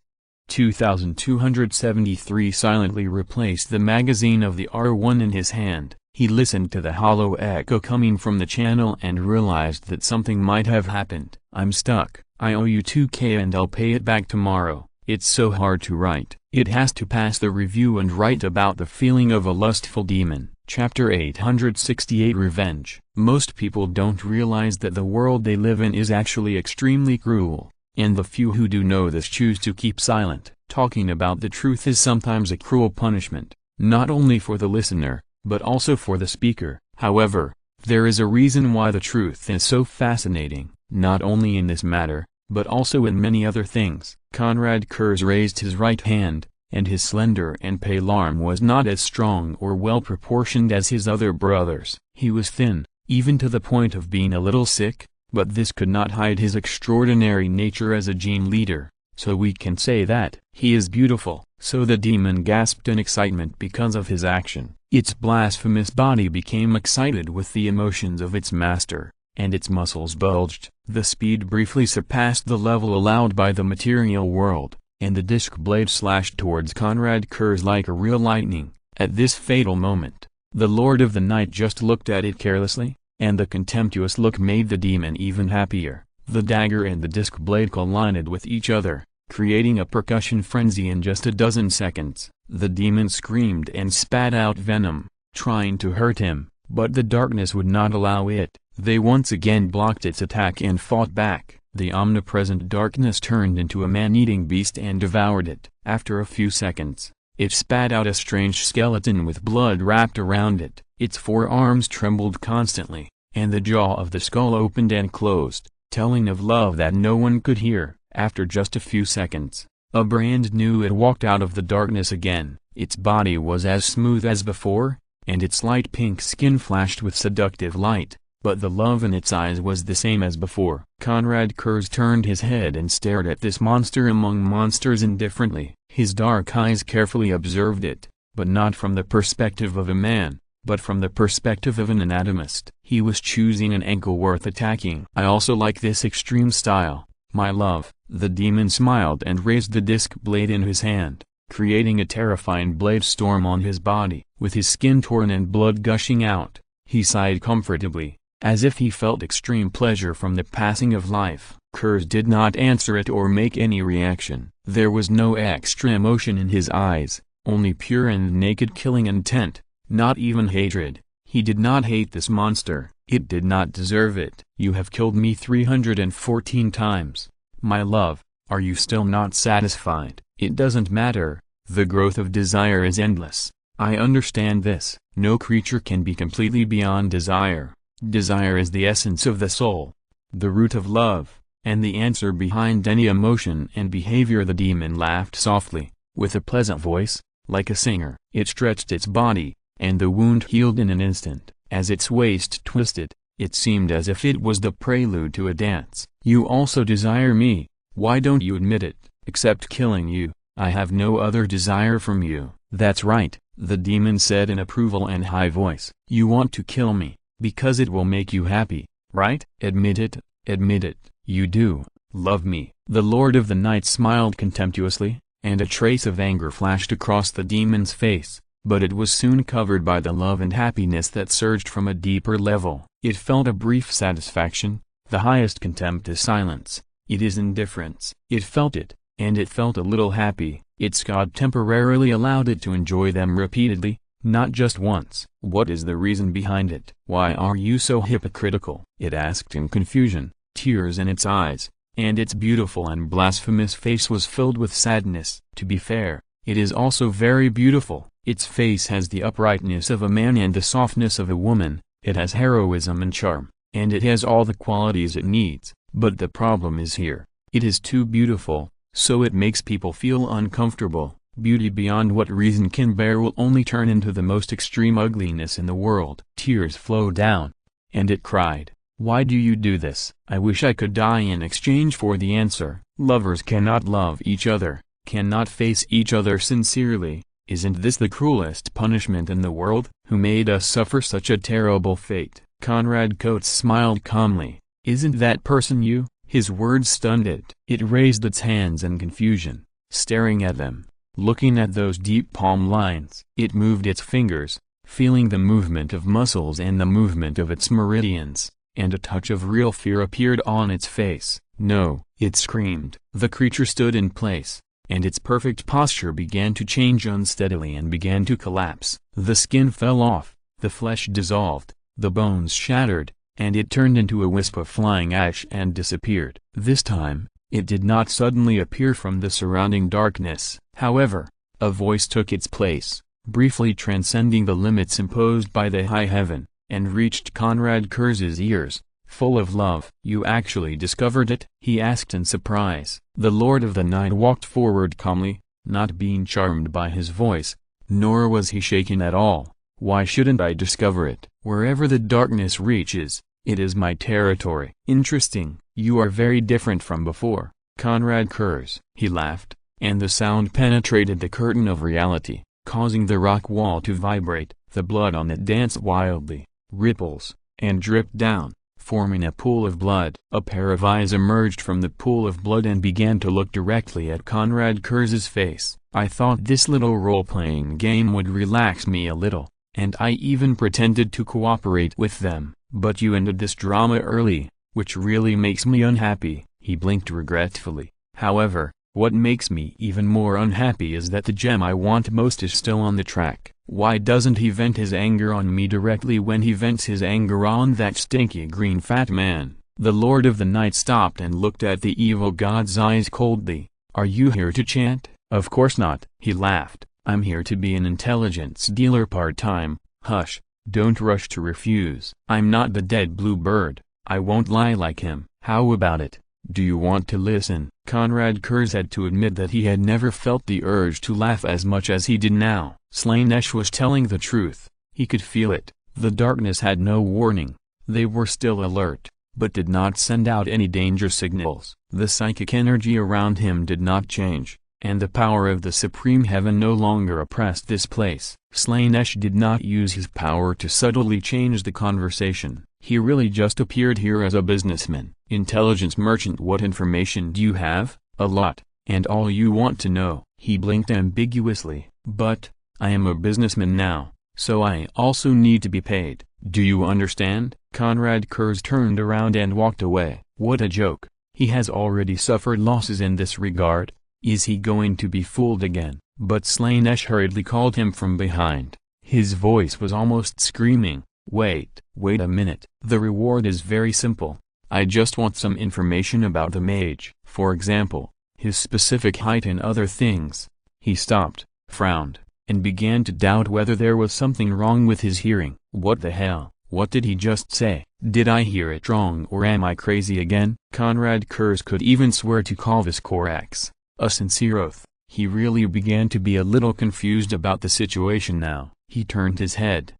2273 silently replaced the magazine of the R1 in his hand. He listened to the hollow echo coming from the channel and realized that something might have happened. I'm stuck. I owe you 2K and I'll pay it back tomorrow. It's so hard to write. It has to pass the review and write about the feeling of a lustful demon. Chapter 868 Revenge. Most people don't realize that the world they live in is actually extremely cruel, and the few who do know this choose to keep silent. Talking about the truth is sometimes a cruel punishment, not only for the listener, but also for the speaker. However, there is a reason why the truth is so fascinating, not only in this matter, but also in many other things. Conrad Kurz raised his right hand, and his slender and pale arm was not as strong or well-proportioned as his other brothers. He was thin, even to the point of being a little sick, but this could not hide his extraordinary nature as a gene leader, so we can say that he is beautiful. So the demon gasped in excitement because of his action. Its blasphemous body became excited with the emotions of its master, and its muscles bulged. The speed briefly surpassed the level allowed by the material world, and the disc blade slashed towards Conrad Kurz like a real lightning. At this fatal moment, the Lord of the Night just looked at it carelessly, and the contemptuous look made the demon even happier. The dagger and the disc blade collided with each other, creating a percussion frenzy in just a dozen seconds. The demon screamed and spat out venom, trying to hurt him, but the darkness would not allow it. They once again blocked its attack and fought back. The omnipresent darkness turned into a man-eating beast and devoured it. After a few seconds, it spat out a strange skeleton with blood wrapped around it. Its forearms trembled constantly, and the jaw of the skull opened and closed, telling of love that no one could hear. After just a few seconds, a brand new it walked out of the darkness again. Its body was as smooth as before, and its light pink skin flashed with seductive light, but the love in its eyes was the same as before. Conrad Kurz turned his head and stared at this monster among monsters indifferently. His dark eyes carefully observed it, but not from the perspective of a man, but from the perspective of an anatomist. He was choosing an ankle worth attacking. I also like this extreme style, my love. The demon smiled and raised the disc blade in his hand, creating a terrifying blade storm on his body. With his skin torn and blood gushing out, he sighed comfortably, as if he felt extreme pleasure from the passing of life. Kurz did not answer it or make any reaction. There was no extra emotion in his eyes, only pure and naked killing intent, not even hatred. He did not hate this monster. It did not deserve it. You have killed me 314 times. My love, are you still not satisfied? It doesn't matter. The growth of desire is endless. I understand this. No creature can be completely beyond desire. Desire is the essence of the soul, the root of love, and the answer behind any emotion and behavior. The demon laughed softly, with a pleasant voice, like a singer. It stretched its body, and the wound healed in an instant. As its waist twisted, it seemed as if it was the prelude to a dance. You also desire me. Why don't you admit it? Except killing you, I have no other desire from you. That's right, the demon said in approval and high voice. You want to kill me, because it will make you happy, right? Admit it, admit it. You do love me. The Lord of the Night smiled contemptuously, and a trace of anger flashed across the demon's face, but it was soon covered by the love and happiness that surged from a deeper level. It felt a brief satisfaction. The highest contempt is silence. It is indifference. It felt it, and it felt a little happy. Its God temporarily allowed it to enjoy them repeatedly, not just once. What is the reason behind it? Why are you so hypocritical? It asked in confusion, tears in its eyes, and its beautiful and blasphemous face was filled with sadness. To be fair, it is also very beautiful. Its face has the uprightness of a man and the softness of a woman. It has heroism and charm, and it has all the qualities it needs. But the problem is here. It is too beautiful, So it makes people feel uncomfortable. Beauty beyond what reason can bear will only turn into the most extreme ugliness in the world. Tears flowed down, and it cried, "Why do you do this? I wish I could die in exchange for the answer." Lovers cannot love each other, cannot face each other sincerely. Isn't this the cruelest punishment in the world? Who made us suffer such a terrible fate? Conrad Coates smiled calmly. Isn't that person you? His words stunned it. It raised its hands in confusion, staring at them, looking at those deep palm lines. It moved its fingers, feeling the movement of muscles and the movement of its meridians, and a touch of real fear appeared on its face. "No!" it screamed. The creature stood in place, and its perfect posture began to change unsteadily and began to collapse. The skin fell off, the flesh dissolved, the bones shattered, and it turned into a wisp of flying ash and disappeared. This time, it did not suddenly appear from the surrounding darkness. However, a voice took its place, briefly transcending the limits imposed by the high heaven, and reached Conrad Kurz's ears, full of love. "You actually discovered it?" he asked in surprise. The Lord of the Night walked forward calmly, not being charmed by his voice, nor was he shaken at all. "Why shouldn't I discover it? Wherever the darkness reaches, it is my territory." "Interesting. You are very different from before, Conrad Kurz." He laughed, and the sound penetrated the curtain of reality, causing the rock wall to vibrate. The blood on it danced wildly, ripples, and dripped down, forming a pool of blood. A pair of eyes emerged from the pool of blood and began to look directly at Conrad Kurz's face. "I thought this little role-playing game would relax me a little, and I even pretended to cooperate with them, but you ended this drama early, which really makes me unhappy." He blinked regretfully. "However, what makes me even more unhappy is that the gem I want most is still on the track. Why doesn't he vent his anger on me directly when he vents his anger on that stinky green fat man?" The Lord of the Night stopped and looked at the evil god's eyes coldly. "Are you here to chant?" "Of course not," he laughed. "I'm here to be an intelligence dealer part-time." "Hush, don't rush to refuse. I'm not the dead blue bird. I won't lie like him." "How about it? Do you want to listen?" Conrad Kurz had to admit that he had never felt the urge to laugh as much as he did now. Slaanesh was telling the truth. He could feel it. The darkness had no warning. They were still alert, but did not send out any danger signals. The psychic energy around him did not change, and the power of the Supreme Heaven no longer oppressed this place. Slaanesh did not use his power to subtly change the conversation. He really just appeared here as a businessman. "Intelligence merchant, what information do you have?" "A lot, and all you want to know." He blinked ambiguously. "But, I am a businessman now, so I also need to be paid. Do you understand?" Conrad Kurz turned around and walked away. What a joke. He has already suffered losses in this regard. Is he going to be fooled again? But Slaanesh hurriedly called him from behind. His voice was almost screaming. Wait a minute. The reward is very simple. I just want some information about the mage. For example, his specific height and other things." He stopped, frowned, and began to doubt whether there was something wrong with his hearing. What the hell? What did he just say? Did I hear it wrong or am I crazy again? Conrad Kurz could even swear to Calvis Corax, a sincere oath. He really began to be a little confused about the situation now. He turned his head.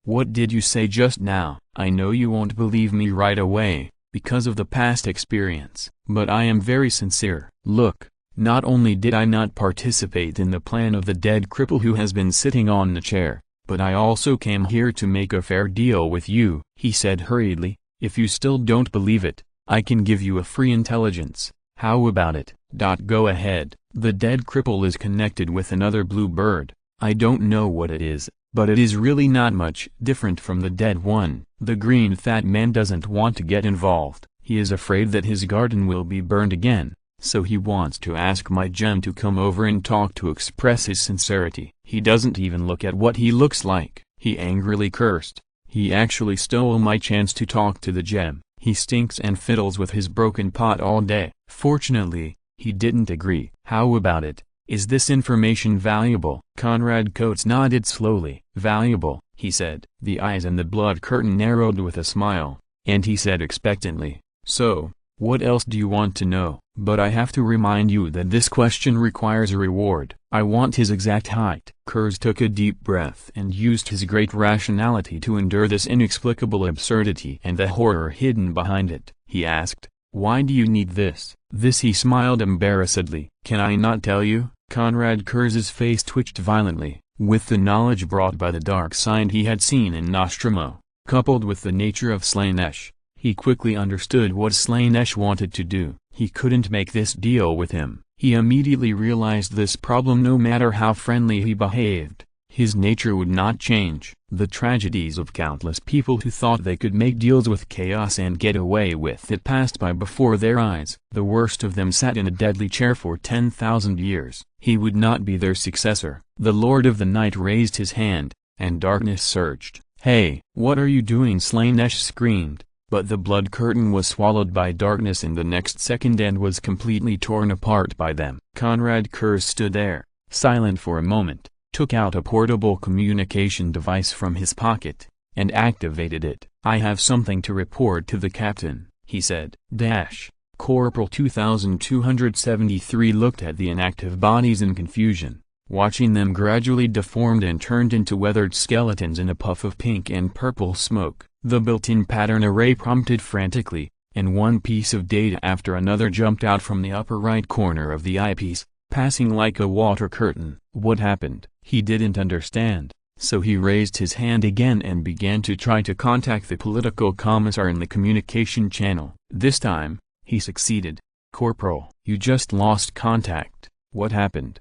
"What did you say just now?" "I know you won't believe me right away, because of the past experience, but I am very sincere. Look, not only did I not participate in the plan of the dead cripple who has been sitting on the chair, but I also came here to make a fair deal with you," he said hurriedly. "If you still don't believe it, I can give you a free intelligence. How about it?" Go ahead. "The dead cripple is connected with another blue bird. I don't know what it is, but it is really not much different from the dead one. The green fat man doesn't want to get involved. He is afraid that his garden will be burned again, so he wants to ask my gem to come over and talk to express his sincerity. He doesn't even look at what he looks like." He angrily cursed. "He actually stole my chance to talk to the gem. He stinks and fiddles with his broken pot all day." Fortunately, he didn't agree. "How about it? Is this information valuable?" Conrad Coates nodded slowly. "Valuable," he said. The eyes and the blood curtain narrowed with a smile, and he said expectantly, "So, What else do you want to know? But I have to remind you that this question requires a reward. I want his exact height. Kurz took a deep breath and used his great rationality to endure this inexplicable absurdity and the horror hidden behind it. He asked, "Why do you need this?" This he smiled embarrassedly. "Can I not tell you?" Conrad Kurz's face twitched violently, with the knowledge brought by the dark side he had seen in Nostromo, coupled with the nature of Slaanesh. He quickly understood what Slaanesh wanted to do. He couldn't make this deal with him. He immediately realized this problem. No matter how friendly he behaved, his nature would not change. The tragedies of countless people who thought they could make deals with chaos and get away with it passed by before their eyes. The worst of them sat in a deadly chair for 10,000 years. He would not be their successor. The Lord of the Night raised his hand, and darkness surged. "Hey, what are you doing?" Slaanesh screamed. But the blood curtain was swallowed by darkness in the next second and was completely torn apart by them. Conrad Kurz stood there, silent for a moment, took out a portable communication device from his pocket, and activated it. "I have something to report to the captain," he said. Corporal 2273 looked at the inactive bodies in confusion, watching them gradually deformed and turned into weathered skeletons in a puff of pink and purple smoke. The built-in pattern array prompted frantically, and one piece of data after another jumped out from the upper right corner of the eyepiece, passing like a water curtain. What happened? He didn't understand, so he raised his hand again and began to try to contact the political commissar in the communication channel. This time, he succeeded. "Corporal, you just lost contact. What happened?"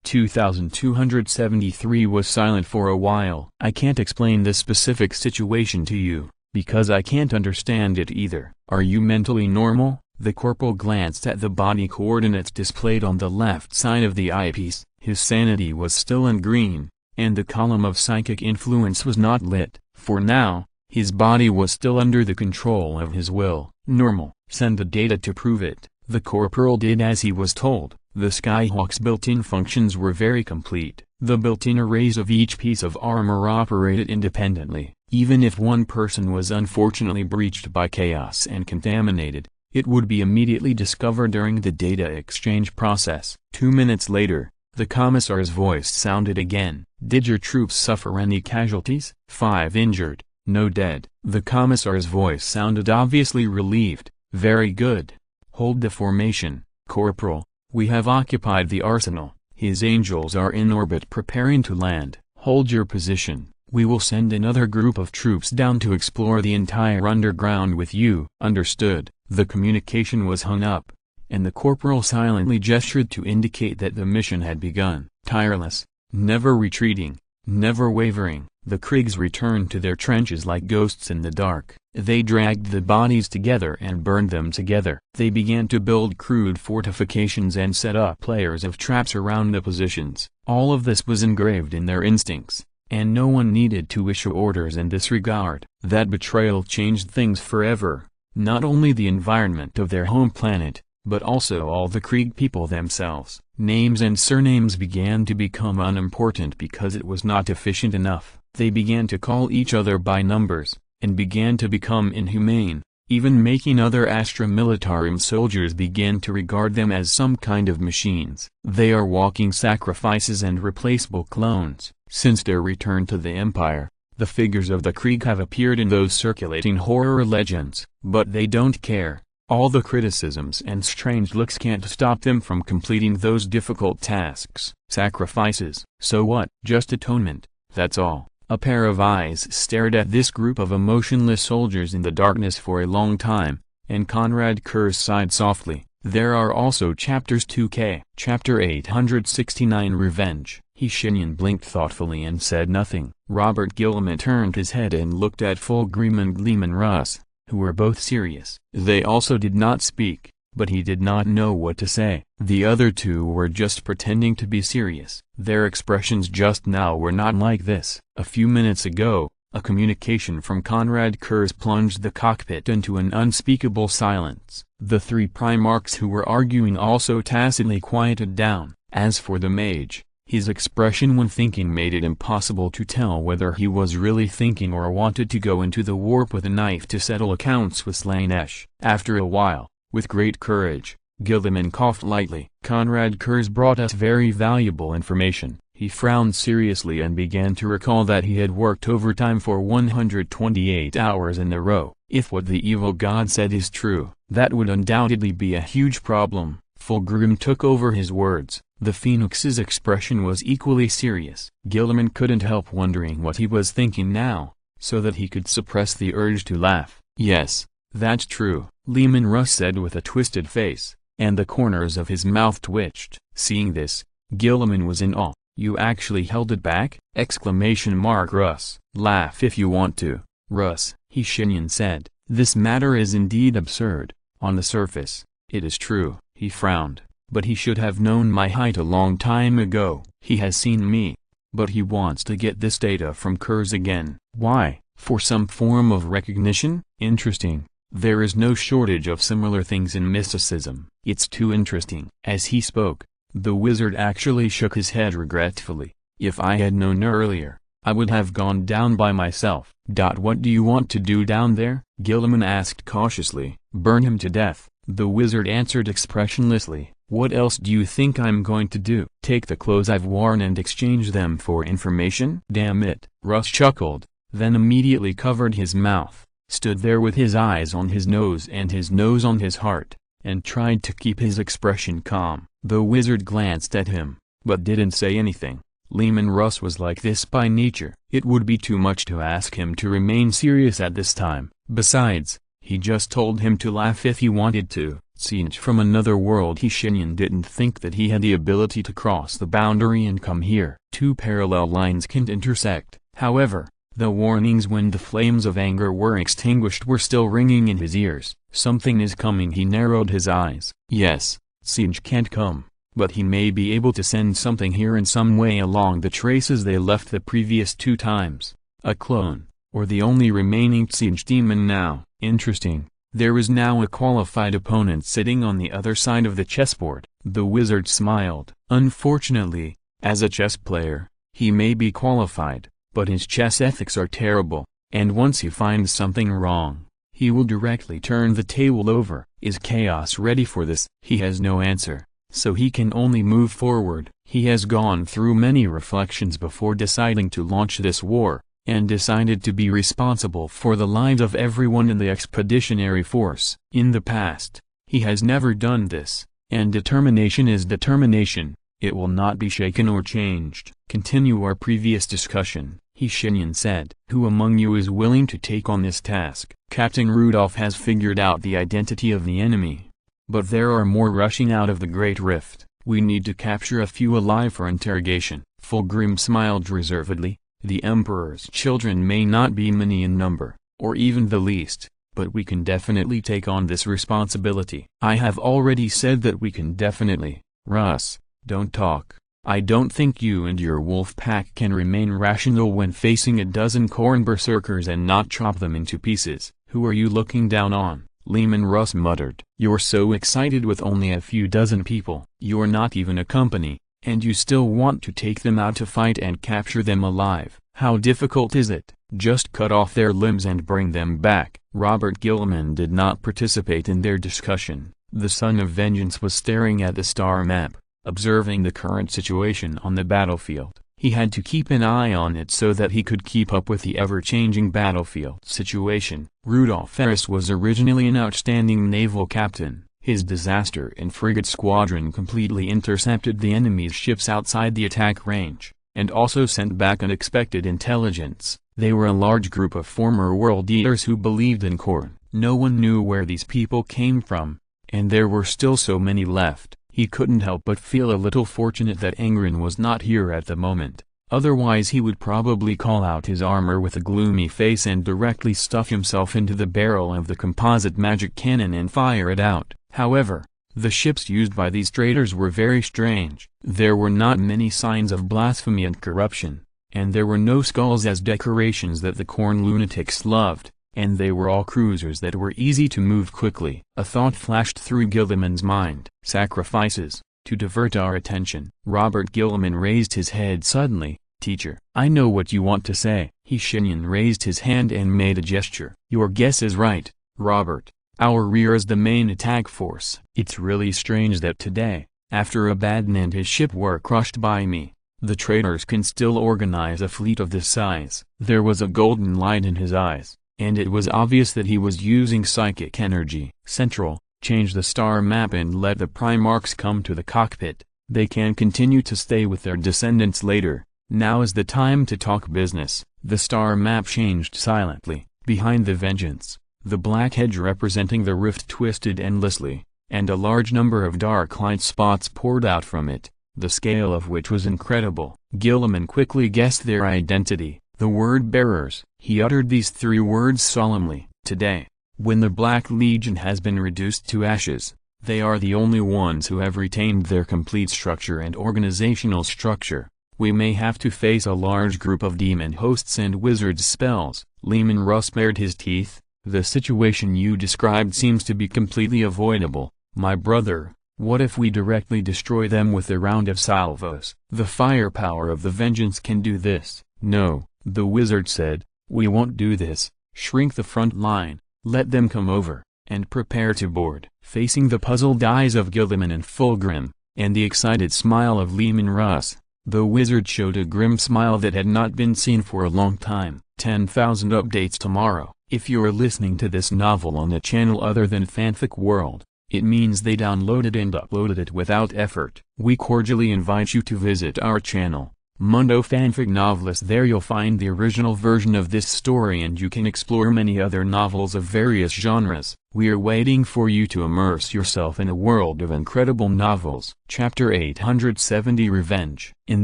2273 was silent for a while. "I can't explain this specific situation to you, because I can't understand it either." "Are you mentally normal?" The corporal glanced at the body coordinates displayed on the left side of the eyepiece. His sanity was still in green, and the column of psychic influence was not lit. For now, his body was still under the control of his will. "Normal. Send the data to prove it." The corporal did as he was told. The Skyhawk's built-in functions were very complete. The built-in arrays of each piece of armor operated independently. Even if one person was unfortunately breached by chaos and contaminated, it would be immediately discovered during the data exchange process. 2 minutes later, the commissar's voice sounded again. "Did your troops suffer any casualties?" 5 injured, no dead. The commissar's voice sounded obviously relieved. "Very good. Hold the formation, Corporal. We have occupied the arsenal. His angels are in orbit preparing to land. Hold your position. We will send another group of troops down to explore the entire underground with you." "Understood." The communication was hung up, and the corporal silently gestured to indicate that the mission had begun. Tireless, never retreating, never wavering, the Kriegs returned to their trenches like ghosts in the dark. They dragged the bodies together and burned them together. They began to build crude fortifications and set up layers of traps around the positions. All of this was engraved in their instincts, and no one needed to issue orders in this regard. That betrayal changed things forever, not only the environment of their home planet, but also all the Krieg people themselves. Names and surnames began to become unimportant because it was not efficient enough. They began to call each other by numbers, and began to become inhumane, even making other Astra Militarum soldiers begin to regard them as some kind of machines. They are walking sacrifices and replaceable clones. Since their return to the Empire, the figures of the Krieg have appeared in those circulating horror legends, but they don't care. All the criticisms and strange looks can't stop them from completing those difficult tasks. Sacrifices. So what? Just atonement, that's all. A pair of eyes stared at this group of emotionless soldiers in the darkness for a long time, and Conrad Kurz sighed softly. There are also chapters 2K. Chapter 869 Revenge. Shenyan blinked thoughtfully and said nothing. Robert Gilman turned his head and looked at Fulgrim and Gleeman Russ, who were both serious. They also did not speak, but he did not know what to say. The other two were just pretending to be serious. Their expressions just now were not like this. A few minutes ago, a communication from Conrad Kurz plunged the cockpit into an unspeakable silence. The three Primarchs who were arguing also tacitly quieted down. As for the mage, his expression when thinking made it impossible to tell whether he was really thinking or wanted to go into the warp with a knife to settle accounts with Slaanesh. After a while, With great courage, Gilliman coughed lightly. "Conrad Kurz brought us very valuable information." He frowned seriously and began to recall that he had worked overtime for 128 hours in a row. If what the evil god said is true, that would undoubtedly be a huge problem. Fulgrim took over his words. The Phoenix's expression was equally serious. Gilliman couldn't help wondering what he was thinking now, so that he could suppress the urge to laugh. "Yes, that's true," Lehman Russ said with a twisted face, and the corners of his mouth twitched. Seeing this, Gilliman was in awe. "You actually held it back?" Russ. "Laugh if you want to, Russ," Shenyan said. "This matter is indeed absurd. On the surface, it is true." He frowned. "But he should have known my height a long time ago." "He has seen me. But he wants to get this data from Kurz again." "Why? For some form of recognition?" "Interesting. There is no shortage of similar things in mysticism. It's too interesting." As he spoke, the wizard actually shook his head regretfully. "If I had known earlier, I would have gone down by myself." "What do you want to do down there?" Gilliman asked cautiously. "Burn him to death," the wizard answered expressionlessly. "What else do you think I'm going to do? Take the clothes I've worn and exchange them for information?" "Damn it," Russ chuckled, then immediately covered his mouth, stood there with his eyes on his nose and his nose on his heart, and tried to keep his expression calm. The wizard glanced at him, but didn't say anything. Lehman Russ was like this by nature. It would be too much to ask him to remain serious at this time. Besides, he just told him to laugh if he wanted to. Since from another world Shenyan didn't think that he had the ability to cross the boundary and come here. Two parallel lines can't intersect. However, the warnings when the flames of anger were extinguished were still ringing in his ears. "Something is coming." He narrowed his eyes. "Yes, Singe can't come, but he may be able to send something here in some way along the traces they left the previous two times. A clone, or the only remaining Singe demon now." "Interesting. There is now a qualified opponent sitting on the other side of the chessboard." The wizard smiled. "Unfortunately, as a chess player, he may be qualified, but his chess ethics are terrible, and once he finds something wrong, he will directly turn the table over." "Is chaos ready for this?" He has no answer, so he can only move forward. He has gone through many reflections before deciding to launch this war, and decided to be responsible for the lives of everyone in the expeditionary force. In the past, he has never done this, and determination is determination. It will not be shaken or changed. "Continue our previous discussion," Shenyan said. "Who among you is willing to take on this task?" "Captain Rudolph has figured out the identity of the enemy. But there are more rushing out of the Great Rift. We need to capture a few alive for interrogation." Fulgrim smiled reservedly. "The Emperor's children may not be many in number, or even the least, but we can definitely take on this responsibility." "I have already said that we can definitely." "Russ, don't talk. I don't think you and your wolf pack can remain rational when facing a dozen corn berserkers and not chop them into pieces." "Who are you looking down on?" Lehman Russ muttered. "You're so excited with only a few dozen people. You're not even a company, and you still want to take them out to fight and capture them alive. How difficult is it? Just cut off their limbs and bring them back." Robert Gilliman did not participate in their discussion. The Son of Vengeance was staring at the star map, observing the current situation on the battlefield. He had to keep an eye on it so that he could keep up with the ever-changing battlefield situation. Rudolf Ferris was originally an outstanding naval captain. His disaster and frigate squadron completely intercepted the enemy's ships outside the attack range, and also sent back unexpected intelligence. They were a large group of former world eaters who believed in Khorne. No one knew where these people came from, and there were still so many left. He couldn't help but feel a little fortunate that Angren was not here at the moment. Otherwise he would probably call out his armor with a gloomy face and directly stuff himself into the barrel of the composite magic cannon and fire it out. However, the ships used by these traitors were very strange. There were not many signs of blasphemy and corruption, and there were no skulls as decorations that the Khorne lunatics loved, and they were all cruisers that were easy to move quickly. A thought flashed through Gilliman's mind. "Sacrifices, to divert our attention." Robert Gilliman raised his head suddenly. "Teacher, I know what you want to say." Shenyan raised his hand and made a gesture. "Your guess is right, Robert. Our rear is the main attack force. It's really strange that today, after Abaddon and his ship were crushed by me, the traitors can still organize a fleet of this size." There was a golden light in his eyes, and it was obvious that he was using psychic energy. "Central, change the star map and let the Primarchs come to the cockpit. They can continue to stay with their descendants later. Now is the time to talk business." The star map changed silently. Behind the Vengeance, the black hedge representing the rift twisted endlessly, and a large number of dark light spots poured out from it, the scale of which was incredible. Gilliman quickly guessed their identity, the Word-Bearers. He uttered these 3 words solemnly. "Today, when the Black Legion has been reduced to ashes, they are the only ones who have retained their complete structure and organizational structure. We may have to face a large group of demon hosts and wizards' spells." Lehman Russ bared his teeth. "The situation you described seems to be completely avoidable, my brother. What if we directly destroy them with a round of salvos?" "The firepower of the Vengeance can do this." "No," the wizard said, "we won't do this. Shrink the front line, let them come over, and prepare to board." Facing the puzzled eyes of Gilliman and Fulgrim, and the excited smile of Lehman Russ, the wizard showed a grim smile that had not been seen for a long time. 10,000 updates tomorrow. If you're listening to this novel on a channel other than Fanfic World, it means they downloaded and uploaded it without effort. We cordially invite you to visit our channel, Mundo Fanfic Novelist. There you'll find the original version of this story and you can explore many other novels of various genres. We are waiting for you to immerse yourself in a world of incredible novels. Chapter 870 Revenge. In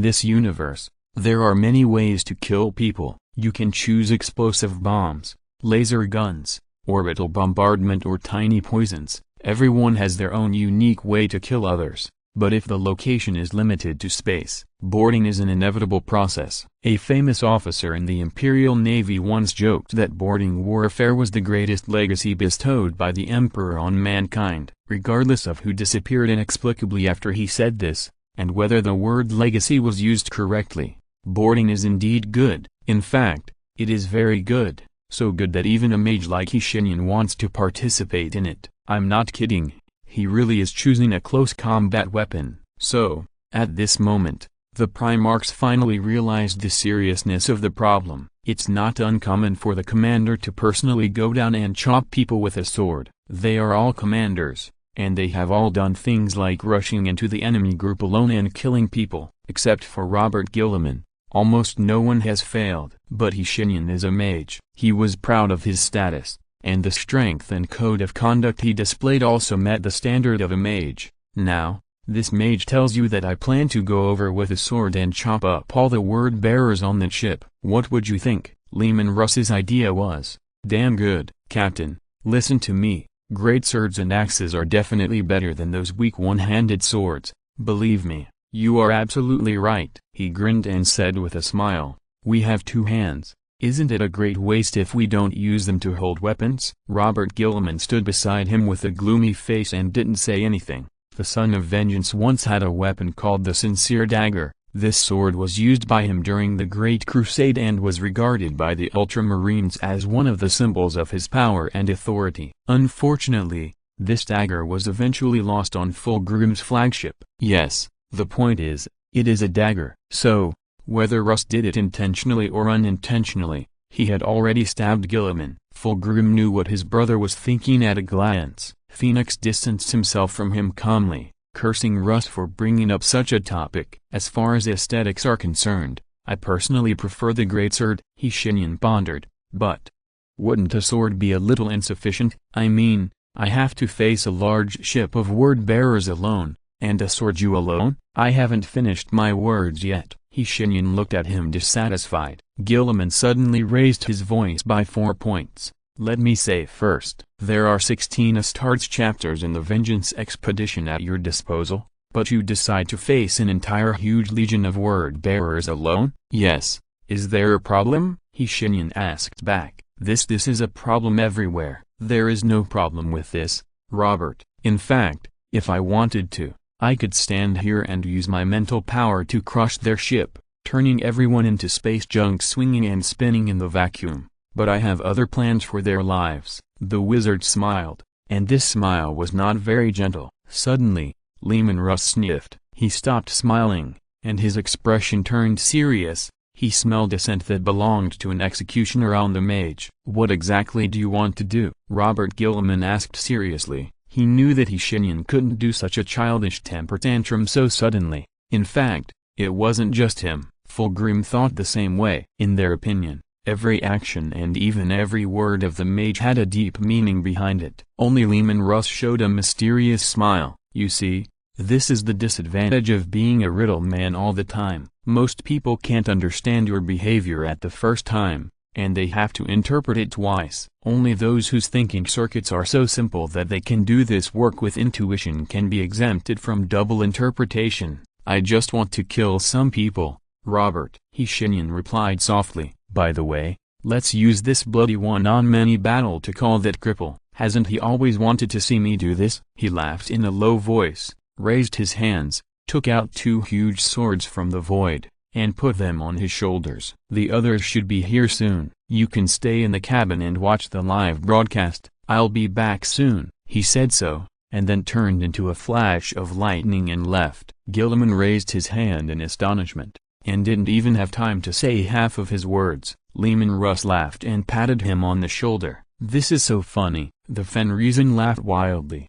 this universe, there are many ways to kill people. You can choose explosive bombs, laser guns, orbital bombardment or tiny poisons. Everyone has their own unique way to kill others. But if the location is limited to space, boarding is an inevitable process. A famous officer in the Imperial Navy once joked that boarding warfare was the greatest legacy bestowed by the Emperor on mankind. Regardless of who disappeared inexplicably after he said this, and whether the word legacy was used correctly, boarding is indeed good. In fact, it is very good, so good that even a mage like Shenyan wants to participate in it. I'm not kidding. He really is choosing a close combat weapon. So, at this moment, the Primarchs finally realized the seriousness of the problem. It's not uncommon for the commander to personally go down and chop people with a sword. They are all commanders, and they have all done things like rushing into the enemy group alone and killing people. Except for Robert Gilliman, almost no one has failed. But Shenyan is a mage. He was proud of his status, and the strength and code of conduct he displayed also met the standard of a mage. Now, this mage tells you that I plan to go over with a sword and chop up all the word-bearers on the ship. What would you think? Lehman Russ's idea was, damn good, Captain. Listen to me, great swords and axes are definitely better than those weak one-handed swords. Believe me, you are absolutely right. He grinned and said with a smile, we have 2 hands. Isn't it a great waste if we don't use them to hold weapons? Robert Gilliman stood beside him with a gloomy face and didn't say anything. The Son of Vengeance once had a weapon called the Sincere Dagger. This sword was used by him during the Great Crusade and was regarded by the Ultramarines as one of the symbols of his power and authority. Unfortunately, this dagger was eventually lost on Fulgrim's flagship. Yes, the point is, it is a dagger. So, whether Russ did it intentionally or unintentionally, he had already stabbed Gilliman. Fulgrim knew what his brother was thinking at a glance. Phoenix distanced himself from him calmly, cursing Russ for bringing up such a topic. As far as aesthetics are concerned, I personally prefer the greatsword, Shenyan pondered, but wouldn't a sword be a little insufficient? I mean, I have to face a large ship of word-bearers alone, and a sword you alone? I haven't finished my words yet. Shenyan looked at him dissatisfied. Gilliman suddenly raised his voice by 4 points. Let me say first, there are 16 Astartes chapters in the Vengeance Expedition at your disposal, but you decide to face an entire huge legion of word-bearers alone? Yes. Is there a problem? Shenyan asked back. This is a problem everywhere. There is no problem with this, Robert. In fact, if I wanted to, I could stand here and use my mental power to crush their ship, turning everyone into space junk swinging and spinning in the vacuum. But I have other plans for their lives. The wizard smiled. And this smile was not very gentle. Suddenly, Leman Russ sniffed. He stopped smiling, and his expression turned serious. He smelled a scent that belonged to an executioner on the mage. "What exactly do you want to do?" Robert Gilman asked seriously. He knew that Shenyan couldn't do such a childish temper tantrum so suddenly. In fact, it wasn't just him. Fulgrim thought the same way. In their opinion, every action and even every word of the mage had a deep meaning behind it. Only Leman Russ showed a mysterious smile. "You see, this is the disadvantage of being a riddle man all the time. Most people can't understand your behavior at the first time, and they have to interpret it twice. Only those whose thinking circuits are so simple that they can do this work with intuition can be exempted from double interpretation. I just want to kill some people, Robert." Shenyan replied softly. "By the way, let's use this bloody one-on-many battle to call that cripple. Hasn't he always wanted to see me do this?" He laughed in a low voice, raised his hands, took out two huge swords from the void, and put them on his shoulders. "The others should be here soon. You can stay in the cabin and watch the live broadcast. I'll be back soon." He said so, and then turned into a flash of lightning and left. Gilman raised his hand in astonishment, and didn't even have time to say half of his words. Leman Russ laughed and patted him on the shoulder. "This is so funny." The Fenrisian laughed wildly.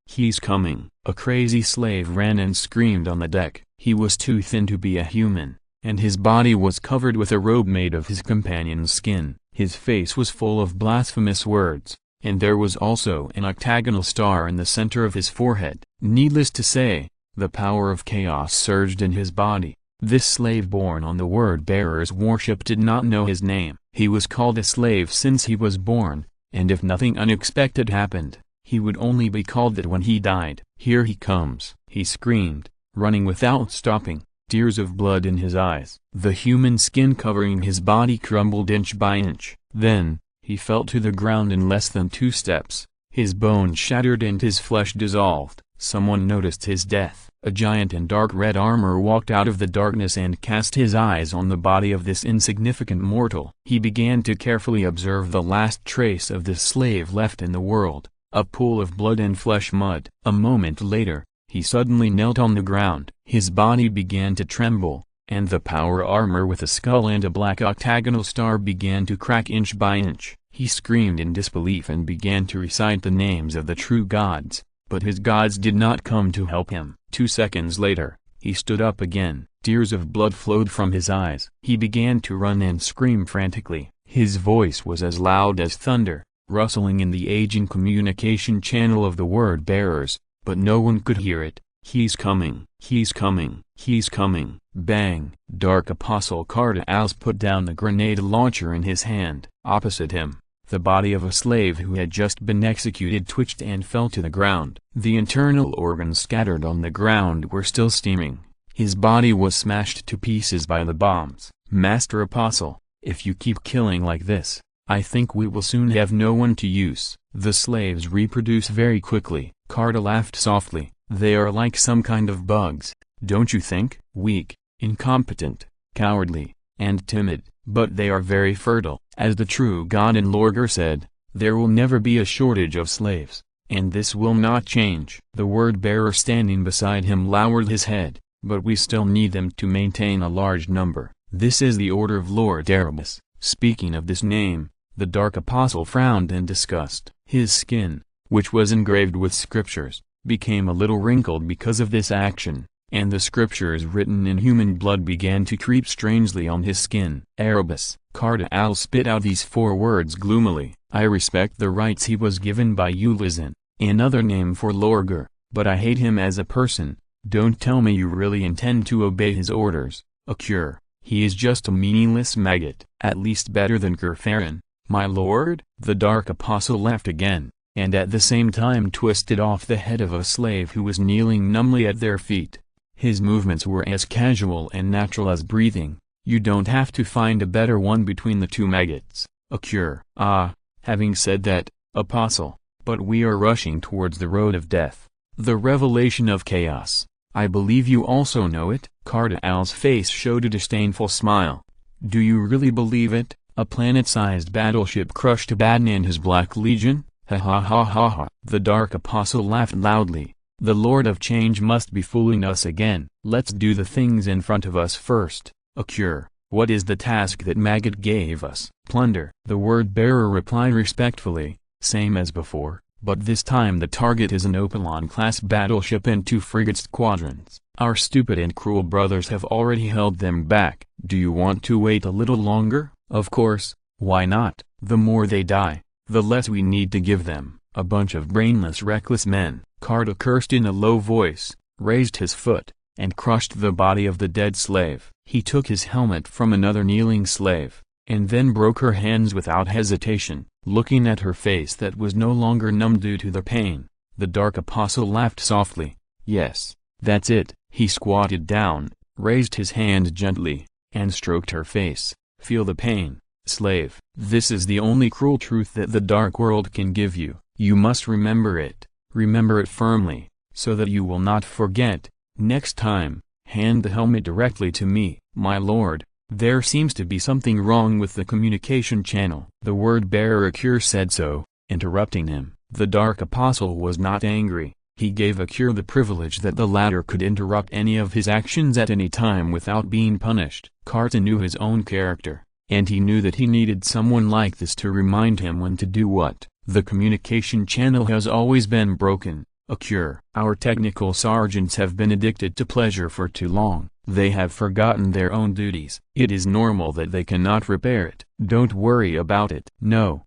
"He's coming." A crazy slave ran and screamed on the deck. He was too thin to be a human, and his body was covered with a robe made of his companion's skin. His face was full of blasphemous words, and there was also an octagonal star in the center of his forehead. Needless to say, the power of chaos surged in his body. This slave born on the word-bearer's warship did not know his name. He was called a slave since he was born, and if nothing unexpected happened, he would only be called that when he died. "Here he comes!" he screamed, running without stopping, tears of blood in his eyes. The human skin covering his body crumbled inch by inch. Then, he fell to the ground in less than 2 steps. His bones shattered and his flesh dissolved. Someone noticed his death. A giant in dark red armor walked out of the darkness and cast his eyes on the body of this insignificant mortal. He began to carefully observe the last trace of this slave left in the world, a pool of blood and flesh mud. A moment later, he suddenly knelt on the ground. His body began to tremble, and the power armor with a skull and a black octagonal star began to crack inch by inch. He screamed in disbelief and began to recite the names of the true gods, but his gods did not come to help him. 2 seconds later, he stood up again. Tears of blood flowed from his eyes. He began to run and scream frantically. His voice was as loud as thunder, rustling in the aging communication channel of the word-bearers, but no one could hear it. "He's coming! He's coming! He's coming!" Bang! Dark Apostle Cardaals put down the grenade launcher in his hand. Opposite him, the body of a slave who had just been executed twitched and fell to the ground. The internal organs scattered on the ground were still steaming. His body was smashed to pieces by the bombs. "Master Apostle, if you keep killing like this, I think we will soon have no one to use." "The slaves reproduce very quickly." Carda laughed softly. "They are like some kind of bugs, don't you think? Weak, incompetent, cowardly, and timid, but they are very fertile. As the true god in Lorgar said, there will never be a shortage of slaves, and this will not change." The word-bearer standing beside him lowered his head. "But we still need them to maintain a large number. This is the order of Lord Erebus." Speaking of this name, the Dark Apostle frowned in disgust. His skin, which was engraved with scriptures, became a little wrinkled because of this action, and the scriptures written in human blood began to creep strangely on his skin. "Erebus." Cardaals spit out these 4 words gloomily. "I respect the rights he was given by Ulizin, another name for Lorgar, but I hate him as a person. Don't tell me you really intend to obey his orders. A cure. He is just a meaningless maggot. At least better than Kerfarin, my lord." The Dark Apostle laughed again, and at the same time twisted off the head of a slave who was kneeling numbly at their feet. His movements were as casual and natural as breathing. "You don't have to find a better one between the 2 maggots. A cure." "Ah, having said that, Apostle, but we are rushing towards the road of death, the revelation of chaos. I believe you also know it." Cardaals' face showed a disdainful smile. "Do you really believe it? A planet-sized battleship crushed Abaddon and his Black Legion? Ha ha ha ha ha. The Dark Apostle laughed loudly. The Lord of Change must be fooling us again. Let's do the things in front of us first. A cure. What is the task that Maggot gave us? Plunder. The word-bearer replied respectfully, same as before, but this time the target is an Opalon-class battleship and 2 frigate squadrons. Our stupid and cruel brothers have already held them back. Do you want to wait a little longer? Of course, why not? The more they die, the less we need to give them. A bunch of brainless, reckless men. Carta cursed in a low voice, raised his foot, and crushed the body of the dead slave. He took his helmet from another kneeling slave, and then broke her hands without hesitation. Looking at her face that was no longer numb due to the pain, the Dark Apostle laughed softly. Yes, that's it. He squatted down, raised his hand gently, and stroked her face. Feel the pain, slave. This is the only cruel truth that the dark world can give you. You must remember it. Remember it firmly, so that you will not forget. Next time, hand the helmet directly to me. My lord, there seems to be something wrong with the communication channel. The word-bearer Akir said so, interrupting him. The Dark Apostle was not angry. He gave Akir the privilege that the latter could interrupt any of his actions at any time without being punished. Carta knew his own character, and he knew that he needed someone like this to remind him when to do what. The communication channel has always been broken. Akir. Our technical sergeants have been addicted to pleasure for too long. They have forgotten their own duties. It is normal that they cannot repair it. Don't worry about it. No,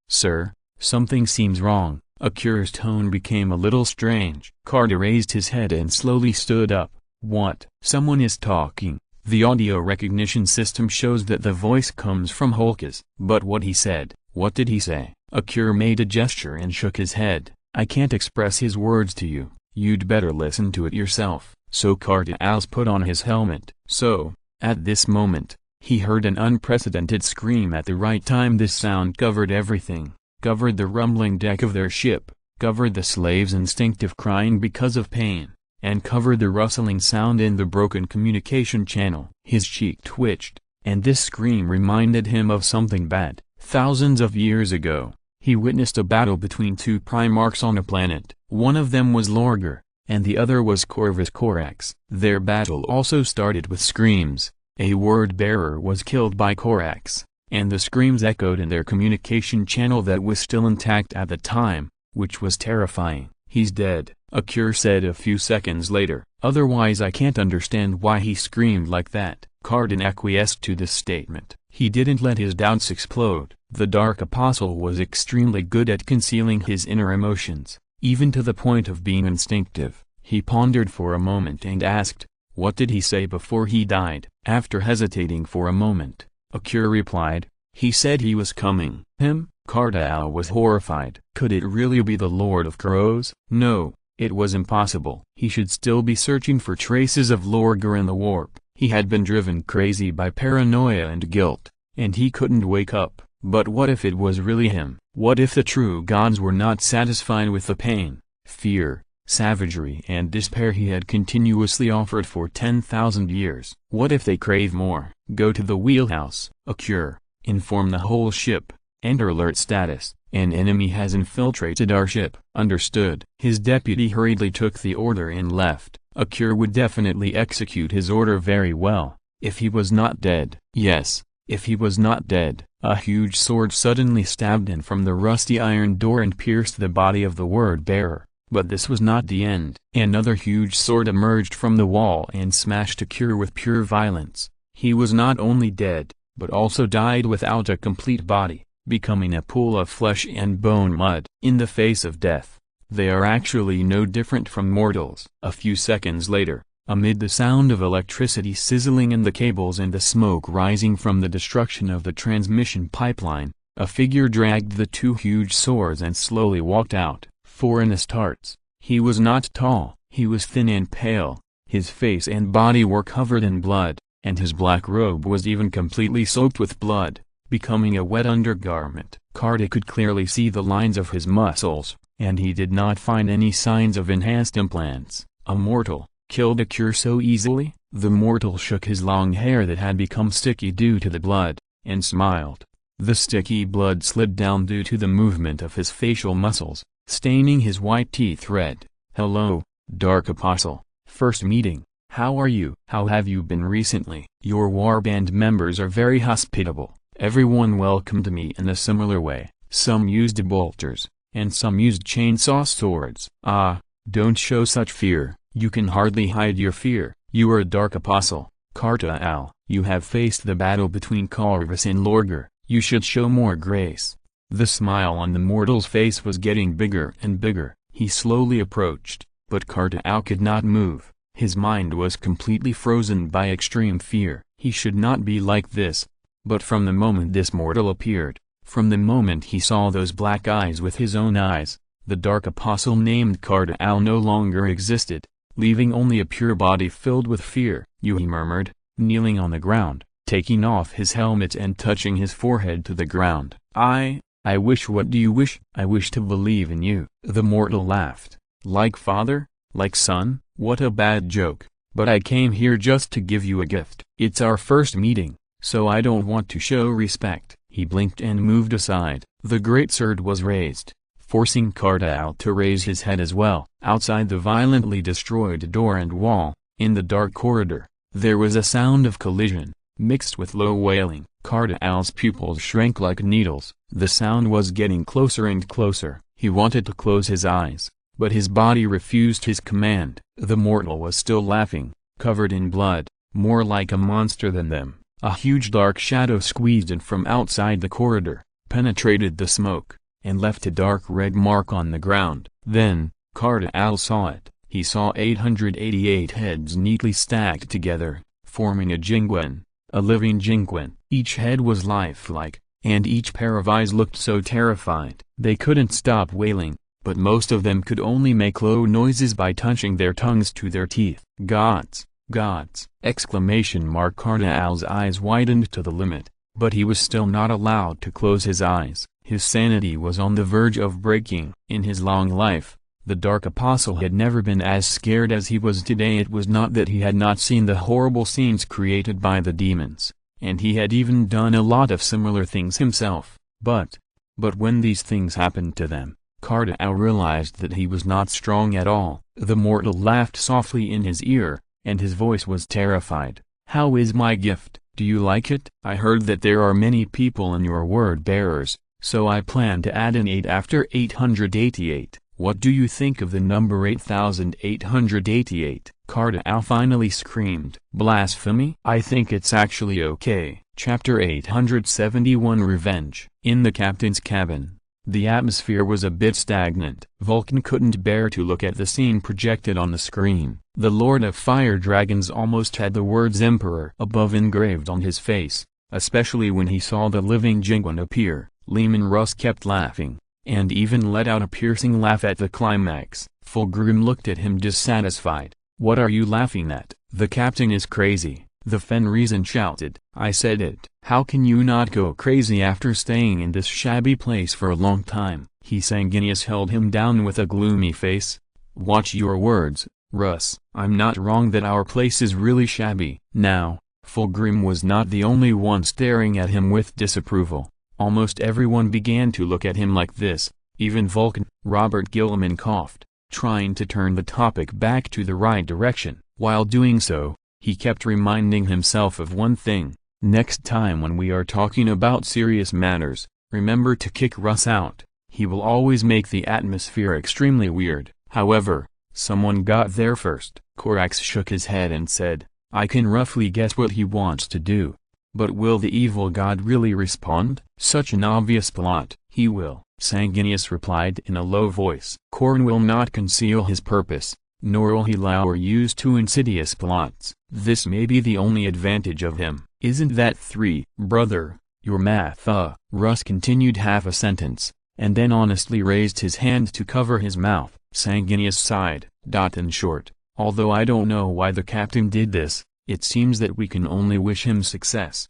sir, something seems wrong. Akir's tone became a little strange. Carta raised his head and slowly stood up. What? Someone is talking. The audio recognition system shows that the voice comes from Holkes. But what he said, what did he say? Akir made a gesture and shook his head. I can't express his words to you. You'd better listen to it yourself. So Carta put on his helmet. So, at this moment, he heard an unprecedented scream at the right time. This sound covered everything. Covered the rumbling deck of their ship, covered the slave's instinctive crying because of pain, and covered the rustling sound in the broken communication channel. His cheek twitched, and this scream reminded him of something bad. Thousands of years ago, he witnessed a battle between 2 Primarchs on a planet. One of them was Lorgar, and the other was Corvus Corax. Their battle also started with screams. A word-bearer was killed by Corax, and the screams echoed in their communication channel that was still intact at the time, which was terrifying. He's dead, Akir said a few seconds later. Otherwise I can't understand why he screamed like that. Carta acquiesced to this statement. He didn't let his doubts explode. The Dark Apostle was extremely good at concealing his inner emotions, even to the point of being instinctive. He pondered for a moment and asked, what did he say before he died? After hesitating for a moment, Akir replied, he said he was coming. Him? Carta was horrified. Could it really be the Lord of Crows? No, it was impossible. He should still be searching for traces of Lorgar in the warp. He had been driven crazy by paranoia and guilt, and he couldn't wake up. But what if it was really him? What if the true gods were not satisfied with the pain, fear, savagery and despair he had continuously offered for 10,000 years? What if they crave more? Go to the wheelhouse. Akir, inform the whole ship. Enter alert status. An enemy has infiltrated our ship. Understood. His deputy hurriedly took the order and left. Akir would definitely execute his order very well, if he was not dead. Yes, if he was not dead. A huge sword suddenly stabbed in from the rusty iron door and pierced the body of the word-bearer. But this was not the end. Another huge sword emerged from the wall and smashed Akir with pure violence. He was not only dead, but also died without a complete body, becoming a pool of flesh and bone mud. In the face of death, they are actually no different from mortals. A few seconds later, amid the sound of electricity sizzling in the cables and the smoke rising from the destruction of the transmission pipeline, a figure dragged the 2 huge swords and slowly walked out. Foreign Astartes. He was not tall. He was thin and pale. His face and body were covered in blood, and his black robe was even completely soaked with blood, becoming a wet undergarment. Carta could clearly see the lines of his muscles, and he did not find any signs of enhanced implants. A mortal, killed Akir so easily? The mortal shook his long hair that had become sticky due to the blood, and smiled. The sticky blood slid down due to the movement of his facial muscles, staining his white teeth red. "Hello, Dark Apostle. First meeting. How are you? How have you been recently?" "Your warband members are very hospitable. Everyone welcomed me in a similar way. Some used bolters, and some used chainsaw swords." "Ah, don't show such fear. You can hardly hide your fear. You are a Dark Apostle. Cartaal, you have faced the battle between Corvus and Lorgar. You should show more grace." The smile on the mortal's face was getting bigger and bigger. He slowly approached, but Cartaal could not move. His mind was completely frozen by extreme fear. He should not be like this. But from the moment this mortal appeared, from the moment he saw those black eyes with his own eyes, the Dark Apostle named Cartaal no longer existed, leaving only a pure body filled with fear. "You," he murmured, kneeling on the ground, taking off his helmet and touching his forehead to the ground. I wish." "What do you wish?" "I wish to believe in you." The mortal laughed. "Like father? Like son? What a bad joke. But I came here just to give you a gift. It's our first meeting, so I don't want to show respect." He blinked and moved aside. The great sword was raised, forcing Cartaal to raise his head as well. Outside the violently destroyed door and wall, in the dark corridor, there was a sound of collision, mixed with low wailing. Cartaal's pupils shrank like needles. The sound was getting closer and closer. He wanted to close his eyes, but his body refused his command. The mortal was still laughing, covered in blood, more like a monster than them. A huge dark shadow squeezed in from outside the corridor, penetrated the smoke, and left a dark red mark on the ground. Then, Cartaal saw it. He saw 888 heads neatly stacked together, forming a Jingwen, a living Jingwen. Each head was lifelike, and each pair of eyes looked so terrified. They couldn't stop wailing, but most of them could only make low noises by touching their tongues to their teeth. "Gods! Gods!" Cartaal's eyes widened to the limit, but he was still not allowed to close his eyes. His sanity was on the verge of breaking. In his long life, the Dark Apostle had never been as scared as he was today. It was not that he had not seen the horrible scenes created by the demons, and he had even done a lot of similar things himself, but when these things happened to them, Cartaal realized that he was not strong at all. The mortal laughed softly in his ear, and his voice was terrified. "How is my gift? Do you like it? I heard that there are many people in your word bearers, so I plan to add an 8 after 888. What do you think of the number 8888? Cartaal finally screamed. "Blasphemy? I think it's actually okay." Chapter 871 Revenge. In the captain's cabin, the atmosphere was a bit stagnant. Vulcan couldn't bear to look at the scene projected on the screen. The Lord of Fire Dragons almost had the words Emperor above engraved on his face, especially when he saw the living Jingwen appear. Leman Russ kept laughing, and even let out a piercing laugh at the climax. Fulgrim looked at him dissatisfied. "What are you laughing at? The captain is crazy," the Fenrisen shouted. "I said it. How can you not go crazy after staying in this shabby place for a long time?" Sanguinius held him down with a gloomy face. "Watch your words, Russ. I'm not wrong that our place is really shabby." Now, Fulgrim was not the only one staring at him with disapproval. Almost everyone began to look at him like this, even Vulcan. Robert Gilliman coughed, trying to turn the topic back to the right direction. While doing so, he kept reminding himself of one thing: next time when we are talking about serious matters, remember to kick Russ out. He will always make the atmosphere extremely weird. However, someone got there first. Korax shook his head and said, "I can roughly guess what he wants to do. But will the evil god really respond? Such an obvious plot." "He will," Sanguinius replied in a low voice. "Khorne will not conceal his purpose, nor will he lie or use too insidious plots. This may be the only advantage of him." "Isn't that 3, brother? Your math." Russ continued half a sentence, and then honestly raised his hand to cover his mouth. Sanguinius sighed. In short, although I don't know why the captain did this, it seems that we can only wish him success.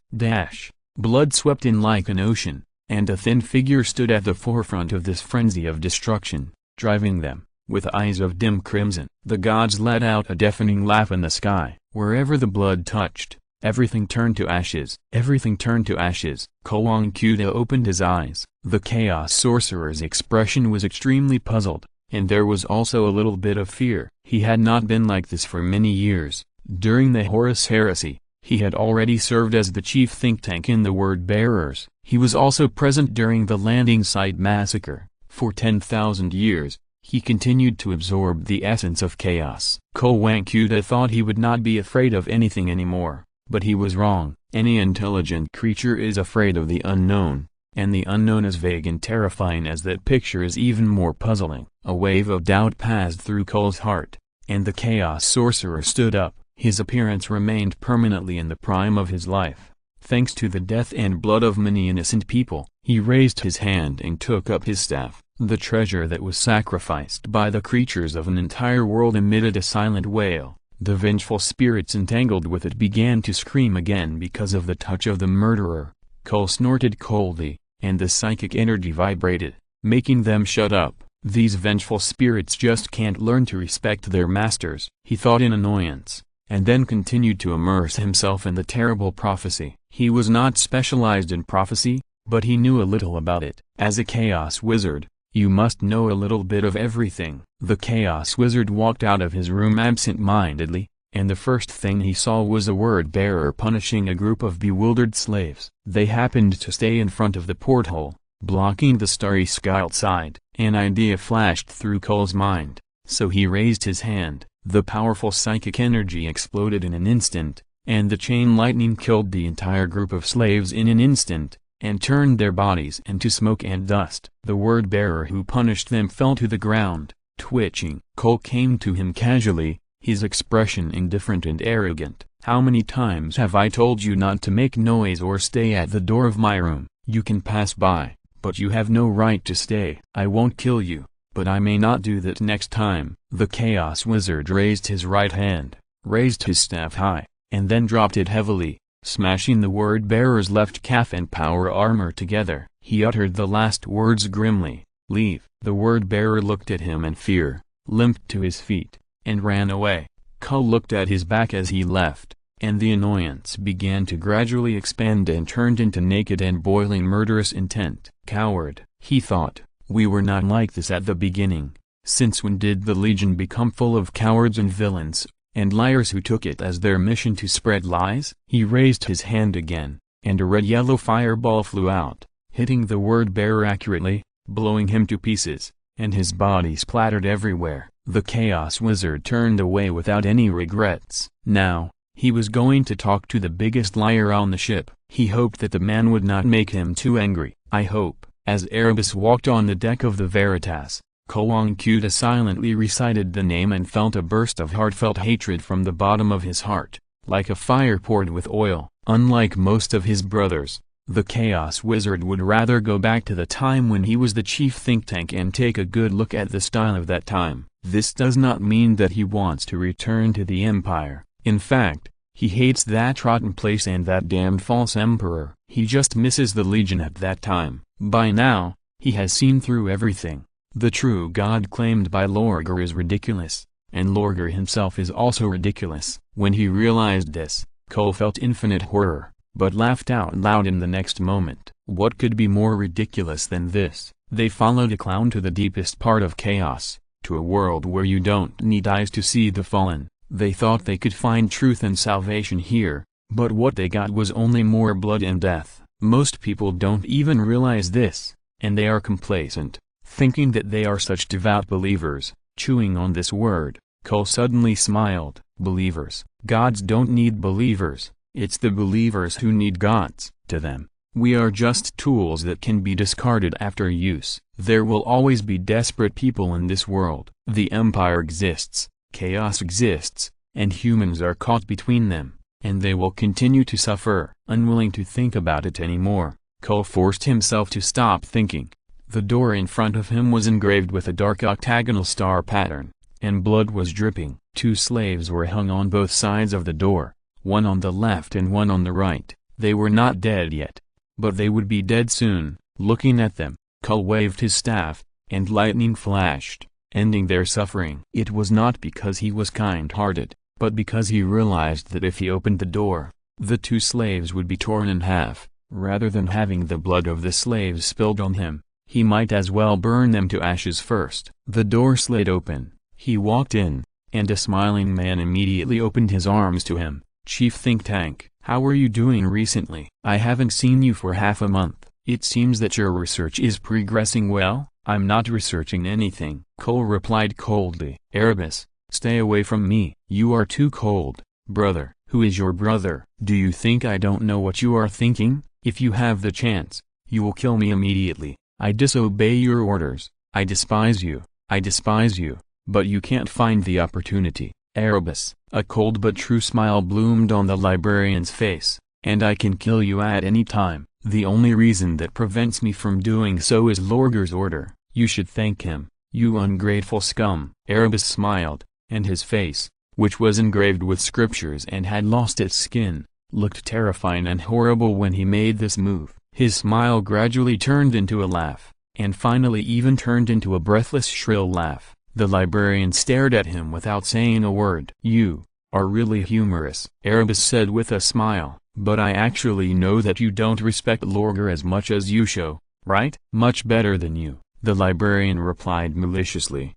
Blood swept in like an ocean, and a thin figure stood at the forefront of this frenzy of destruction, driving them, with eyes of dim crimson. The gods let out a deafening laugh in the sky. Wherever the blood touched, Everything turned to ashes. Everything turned to ashes. Kuda opened his eyes. The Chaos Sorcerer's expression was extremely puzzled, and there was also a little bit of fear. He had not been like this for many years. During the Horus Heresy, he had already served as the chief think tank in the Word Bearers. He was also present during the landing site massacre. For 10,000 years, he continued to absorb the essence of chaos. Kuda thought he would not be afraid of anything anymore, but he was wrong. Any intelligent creature is afraid of the unknown, and the unknown is vague and terrifying as that picture is even more puzzling. A wave of doubt passed through Kull's heart, and the Chaos Sorcerer stood up. His appearance remained permanently in the prime of his life, thanks to the death and blood of many innocent people. He raised his hand and took up his staff. The treasure that was sacrificed by the creatures of an entire world emitted a silent wail. The vengeful spirits entangled with it began to scream again because of the touch of the murderer. Kull snorted coldly, and the psychic energy vibrated, making them shut up. These vengeful spirits just can't learn to respect their masters, he thought in annoyance, and then continued to immerse himself in the terrible prophecy. He was not specialized in prophecy, but he knew a little about it. As a Chaos Wizard, you must know a little bit of everything. The Chaos Wizard walked out of his room absent-mindedly, and the first thing he saw was a word bearer punishing a group of bewildered slaves. They happened to stay in front of the porthole, blocking the starry sky outside. An idea flashed through Kull's mind, so he raised his hand. The powerful psychic energy exploded in an instant, and the chain lightning killed the entire group of slaves in an instant, and turned their bodies into smoke and dust. The word bearer who punished them fell to the ground, twitching. Kull came to him casually, his expression indifferent and arrogant. "How many times have I told you not to make noise or stay at the door of my room? You can pass by, but you have no right to stay. I won't kill you, but I may not do that next time." The Chaos Wizard raised his right hand, raised his staff high, and then dropped it heavily, smashing the word bearer's left calf and power armor together. He uttered the last words grimly, "Leave." The word bearer looked at him in fear, limped to his feet, and ran away. Kull looked at his back as he left, and the annoyance began to gradually expand and turned into naked and boiling murderous intent. "Coward," he thought, "we were not like this at the beginning. Since when did the Legion become full of cowards and villains, and liars who took it as their mission to spread lies?" He raised his hand again, and a red-yellow fireball flew out, hitting the word bearer accurately, blowing him to pieces, and his body splattered everywhere. The Chaos Wizard turned away without any regrets. Now, he was going to talk to the biggest liar on the ship. He hoped that the man would not make him too angry. "I hope." As Erebus walked on the deck of the Veritas, Kuda silently recited the name and felt a burst of heartfelt hatred from the bottom of his heart, like a fire poured with oil. Unlike most of his brothers, the Chaos Wizard would rather go back to the time when he was the chief think tank and take a good look at the style of that time. This does not mean that he wants to return to the Empire. In fact, he hates that rotten place and that damned false emperor. He just misses the Legion at that time. By now, he has seen through everything. The true god claimed by Lorgar is ridiculous, and Lorgar himself is also ridiculous. When he realized this, Kull felt infinite horror, but laughed out loud in the next moment. What could be more ridiculous than this? They followed a clown to the deepest part of chaos, to a world where you don't need eyes to see the fallen. They thought they could find truth and salvation here, but what they got was only more blood and death. Most people don't even realize this, and they are complacent, thinking that they are such devout believers. Chewing on this word, Kull suddenly smiled. Believers. Gods don't need believers, it's the believers who need gods. To them, we are just tools that can be discarded after use. There will always be desperate people in this world. The Empire exists, chaos exists, and humans are caught between them, and they will continue to suffer. Unwilling to think about it anymore, Kull forced himself to stop thinking. The door in front of him was engraved with a dark octagonal star pattern, and blood was dripping. 2 slaves were hung on both sides of the door, one on the left and one on the right. They were not dead yet, but they would be dead soon. Looking at them, Kull waved his staff, and lightning flashed, ending their suffering. It was not because he was kind-hearted, but because he realized that if he opened the door, The two slaves would be torn in half. Rather than having the blood of the slaves spilled on him, he might as well burn them to ashes first. The door slid open. He walked in, and a smiling man immediately opened his arms to him. "Chief Think Tank, how are you doing recently? I haven't seen you for half a month. It seems that your research is progressing well." "I'm not researching anything," Cole replied coldly. "Erebus, stay away from me. You are too cold." "Brother, who is your brother? Do you think I don't know what you are thinking? If you have the chance, you will kill me immediately. I disobey your orders. I despise you. I despise you. But you can't find the opportunity." "Erebus," a cold but true smile bloomed on the librarian's face, "and I can kill you at any time. The only reason that prevents me from doing so is Lorger's order. You should thank him, you ungrateful scum." Erebus smiled, and his face, which was engraved with scriptures and had lost its skin, looked terrifying and horrible when he made this move. His smile gradually turned into a laugh, and finally even turned into a breathless shrill laugh. The librarian stared at him without saying a word. "You are really humorous," Erebus said with a smile, "but I actually know that you don't respect Lorger as much as you show, right?" "Much better than you," the librarian replied maliciously.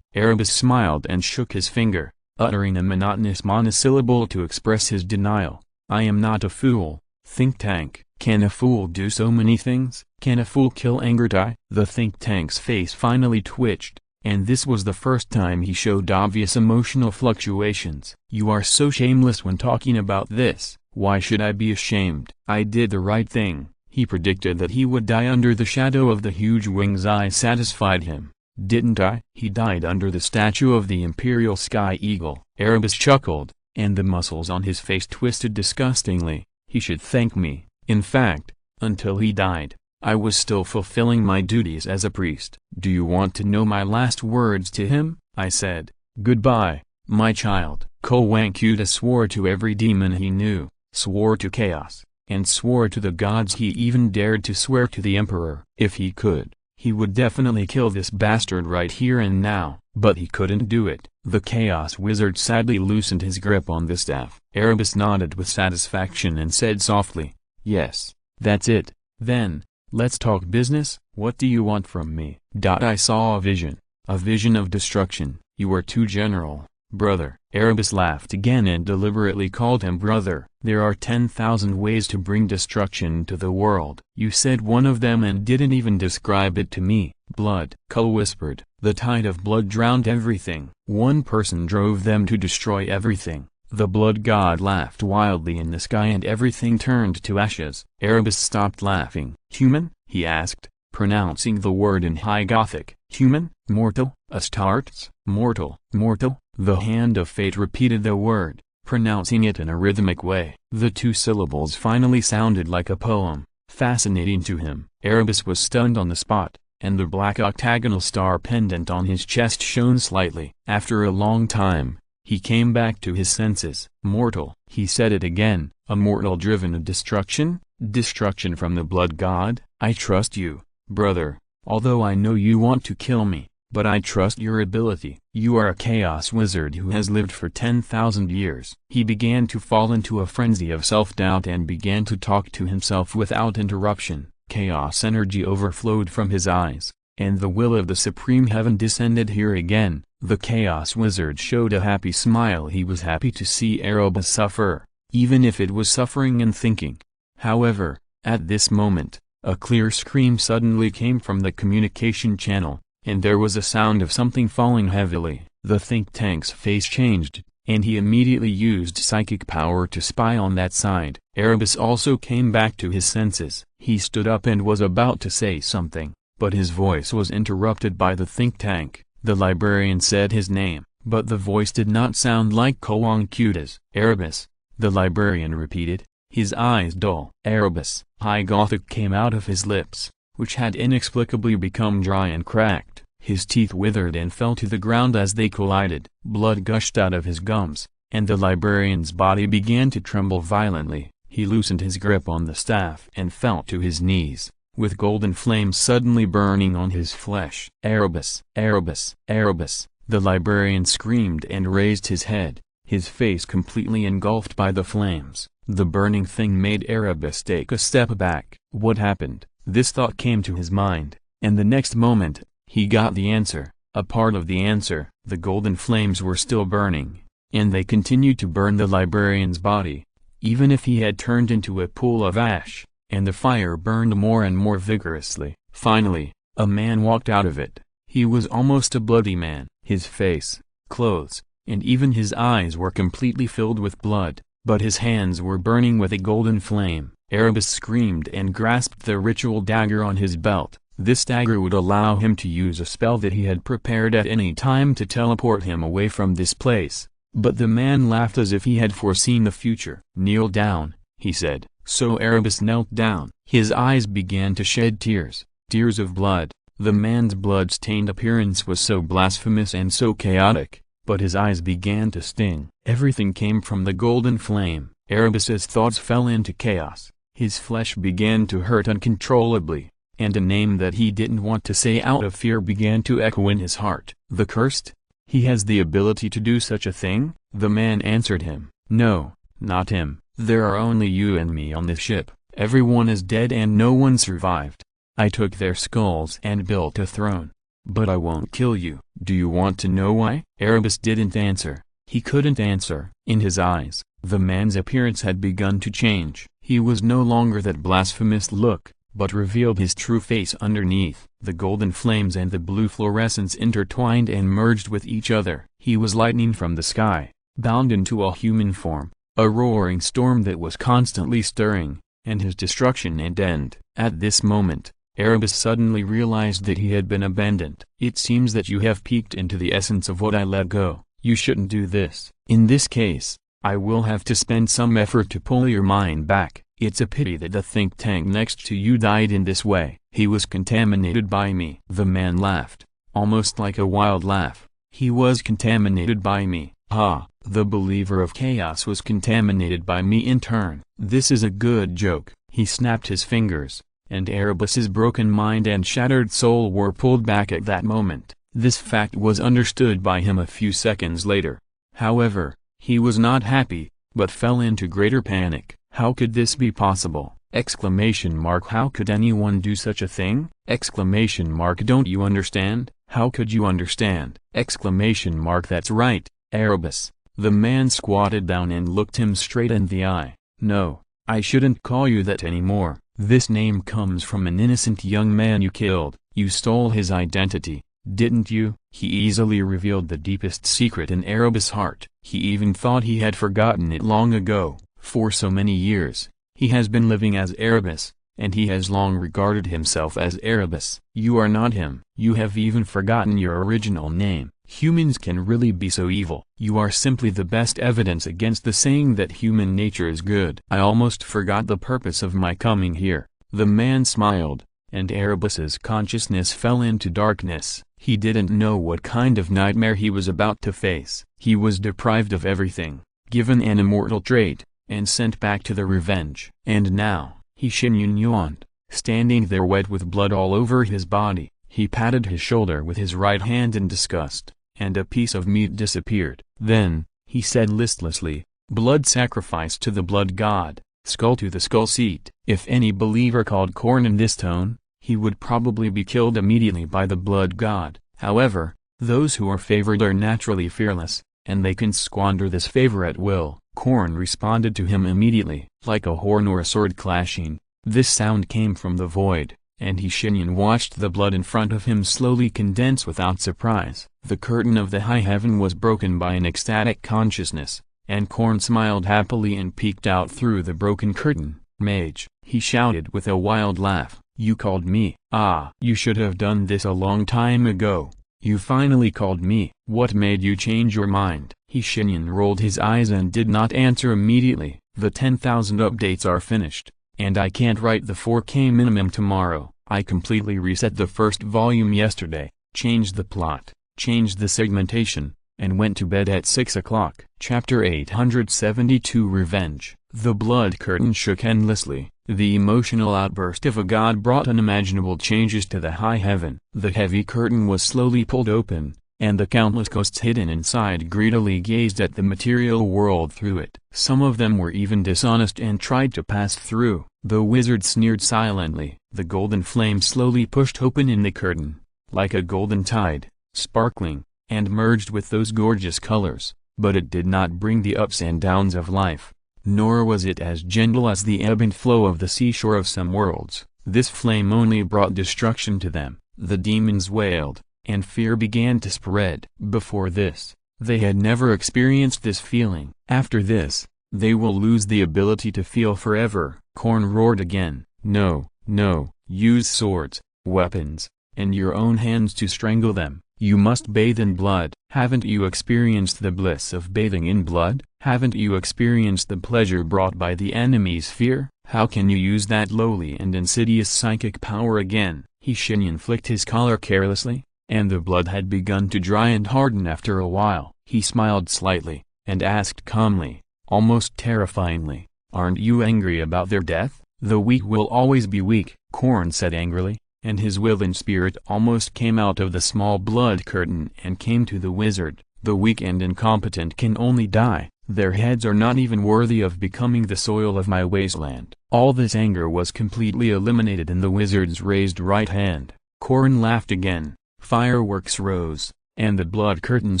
Erebus smiled and shook his finger, uttering a monotonous monosyllable to express his denial. "I am not a fool, Think Tank." "Can a fool do so many things? Can a fool kill Angertai?" The Think Tank's face finally twitched, and this was the first time he showed obvious emotional fluctuations. "You are so shameless when talking about this. Why should I be ashamed? I did the right thing." He predicted that he would die under the shadow of the huge wings. I satisfied him, didn't I? He died under the statue of the Imperial Sky Eagle. Erebus chuckled, and the muscles on his face twisted disgustingly. "He should thank me. In fact, until he died, I was still fulfilling my duties as a priest." "Do you want to know my last words to him?" I said. "Goodbye, my child." Kowankuta swore to every demon he knew, swore to chaos, and swore to the gods. He even dared to swear to the emperor. If he could, he would definitely kill this bastard right here and now, but he couldn't do it. The chaos wizard sadly loosened his grip on the staff. Erebus nodded with satisfaction and said softly, "Yes, that's it. Then, let's talk business. What do you want from me?" I saw a vision of destruction. "You are too general, brother." Erebus laughed again and deliberately called him brother. "There are 10,000 ways to bring destruction to the world. You said one of them and didn't even describe it to me." "Blood," Kull whispered. "The tide of blood drowned everything. One person drove them to destroy everything." The blood god laughed wildly in the sky and everything turned to ashes. Erebus stopped laughing. "Human?" he asked, pronouncing the word in High Gothic. "Human? Mortal?" "Astartes? Mortal, mortal." The hand of fate repeated the word, pronouncing it in a rhythmic way. The two syllables finally sounded like a poem, fascinating to him. Erebus was stunned on the spot, and the black octagonal star pendant on his chest shone slightly. After a long time, he came back to his senses. "Mortal," he said it again. "A mortal driven to destruction? Destruction from the blood god?" "I trust you, brother, although I know you want to kill me, but I trust your ability. You are a chaos wizard who has lived for 10,000 years. He began to fall into a frenzy of self-doubt and began to talk to himself without interruption. Chaos energy overflowed from his eyes, and the will of the Supreme Heaven descended here again. The Chaos Wizard showed a happy smile. He was happy to see Erebus suffer, even if it was suffering in thinking. However, at this moment, a clear scream suddenly came from the communication channel, and there was a sound of something falling heavily. The think tank's face changed, and he immediately used psychic power to spy on that side. Erebus also came back to his senses. He stood up and was about to say something, but his voice was interrupted by the think tank. The librarian said his name, but the voice did not sound like Kowankuta's. "Erebus," the librarian repeated, his eyes dull. "Erebus." High Gothic came out of his lips, which had inexplicably become dry and cracked. His teeth withered and fell to the ground as they collided. Blood gushed out of his gums, and the librarian's body began to tremble violently. He loosened his grip on the staff and fell to his knees, with golden flames suddenly burning on his flesh. "Erebus! Erebus! Erebus!" The librarian screamed and raised his head, his face completely engulfed by the flames. The burning thing made Erebus take a step back. What happened? This thought came to his mind, and the next moment, he got the answer. A part of the answer. The golden flames were still burning, and they continued to burn the librarian's body, even if he had turned into a pool of ash, and the fire burned more and more vigorously. Finally, a man walked out of it. He was almost a bloody man. His face, clothes, and even his eyes were completely filled with blood, but his hands were burning with a golden flame. Erebus screamed and grasped the ritual dagger on his belt. This dagger would allow him to use a spell that he had prepared at any time to teleport him away from this place. But the man laughed as if he had foreseen the future. "Kneel down," he said. So Erebus knelt down. His eyes began to shed tears, tears of blood. The man's blood-stained appearance was so blasphemous and so chaotic, but his eyes began to sting. Everything came from the golden flame. Erebus's thoughts fell into chaos. His flesh began to hurt uncontrollably, and a name that he didn't want to say out of fear began to echo in his heart. "The Cursed? He has the ability to do such a thing?" The man answered him, "No, not him. There are only you and me on this ship. Everyone is dead and no one survived. I took their skulls and built a throne. But I won't kill you." "Do you want to know why?" Erebus didn't answer. He couldn't answer. In his eyes, the man's appearance had begun to change. He was no longer that blasphemous look, but revealed his true face underneath. The golden flames and the blue fluorescence intertwined and merged with each other. He was lightning from the sky, bound into a human form, a roaring storm that was constantly stirring, and his destruction and end. At this moment, Erebus suddenly realized that he had been abandoned. "It seems that you have peeked into the essence of what I let go. You shouldn't do this. In this case, I will have to spend some effort to pull your mind back. It's a pity that the think tank next to you died in this way. He was contaminated by me." The man laughed, almost like a wild laugh. "He was contaminated by me. Ah, the believer of chaos was contaminated by me in turn. This is a good joke." He snapped his fingers, and Erebus's broken mind and shattered soul were pulled back at that moment. This fact was understood by him a few seconds later. However, he was not happy, but fell into greater panic. How could this be possible? How could anyone do such a thing? Don't you understand? How could you understand? That's right, Erebus. The man squatted down and looked him straight in the eye. "No, I shouldn't call you that anymore. This name comes from an innocent young man you killed. You stole his identity, didn't you?" He easily revealed the deepest secret in Erebus' heart. He even thought he had forgotten it long ago. For so many years, he has been living as Erebus, and he has long regarded himself as Erebus. You are not him. You have even forgotten your original name. Humans can really be so evil. You are simply the best evidence against the saying that human nature is good. I almost forgot the purpose of my coming here. The man smiled, and Erebus's consciousness fell into darkness. He didn't know what kind of nightmare he was about to face. He was deprived of everything, given an immortal trait, and sent back to the revenge. And now, Shenyan yawned, standing there wet with blood all over his body. He patted his shoulder with his right hand in disgust, and a piece of meat disappeared. Then, he said listlessly, "Blood sacrifice to the blood god, skull to the skull seat." If any believer called Korn in this tone, he would probably be killed immediately by the blood god. However, those who are favored are naturally fearless, and they can squander this favor at will. Korn responded to him immediately, like a horn or a sword clashing. This sound came from the void, and Shenyan watched the blood in front of him slowly condense without surprise. The curtain of the high heaven was broken by an ecstatic consciousness, and Korn smiled happily and peeked out through the broken curtain. "Mage," he shouted with a wild laugh, "you called me." "Ah, you should have done this a long time ago. You finally called me." "What made you change your mind?" Shenyan rolled his eyes and did not answer immediately. "The 10,000 updates are finished, and I can't write the 4K minimum tomorrow. I completely reset the first volume yesterday, changed the plot, changed the segmentation, and went to bed at 6 o'clock. Chapter 872 Revenge. The blood curtain shook endlessly. The emotional outburst of a god brought unimaginable changes to the high heaven. The heavy curtain was slowly pulled open, and the countless ghosts hidden inside greedily gazed at the material world through it. Some of them were even dishonest and tried to pass through. The wizard sneered silently. The golden flame slowly pushed open in the curtain, like a golden tide, sparkling, and merged with those gorgeous colors, but it did not bring the ups and downs of life, nor was it as gentle as the ebb and flow of the seashore of some worlds. This flame only brought destruction to them. The demons wailed, and fear began to spread. Before this, they had never experienced this feeling. After this, they will lose the ability to feel forever. Korn roared again. No, no, use swords, weapons, and your own hands to strangle them. You must bathe in blood. Haven't you experienced the bliss of bathing in blood? Haven't you experienced the pleasure brought by the enemy's fear? How can you use that lowly and insidious psychic power again? Shenyan flicked his collar carelessly, and the blood had begun to dry and harden after a while. He smiled slightly, and asked calmly, almost terrifyingly, aren't you angry about their death? The weak will always be weak, Korn said angrily, and his will and spirit almost came out of the small blood curtain and came to the wizard. The weak and incompetent can only die. Their heads are not even worthy of becoming the soil of my wasteland. All this anger was completely eliminated in the wizard's raised right hand. Korn laughed again. Fireworks rose, and the blood curtain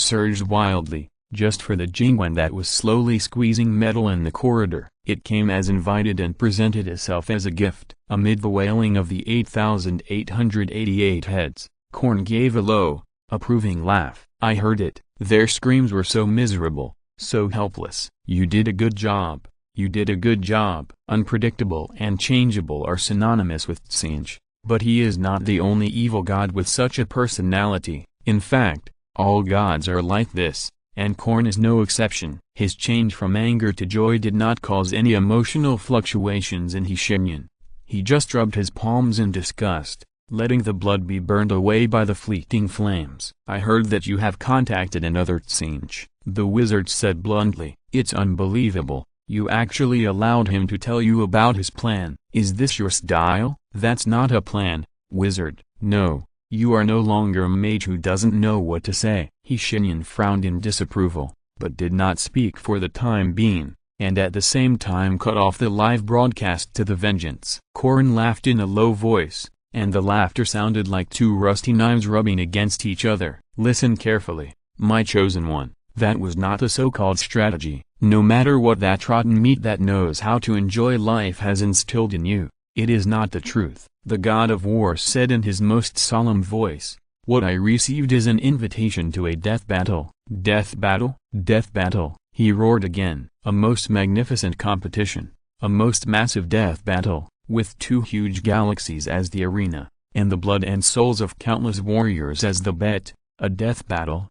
surged wildly, just for the Jingwen that was slowly squeezing metal in the corridor. It came as invited and presented itself as a gift. Amid the wailing of the 8,888 heads, Korn gave a low, approving laugh. I heard it. Their screams were so miserable, so helpless. You did a good job. You did a good job. Unpredictable and changeable are synonymous with Tsinch, but he is not the only evil god with such a personality. In fact, all gods are like this, and Korn is no exception. His change from anger to joy did not cause any emotional fluctuations in Shenyan. He just rubbed his palms in disgust, letting the blood be burned away by the fleeting flames. I heard that you have contacted another Tsinch, the wizard said bluntly. It's unbelievable. You actually allowed him to tell you about his plan. Is this your style? That's not a plan, wizard. No, you are no longer a mage who doesn't know what to say. Shenyan frowned in disapproval, but did not speak for the time being, and at the same time cut off the live broadcast to the vengeance. Korn laughed in a low voice, and the laughter sounded like two rusty knives rubbing against each other. Listen carefully, my chosen one. That was not a so-called strategy. No matter what that rotten meat that knows how to enjoy life has instilled in you, it is not the truth. The god of war said in his most solemn voice, what I received is an invitation to a death battle. Death battle? Death battle, he roared again. A most magnificent competition, a most massive death battle, with two huge galaxies as the arena, and the blood and souls of countless warriors as the bet. A death battle?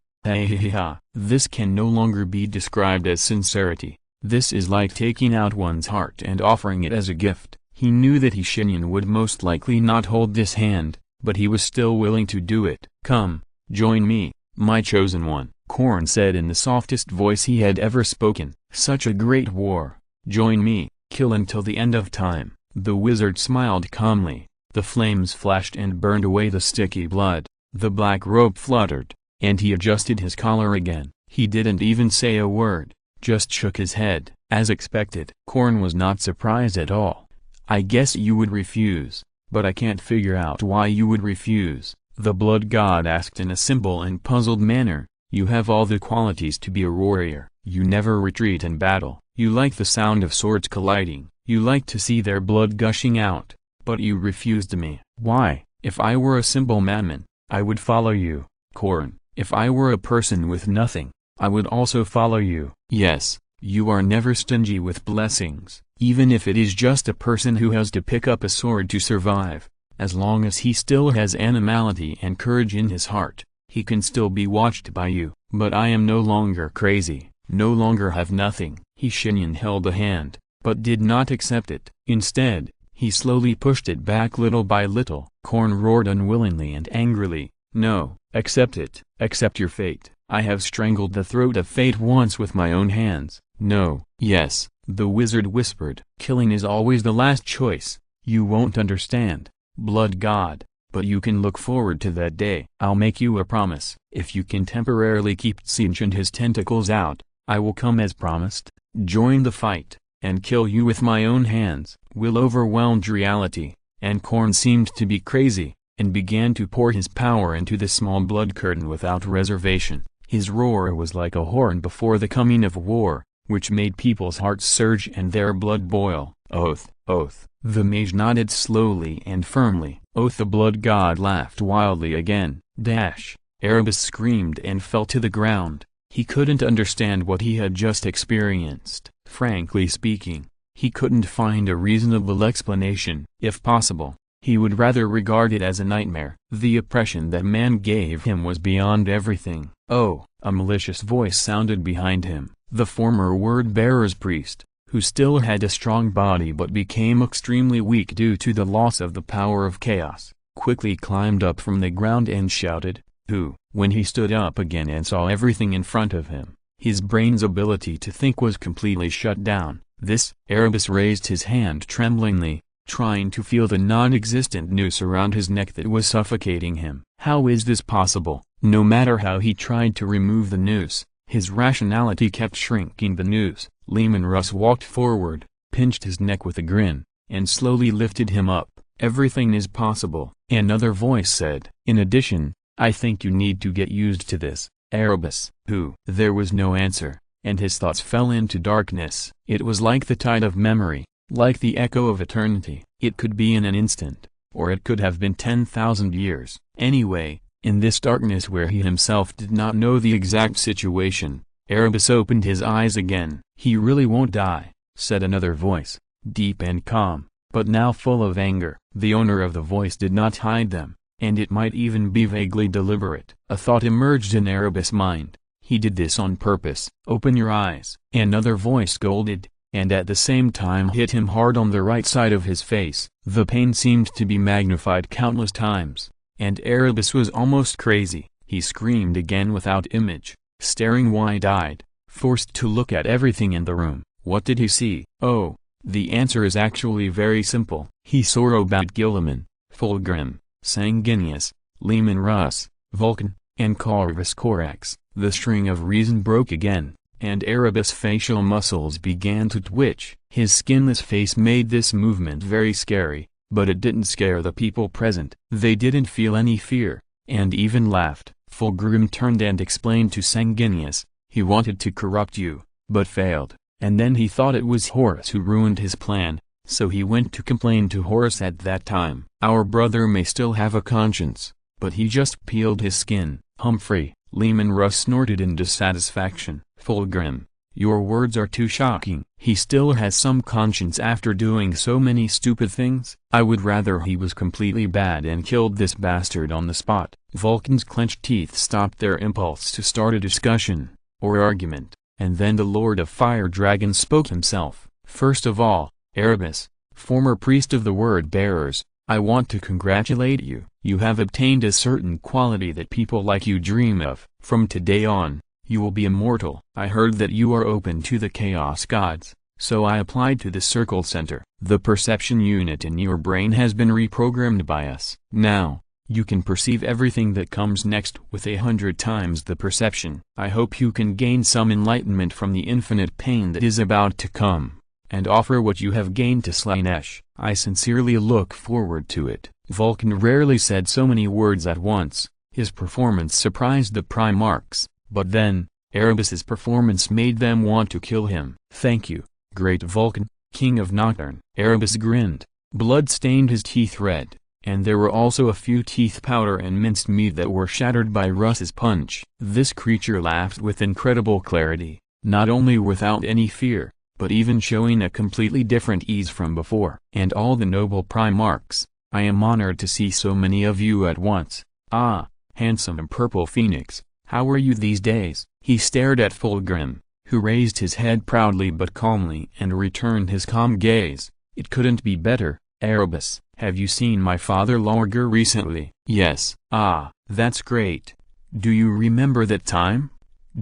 This can no longer be described as sincerity. This is like taking out one's heart and offering it as a gift. He knew that Shenyan would most likely not hold this hand, but he was still willing to do it. Come, join me, my chosen one, Korn said in the softest voice he had ever spoken. Such a great war. Join me, kill until the end of time. The wizard smiled calmly. The flames flashed and burned away the sticky blood. The black robe fluttered, and he adjusted his collar again. He didn't even say a word, just shook his head. As expected, Korn was not surprised at all. I guess you would refuse, but I can't figure out why you would refuse, the blood god asked in a simple and puzzled manner. You have all the qualities to be a warrior. You never retreat in battle. You like the sound of swords colliding. You like to see their blood gushing out. But you refused me. Why? If I were a simple madman, I would follow you, Korn. If I were a person with nothing, I would also follow you. Yes, you are never stingy with blessings, even if it is just a person who has to pick up a sword to survive. As long as he still has animality and courage in his heart, he can still be watched by you. But I am no longer crazy, no longer have nothing. Shenyan held a hand, but did not accept it. Instead, he slowly pushed it back little by little. Korn roared unwillingly and angrily. No, accept it. Accept your fate. I have strangled the throat of fate once with my own hands. No. Yes, the wizard whispered. Killing is always the last choice. You won't understand, blood god, but you can look forward to that day. I'll make you a promise. If you can temporarily keep Tsinch and his tentacles out, I will come as promised, join the fight, and kill you with my own hands. Will overwhelmed reality, and Korn seemed to be crazy, and began to pour his power into the small blood curtain without reservation. His roar was like a horn before the coming of war, which made people's hearts surge and their blood boil. Oath, oath. The mage nodded slowly and firmly. Oath. The blood god laughed wildly again. Dash. Erebus screamed and fell to the ground. He couldn't understand what he had just experienced. Frankly speaking, he couldn't find a reasonable explanation. If possible, he would rather regard it as a nightmare. The oppression that man gave him was beyond everything. Oh, a malicious voice sounded behind him. The former word-bearer's priest, who still had a strong body but became extremely weak due to the loss of the power of chaos, quickly climbed up from the ground and shouted, "Who?" When he stood up again and saw everything in front of him, his brain's ability to think was completely shut down. This. Erebus raised his hand tremblingly, trying to feel the non-existent noose around his neck that was suffocating him. How is this possible? No matter how he tried to remove the noose, his rationality kept shrinking the noose. Lehman Russ walked forward, pinched his neck with a grin, and slowly lifted him up. Everything is possible, another voice said. In addition, I think you need to get used to this, Erebus. Who? There was no answer, and his thoughts fell into darkness. It was like the tide of memory, like the echo of eternity. It could be in an instant, or it could have been 10,000 years. Anyway, in this darkness where he himself did not know the exact situation, Erebus opened his eyes again. He really won't die, said another voice, deep and calm, but now full of anger. The owner of the voice did not hide them, and it might even be vaguely deliberate. A thought emerged in Erebus' mind. He did this on purpose. Open your eyes. Another voice scolded, and at the same time hit him hard on the right side of his face. The pain seemed to be magnified countless times, and Erebus was almost crazy. He screamed again without image, staring wide-eyed, forced to look at everything in the room. What did he see? Oh, the answer is actually very simple. He saw about Gilliman, Fulgrim, Sanguinius, Lehman Russ, Vulcan, and Corvus Corax. The string of reason broke again, and Erebus' facial muscles began to twitch. His skinless face made this movement very scary, but it didn't scare the people present. They didn't feel any fear, and even laughed. Fulgrim turned and explained to Sanguinius, he wanted to corrupt you, but failed, and then he thought it was Horus who ruined his plan, so he went to complain to Horus at that time. Our brother may still have a conscience, but he just peeled his skin. Humphrey, Lehman Russ snorted in dissatisfaction. Fulgrim, your words are too shocking. He still has some conscience after doing so many stupid things? I would rather he was completely bad and killed this bastard on the spot. Vulcan's clenched teeth stopped their impulse to start a discussion, or argument, and then the Lord of Fire Dragon spoke himself. First of all, Erebus, former priest of the Word Bearers, I want to congratulate you. You have obtained a certain quality that people like you dream of. From today on, you will be immortal. I heard that you are open to the Chaos Gods, so I applied to the Circle Center. The perception unit in your brain has been reprogrammed by us. Now, you can perceive everything that comes next with 100 times the perception. I hope you can gain some enlightenment from the infinite pain that is about to come, and offer what you have gained to Slaanesh. I sincerely look forward to it. Vulcan rarely said so many words at once. His performance surprised the Primarchs, but then, Erebus's performance made them want to kill him. Thank you, great Vulcan, king of Nocturne. Erebus grinned. Blood stained his teeth red, and there were also a few teeth powder and minced meat that were shattered by Russ's punch. This creature laughed with incredible clarity, not only without any fear, but even showing a completely different ease from before. And all the noble Primarchs, I am honored to see so many of you at once. Ah, handsome Purple Phoenix, how are you these days? He stared at Fulgrim, who raised his head proudly but calmly and returned his calm gaze. It couldn't be better. Erebus, have you seen my father Larger recently? Yes. Ah, that's great. Do you remember that time?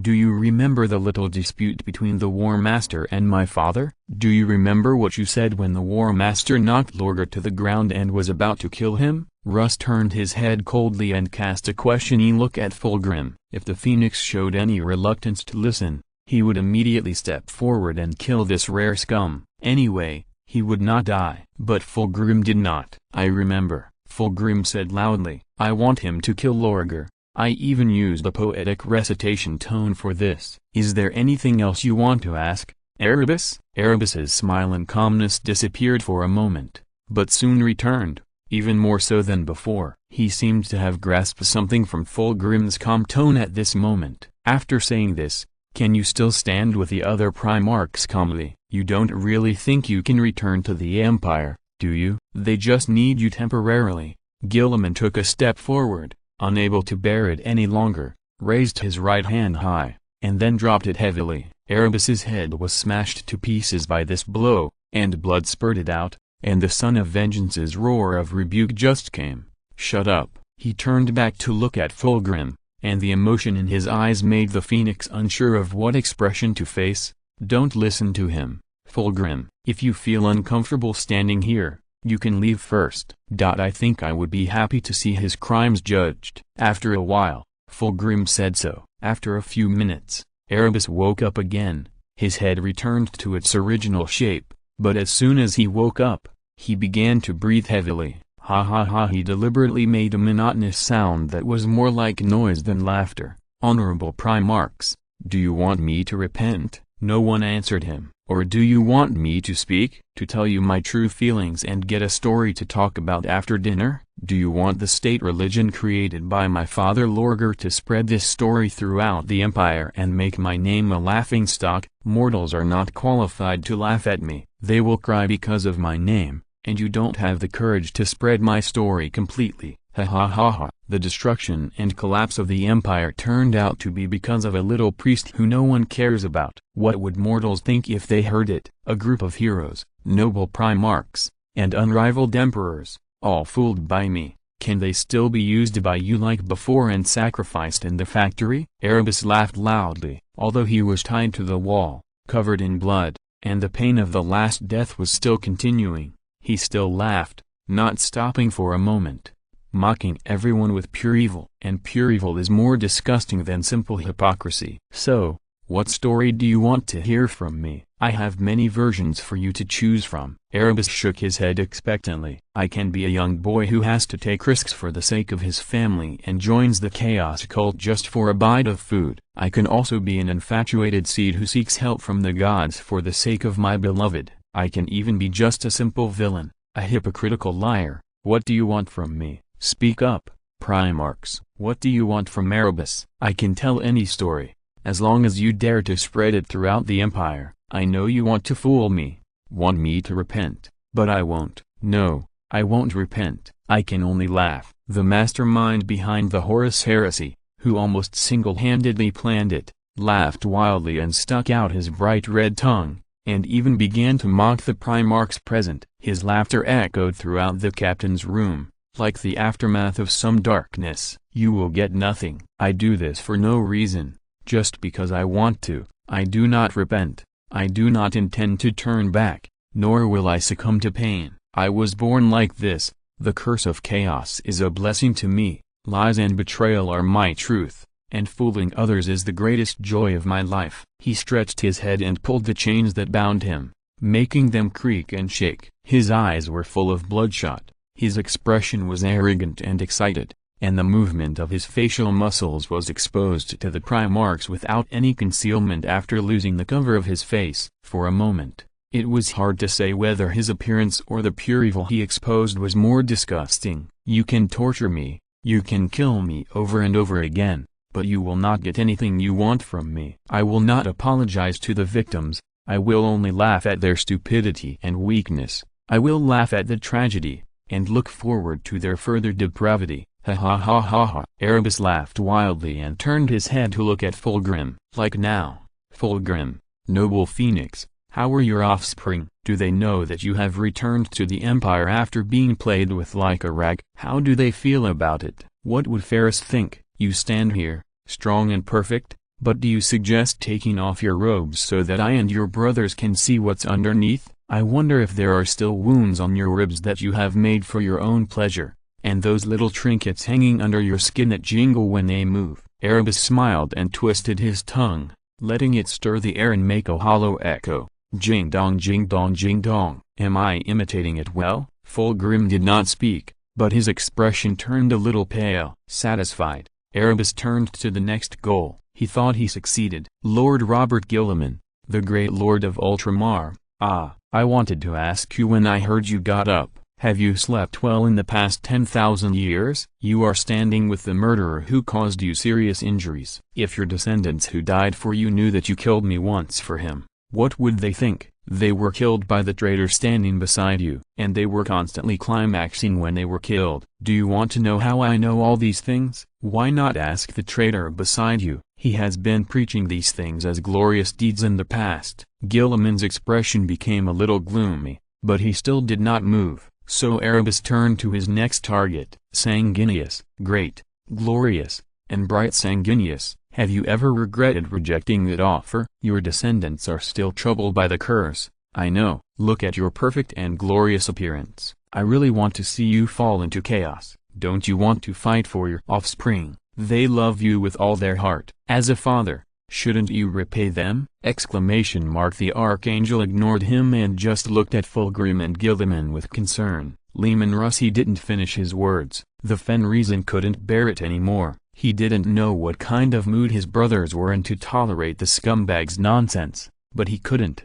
Do you remember the little dispute between the War Master and my father? Do you remember what you said when the War Master knocked Lorgar to the ground and was about to kill him?" Russ turned his head coldly and cast a questioning look at Fulgrim. If the Phoenix showed any reluctance to listen, he would immediately step forward and kill this rare scum. Anyway, he would not die. But Fulgrim did not. "I remember," Fulgrim said loudly. "I want him to kill Lorgar. I even used a poetic recitation tone for this. Is there anything else you want to ask, Erebus?" Erebus's smile and calmness disappeared for a moment, but soon returned, even more so than before. He seemed to have grasped something from Fulgrim's calm tone at this moment. After saying this, "Can you still stand with the other Primarchs calmly? You don't really think you can return to the Empire, do you? They just need you temporarily." Gilliman took a step forward, unable to bear it any longer, raised his right hand high, and then dropped it heavily. Erebus's head was smashed to pieces by this blow, and blood spurted out, and the Son of Vengeance's roar of rebuke just came. "Shut up." He turned back to look at Fulgrim, and the emotion in his eyes made the Phoenix unsure of what expression to face. "Don't listen to him, Fulgrim. If you feel uncomfortable standing here, you can leave first. I think I would be happy to see his crimes judged." After a while, Fulgrim said so. After a few minutes, Erebus woke up again. His head returned to its original shape, but as soon as he woke up, he began to breathe heavily. "Ha ha ha." He deliberately made a monotonous sound that was more like noise than laughter. "Honorable Primarchs, do you want me to repent?" No one answered him. "Or do you want me to speak? To tell you my true feelings and get a story to talk about after dinner? Do you want the state religion created by my father Lorgar to spread this story throughout the Empire and make my name a laughingstock? Mortals are not qualified to laugh at me. They will cry because of my name, and you don't have the courage to spread my story completely. Ha ha ha ha." The destruction and collapse of the Empire turned out to be because of a little priest who no one cares about. What would mortals think if they heard it? A group of heroes, noble Primarchs, and unrivaled emperors, all fooled by me. Can they still be used by you like before and sacrificed in the factory? Erebus laughed loudly. Although he was tied to the wall, covered in blood, and the pain of the last death was still continuing, he still laughed, not stopping for a moment, mocking everyone with pure evil. And pure evil is more disgusting than simple hypocrisy. "So, what story do you want to hear from me? I have many versions for you to choose from." Erebus shook his head expectantly. "I can be a young boy who has to take risks for the sake of his family and joins the chaos cult just for a bite of food. I can also be an infatuated seed who seeks help from the gods for the sake of my beloved. I can even be just a simple villain, a hypocritical liar. What do you want from me? Speak up, Primarchs." "What do you want from Erebus?" "I can tell any story, as long as you dare to spread it throughout the Empire. I know you want to fool me, want me to repent, but I won't. No, I won't repent. I can only laugh." The mastermind behind the Horus heresy, who almost single-handedly planned it, laughed wildly and stuck out his bright red tongue, and even began to mock the Primarchs present. His laughter echoed throughout the captain's room, like the aftermath of some darkness. "You will get nothing. I do this for no reason, just because I want to. I do not repent. I do not intend to turn back, nor will I succumb to pain. I was born like this. The curse of chaos is a blessing to me. Lies and betrayal are my truth, and fooling others is the greatest joy of my life." He stretched his head and pulled the chains that bound him, making them creak and shake. His eyes were full of bloodshot. His expression was arrogant and excited, and the movement of his facial muscles was exposed to the Primarchs without any concealment. After losing the cover of his face, for a moment, it was hard to say whether his appearance or the pure evil he exposed was more disgusting. "You can torture me, you can kill me over and over again, but you will not get anything you want from me. I will not apologize to the victims, I will only laugh at their stupidity and weakness. I will laugh at the tragedy, and look forward to their further depravity." Ha ha ha ha ha. Erebus laughed wildly and turned his head to look at Fulgrim. "Like now, Fulgrim, noble Phoenix, how are your offspring? Do they know that you have returned to the Empire after being played with like a rag? How do they feel about it? What would Ferris think? You stand here, strong and perfect, But do you suggest taking off your robes so that I and your brothers can see what's underneath? I wonder if there are still wounds on your ribs that you have made for your own pleasure, and those little trinkets hanging under your skin that jingle when they move." Erebus smiled and twisted his tongue, letting it stir the air and make a hollow echo. Jing dong, jing dong, jing dong. Am I imitating it well? Fulgrim did not speak, but his expression turned a little pale. Satisfied, Erebus turned to the next goal. He thought he succeeded. "Lord Robert Gilliman, the great lord of Ultramar, I wanted to ask you when I heard you got up, have you slept well in the past 10,000 years? You are standing with the murderer who caused you serious injuries. If your descendants who died for you knew that you killed me once for him, what would they think? They were killed by the traitor standing beside you, and they were constantly climaxing when they were killed. Do you want to know how I know all these things? Why not ask the traitor beside you? He has been preaching these things as glorious deeds in the past." Gilliman's expression became a little gloomy, but he still did not move, so Erebus turned to his next target. "Sanguinius, great, glorious, and bright Sanguinius, have you ever regretted rejecting that offer? Your descendants are still troubled by the curse, I know. Look at your perfect and glorious appearance. I really want to see you fall into chaos. Don't you want to fight for your offspring? They love you with all their heart. As a father, shouldn't you repay them?" The archangel ignored him and just looked at Fulgrim and Gilliman with concern. Leman Russ. He didn't finish his words. The Fenrisen couldn't bear it anymore. He didn't know what kind of mood his brothers were in to tolerate the scumbag's nonsense, but he couldn't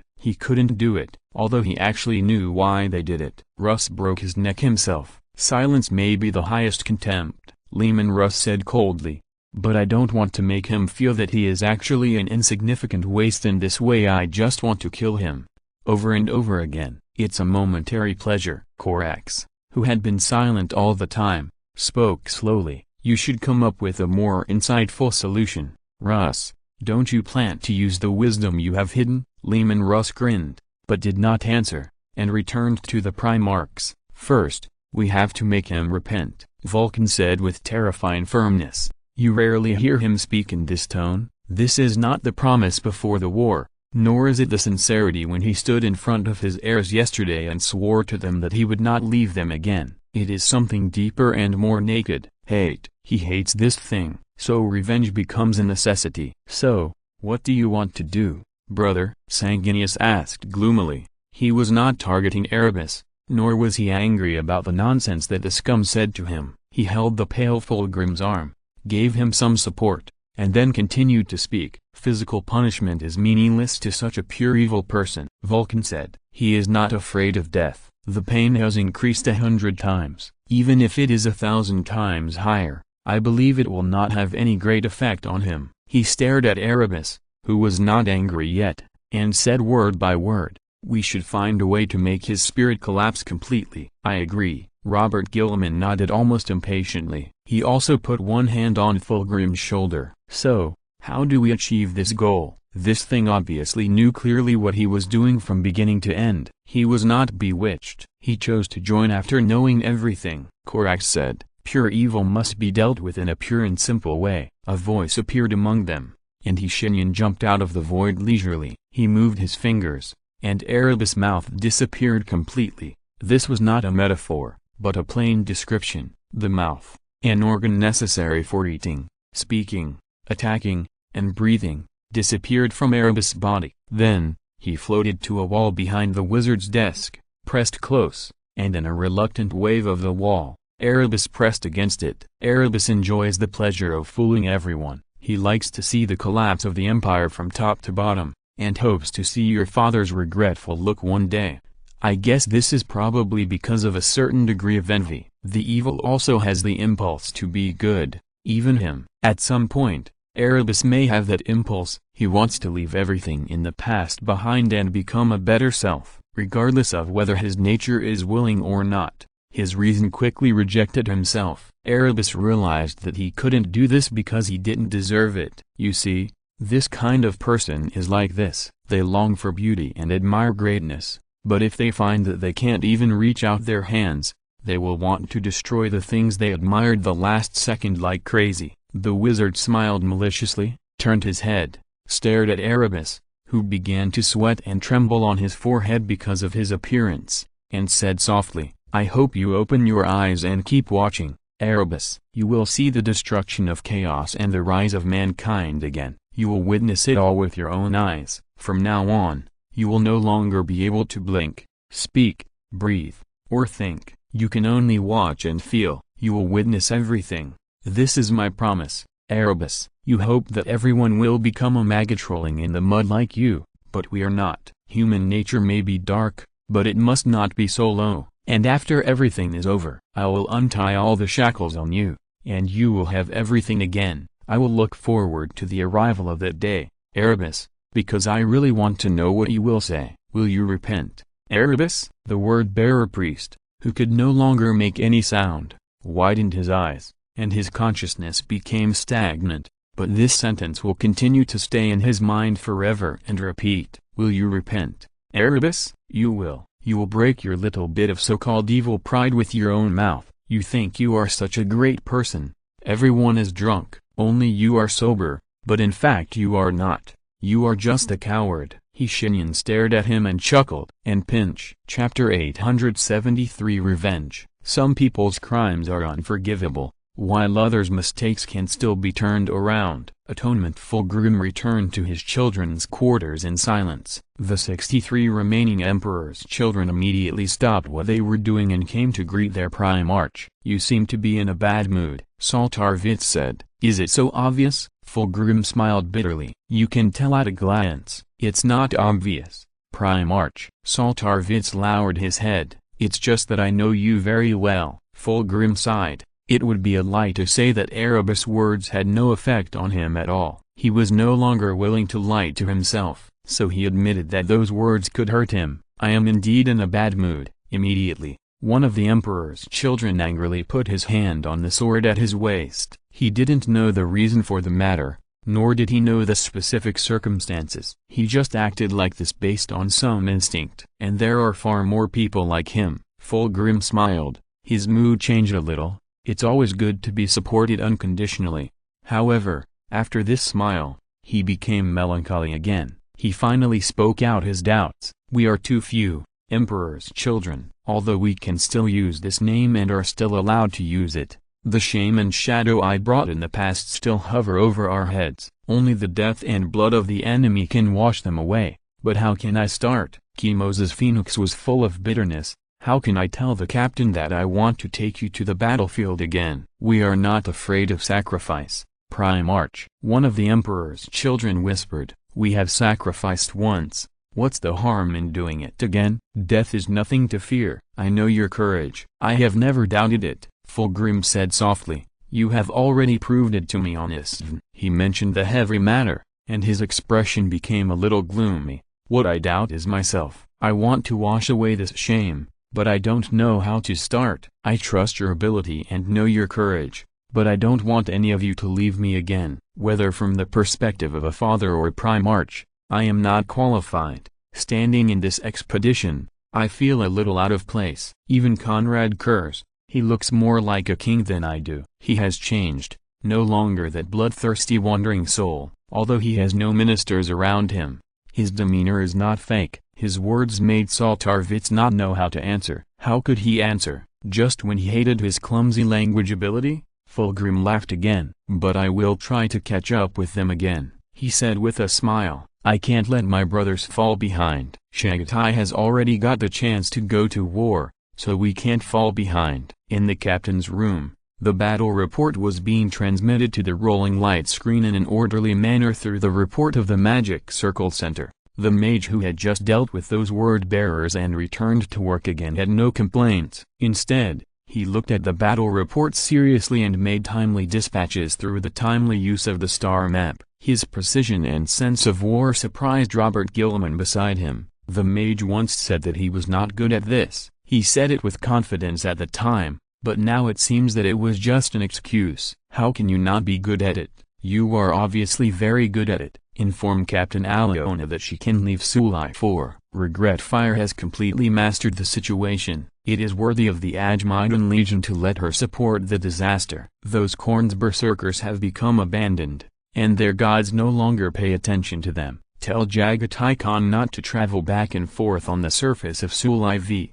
do it, although he actually knew why they did it. Russ broke his neck himself. "Silence may be the highest contempt," Leman Russ said coldly, "but I don't want to make him feel that he is actually an insignificant waste in this way. I just want to kill him, over and over again. It's a momentary pleasure." Korax, who had been silent all the time, spoke slowly. "You should come up with a more insightful solution, Russ. Don't you plan to use the wisdom you have hidden?" Leman Russ grinned, but did not answer, and returned to the Primarchs. "First, we have to make him repent," Vulcan said with terrifying firmness. You rarely hear him speak in this tone. This is not the promise before the war, nor is it the sincerity when he stood in front of his heirs yesterday and swore to them that he would not leave them again. It is something deeper and more naked. Hate. He hates this thing, so revenge becomes a necessity. "So, what do you want to do, brother?" Sanguinius asked gloomily. He was not targeting Erebus, nor was he angry about the nonsense that the scum said to him. He held the pale Fulgrim's arm, gave him some support, and then continued to speak. "Physical punishment is meaningless to such a pure evil person," Vulcan said. "He is not afraid of death. The pain has increased 100 times. Even if it is 1,000 times higher, I believe it will not have any great effect on him." He stared at Erebus, who was not angry yet, and said word by word, "We should find a way to make his spirit collapse completely." "I agree." Robert Gilliman nodded almost impatiently. He also put one hand on Fulgrim's shoulder. "So, how do we achieve this goal?" This thing obviously knew clearly what he was doing from beginning to end. He was not bewitched. He chose to join after knowing everything. Korax said, "Pure evil must be dealt with in a pure and simple way." A voice appeared among them, and Shenyan jumped out of the void leisurely. He moved his fingers, and Erebus' mouth disappeared completely. This was not a metaphor, but a plain description. The mouth, an organ necessary for eating, speaking, attacking, and breathing, disappeared from Erebus' body. Then, he floated to a wall behind the wizard's desk, pressed close, and in a reluctant wave of the wall, Erebus pressed against it. Erebus enjoys the pleasure of fooling everyone. He likes to see the collapse of the empire from top to bottom, and hopes to see your father's regretful look one day. I guess this is probably because of a certain degree of envy. The evil also has the impulse to be good, even him. At some point, Erebus may have that impulse. He wants to leave everything in the past behind and become a better self, regardless of whether his nature is willing or not. His reason quickly rejected himself. Erebus realized that he couldn't do this because he didn't deserve it. You see, this kind of person is like this. They long for beauty and admire greatness, but if they find that they can't even reach out their hands, they will want to destroy the things they admired the last second like crazy. The wizard smiled maliciously. turned his head, stared at Erebus, who began to sweat and tremble on his forehead because of his appearance, and said softly, "I hope you open your eyes and keep watching, Erebus. You will see the destruction of chaos and the rise of mankind again. You will witness it all with your own eyes. From now on, you will no longer be able to blink, speak, breathe, or think. You can only watch and feel. You will witness everything. This is my promise, Erebus. You hope that everyone will become a mage trolling in the mud like you, but we are not. Human nature may be dark, but it must not be so low. And after everything is over, I will untie all the shackles on you, and you will have everything again. I will look forward to the arrival of that day, Erebus, because I really want to know what you will say. Will you repent, Erebus?" The word-bearer priest, who could no longer make any sound, widened his eyes, and his consciousness became stagnant, but this sentence will continue to stay in his mind forever and repeat, "Will you repent, Erebus?" You will. You will break your little bit of so-called evil pride with your own mouth. You think you are such a great person. Everyone is drunk, only you are sober, but in fact you are not. You are just a coward. Shenyan stared at him and chuckled. And pinch. Chapter 873 Revenge. Some people's crimes are unforgivable, while others' mistakes can still be turned around. Atonement. Fulgrim returned to his children's quarters in silence. The 63 remaining Emperor's children immediately stopped what they were doing and came to greet their Primarch. "You seem to be in a bad mood," Saltarvitz said. "Is it so obvious?" Fulgrim smiled bitterly. "You can tell at a glance." "It's not obvious, Primarch." Saltarvitz lowered his head. "It's just that I know you very well." Fulgrim sighed. It would be a lie to say that Erebus' words had no effect on him at all. He was no longer willing to lie to himself, so he admitted that those words could hurt him. "I am indeed in a bad mood." Immediately, one of the Emperor's children angrily put his hand on the sword at his waist. He didn't know the reason for the matter, nor did he know the specific circumstances. He just acted like this based on some instinct. "And there are far more people like him." Fulgrim smiled. His mood changed a little. It's always good to be supported unconditionally. However, after this smile, he became melancholy again. He finally spoke out his doubts. "We are too few, Emperor's children. Although we can still use this name and are still allowed to use it, the shame and shadow I brought in the past still hover over our heads. Only the death and blood of the enemy can wash them away. But how can I start?" Kimos's phoenix was full of bitterness. "How can I tell the captain that I want to take you to the battlefield again?" "We are not afraid of sacrifice, Primarch." One of the Emperor's children whispered. "We have sacrificed once. What's the harm in doing it again? Death is nothing to fear." "I know your courage." "I have never doubted it," Fulgrim said softly. "You have already proved it to me on Isv." He mentioned the heavy matter, and his expression became a little gloomy. "What I doubt is myself. I want to wash away this shame, but I don't know how to start." "I trust your ability and know your courage, but I don't want any of you to leave me again." Whether from the perspective of a father or Primarch, I am not qualified. Standing in this expedition, I feel a little out of place. Even Conrad Kurz, he looks more like a king than I do. He has changed, no longer that bloodthirsty wandering soul, although he has no ministers around him. His demeanor is not fake. His words made Saltarvitz not know how to answer. How could he answer, just when he hated his clumsy language ability? Fulgrim laughed again. "But I will try to catch up with them again," he said with a smile. "I can't let my brothers fall behind. Shagatai has already got the chance to go to war, so we can't fall behind." In the captain's room, the battle report was being transmitted to the rolling light screen in an orderly manner through the report of the Magic Circle Center. The mage who had just dealt with those word-bearers and returned to work again had no complaints. Instead, he looked at the battle report seriously and made timely dispatches through the timely use of the star map. His precision and sense of war surprised Robert Gilman beside him. The mage once said that he was not good at this. He said it with confidence at the time, but now it seems that it was just an excuse. "How can you not be good at it? You are obviously very good at it. Inform Captain Aliona that she can leave Sulai for Regret Fire has completely mastered the situation. It is worthy of the Ajmidan Legion to let her support the disaster. Those Khorne's berserkers have become abandoned. and their gods no longer pay attention to them. Tell Jagatai Khan not to travel back and forth on the surface of Sul-IV.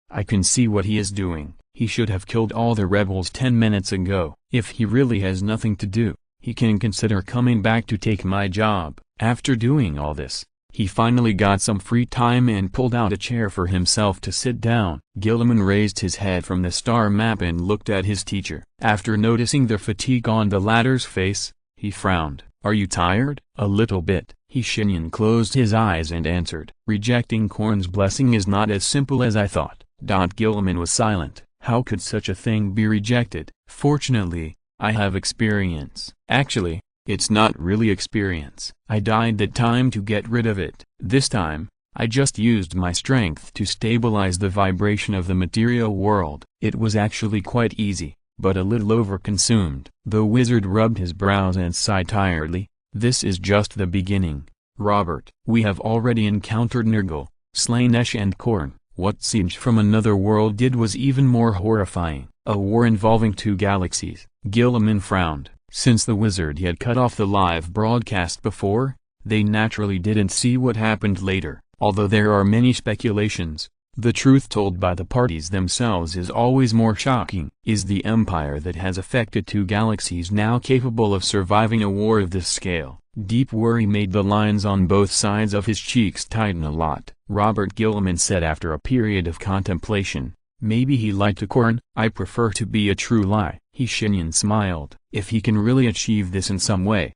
I can see what he is doing. He should have killed all the rebels 10 minutes ago. If he really has nothing to do, he can consider coming back to take my job. After doing all this, he finally got some free time and pulled out a chair for himself to sit down. Gilliman raised his head from the star map and looked at his teacher. After noticing the fatigue on the latter's face, he frowned. Are you tired? A little bit. Shenyan closed his eyes and answered. Rejecting Korn's blessing is not as simple as I thought. Gilliman was silent. How could such a thing be rejected? Fortunately, I have experience. Actually, it's not really experience. I died that time to get rid of it. This time, I just used my strength to stabilize the vibration of the material world. It was actually quite easy, but a little overconsumed. The wizard rubbed his brows and sighed tiredly. This is just the beginning, Robert. We have already encountered Nurgle, slain Esh and Korn. What Siege from Another World did was even more horrifying. A war involving 2 galaxies. Gilliman frowned. Since the wizard had cut off the live broadcast before, they naturally didn't see what happened later. Although there are many speculations, the truth told by the parties themselves is always more shocking. Is the empire that has affected 2 galaxies now capable of surviving a war of this scale? Deep worry made the lines on both sides of his cheeks tighten a lot. Robert Gilliman said after a period of contemplation. Maybe he lied to Korn. I prefer to be a true lie. Shenyan smiled. If he can really achieve this in some way.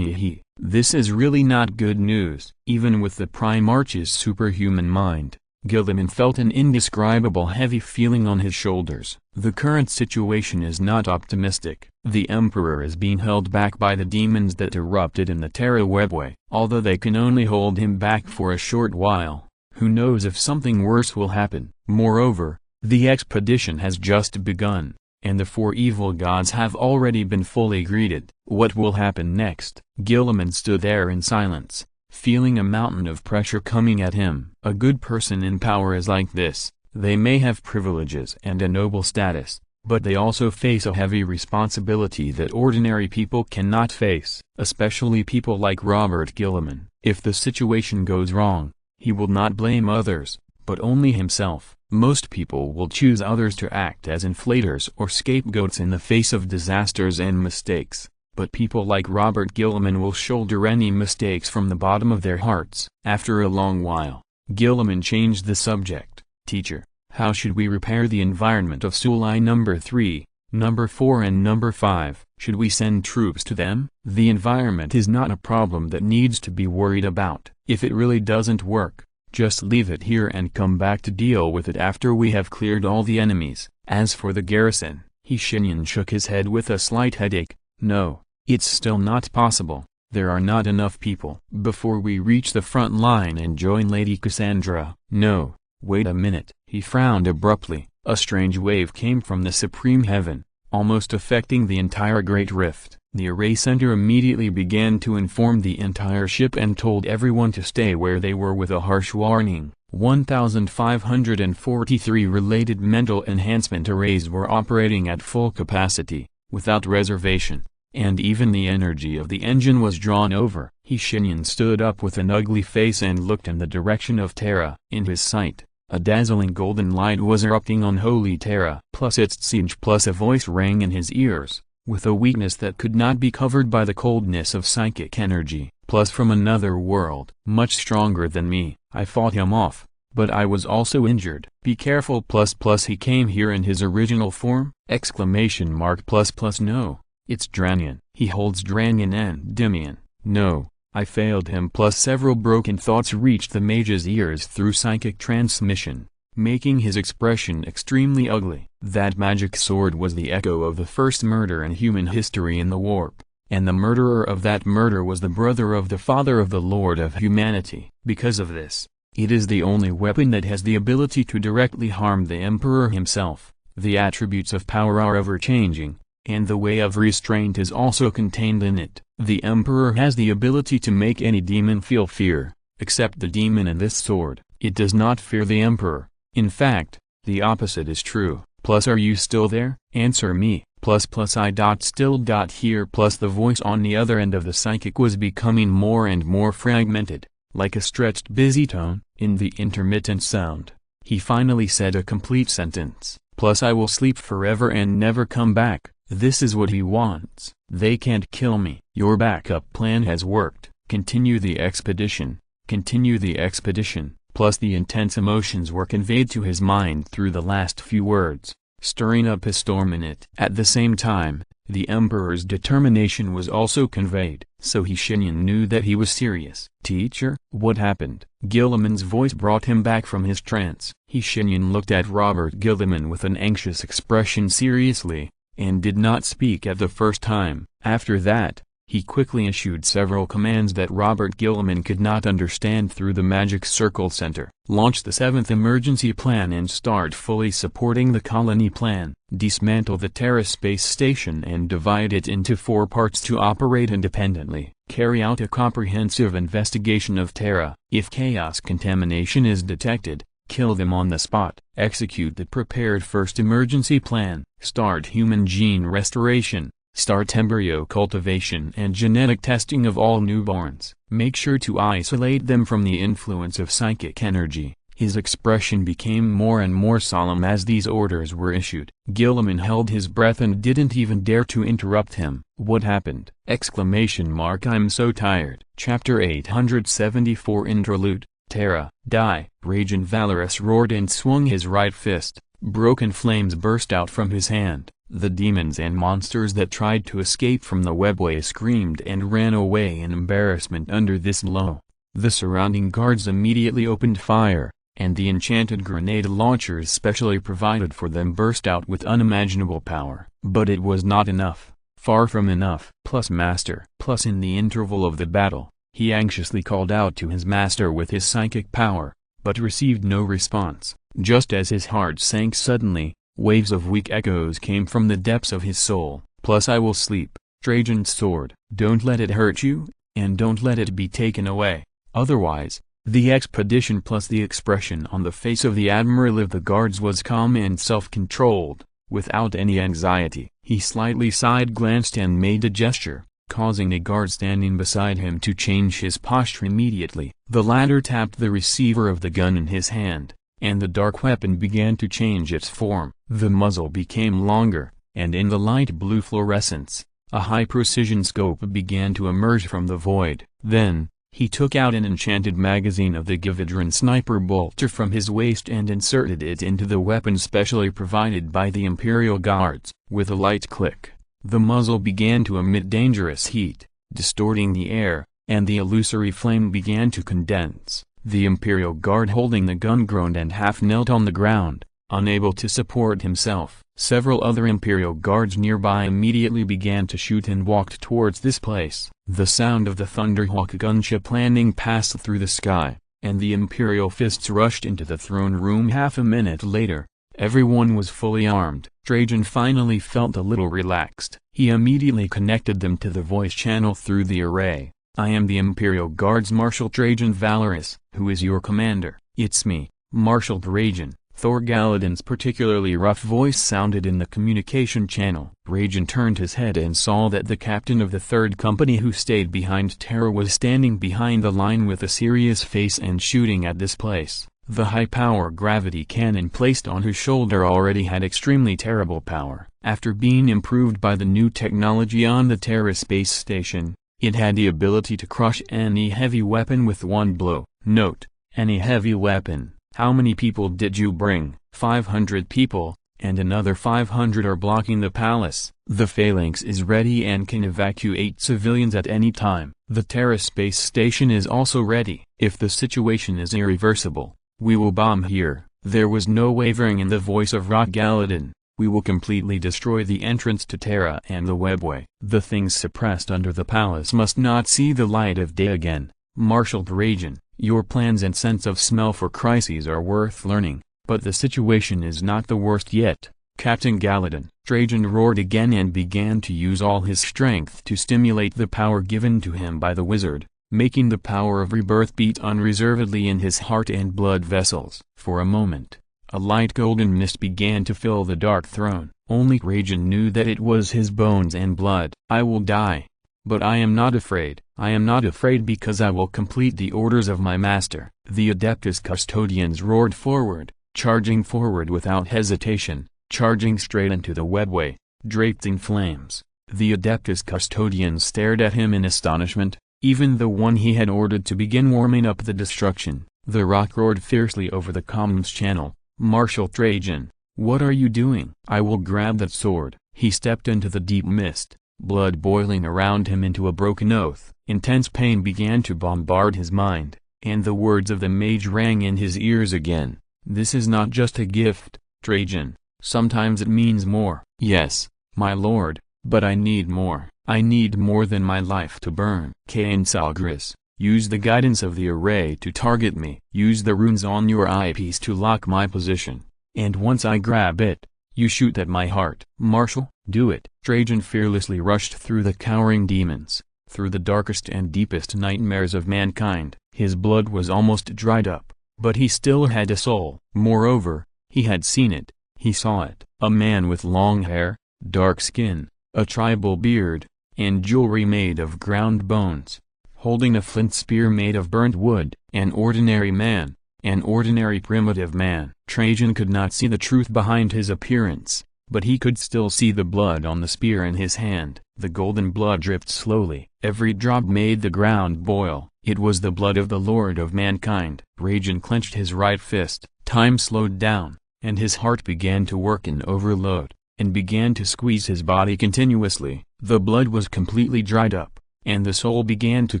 This is really not good news. Even with the Primarch's superhuman mind, Gilliman felt an indescribable heavy feeling on his shoulders. The current situation is not optimistic. The Emperor is being held back by the demons that erupted in the Terra Webway. Although they can only hold him back for a short while, who knows if something worse will happen. Moreover, the expedition has just begun, and the 4 evil gods have already been fully greeted. What will happen next? Gilliman stood there in silence, feeling a mountain of pressure coming at him. A good person in power is like this. They may have privileges and a noble status, but they also face a heavy responsibility that ordinary people cannot face, especially people like Robert Gilliman. If the situation goes wrong, he will not blame others, but only himself. Most people will choose others to act as inflators or scapegoats in the face of disasters and mistakes, but people like Robert Gilliman will shoulder any mistakes from the bottom of their hearts. After a long while, Gilliman changed the subject. Teacher, how should we repair the environment of Sulai number 3, number 4 and number 5? Should we send troops to them? The environment is not a problem that needs to be worried about. If it really doesn't work, just leave it here and come back to deal with it after we have cleared all the enemies. As for the garrison, Shenyan shook his head with a slight headache. No, it's still not possible. There are not enough people. Before we reach the front line and join Lady Cassandra. No, wait a minute. He frowned abruptly. A strange wave came from the supreme heaven, almost affecting the entire Great Rift. The array center immediately began to inform the entire ship and told everyone to stay where they were with a harsh warning. 1,543 related mental enhancement arrays were operating at full capacity, without reservation, and even the energy of the engine was drawn over. Shenyan stood up with an ugly face and looked in the direction of Terra. In his sight, a dazzling golden light was erupting on holy Terra. Plus its siege plus a voice rang in his ears, with a weakness that could not be covered by the coldness of psychic energy. Plus from another world. Much stronger than me. I fought him off, but I was also injured. Be careful plus he came here in his original form? Exclamation mark plus no. It's Dranian. He holds Dranian and Dimian. No, I failed him plus several broken thoughts reached the mage's ears through psychic transmission, making his expression extremely ugly. That magic sword was the echo of the first murder in human history in the warp, and the murderer of that murder was the brother of the father of the Lord of Humanity. Because of this, it is the only weapon that has the ability to directly harm the Emperor himself. The attributes of power are ever-changing, and the way of restraint is also contained in it. The Emperor has the ability to make any demon feel fear, except the demon in this sword. It does not fear the Emperor. In fact, the opposite is true. Plus, are you still there? Answer me. Here plus the voice on the other end of the psychic was becoming more and more fragmented, like a stretched busy tone. In the intermittent sound, he finally said a complete sentence. I will sleep forever and never come back. This is what he wants. They can't kill me. Your backup plan has worked. Continue the expedition. Continue the expedition. The intense emotions were conveyed to his mind through the last few words, stirring up a storm in it. At the same time, the Emperor's determination was also conveyed, so Shenyan knew that he was serious. Teacher, what happened? Guilliman's voice brought him back from his trance. Shenyan looked at Robert Guilliman with an anxious expression seriously, and did not speak at the first time. After that, he quickly issued several commands that Robert Guilliman could not understand through the Magic Circle Center. Launch the 7th emergency plan and start fully supporting the colony plan. Dismantle the Terra space station and divide it into 4 parts to operate independently. Carry out a comprehensive investigation of Terra. If chaos contamination is detected, kill them on the spot. Execute the prepared 1st emergency plan. Start human gene restoration. Start embryo cultivation and genetic testing of all newborns. Make sure to isolate them from the influence of psychic energy. His expression became more and more solemn as these orders were issued. Guilliman held his breath and didn't even dare to interrupt him. What happened? I'm so tired. Chapter 874 Interlude. Terra, die! Rage and Valorous roared and swung his right fist. Broken flames burst out from his hand. The demons and monsters that tried to escape from the webway screamed and ran away in embarrassment under this blow. The surrounding guards immediately opened fire, and the enchanted grenade launchers specially provided for them burst out with unimaginable power. But it was not enough. Far from enough. Master. In the interval of the battle, he anxiously called out to his master with his psychic power, but received no response. Just as his heart sank suddenly, waves of weak echoes came from the depths of his soul. I will sleep. Trajan's sword. Don't let it hurt you, and don't let it be taken away. Otherwise, the expedition. The expression on the face of the admiral of the guards was calm and self-controlled, without any anxiety. He slightly side-glanced and made a gesture, causing a guard standing beside him to change his posture immediately. The latter tapped the receiver of the gun in his hand, and the dark weapon began to change its form. The muzzle became longer, and in the light blue fluorescence, a high-precision scope began to emerge from the void. Then, he took out an enchanted magazine of the Gividran sniper bolter from his waist and inserted it into the weapon specially provided by the Imperial Guards. With a light click, the muzzle began to emit dangerous heat, distorting the air, and the illusory flame began to condense. The Imperial Guard holding the gun groaned and half knelt on the ground, unable to support himself. Several other Imperial Guards nearby immediately began to shoot and walked towards this place. The sound of the Thunderhawk gunship landing passed through the sky, and the Imperial fists rushed into the throne room. Half a minute later, everyone was fully armed. Trajan finally felt a little relaxed. He immediately connected them to the voice channel through the array. I am the Imperial Guards Marshal Trajan Valorous. Who is your commander? It's me, Marshal Trajan. Thor Galladon's particularly rough voice sounded in the communication channel. Trajan turned his head and saw that the captain of the 3rd Company who stayed behind Terra was standing behind the line with a serious face and shooting at this place. The high-power gravity cannon placed on his shoulder already had extremely terrible power. After being improved by the new technology on the Terra space station, it had the ability to crush any heavy weapon with one blow. Note: any heavy weapon. How many people did you bring? 500 people, and another 500 are blocking the palace. The phalanx is ready and can evacuate civilians at any time. The Terra space station is also ready. If the situation is irreversible, we will bomb here. There was no wavering in the voice of Rock Galladon. We will completely destroy the entrance to Terra and the webway. The things suppressed under the palace must not see the light of day again. Marshal Trajan, your plans and sense of smell for crises are worth learning, but the situation is not the worst yet. Captain Galladon. Trajan roared again and began to use all his strength to stimulate the power given to him by the wizard, making the power of rebirth beat unreservedly in his heart and blood vessels. For a moment, a light golden mist began to fill the dark throne. Only Trajan knew that it was his bones and blood. "I will die. But I am not afraid. I am not afraid because I will complete the orders of my master." The Adeptus Custodians roared forward, charging forward without hesitation, charging straight into the webway, draped in flames. The Adeptus Custodians stared at him in astonishment, even the one he had ordered to begin warming up the destruction. The rock roared fiercely over the comms channel, "Marshal Trajan, what are you doing?" "I will grab that sword." He stepped into the deep mist, blood boiling around him into a broken oath. Intense pain began to bombard his mind, and the words of the mage rang in his ears again. "This is not just a gift, Trajan. Sometimes it means more." "Yes, my lord, but I need more. I need more than my life to burn." "Cainsalgris, use the guidance of the array to target me. Use the runes on your eyepiece to lock my position, and once I grab it, you shoot at my heart." "Marshal, do it." Trajan fearlessly rushed through the cowering demons, through the darkest and deepest nightmares of mankind. His blood was almost dried up, but he still had a soul. Moreover, he had seen it, he saw it. A man with long hair, dark skin, a tribal beard, and jewelry made of ground bones, holding a flint spear made of burnt wood. An ordinary man, an ordinary primitive man. Trajan could not see the truth behind his appearance, but he could still see the blood on the spear in his hand. The golden blood dripped slowly. Every drop made the ground boil. It was the blood of the Lord of Mankind. Trajan clenched his right fist. Time slowed down, and his heart began to work in overload, and began to squeeze his body continuously. The blood was completely dried up, and the soul began to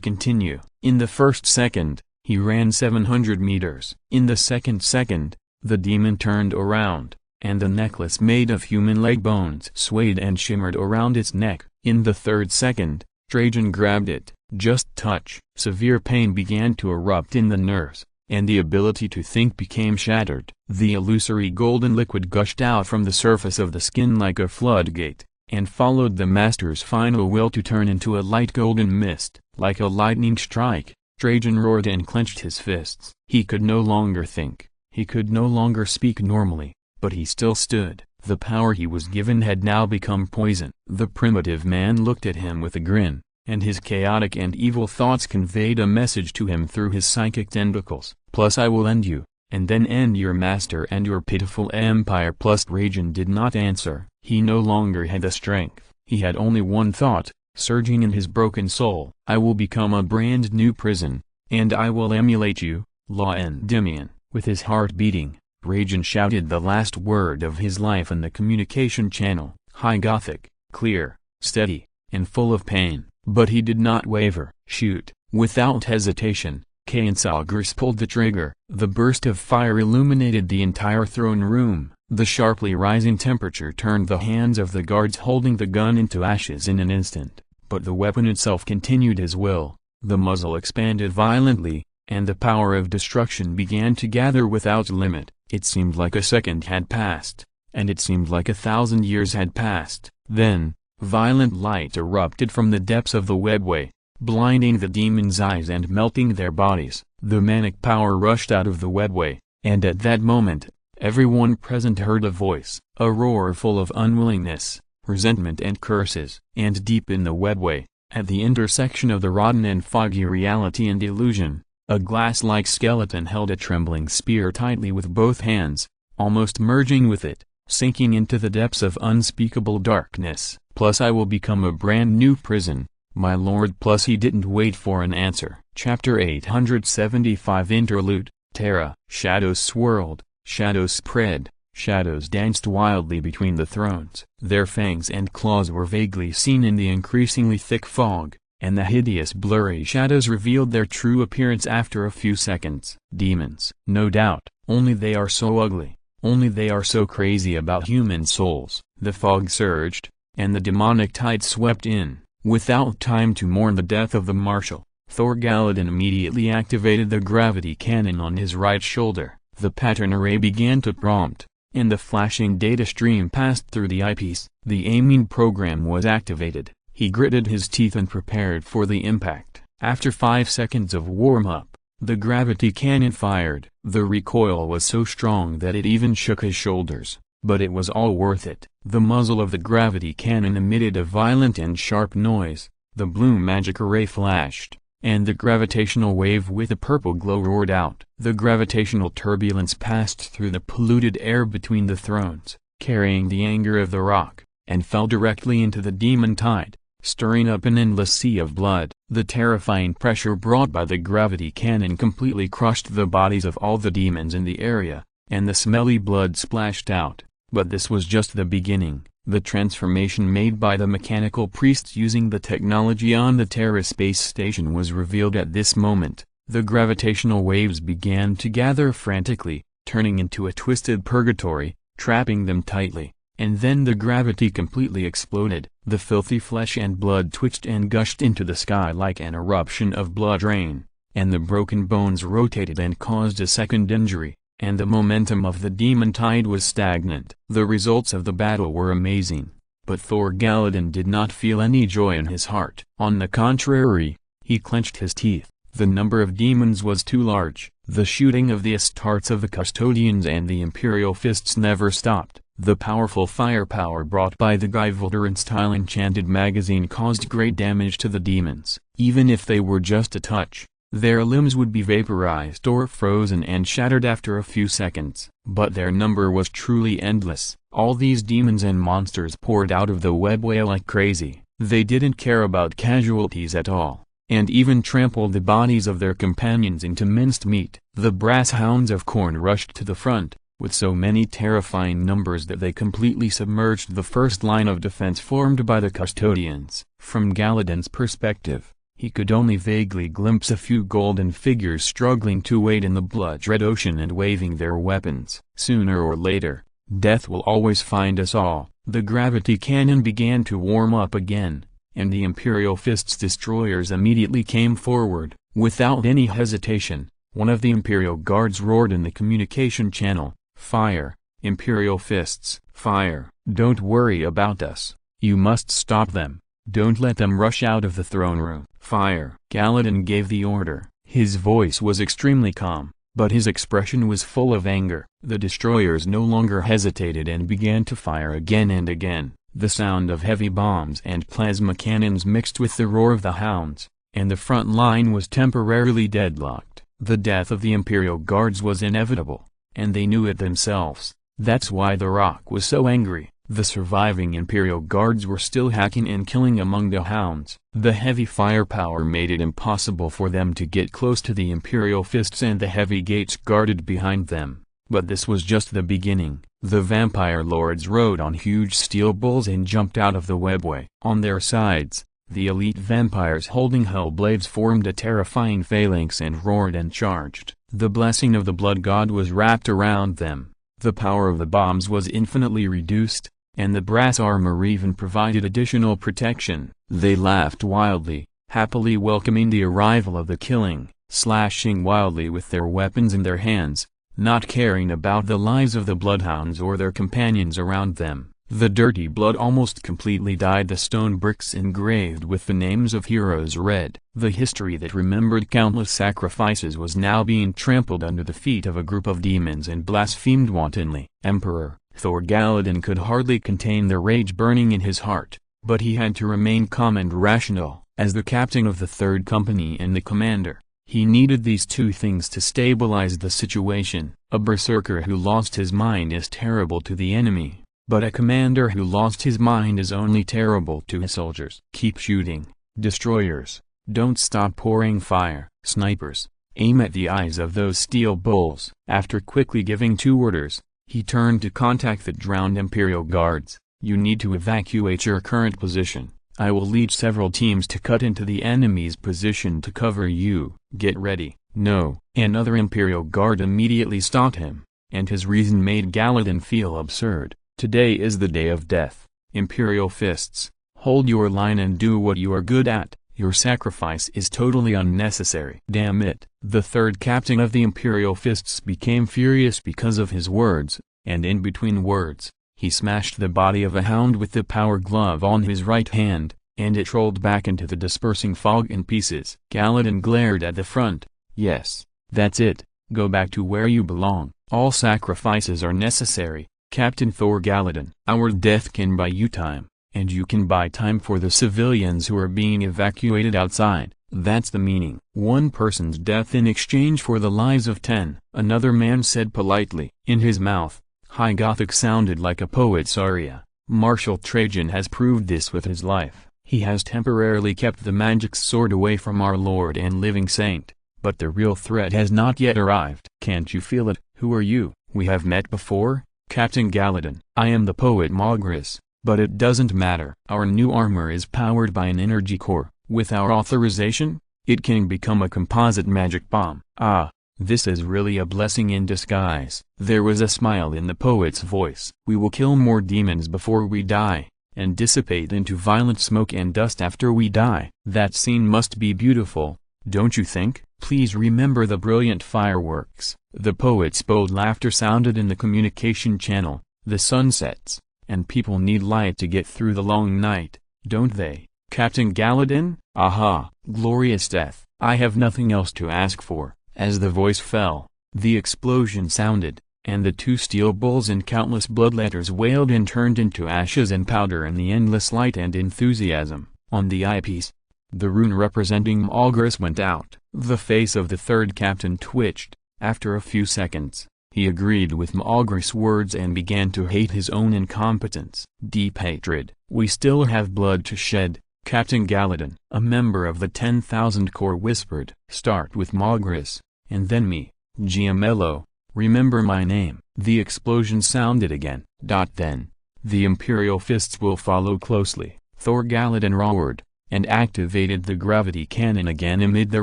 continue. In the first second, he ran 700 meters. In the second second, the demon turned around, and the necklace made of human leg bones swayed and shimmered around its neck. In the third second, Trajan grabbed it. Just touch. Severe pain began to erupt in the nerves, and the ability to think became shattered. The illusory golden liquid gushed out from the surface of the skin like a floodgate, and followed the master's final will to turn into a light golden mist. Like a lightning strike, Trajan roared and clenched his fists. He could no longer think, he could no longer speak normally, but he still stood. The power he was given had now become poison. The primitive man looked at him with a grin, and his chaotic and evil thoughts conveyed a message to him through his psychic tentacles. "Plus I will end you, and then end your master and your pitiful empire." Plus Trajan did not answer. He no longer had the strength. He had only one thought, surging in his broken soul. "I will become a brand new prison, and I will emulate you, Law Endymion." With his heart beating, Trajan shouted the last word of his life in the communication channel, high Gothic, clear, steady, and full of pain. But he did not waver. "Shoot." Without hesitation, Cainsalgris pulled the trigger. The burst of fire illuminated the entire throne room. The sharply rising temperature turned the hands of the guards holding the gun into ashes in an instant, but the weapon itself continued his will. The muzzle expanded violently, and the power of destruction began to gather without limit. It seemed like a second had passed, and it seemed like 1,000 years had passed. Then, violent light erupted from the depths of the webway, blinding the demons' eyes and melting their bodies. The manic power rushed out of the webway, and at that moment, everyone present heard a voice, a roar full of unwillingness, resentment and curses. And deep in the webway, at the intersection of the rotten and foggy reality and illusion, a glass-like skeleton held a trembling spear tightly with both hands, almost merging with it, sinking into the depths of unspeakable darkness. "Plus I will become a brand new prison, my lord." Plus he didn't wait for an answer. Chapter 875 Interlude, Terra. Shadows swirled, shadows spread, shadows danced wildly between the thrones. Their fangs and claws were vaguely seen in the increasingly thick fog, and the hideous blurry shadows revealed their true appearance after a few seconds. Demons. No doubt, only they are so ugly, only they are so crazy about human souls. The fog surged, and the demonic tide swept in. Without time to mourn the death of the marshal, Thorgaladin immediately activated the gravity cannon on his right shoulder. The pattern array began to prompt, and the flashing data stream passed through the eyepiece. The aiming program was activated. He gritted his teeth and prepared for the impact. After 5 seconds of warm-up, the gravity cannon fired. The recoil was so strong that it even shook his shoulders. but it was all worth it. The muzzle of the gravity cannon emitted a violent and sharp noise, the blue magic array flashed, and the gravitational wave with a purple glow roared out. The gravitational turbulence passed through the polluted air between the thrones, carrying the anger of the rock, and fell directly into the demon tide, stirring up an endless sea of blood. The terrifying pressure brought by the gravity cannon completely crushed the bodies of all the demons in the area, and the smelly blood splashed out. But this was just the beginning. The transformation made by the mechanical priests using the technology on the Terra space station was revealed at this moment. The gravitational waves began to gather frantically, turning into a twisted purgatory, trapping them tightly, and then the gravity completely exploded. The filthy flesh and blood twitched and gushed into the sky like an eruption of blood rain, and the broken bones rotated and caused a second injury, and the momentum of the demon tide was stagnant. The results of the battle were amazing, but Thor-Galladon did not feel any joy in his heart. On the contrary, he clenched his teeth. The number of demons was too large. The shooting of the Astartes of the Custodians and the Imperial Fists never stopped. The powerful firepower brought by the Gaivolderen-style enchanted magazine caused great damage to the demons. Even if they were just a touch, their limbs would be vaporized or frozen and shattered after a few seconds. But their number was truly endless. All these demons and monsters poured out of the webway like crazy. They didn't care about casualties at all, and even trampled the bodies of their companions into minced meat. The brass hounds of Khorne rushed to the front, with so many terrifying numbers that they completely submerged the first line of defense formed by the Custodians. From Galladon's perspective, he could only vaguely glimpse a few golden figures struggling to wade in the blood-red ocean and waving their weapons. Sooner or later, death will always find us all. The gravity cannon began to warm up again, and the Imperial Fist's destroyers immediately came forward. Without any hesitation, one of the Imperial Guards roared in the communication channel, "Fire, Imperial Fists, fire! Don't worry about us. You must stop them. Don't let them rush out of the throne room. Fire!" Galladon gave the order. His voice was extremely calm, but his expression was full of anger. The destroyers no longer hesitated and began to fire again and again. The sound of heavy bombs and plasma cannons mixed with the roar of the hounds, and the front line was temporarily deadlocked. The death of the Imperial Guards was inevitable, and they knew it themselves. That's why the Rock was so angry. The surviving Imperial Guards were still hacking and killing among the hounds. The heavy firepower made it impossible for them to get close to the Imperial Fists and the heavy gates guarded behind them. But this was just the beginning. The vampire lords rode on huge steel bulls and jumped out of the webway. On their sides, the elite vampires holding hellblades formed a terrifying phalanx and roared and charged. The blessing of the blood god was wrapped around them. The power of the bombs was infinitely reduced, and the brass armor even provided additional protection. They laughed wildly, happily welcoming the arrival of the killing, slashing wildly with their weapons in their hands, not caring about the lives of the bloodhounds or their companions around them. The dirty blood almost completely dyed the stone bricks engraved with the names of heroes red. The history that remembered countless sacrifices was now being trampled under the feet of a group of demons and blasphemed wantonly. Emperor Thor-Galladon could hardly contain the rage burning in his heart, but he had to remain calm and rational. As the captain of the Third Company and the commander, he needed these two things to stabilize the situation. A berserker who lost his mind is terrible to the enemy, but a commander who lost his mind is only terrible to his soldiers. Keep shooting, destroyers. Don't stop pouring fire. Snipers, aim at the eyes of those steel bulls. After quickly giving two orders, he turned to contact the drowned Imperial Guards. You need to evacuate your current position. I will lead several teams to cut into the enemy's position to cover you. Get ready. No. Another Imperial Guard immediately stopped him, and his reason made Galladon feel absurd. Today is the day of death. Imperial Fists, hold your line and do what you are good at. Your sacrifice is totally unnecessary. Damn it. The third captain of the Imperial Fists became furious because of his words, and in between words, he smashed the body of a hound with the power glove on his right hand, and it rolled back into the dispersing fog in pieces. Galladon glared at the front. Yes, that's it. Go back to where you belong. All sacrifices are necessary. Captain Thor Gallatin. Our death can buy you time, and you can buy time for the civilians who are being evacuated outside. That's the meaning. One person's death in exchange for the lives of 10. Another man said politely. In his mouth, High Gothic sounded like a poet's aria. Marshal Trajan has proved this with his life. He has temporarily kept the magic sword away from our Lord and living saint, but the real threat has not yet arrived. Can't you feel it? Who are you? We have met before? Captain Gallatin. I am the poet Mogris, but it doesn't matter. Our new armor is powered by an energy core. With our authorization, it can become a composite magic bomb. Ah, this is really a blessing in disguise. There was a smile in the poet's voice. We will kill more demons before we die, and dissipate into violent smoke and dust after we die. That scene must be beautiful, don't you think? Please remember the brilliant fireworks. The poet's bold laughter sounded in the communication channel. The sun sets, and people need light to get through the long night, don't they? Captain Gallatin? Aha, glorious death. I have nothing else to ask for. As the voice fell, the explosion sounded, and the two steel bulls in countless bloodletters wailed and turned into ashes and powder in the endless light and enthusiasm. On the eyepiece, the rune representing Mogris went out. The face of the third captain twitched. After a few seconds, he agreed with Mogris' words and began to hate his own incompetence. Deep hatred. We still have blood to shed, Captain Gallatin. A member of the 10,000 Corps whispered. Start with Mogris, and then me, Giamello. Remember my name. The explosion sounded again. Then, the Imperial fists will follow closely. Thor Gallatin roared, and activated the gravity cannon again amid the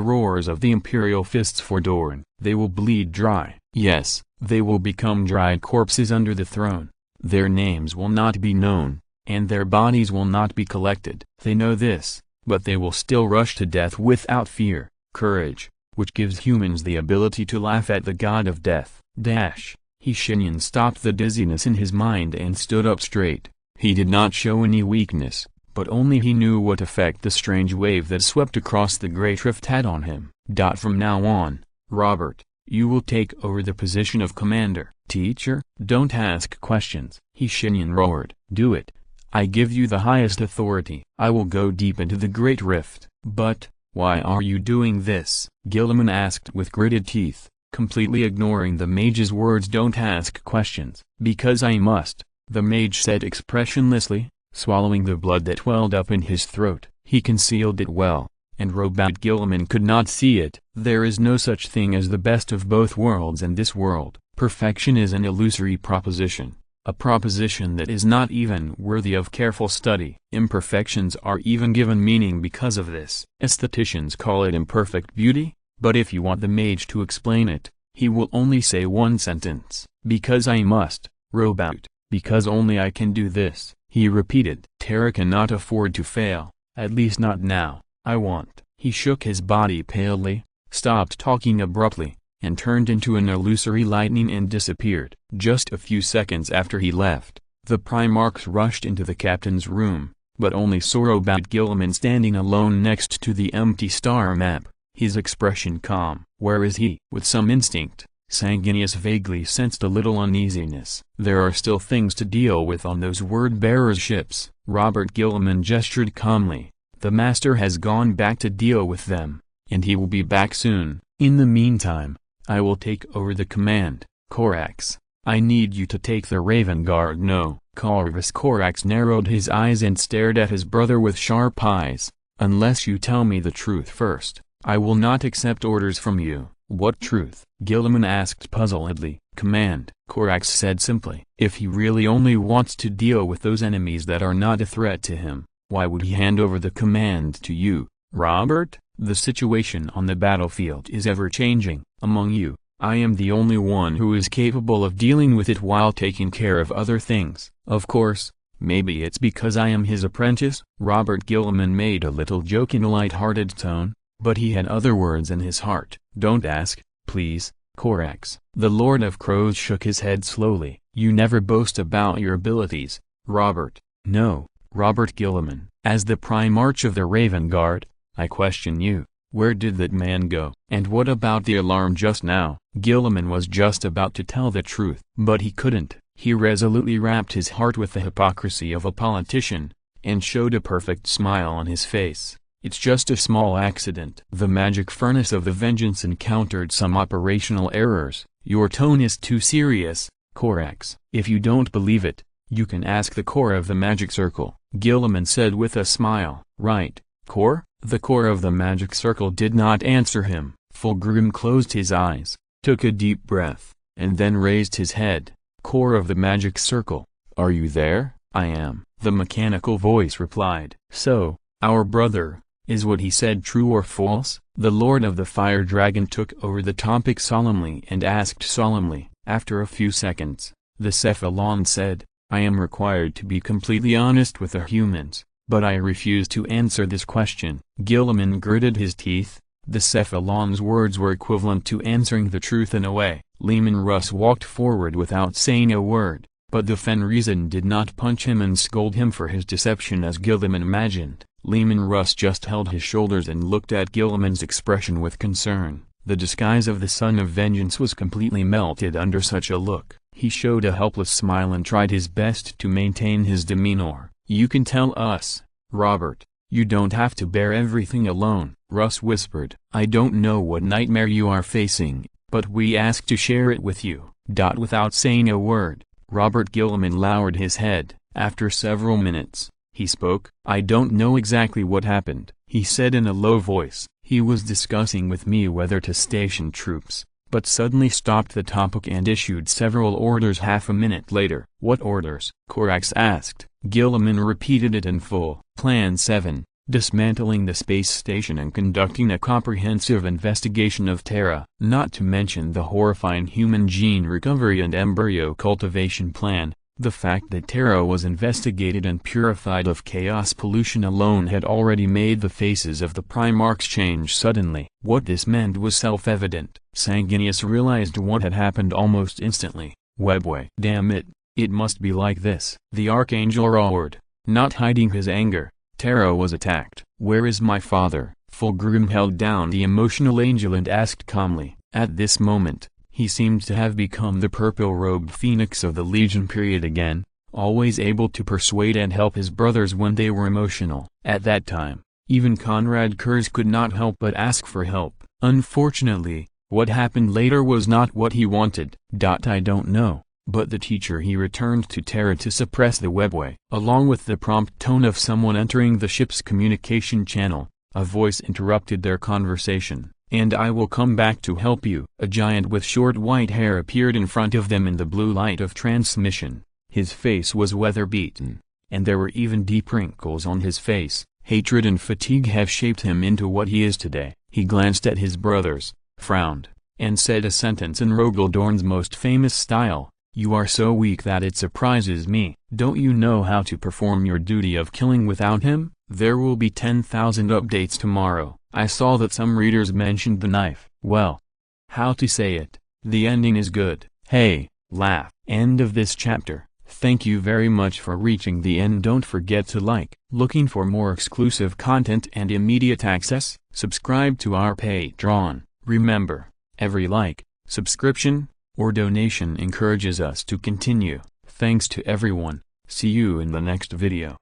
roars of the Imperial fists for Dorne. They will bleed dry. Yes, they will become dried corpses under the throne. Their names will not be known, and their bodies will not be collected. They know this, but they will still rush to death without fear. Courage, which gives humans the ability to laugh at the god of death. Shenyan stopped the dizziness in his mind and stood up straight. He did not show any weakness, but only he knew what effect the strange wave that swept across the great rift had on him. From now on, Robert, you will take over the position of commander. Teacher, don't ask questions. Shenyan roared. Do it. I give you the highest authority. I will go deep into the great rift. But, why are you doing this? Gilliman asked with gritted teeth, completely ignoring the mage's words. Don't ask questions. Because I must, the mage said expressionlessly, swallowing the blood that welled up in his throat. He concealed it well, and Robert Gilliman could not see it. There is no such thing as the best of both worlds in this world. Perfection is an illusory proposition, a proposition that is not even worthy of careful study. Imperfections are even given meaning because of this. Aestheticians call it imperfect beauty, but if you want the mage to explain it, he will only say one sentence. Because I must, Robert, because only I can do this. He repeated. Terra cannot afford to fail, at least not now. I want. He shook his body palely, stopped talking abruptly, and turned into an illusory lightning and disappeared. Just a few seconds after he left, the Primarchs rushed into the captain's room, but only saw Robert Gilliman standing alone next to the empty star map, his expression calm. Where is he? With some instinct, Sanguinius vaguely sensed a little uneasiness. There are still things to deal with on those word-bearers' ships. Robert Gilliman gestured calmly. The master has gone back to deal with them, and he will be back soon. In the meantime, I will take over the command. Corax, I need you to take the Raven Guard. No. Corvus Corax narrowed his eyes and stared at his brother with sharp eyes. Unless you tell me the truth first, I will not accept orders from you. What truth? Gilliman asked puzzledly. Command, Corax said simply. If he really only wants to deal with those enemies that are not a threat to him, why would he hand over the command to you, Robert? The situation on the battlefield is ever-changing. Among you, I am the only one who is capable of dealing with it while taking care of other things. Of course, maybe it's because I am his apprentice. Robert Gilliman made a little joke in a light-hearted tone, but he had other words in his heart. Don't ask, please, Corax. The Lord of Crows shook his head slowly. You never boast about your abilities, Robert. No, Robert Gilliman. As the Primarch of the Raven Guard, I question you. Where did that man go? And what about the alarm just now? Gilliman was just about to tell the truth, but he couldn't. He resolutely wrapped his heart with the hypocrisy of a politician, and showed a perfect smile on his face. It's just a small accident. The magic furnace of the vengeance encountered some operational errors. Your tone is too serious, Corax. If you don't believe it, you can ask the core of the magic circle, Gilliman said with a smile. Right, core? The core of the magic circle did not answer him. Fulgrim closed his eyes, took a deep breath, and then raised his head. Core of the magic circle, are you there? I am, the mechanical voice replied. So, our brother, is what he said true or false? The Lord of the Fire Dragon took over the topic solemnly and asked solemnly. After a few seconds, the Cephalon said, I am required to be completely honest with the humans, but I refuse to answer this question. Gilliman gritted his teeth. The Cephalon's words were equivalent to answering the truth in a way. Leman Russ walked forward without saying a word, but the Fenrisian did not punch him and scold him for his deception as Gilliman imagined. Leman Russ just held his shoulders and looked at Gilliman's expression with concern. The disguise of the Son of Vengeance was completely melted under such a look. He showed a helpless smile and tried his best to maintain his demeanor. You can tell us, Robert. You don't have to bear everything alone, Russ whispered. I don't know what nightmare you are facing, but we ask to share it with you. Without saying a word, Robert Gilliman lowered his head. After several minutes, he spoke. I don't know exactly what happened, he said in a low voice. He was discussing with me whether to station troops, but suddenly stopped the topic and issued several orders half a minute later. What orders? Corax asked. Gilliman repeated it in full. Plan 7, dismantling the space station and conducting a comprehensive investigation of Terra. Not to mention the horrifying human gene recovery and embryo cultivation plan. The fact that Terra was investigated and purified of chaos pollution alone had already made the faces of the Primarchs change suddenly. What this meant was self-evident. Sanguinius realized what had happened almost instantly. Webway. Damn it, it must be like this. The Archangel roared, not hiding his anger. Terra was attacked. Where is my father? Fulgrim held down the emotional angel and asked calmly. At this moment, he seemed to have become the purple-robed phoenix of the Legion period again, always able to persuade and help his brothers when they were emotional. At that time, even Conrad Kurz could not help but ask for help. Unfortunately, what happened later was not what he wanted. I don't know, but the teacher he returned to Terra to suppress the webway. Along with the prompt tone of someone entering the ship's communication channel, a voice interrupted their conversation. And I will come back to help you. A giant with short white hair appeared in front of them in the blue light of transmission. His face was weather-beaten, and there were even deep wrinkles on his face. Hatred and fatigue have shaped him into what he is today. He glanced at his brothers, frowned, and said a sentence in Rogaldorn's most famous style. You are so weak that it surprises me. Don't you know how to perform your duty of killing without him? There will be 10,000 updates tomorrow. I saw that some readers mentioned the knife. Well, how to say it? The ending is good. Hey, laugh. End of this chapter. Thank you very much for reaching the end. Don't forget to like. Looking for more exclusive content and immediate access? Subscribe to our Patreon. Remember, every like, subscription, or donation encourages us to continue. Thanks to everyone. See you in the next video.